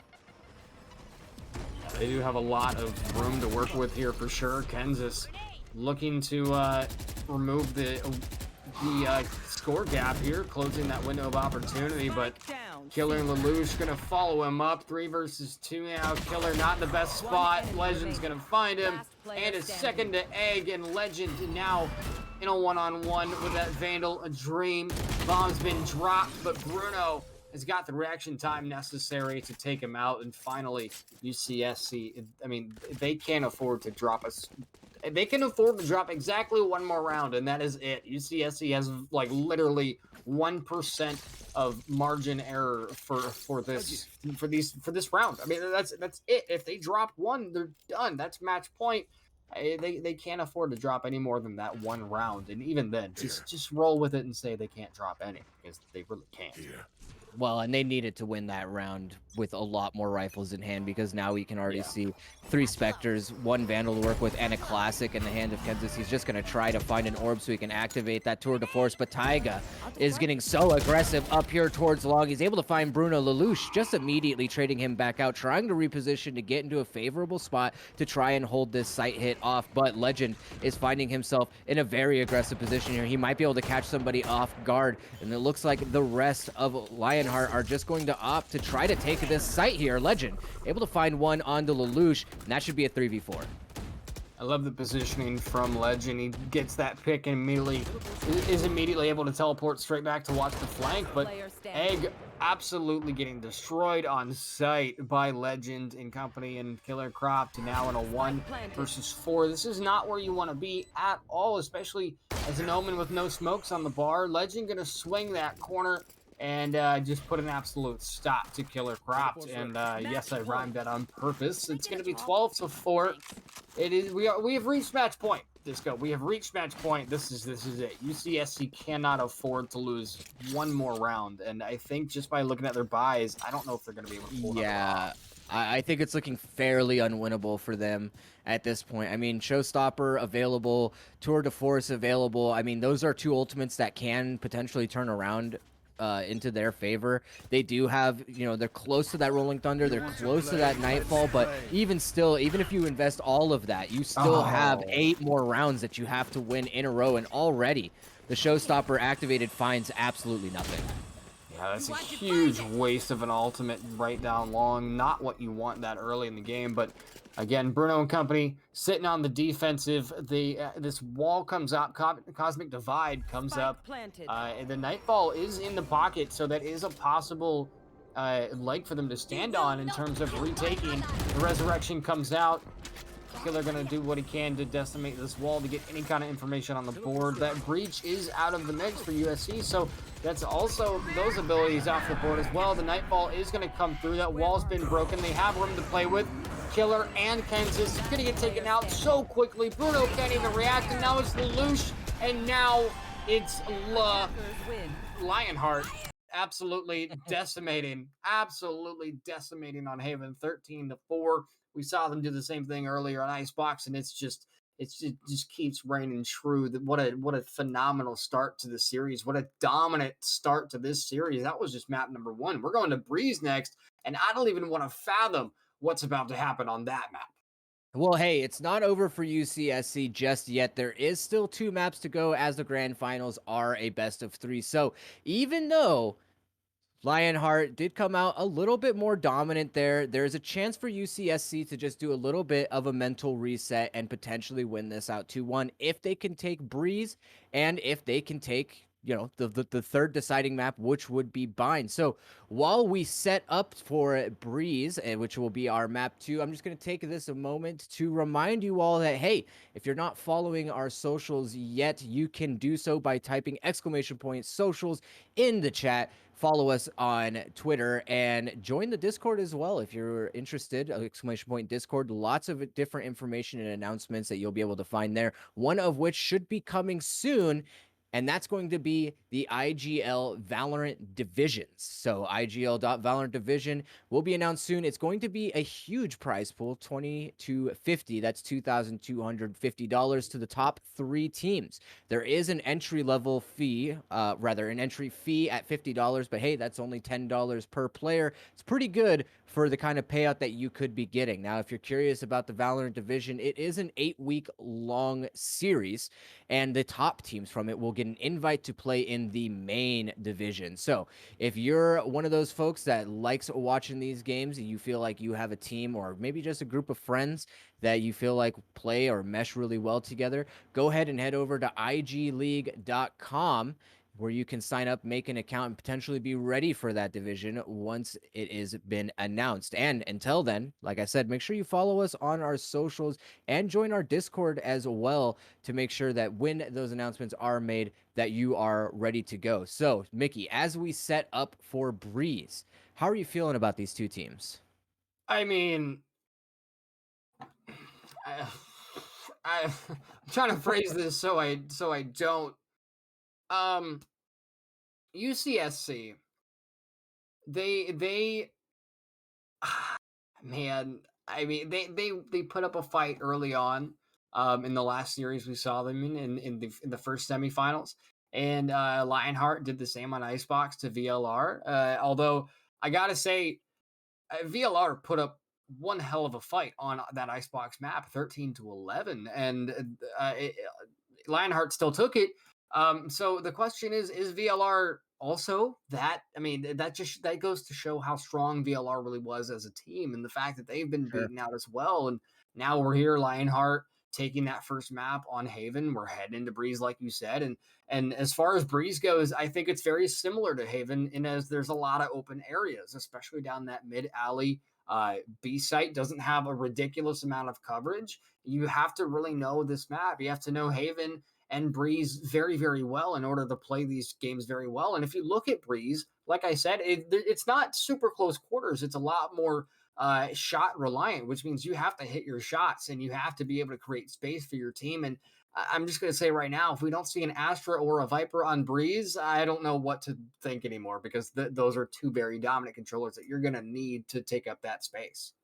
They do have a lot of room to work with here for sure. Kansas looking to remove the score gap here, closing that window of opportunity, but Killer and Lelouch gonna follow him up. 3 versus 2 now. Killer not in the best spot. Legend's gonna find him, and a second to Egg, and Legend now in a one-on-one with that Vandal. A dream. Bomb's been dropped, but Bruno has got the reaction time necessary to take him out. And finally, UCSC, I mean, they can't afford to drop us. They can afford to drop exactly 1 more round, and that is it. UCSC has like literally 1% of margin error for this round. I mean, that's it. If they drop 1, they're done. That's match point. They can't afford to drop any more than that 1 round, and even then, just roll with it and say they can't drop any, because they really can't. Yeah. Well, and they needed to win that round with a lot more rifles in hand, because now we can already see 3 Spectres, 1 Vandal to work with, and a Classic in the hand of Kansas. He's just going to try to find an orb so he can activate that tour de force, but Taiga is getting so aggressive up here towards long. He's able to find Bruno. Lelouch just immediately trading him back out, trying to reposition to get into a favorable spot to try and hold this site hit off, but Legend is finding himself in a very aggressive position here. He might be able to catch somebody off guard, and it looks like the rest of Lionheart are just going to opt to try to take this site here. Legend able to find one onto Lelouch, and that should be a 3v4. I love the positioning from Legend. He gets that pick and is immediately able to teleport straight back to watch the flank, but Egg absolutely getting destroyed on sight by Legend and company, and Killer Cropped now in a 1 versus 4. This is not where you want to be at all, especially as an Omen with no smokes on the bar. Legend gonna swing that corner and just put an absolute stop to Killer Cropped. And yes, I rhymed that on purpose. It's going to be 12-4. It is. We have reached match point. Disco. We have reached match point. This is it. UCSC cannot afford to lose 1 more round. And I think just by looking at their buys, I don't know if they're going to be able to pull it off. I think it's looking fairly unwinnable for them at this point. I mean, Showstopper available, Tour de Force available. I mean, those are 2 ultimates that can potentially turn around into their favor. They do have, you know, they're close to that Rolling Thunder, they're close to that Nightfall, but even still, even if you invest all of that, you still have 8 more rounds that you have to win in a row, and already the Showstopper activated finds absolutely nothing. Yeah, that's a huge waste of an ultimate right down long. Not what you want that early in the game, but again, Bruno and company sitting on the defensive. This wall comes up, Cosmic Divide comes up, and the Nightfall is in the pocket, so that is a possible leg for them to stand on in terms of retaking. The Resurrection comes out. Killer gonna do what he can to decimate this wall to get any kind of information on the board. That breach is out of the mix for USC, so that's also those abilities off the board as well. The Nightfall is gonna come through. That wall's been broken. They have room to play with. Killer and Kansas gonna get taken out so quickly. Bruno can't even react, and now it's Lelouch, and now it's Lionheart absolutely decimating on Haven, 13-4. We saw them do the same thing earlier on Icebox, and it just keeps reigning true. What a phenomenal start to the series. What a dominant start to this series. That was just map number 1. We're going to Breeze next, and I don't even want to fathom what's about to happen on that map. Well, hey, it's not over for UCSC just yet. There is still 2 maps to go, as the grand finals are a best of 3. So even though Lionheart did come out a little bit more dominant there. There's a chance for UCSC to just do a little bit of a mental reset and potentially win this out 2-1 if they can take Breeze and if they can take, you know, the third deciding map, which would be Bind. So while we set up for Breeze, which will be our map 2, I'm just going to take this a moment to remind you all that, hey, if you're not following our socials yet, you can do so by typing !socials in the chat. Follow us on Twitter and join the Discord as well if you're interested. !Discord. Lots of different information and announcements that you'll be able to find there. One of which should be coming soon, and that's going to be the IGL Valorant Divisions. So IGL.Valorant Division will be announced soon. It's going to be a huge prize pool, 20 to 50. That's $2,250 to the top 3 teams. There is an entry level fee, an entry fee at $50, but hey, that's only $10 per player. It's pretty good for the kind of payout that you could be getting. Now, if you're curious about the Valorant Division, it is an 8-week long series, and the top teams from it will get an invite to play in the main division. So if you're one of those folks that likes watching these games and you feel like you have a team or maybe just a group of friends that you feel like play or mesh really well together, go ahead and head over to IGLeague.com, where you can sign up, make an account, and potentially be ready for that division once it has been announced. And until then, like I said, make sure you follow us on our socials and join our Discord as well to make sure that when those announcements are made, that you are ready to go. So, Mickey, as we set up for Breeze, how are you feeling about these two teams? I mean, I'm trying to phrase this so I don't. UCSC, they man, I mean, they put up a fight early on. In the last series we saw them in the first semifinals, and Lionheart did the same on Icebox to VLR. Although I gotta say, VLR put up one hell of a fight on that Icebox map, 13-11, and Lionheart still took it. So the question is VLR also that? I mean, that goes to show how strong VLR really was as a team, and the fact that they've been beaten out as well. And now we're here, Lionheart taking that first map on Haven. We're heading into Breeze, like you said, and as far as Breeze goes, I think it's very similar to Haven in as there's a lot of open areas, especially down that mid alley. B site doesn't have a ridiculous amount of coverage. You have to really know this map. You have to know Haven and Breeze very, very well in order to play these games very well. And if you look at Breeze, like I said, it's not super close quarters. It's a lot more shot reliant, which means you have to hit your shots and you have to be able to create space for your team. And I'm just going to say right now, if we don't see an Astra or a Viper on Breeze, I don't know what to think anymore, because those are two very dominant controllers that you're going to need to take up that space.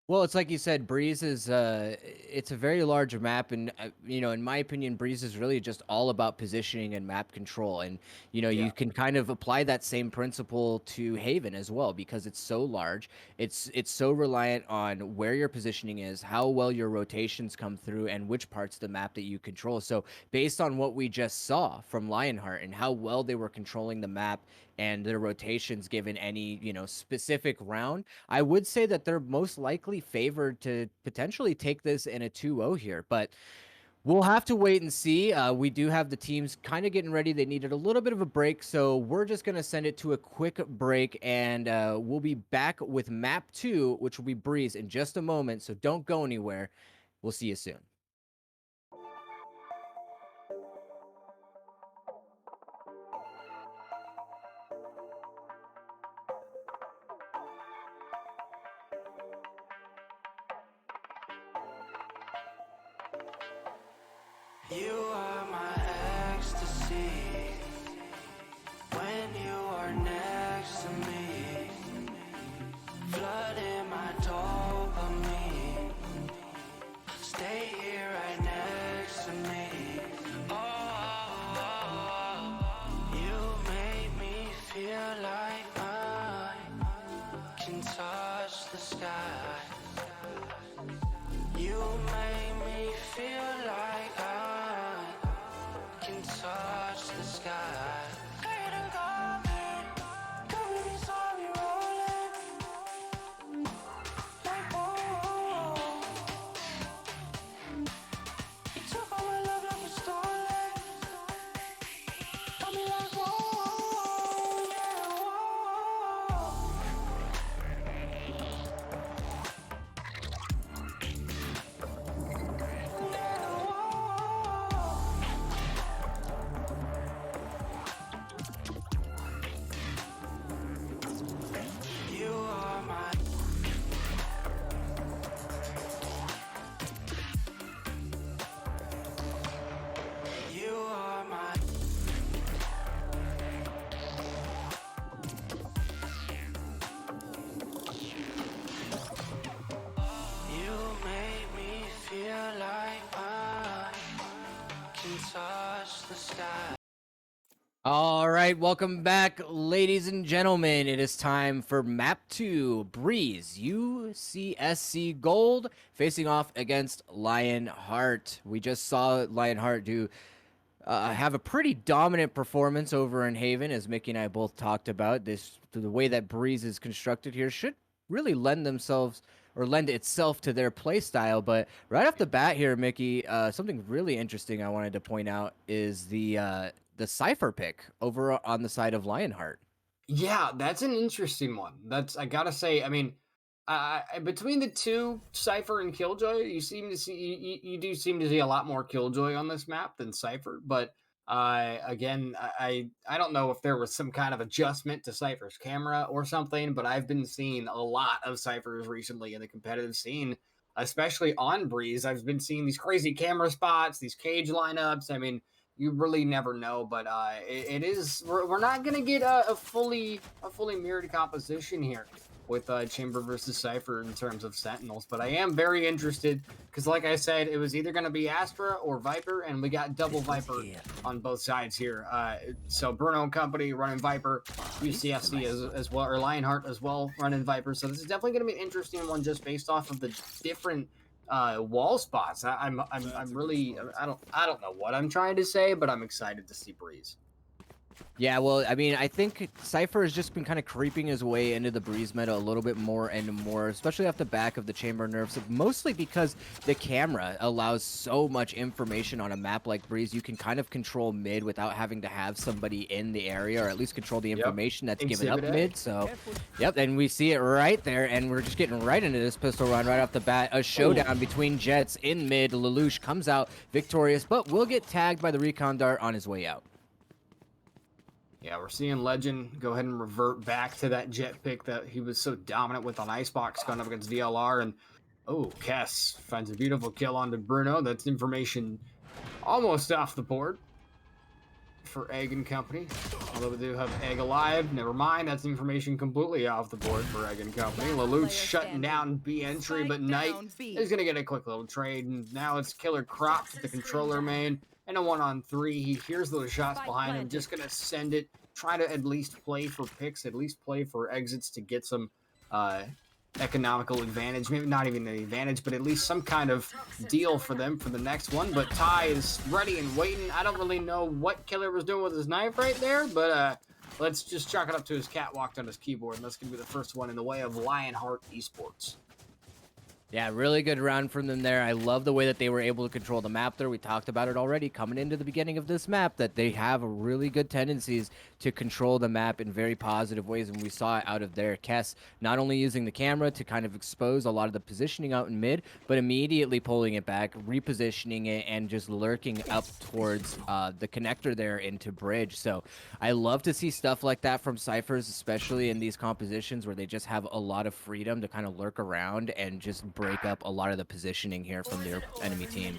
Well, it's like you said, Breeze is it's a very large map, and you know, in my opinion, Breeze is really just all about positioning and map control. And you know, you can kind of apply that same principle to Haven as well, because it's so large. It's so reliant on where your positioning is, how well your rotations come through, and which parts of the map that you control. So based on what we just saw from Lionheart and how well they were controlling the map and their rotations given any, you know, specific round, I would say that they're most likely favored to potentially take this in a 2-0 here, but we'll have to wait and see. We do have the teams kind of getting ready. They needed a little bit of a break, so we're just going to send it to a quick break, and we'll be back with map 2, which will be Breeze, in just a moment, so don't go anywhere. We'll see you soon. You are my ecstasy when you are next to me, flooding my dopamine. Stay here right next to me. Oh, you make me feel like I can touch the sky. You make me feel like I can touch the sky. Got me so All right, welcome back, ladies and gentlemen. It is time for Map 2, Breeze, UCSC Gold, facing off against Lionheart. We just saw Lionheart have a pretty dominant performance over in Haven, as Mickey and I both talked about. The way that Breeze is constructed here should really lend itself to their play style. But right off the bat here, Mickey, something really interesting I wanted to point out is the Cypher pick over on the side of Lionheart. Yeah, that's an interesting one. I gotta say, I mean, between the two, Cypher and Killjoy, you do seem to see a lot more Killjoy on this map than Cypher. But again, I don't know if there was some kind of adjustment to Cypher's camera or something, but I've been seeing a lot of Cyphers recently in the competitive scene, especially on Breeze. I've been seeing these crazy camera spots, these cage lineups. I mean, you really never know, but we're not gonna get a fully mirrored composition here with Chamber versus Cypher in terms of Sentinels. But I am very interested because, like I said, it was either gonna be Astra or Viper, and we got double Viper on both sides here. So Bruno and company running Viper, UCSC as well, or Lionheart as well running Viper. So this is definitely gonna be an interesting one just based off of the different wall spots. I'm really, I don't know what I'm trying to say, but I'm excited to see Breeze. Yeah, well, I mean, I think Cypher has just been kind of creeping his way into the Breeze meta a little bit more and more, especially off the back of the Chamber nerfs, mostly because the camera allows so much information on a map like Breeze. You can kind of control mid without having to have somebody in the area, or at least control the information that's given up mid. So, yep, and we see it right there, and we're just getting right into this pistol run right off the bat. A showdown between Jets in mid. Lelouch comes out victorious, but will get tagged by the recon dart on his way out. Yeah, we're seeing Legend go ahead and revert back to that jet pick that he was so dominant with on Icebox going up against VLR. And, oh, Kess finds a beautiful kill onto Bruno. That's information almost off the board for Egg and company. Although we do have Egg alive. Never mind, that's information completely off the board for Egg and company. Lelouch shutting down B entry, but Knight is going to get a quick little trade. And now it's Killer Crops with the controller main. And a 1-on-3, he hears those shots behind him, just going to send it, try to at least play for picks, at least play for exits to get some economical advantage. Maybe not even an advantage, but at least some kind of deal for them for the next one. But Ty is ready and waiting. I don't really know what Killer was doing with his knife right there, but let's just chalk it up to his catwalk on his keyboard, and that's going to be the first one in the way of Lionheart Esports. Yeah, really good round from them there. I love the way that they were able to control the map there. We talked about it already coming into the beginning of this map, that they have really good tendencies to control the map in very positive ways, and we saw it out of there. Kess not only using the camera to kind of expose a lot of the positioning out in mid, but immediately pulling it back, repositioning it, and just lurking up towards the connector there into bridge. So I love to see stuff like that from Cyphers, especially in these compositions where they just have a lot of freedom to kind of lurk around and just break up a lot of the positioning here from their enemy team.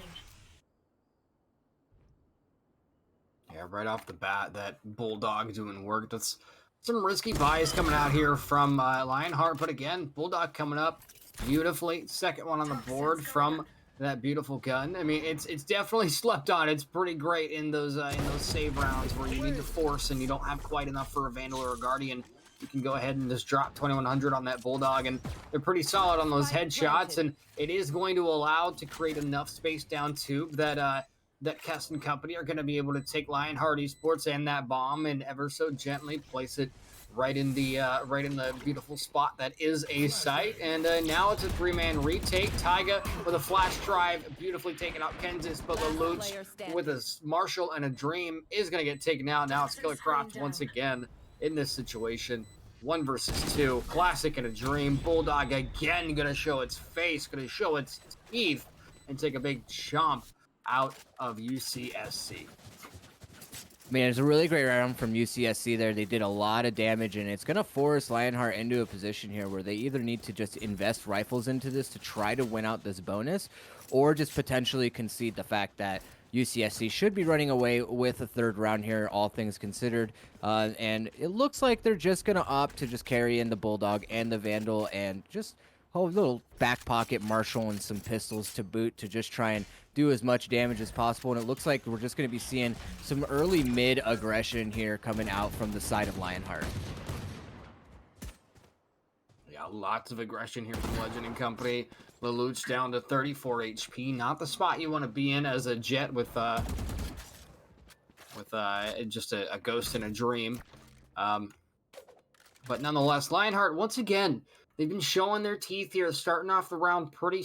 Yeah, right off the bat, that Bulldog doing work. That's some risky buys coming out here from Lionheart, but again, Bulldog coming up beautifully. Second one on the board from that beautiful gun. I mean, it's definitely slept on. It's pretty great in those save rounds where you need to force and you don't have quite enough for a Vandal or a Guardian. You can go ahead and just drop 2100 on that Bulldog, and they're pretty solid on those headshots, and it is going to allow to create enough space down tube that that Kess and company are going to be able to take Lionheart Esports and that bomb and ever so gently place it right in the beautiful spot that is a site. And now it's a 3-man retake. Taiga with a flash drive, beautifully taking out Kansas, but Lelouch with a Marshall and a Dream is going to get taken out. Now it's Killer Crops once again in this situation. 1 versus 2, classic and a Dream. Bulldog again gonna show its face, gonna show its teeth, and take a big chomp out of UCSC. Man, it's a really great round from UCSC there. They did a lot of damage, and it's going to force Lionheart into a position here where they either need to just invest rifles into this to try to win out this bonus, or just potentially concede the fact that UCSC should be running away with a third round here, all things considered. And it looks like they're just going to opt to just carry in the Bulldog and the Vandal and just little back pocket Marshall and some pistols to boot to just try and do as much damage as possible. And it looks like we're just going to be seeing some early mid aggression here coming out from the side of Lionheart. Yeah, lots of aggression here from Legend and Company. Lelouch down to 34 HP. Not the spot you want to be in as a Jet with just a ghost in a dream. But nonetheless, Lionheart, once again, they've been showing their teeth here, starting off the round pretty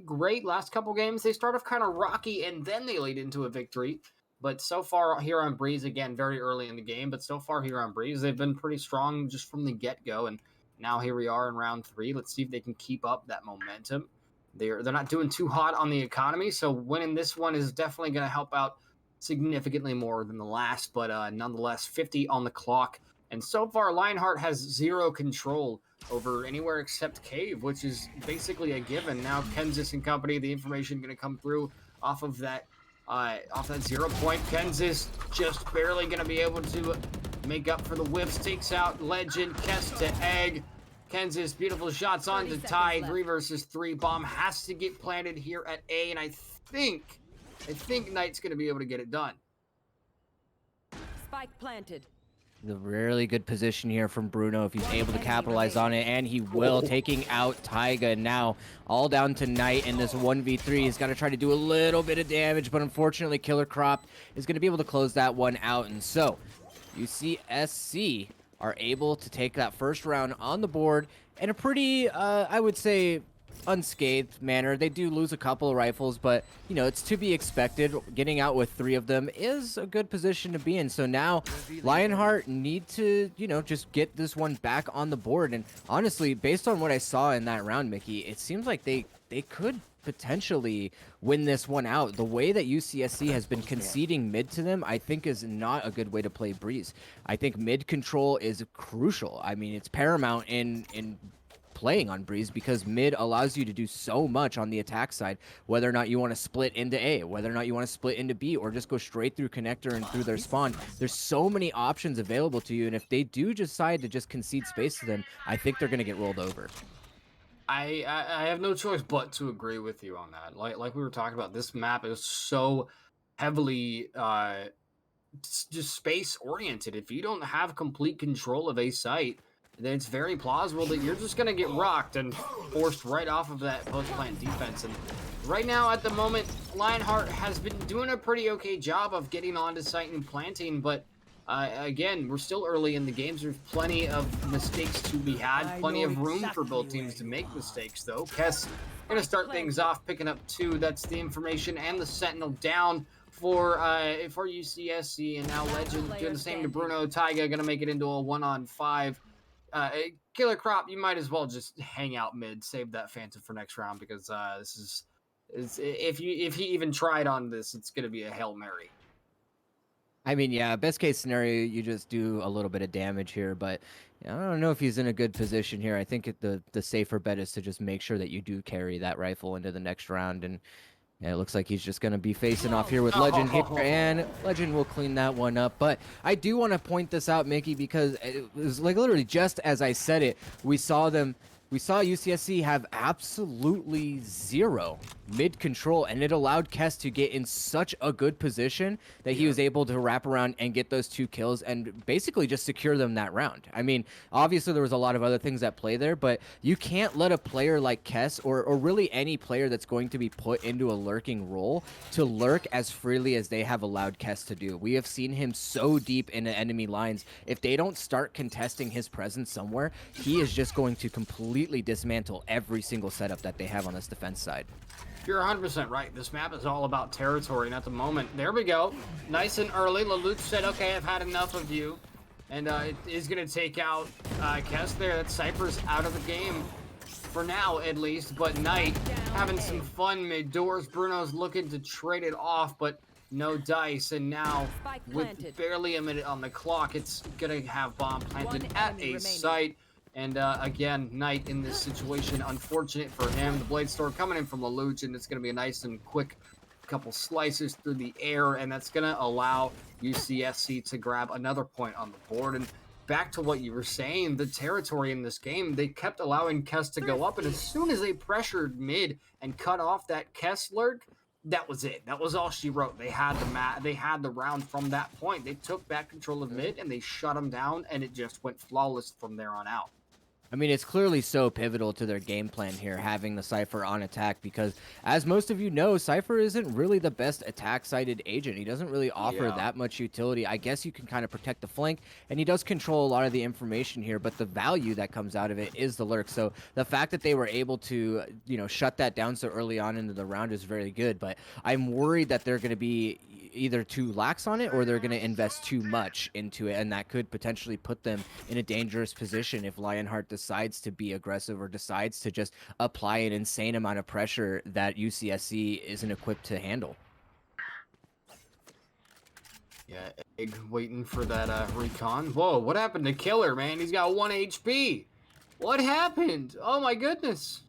great. Last couple games, they start off kind of rocky, and then they lead into a victory. But so far here on Breeze, again, very early in the game, but so far here on Breeze, they've been pretty strong just from the get-go. And now here we are in round 3. Let's see if they can keep up that momentum. They're not doing too hot on the economy, so winning this one is definitely going to help out significantly more than the last. But nonetheless, 50 on the clock. And so far, Lionheart has 0 control over anywhere except Cave, which is basically a given. Now, Kansas and Company, the information going to come through off that 0 point. Kansas just barely going to be able to make up for the whiffs. Takes out Legend, Kess to Egg. Kansas, beautiful shots on to tie. 3 versus 3. Bomb has to get planted here at A, and I think Knight's going to be able to get it done. Spike planted. The really good position here from Bruno if he's able to capitalize on it, and he will, taking out Taiga. Now all down to Knight in this 1v3. He's got to try to do a little bit of damage, but unfortunately Killer Crop is going to be able to close that one out. And so UCSC are able to take that first round on the board in a pretty, I would say, unscathed manner. They do lose a couple of rifles, but you know, it's to be expected. Getting out with 3 of them is a good position to be in. So now Lionheart need to, you know, just get this one back on the board. And honestly, based on what I saw in that round, Mickey, it seems like they could potentially win this one out. The way that UCSC has been conceding mid to them, I think, is not a good way to play Breeze. I think mid control is crucial. I mean, it's paramount in playing on Breeze, because mid allows you to do so much on the attack side, whether or not you want to split into A, whether or not you want to split into B, or just go straight through connector and through their spawn. There's so many options available to you, and if they do decide to just concede space to them, I think they're going to get rolled over. I have no choice but to agree with you on that. Like we were talking about, this map is so heavily just space oriented. If you don't have complete control of a site, then it's very plausible that you're just going to get rocked and forced right off of that post-plant defense. And right now, at the moment, Lionheart has been doing a pretty okay job of getting onto site and planting, but again, we're still early in the games. There's plenty of mistakes to be had, plenty of room for both teams to make mistakes, though. Kess going to start things off, picking up 2. That's the information, and the Sentinel down for UCSC, and now Legend doing the same to Bruno. Taiga going to make it into a 1-on-5. Killer Crop, you might as well just hang out mid, save that Phantom for next round, because this is if he even tried on this, it's going to be a Hail Mary. I mean, yeah, best case scenario, you just do a little bit of damage here, but I don't know if he's in a good position here. I think the safer bet is to just make sure that you do carry that rifle into the next round. And yeah, it looks like he's just going to be facing off here with Legend here, and Legend will clean that one up. But I do want to point this out, Mickey, because it was like literally just as I said it, we saw UCSC have absolutely 0 mid control, and it allowed Kess to get in such a good position that he was able to wrap around and get those 2 kills and basically just secure them that round. I mean, obviously there was a lot of other things at play there, but you can't let a player like Kess, or really any player that's going to be put into a lurking role, to lurk as freely as they have allowed Kess to do. We have seen him so deep into enemy lines. If they don't start contesting his presence somewhere, he is just going to completely dismantle every single setup that they have on this defense side. You're 100% right. This map is all about territory, and at the moment, there we go. Nice and early. Lelouch said, okay, I've had enough of you. And it is going to take out Kess there. That Cypher's out of the game for now, at least. But Knight having some fun mid-doors. Bruno's looking to trade it off, but no dice. And now, with barely a minute on the clock, it's going to have bomb planted at a site. And again, Knight in this situation, unfortunate for him. The Blade Storm coming in from Lelouch, and it's going to be a nice and quick couple slices through the air, and that's going to allow UCSC to grab another point on the board. And back to what you were saying, the territory in this game, they kept allowing Kess to go up, and as soon as they pressured mid and cut off that Kess lurk, that was it. That was all she wrote. They had the round from that point. They took back control of mid and they shut them down, and it just went flawless from there on out. I mean, it's clearly so pivotal to their game plan here, having the Cypher on attack, because as most of you know, Cypher isn't really the best attack-sided agent. He doesn't really offer that much utility. I guess you can kind of protect the flank, and he does control a lot of the information here, but the value that comes out of it is the lurk. So the fact that they were able to, you know, shut that down so early on into the round is very good, but I'm worried that they're going to be either too lax on it or they're going to invest too much into it, and that could potentially put them in a dangerous position if Lionheart decides to be aggressive or decides to just apply an insane amount of pressure that UCSC isn't equipped to handle. Yeah, Egg waiting for that recon. Whoa, what happened to Killer, man? He's got 1 HP. What happened? Oh my goodness.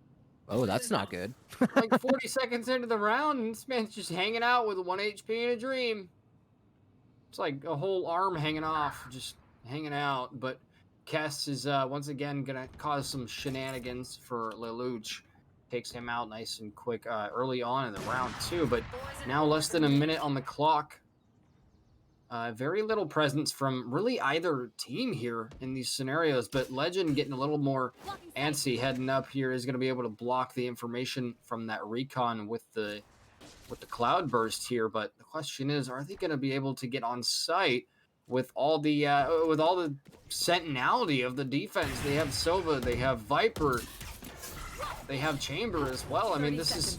Oh, that's not good. Like 40 seconds into the round, and this man's just hanging out with 1 HP in a dream. It's like a whole arm hanging off, just hanging out. But Kess is once again going to cause some shenanigans for Lelouch. Takes him out nice and quick early on in the round, too. But now less than a minute on the clock. Very little presence from really either team here in these scenarios, but Legend getting a little more antsy heading up here is going to be able to block the information from that recon with the cloud burst here. But the question is, are they going to be able to get on site with all the sentinelity of the defense? They have Sova, they have Viper, they have Chamber as well. I mean, this is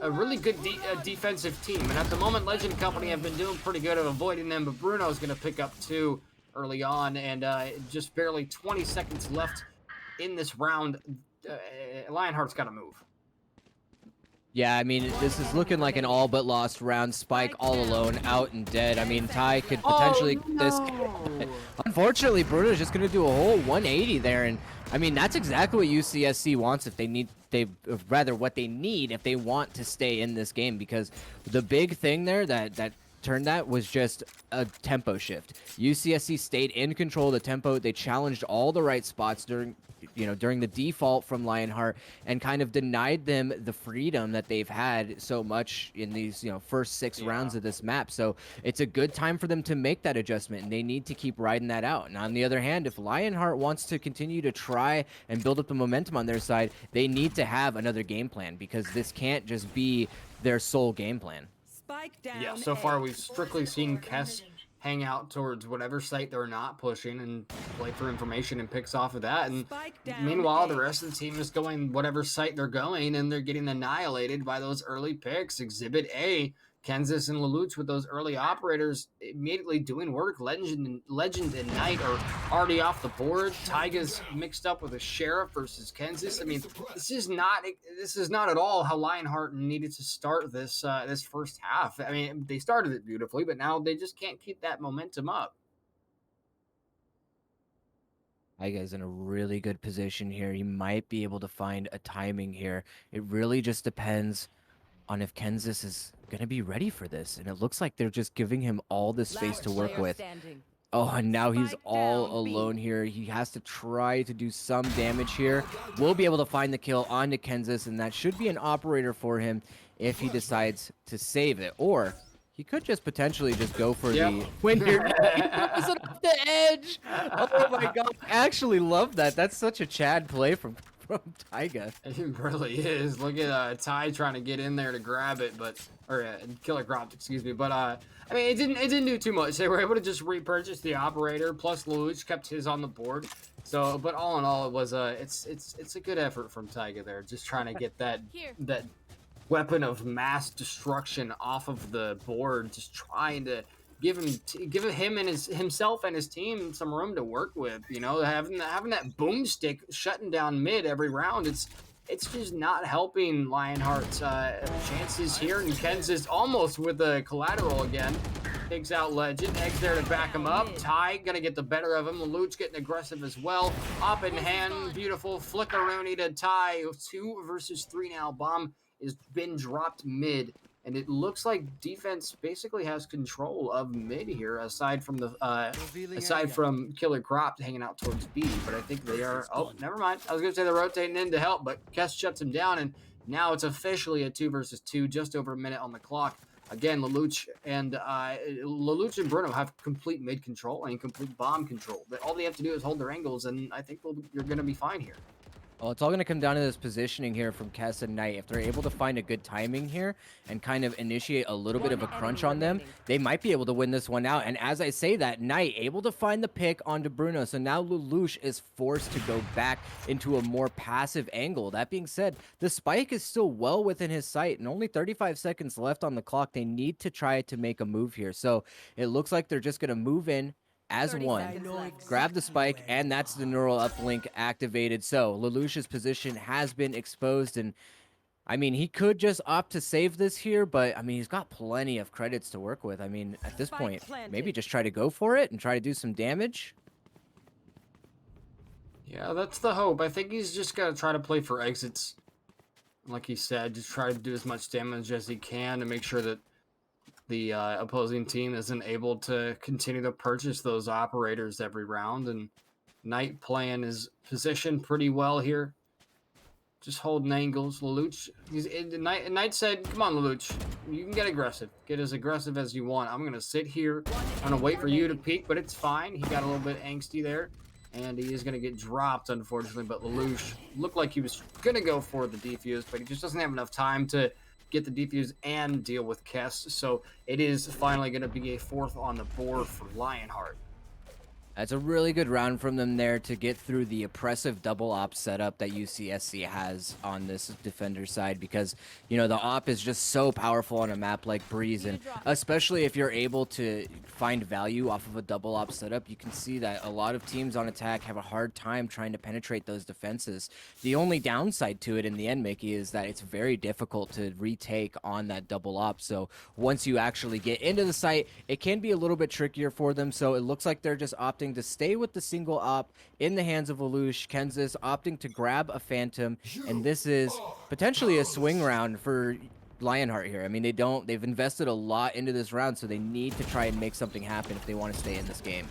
a really good defensive team, and at the moment Legend Company have been doing pretty good at avoiding them, but Bruno's going to pick up 2 early on, and just barely 20 seconds left in this round. Lionheart's got to move. Yeah, I mean, this is looking like an all but lost round. Spike all alone, out and dead. I mean, Ty could potentially get this. Unfortunately, Bruno's just going to do a whole 180 there, and I mean, that's exactly what UCSC wants if they need, what they need if they want to stay in this game, because the big thing there that turned that was just a tempo shift. UCSC stayed in control of the tempo. They challenged all the right spots during the default from Lionheart, and kind of denied them the freedom that they've had so much in these, first 6 rounds of this map. So it's a good time for them to make that adjustment, and they need to keep riding that out. And on the other hand, if Lionheart wants to continue to try and build up the momentum on their side, they need to have another game plan, because this can't just be their sole game plan. Spike down. Yeah, so far we've strictly seen Kess hang out towards whatever site they're not pushing and play for information and picks off of that. And meanwhile, the rest of the team is going whatever site they're going, and they're getting annihilated by those early picks. Exhibit A, Kansas and Lelouch with those early operators immediately doing work. Legend and Knight are already off the board. Tyga's mixed up with a Sheriff versus Kansas. I mean, this is not at all how Lionheart needed to start this this first half. I mean, they started it beautifully, but now they just can't keep that momentum up. Tyga's in a really good position here. He might be able to find a timing here. It really just depends on if Kansas is going to be ready for this, and it looks like they're just giving him all this space to work with. Oh, and now he's all alone here. He has to try to do some damage here. We'll be able to find the kill onto Kansas, and that should be an operator for him if he decides to save it. Or he could just potentially just go for the win here. He throws it off the edge. Oh my god, I actually love that. That's such a Chad play from Tyga. It really is. Look at Ty trying to get in there to grab it, Killer grabbed, excuse me. But I mean, it didn't do too much. They were able to just repurchase the operator, plus Lelouch kept his on the board. So, but all in all, it was it's a good effort from Tyga there, just trying to get that weapon of mass destruction off of the board, just trying to give him and himself and his team some room to work with. Having that boomstick shutting down mid every round, it's just not helping Lionheart's chances here. And Kansas almost with the collateral again. Takes out Legend. Egg's there to back him up. Ty gonna get the better of him. Lelouch getting aggressive as well. Up in hand, beautiful flickaroonie to Ty. 2 versus 3 now. Bomb has been dropped mid. and it looks like defense basically has control of mid here, aside from Killer Crop hanging out towards B. But I think they are. Oh, never mind. I was gonna say they're rotating in to help, but Kess shuts him down, and now it's officially a 2 versus 2, just over a minute on the clock. Again, Lelouch and Bruno have complete mid control and complete bomb control. But all they have to do is hold their angles, and I think you're going to be fine here. Well, it's all going to come down to this positioning here from Kess and Knight. If they're able to find a good timing here and kind of initiate a little bit of a crunch on them, they might be able to win this one out. And as I say that, Knight able to find the pick onto Bruno. So now Lelouch is forced to go back into a more passive angle. That being said, the spike is still well within his sight and only 35 seconds left on the clock. They need to try to make a move here. So it looks like they're just going to move in as one, grab the spike, and that's the neural uplink activated. So Lelouch's position has been exposed, and I mean, he could just opt to save this here, but I mean, he's got plenty of credits to work with. I mean, at this point, maybe just try to go for it and try to do some damage. Yeah, that's the hope. I think he's just got to try to play for exits. Like he said, just try to do as much damage as he can to make sure that the opposing team isn't able to continue to purchase those operators every round. And Knight playing his position pretty well here, just holding angles. Lelouch, Knight said, come on, Lelouch, you can get aggressive. Get as aggressive as you want. I'm going to sit here. I'm going to wait for you to peek, but it's fine. He got a little bit angsty there, and he is going to get dropped, unfortunately. But Lelouch looked like he was going to go for the defuse, but he just doesn't have enough time to get the defuse and deal with Kess. So it is finally going to be a 4th on the board for Lionheart. That's a really good round from them there to get through the oppressive double op setup that UCSC has on this defender side, because, you know, the op is just so powerful on a map like Breeze, and especially if you're able to find value off of a double op setup, you can see that a lot of teams on attack have a hard time trying to penetrate those defenses. The only downside to it in the end, Mickey, is that it's very difficult to retake on that double op. So once you actually get into the site, it can be a little bit trickier for them. So it looks like they're just opting to stay with the single op in the hands of Lelouch. Kenzis opting to grab a Phantom, and this is potentially a swing round for Lionheart here. I mean, they've invested a lot into this round, so they need to try and make something happen if they want to stay in this game.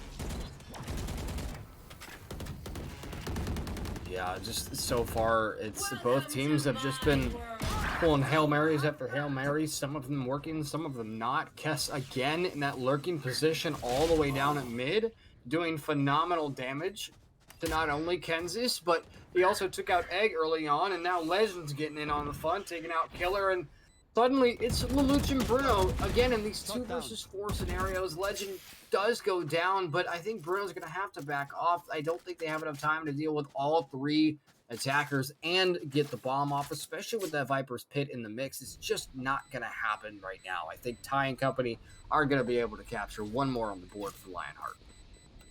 Yeah, just so far, it's both teams have just been pulling Hail Marys after Hail Marys, some of them working, some of them not. Kess again in that lurking position all the way down at mid, doing phenomenal damage to not only Kenzis, but he also took out Egg early on, and now Legend's getting in on the fun, taking out Killer, and suddenly it's Lelouch and Bruno again in these 2 versus 4 scenarios. Legend does go down, but I think Bruno's going to have to back off. I don't think they have enough time to deal with all 3 attackers and get the bomb off, especially with that Viper's Pit in the mix. It's just not going to happen right now. I think Ty and company are going to be able to capture one more on the board for Lionheart.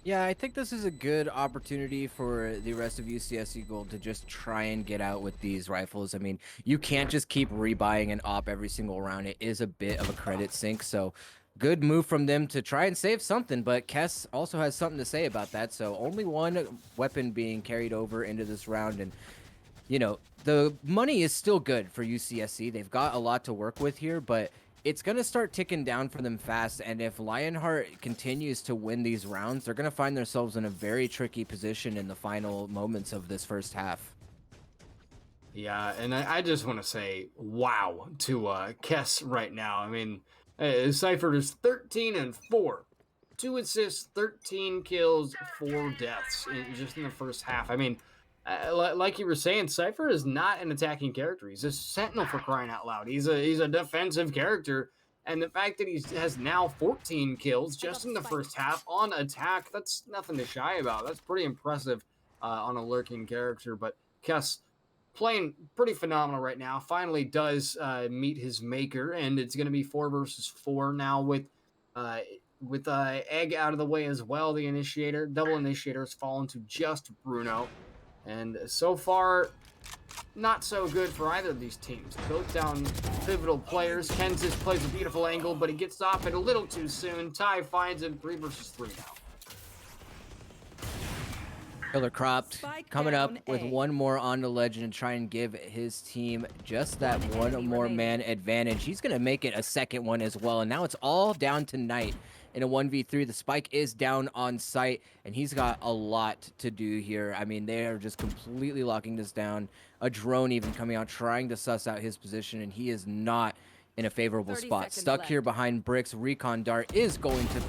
Yeah, I think this is a good opportunity for the rest of UCSC Gold to just try and get out with these rifles. I mean, you can't just keep rebuying an op every single round. It is a bit of a credit sink, so good move from them to try and save something, but Kess also has something to say about that. So only one weapon being carried over into this round, and you know, the money is still good for UCSC. They've got a lot to work with here, but it's going to start ticking down for them fast, and if Lionheart continues to win these rounds, they're going to find themselves in a very tricky position in the final moments of this first half. Yeah, and I just want to say wow to Kess right now. I mean, Cypher is 13-4, 2 assists, 13 kills, 4 deaths just in the first half. I mean, like you were saying, Cypher is not an attacking character. He's a sentinel, for crying out loud. He's a defensive character, and the fact that he has now 14 kills just in the first half on attack, that's nothing to shy about. That's pretty impressive on a lurking character. But Kess playing pretty phenomenal right now. Finally does meet his maker, and it's going to be 4 versus 4 now with Egg out of the way as well. The initiator, double initiator, has fallen to just Bruno. And so far, not so good for either of these teams. Both down pivotal players. Kenzis plays a beautiful angle, but he gets off it a little too soon. Ty finds him 3 versus 3 now. Killer Cropped Spike coming up down with A. one more on the Legend and try and give his team just that one enemy more remaining. man advantage. He's going to make it a second one as well. And now it's all down to Knight in a 1v3. The Spike is down on site, and he's got a lot to do here. I mean, they are just completely locking this down. A drone even coming out, trying to suss out his position, and he is not in a favorable 30 spot. seconds Stuck left. here behind bricks. Recon Dart is going to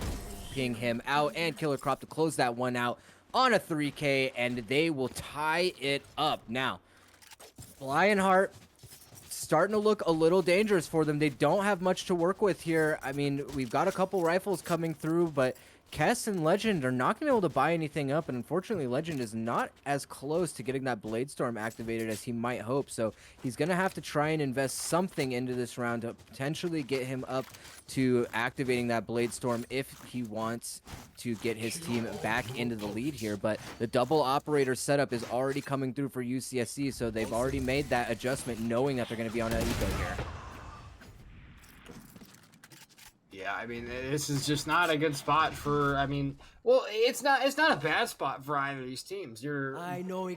ping him out, and Killer Crop to close that one out on a 3K, and they will tie it up. Now, Lionheart starting to look a little dangerous for them. They don't have much to work with here. I mean, we've got a couple rifles coming through, but Kess and Legend are not going to be able to buy anything up, and unfortunately, Legend is not as close to getting that Blade Storm activated as he might hope, so he's going to have to try and invest something into this round to potentially get him up to activating that Blade Storm if he wants to get his team back into the lead here. But the double operator setup is already coming through for UCSC, so they've already made that adjustment knowing that they're going to be on an eco here. Yeah, I mean, this is just not a good spot for, I mean, well, it's not a bad spot for either of these teams. You're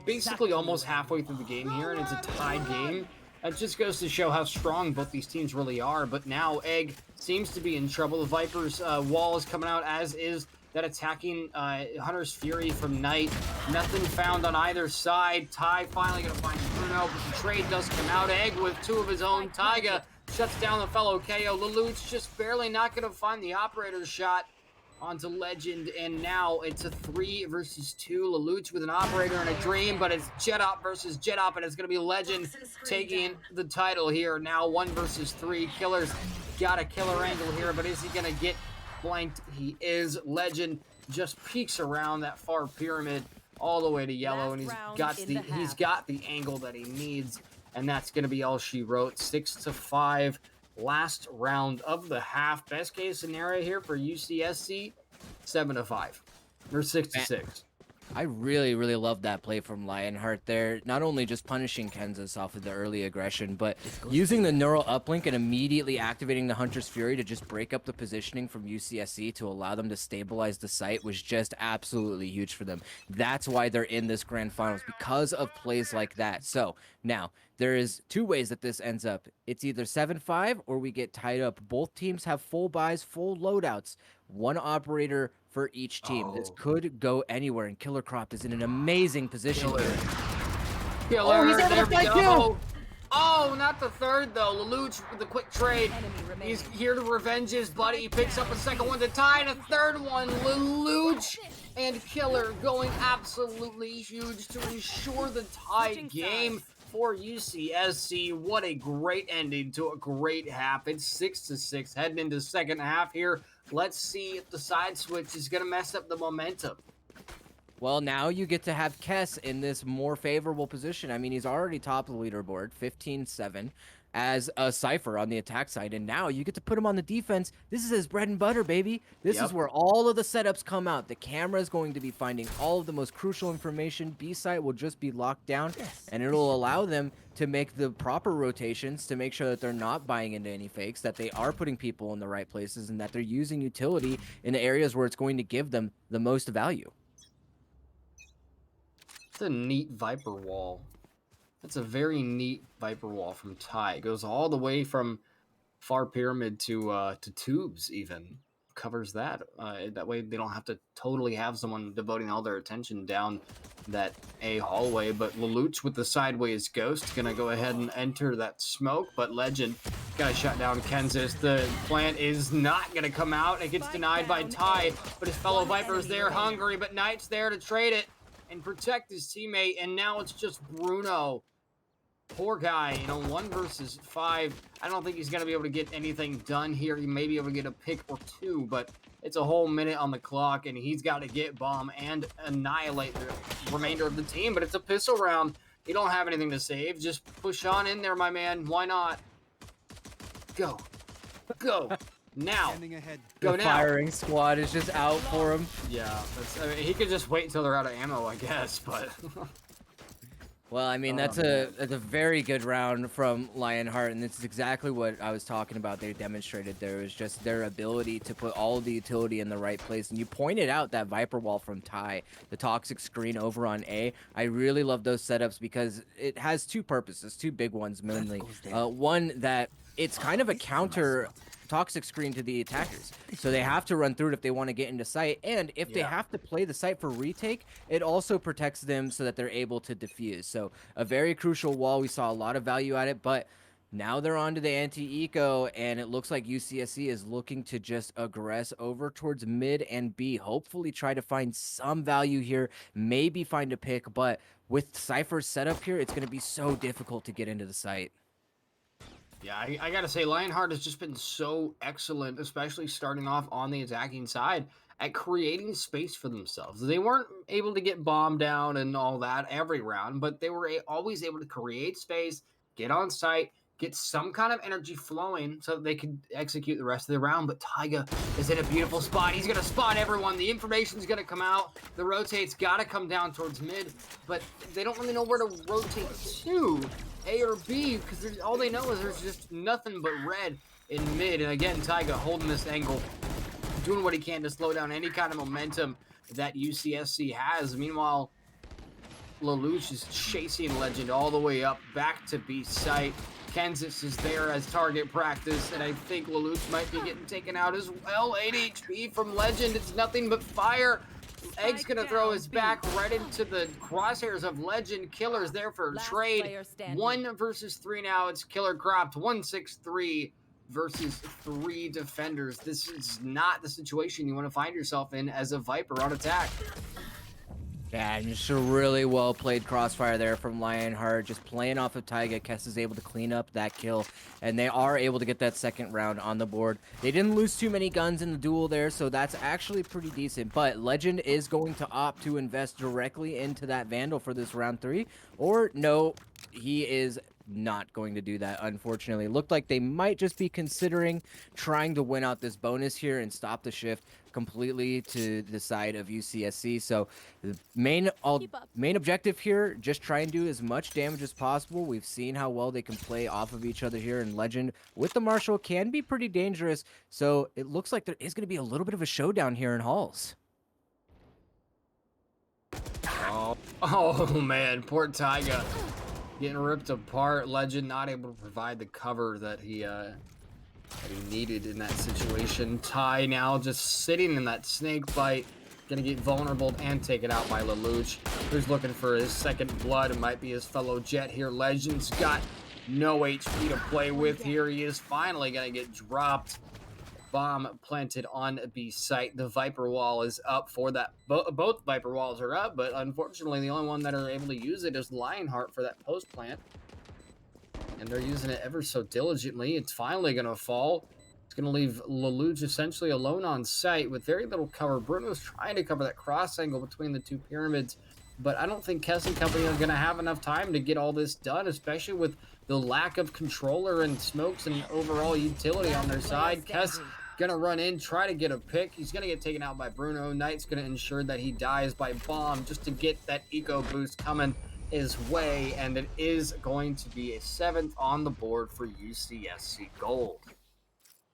basically almost halfway through the game here, and it's a tied game. That just goes to show how strong both these teams really are. But now Egg seems to be in trouble. The Viper's wall is coming out, as is that attacking Hunter's Fury from Knight. Nothing found on either side. Ty finally going to find Bruno, but the trade does come out. Egg with two of his own. Taiga shuts down the fellow KO. Lelouch just barely not going to find the operator's shot onto Legend, and now it's a 3 versus 2. Lelouch with an operator and a dream, but it's Jetop versus Jetop, and it's going to be Legend taking the title here. Now 1 versus 3. Killer's got a killer angle here, but is he going to get blanked? He is. Legend just peeks around that far pyramid all the way to yellow, and he's got the angle that he needs, and that's going to be all she wrote. 6-5. Last round of the half. Best case scenario here for UCSC, 7-5 or 6-6. I really, really love that play from Lionheart there. Not only just punishing Kansas off of the early aggression, but using the neural uplink and immediately activating the Hunter's Fury to just break up the positioning from UCSC to allow them to stabilize the site was just absolutely huge for them. That's why they're in this grand finals, because of plays like that. So now there is 2 ways that this ends up. It's either 7-5 or we get tied up. Both teams have full buys, full loadouts, 1 operator for each team. This could go anywhere, and Killer Crop is in an amazing position here. Killer, he's able to find kill. Oh, not the third though. Lelouch with the quick trade. He's here to revenge his buddy. He picks up a second one to tie, and a third one. Lelouch and Killer going absolutely huge to ensure the tie game for UCSC. What a great ending to a great half. It's 6-6 heading into second half here. Let's see if the side switch is going to mess up the momentum. Well, now you get to have Kess in this more favorable position. I mean, he's already top of the leaderboard, 15-7, as a Cypher on the attack side, and now you get to put him on the defense. This is his bread and butter, baby. This is where all of the setups come out. The camera is going to be finding all of the most crucial information. B-site will just be locked down, and it'll allow them to make the proper rotations to make sure that they're not buying into any fakes, that they are putting people in the right places, and that they're using utility in the areas where it's going to give them the most value. It's a neat Viper wall. That's a very neat Viper wall from Ty. It goes all the way from far pyramid to tubes even. Covers that. That way they don't have to totally have someone devoting all their attention down that A hallway. But Lelouch with the sideways ghost gonna go ahead and enter that smoke. But Legend gotta shut down Kansas. The plant is not gonna come out. It gets denied by Ty, but his fellow Viper is there hungry, but Knight's there to trade it and protect his teammate, and now it's just Bruno. Poor guy, 1 versus 5. I don't think he's going to be able to get anything done here. He may be able to get a pick or 2, but it's a whole minute on the clock, and he's got to get bomb and annihilate the remainder of the team, but it's a pistol round. You don't have anything to save. Just push on in there, my man. Why not? Go. Go. Now. Go The now. firing squad is just out for him. Yeah, he could just wait until they're out of ammo, I guess, but... Well, I mean, Oh, that's man. a very good round from Lionheart, and this is exactly what I was talking about. They demonstrated there was just their ability to put all the utility in the right place. And you pointed out that Viper Wall from Ty, the toxic screen over on A. I really love those setups because it has two purposes, two big ones mainly. One that it's kind of a counter toxic screen to the attackers, so they have to run through it if they want to get into sight, and if they Yeah. have to play the site for retake, it also protects them so that they're able to defuse. So a very crucial wall. We saw a lot of value at it, but now they're on to the anti-eco, and it looks like UCSC is looking to just aggress over towards mid and B, hopefully try to find some value here, maybe find a pick, but with Cypher's setup here, it's going to be so difficult to get into the site. Yeah, I gotta say, Lionheart has just been so excellent, especially starting off on the attacking side, at creating space for themselves. They weren't able to get bombed down and all that every round, but they were always able to create space, get on site, get some kind of energy flowing so that they could execute the rest of the round. But Taiga is in a beautiful spot. He's gonna spot everyone. The information's gonna come out. The rotate's gotta come down towards mid, but they don't really know where to rotate to. A or B, because all they know is there's just nothing but red in mid. And again, Taiga holding this angle, doing what he can to slow down any kind of momentum that UCSC has. Meanwhile, Lelouch is chasing Legend all the way up back to B site. Kansas is there as target practice, and I think Lelouch might be getting taken out as well. 8 HP from Legend. It's nothing but fire. Egg's gonna throw his back right into the crosshairs of Legend. Killer's there for a Last trade. player standing. 1 versus 3 now. It's Killer cropped. 1-6-3 versus 3 defenders. This is not the situation you want to find yourself in as a Viper on attack. Yeah, and just a really well played crossfire there from Lionheart, just playing off of Taiga. Kess is able to clean up that kill, and they are able to get that second round on the board. They didn't lose too many guns in the duel there, so that's actually pretty decent. But Legend is going to opt to invest directly into that Vandal for this round 3, or no, he is not going to do that, unfortunately. Looked like they might just be considering trying to win out this bonus here and stop the shift completely to the side of UCSC. So the main objective here, just try and do as much damage as possible. We've seen how well they can play off of each other here, and Legend with the Marshall can be pretty dangerous. So it looks like there is going to be a little bit of a showdown here in Halls. Oh man, poor Taiga. Getting ripped apart. Legend not able to provide the cover that he needed in that situation. Ty now just sitting in that snake bite. Gonna get vulnerable and taken out by Lelouch, who's looking for his second blood. It might be his fellow Jet here. Legend's got no HP to play with here. He is finally gonna get dropped. Bomb planted on B site. The Viper wall is up for that. Both Viper walls are up, but unfortunately the only one that are able to use it is Lionheart for that post plant. And they're using it ever so diligently. It's finally going to fall. It's going to leave Lelouch essentially alone on site with very little cover. Bruno's trying to cover that cross angle between the two pyramids, but I don't think Kess and company are going to have enough time to get all this done, especially with the lack of controller and smokes and overall utility on their side. Kess gonna run in, try to get a pick. He's gonna get taken out by Bruno. Knight's gonna ensure that he dies by bomb just to get that eco boost coming his way, and it is going to be a 7th on the board for UCSC Gold.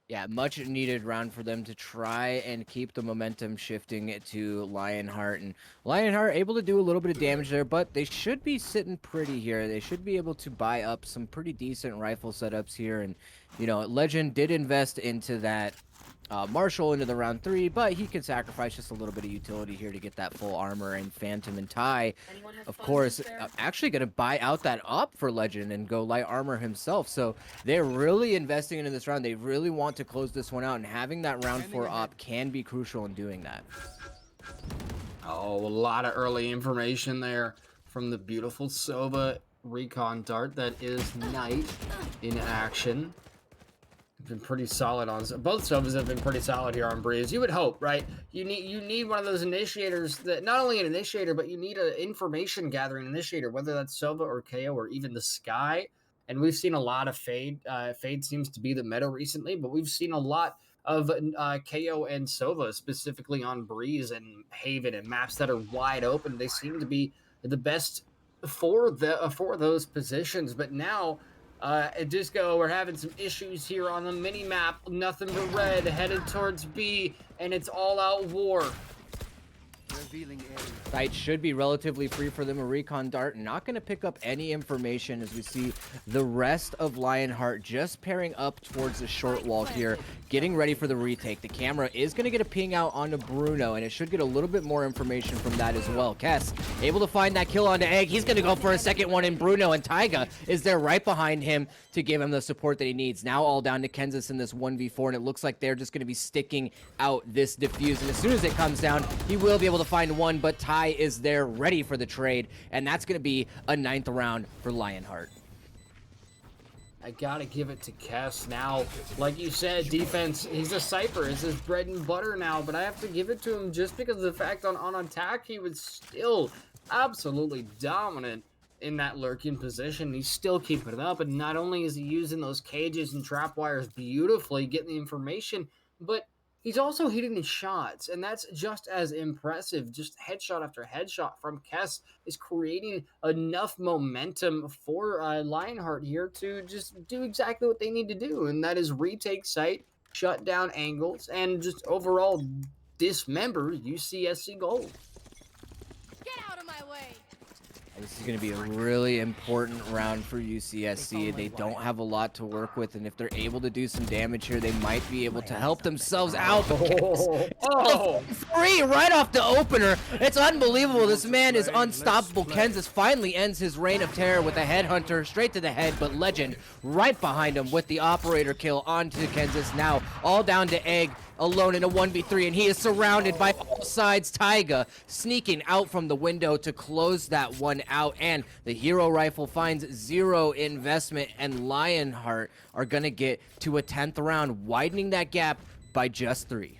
Yeah, much needed round for them to try and keep the momentum shifting to Lionheart. And Lionheart able to do a little bit of damage there, but they should be sitting pretty here. They should be able to buy up some pretty decent rifle setups here. And, you know, Legend did invest into that Marshall into the round 3, but he can sacrifice just a little bit of utility here to get that full armor. And Phantom and Ty, of course, actually going to buy out that up for Legend and go light armor himself. So they're really investing into this round. They really want to close this one out, and having that round 4 op can be crucial in doing that. Oh, a lot of early information there from the beautiful Sova recon dart that is Knight in action. Been pretty solid on both Sovas have been pretty solid here on Breeze. You would hope, right? You need one of those initiators that not only an initiator, but you need an information gathering initiator, whether that's Sova or KO or even the Sky. And we've seen a lot of Fade. Fade seems to be the meta recently, but we've seen a lot of KO and Sova specifically on Breeze and Haven and maps that are wide open. They seem to be the best for those positions. But now, Disco, we're having some issues here on the mini map. Nothing but red headed towards B, and it's all out war. Site should be relatively free for them. A recon dart not going to pick up any information as we see the rest of Lionheart just pairing up towards the short wall here, getting ready for the retake. The camera is going to get a ping out onto Bruno, and it should get a little bit more information from that as well. Kess able to find that kill onto Egg. He's going to go for a second one in Bruno, and Taiga is there right behind him to give him the support that he needs. Now all down to Kansas in this 1v4, and it looks like they're just going to be sticking out this defuse, and as soon as it comes down, he will be able to find one, but Ty is there ready for the trade, and that's going to be a 9th round for Lionheart. I gotta give it to Kess now. Like you said, defense, he's a Cypher. It's his bread and butter now, but I have to give it to him just because of the fact on attack, he was still absolutely dominant in that lurking position. He's still keeping it up, and not only is he using those cages and trap wires beautifully, getting the information, but he's also hitting the shots, and that's just as impressive. Just headshot after headshot from Kess is creating enough momentum for Lionheart here to just do exactly what they need to do, and that is retake site, shut down angles, and just overall dismember UCSC Gold. Get out of my way! This is going to be a really important round for UCSC. They don't have a lot to work with, and if they're able to do some damage here, they might be able to help themselves out. Three right off the opener. It's unbelievable. This man is unstoppable. Kansas finally ends his reign of terror with a headhunter straight to the head, but Legend right behind him with the operator kill onto Kansas. Now all down to Egg, alone in a 1v3, and he is surrounded by all sides. Taiga sneaking out from the window to close that one out, and the hero rifle finds 0 investment, and Lionheart are gonna get to a 10th round, widening that gap by just 3.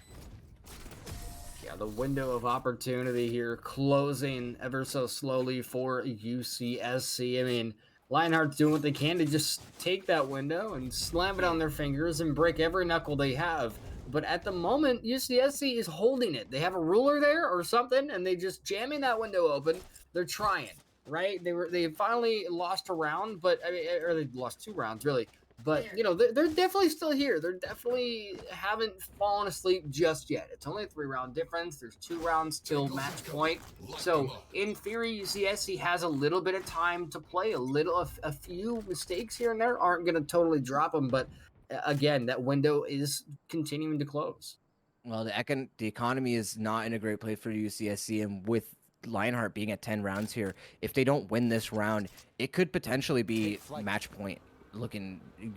Yeah, the window of opportunity here closing ever so slowly for UCSC. I mean, Lionheart's doing what they can to just take that window and slam it on their fingers and break every knuckle they have. But at the moment, UCSC is holding it. They have a ruler there or something, and they just jamming that window open. They're trying, right? They finally lost a round, but I mean, or they lost 2 rounds really. But you know, they're definitely still here. They're definitely haven't fallen asleep just yet. It's only a 3-round difference. There's 2 rounds till match point. So in theory, UCSC has a little bit of time to play. A few mistakes here and there aren't going to totally drop them, but again, that window is continuing to close. Well, the economy is not in a great place for UCSC, and with Lionheart being at 10 rounds here, if they don't win this round, it could potentially be match point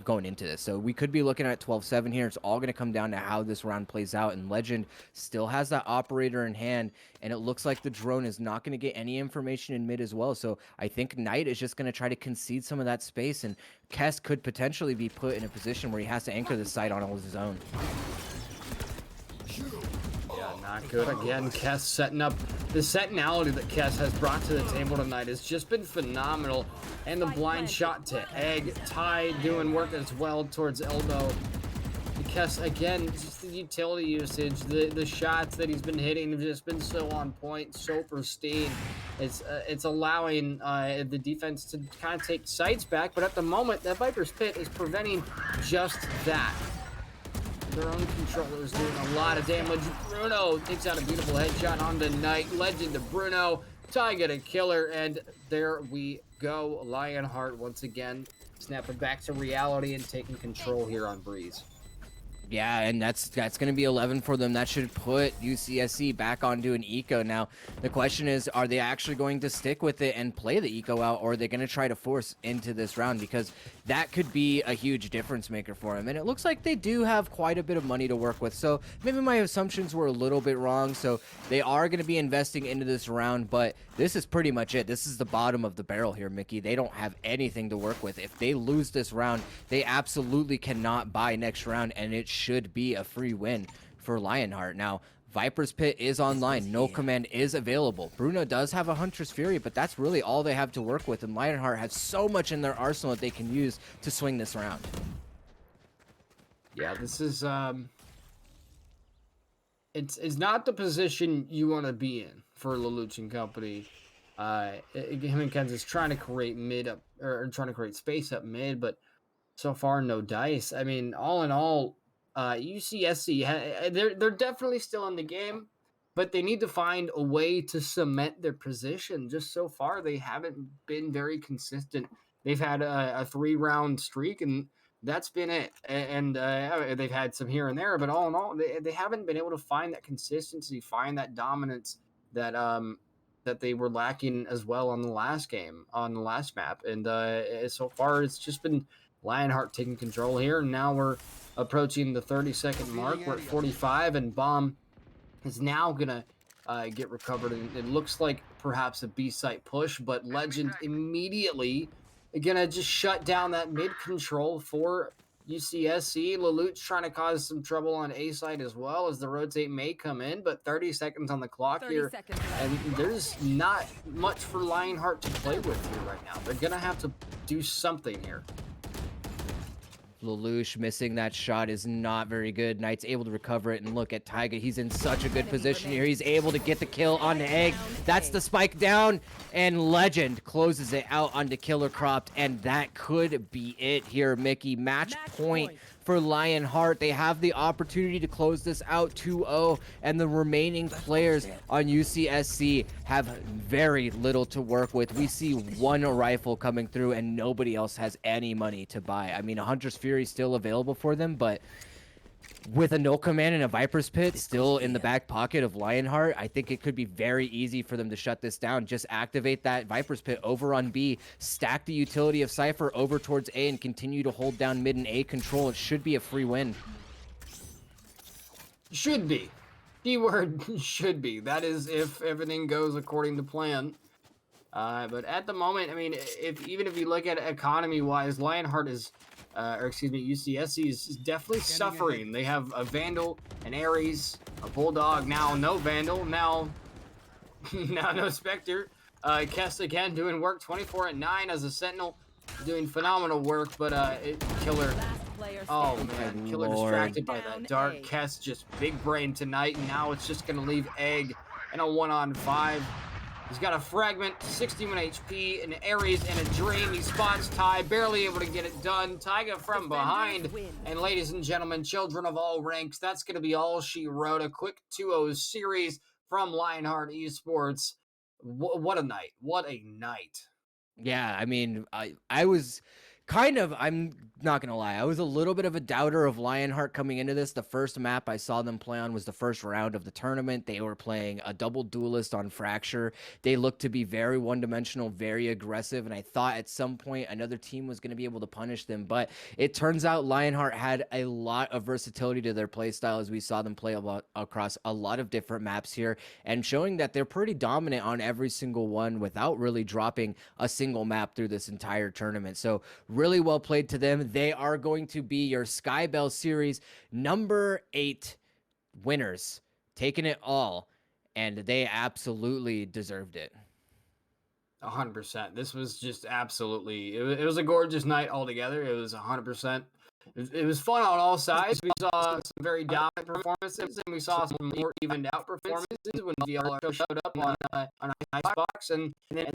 going into this. So we could be looking at 12-7 here. It's all going to come down to how this round plays out, and Legend still has that operator in hand, and it looks like the drone is not going to get any information in mid as well. So I think Knight is just going to try to concede some of that space, and Kess could potentially be put in a position where he has to anchor the site on all his own. Yeah, not good. Again, Kess setting up. The sentinelity that Kess has brought to the table tonight has just been phenomenal. And the blind shot to Egg. Ty doing work as well towards elbow. Kess, again, just the utility usage, the shots that he's been hitting have just been so on point, so pristine. It's allowing the defense to kind of take sights back, but at the moment, that Viper's Pit is preventing just that. Their own controller is doing a lot of damage. Bruno takes out a beautiful headshot onto Knight. Legend to Bruno. Taiga to Killer, and there we go. Lionheart once again snapping back to reality and taking control here on Breeze. Yeah, and that's going to be 11 for them. That should put UCSC back onto an eco. Now, the question is, are they actually going to stick with it and play the eco out, or are they going to try to force into this round? Because that could be a huge difference maker for them. And it looks like they do have quite a bit of money to work with. So maybe my assumptions were a little bit wrong. So they are going to be investing into this round, but this is pretty much it. This is the bottom of the barrel here, Mickey. They don't have anything to work with. If they lose this round, they absolutely cannot buy next round, and it should be a free win for Lionheart. Now, Viper's Pit is online. No command is available. Bruno does have a Hunter's Fury, but that's really all they have to work with, and Lionheart has so much in their arsenal that they can use to swing this round. Yeah, this is it's not the position you want to be in for Lelouch and company Him and Kansas trying to create mid up or trying to create space up mid, but so far no dice. I mean, all in all, UCSC they're definitely still in the game, but they need to find a way to cement their position. Just so far, they haven't been very consistent. They've had a 3-round streak, and that's been it. And they've had some here and there, but all in all, they haven't been able to find that consistency, find that dominance that that they were lacking as well on the last game, on the last map. And so far, it's just been Lionheart taking control here. And now we're approaching the 30-second mark. We're at 45, and Bomb is now going to get recovered. And it looks like perhaps a B-site push, but Legend immediately going to just shut down that mid control for UCSC. Lelouch's trying to cause some trouble on A side as well, as the rotate may come in, but 30 seconds on the clock 30 here. seconds left. And there's not much for Lionheart to play with here right now. They're going to have to do something here. Lelouch missing that shot is not very good. Knight's able to recover it, and look at Taiga. He's in such a good position here. He's able to get the kill on the Egg. That's the spike down, and Legend closes it out onto Killer Cropped, and that could be it here, Mickey. Match point for Lionheart. They have the opportunity to close this out 2-0, and the remaining players on UCSC have very little to work with. We see one rifle coming through, and nobody else has any money to buy. I mean, a Hunter's Fury is still available for them, but with a No Command and a Viper's Pit still in the back pocket of Lionheart, I think it could be very easy for them to shut this down. Just activate that Viper's Pit over on B, stack the utility of Cypher over towards A, and continue to hold down mid and A control. It should be a free win. Should be. Keyword should be. That is if everything goes according to plan. But at the moment, I mean, even if you look at it economy-wise, Lionheart is, or excuse me, UCSC is definitely suffering. They have a Vandal, an Ares, a Bulldog, now no Vandal, now no Spectre. Kess again doing work, 24 at 9 as a Sentinel, doing phenomenal work, but Killer, oh man, Killer distracted by that Dark. Kess just big brain tonight, and now it's just going to leave Egg in a 1-on-5. He's got a Fragment, 61 HP, an Ares, and a Dream. He spots Ty, barely able to get it done. Taiga from behind. And ladies and gentlemen, children of all ranks, that's going to be all she wrote. A quick 2-0 series from Lionheart Esports. What a night. What a night. Yeah, I mean, I was kind of, I'm not going to lie, I was a little bit of a doubter of Lionheart coming into this. The first map I saw them play on was the first round of the tournament. They were playing a double duelist on Fracture. They looked to be very one-dimensional, very aggressive, and I thought at some point another team was going to be able to punish them, but it turns out Lionheart had a lot of versatility to their playstyle, as we saw them play across a lot of different maps here, and showing that they're pretty dominant on every single one without really dropping a single map through this entire tournament. So really well played to them. They are going to be your SkyBell Series number 8 winners, taking it all, and they absolutely deserved it. 100%. This was just absolutely, it was a gorgeous night altogether. It was 100%. It was fun on all sides. We saw some very dominant performances, and we saw some more evened out performances when VLR showed up on Icebox, and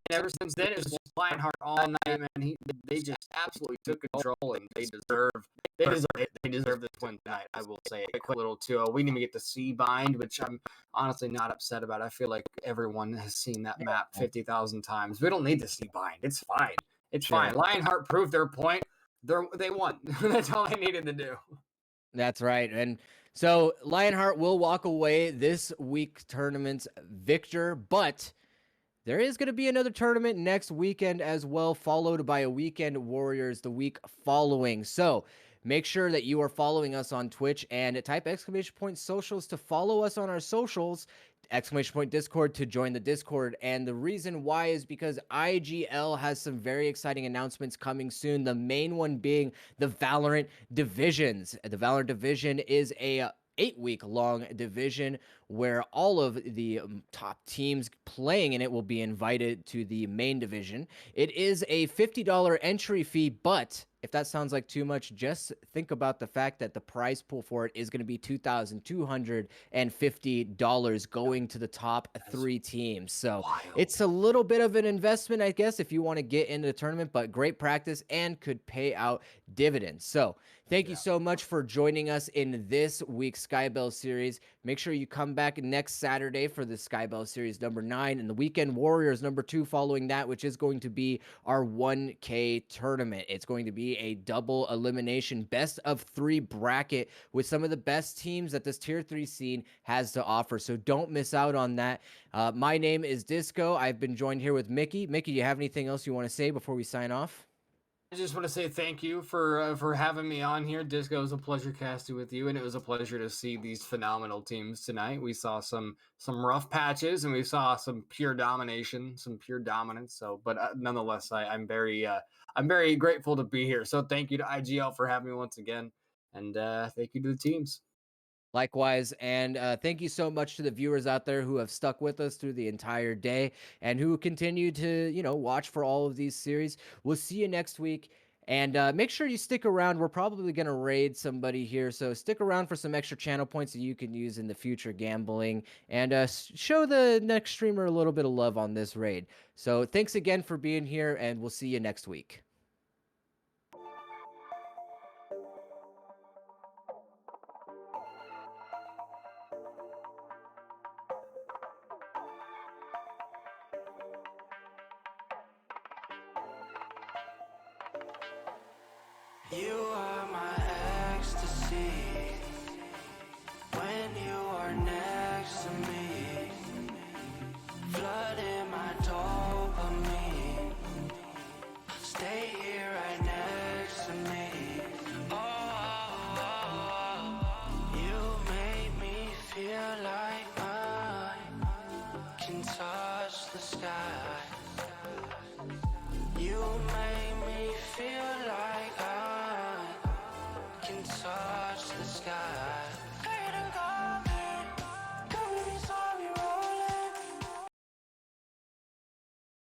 ever since then it was just Lionheart all night, man. They just absolutely took control, and they deserve this win tonight. I will say a quick little 2-0. We didn't even get the C bind, which I'm honestly not upset about. I feel like everyone has seen that map 50,000 times. We don't need the C bind. It's fine. It's fine. Lionheart proved their point. They won. That's all they needed to do. That's right. And so Lionheart will walk away this week's tournament's victor, but there is going to be another tournament next weekend as well, followed by a Weekend Warriors the week following. So make sure that you are following us on Twitch, and type !socials to follow us on our socials, !Discord to join the Discord. And the reason why is because IGL has some very exciting announcements coming soon. The main one being the Valorant divisions. The Valorant division is a 8-week long division where all of the top teams playing in it will be invited to the main division. It is a $50 entry fee, but If that sounds like too much, just think about the fact that the prize pool for it is going to be $2,250 going to the top 3 teams. So it's a little bit of an investment, I guess, if you want to get into the tournament, but great practice and could pay out dividends. So thank you so much for joining us in this week's SkyBell series. Make sure you come back next Saturday for the SkyBell series number 9 and the Weekend Warriors number 2 following that, which is going to be our 1K tournament. It's going to be a double elimination best of 3 bracket with some of the best teams that this tier 3 scene has to offer. So don't miss out on that. My name is Disco. I've been joined here with Mickey. Mickey, do you have anything else you want to say before we sign off? I just want to say thank you for having me on here. Disco, it was a pleasure casting with you, and it was a pleasure to see these phenomenal teams tonight. We saw some rough patches, and we saw some pure domination, some pure dominance. So, but nonetheless, I'm very grateful to be here. So, thank you to IGL for having me once again, and thank you to the teams. Likewise, and thank you so much to the viewers out there who have stuck with us through the entire day and who continue to, watch for all of these series. We'll see you next week, and make sure you stick around. We're probably going to raid somebody here, so stick around for some extra channel points that you can use in the future gambling, and show the next streamer a little bit of love on this raid. So thanks again for being here, and we'll see you next week. You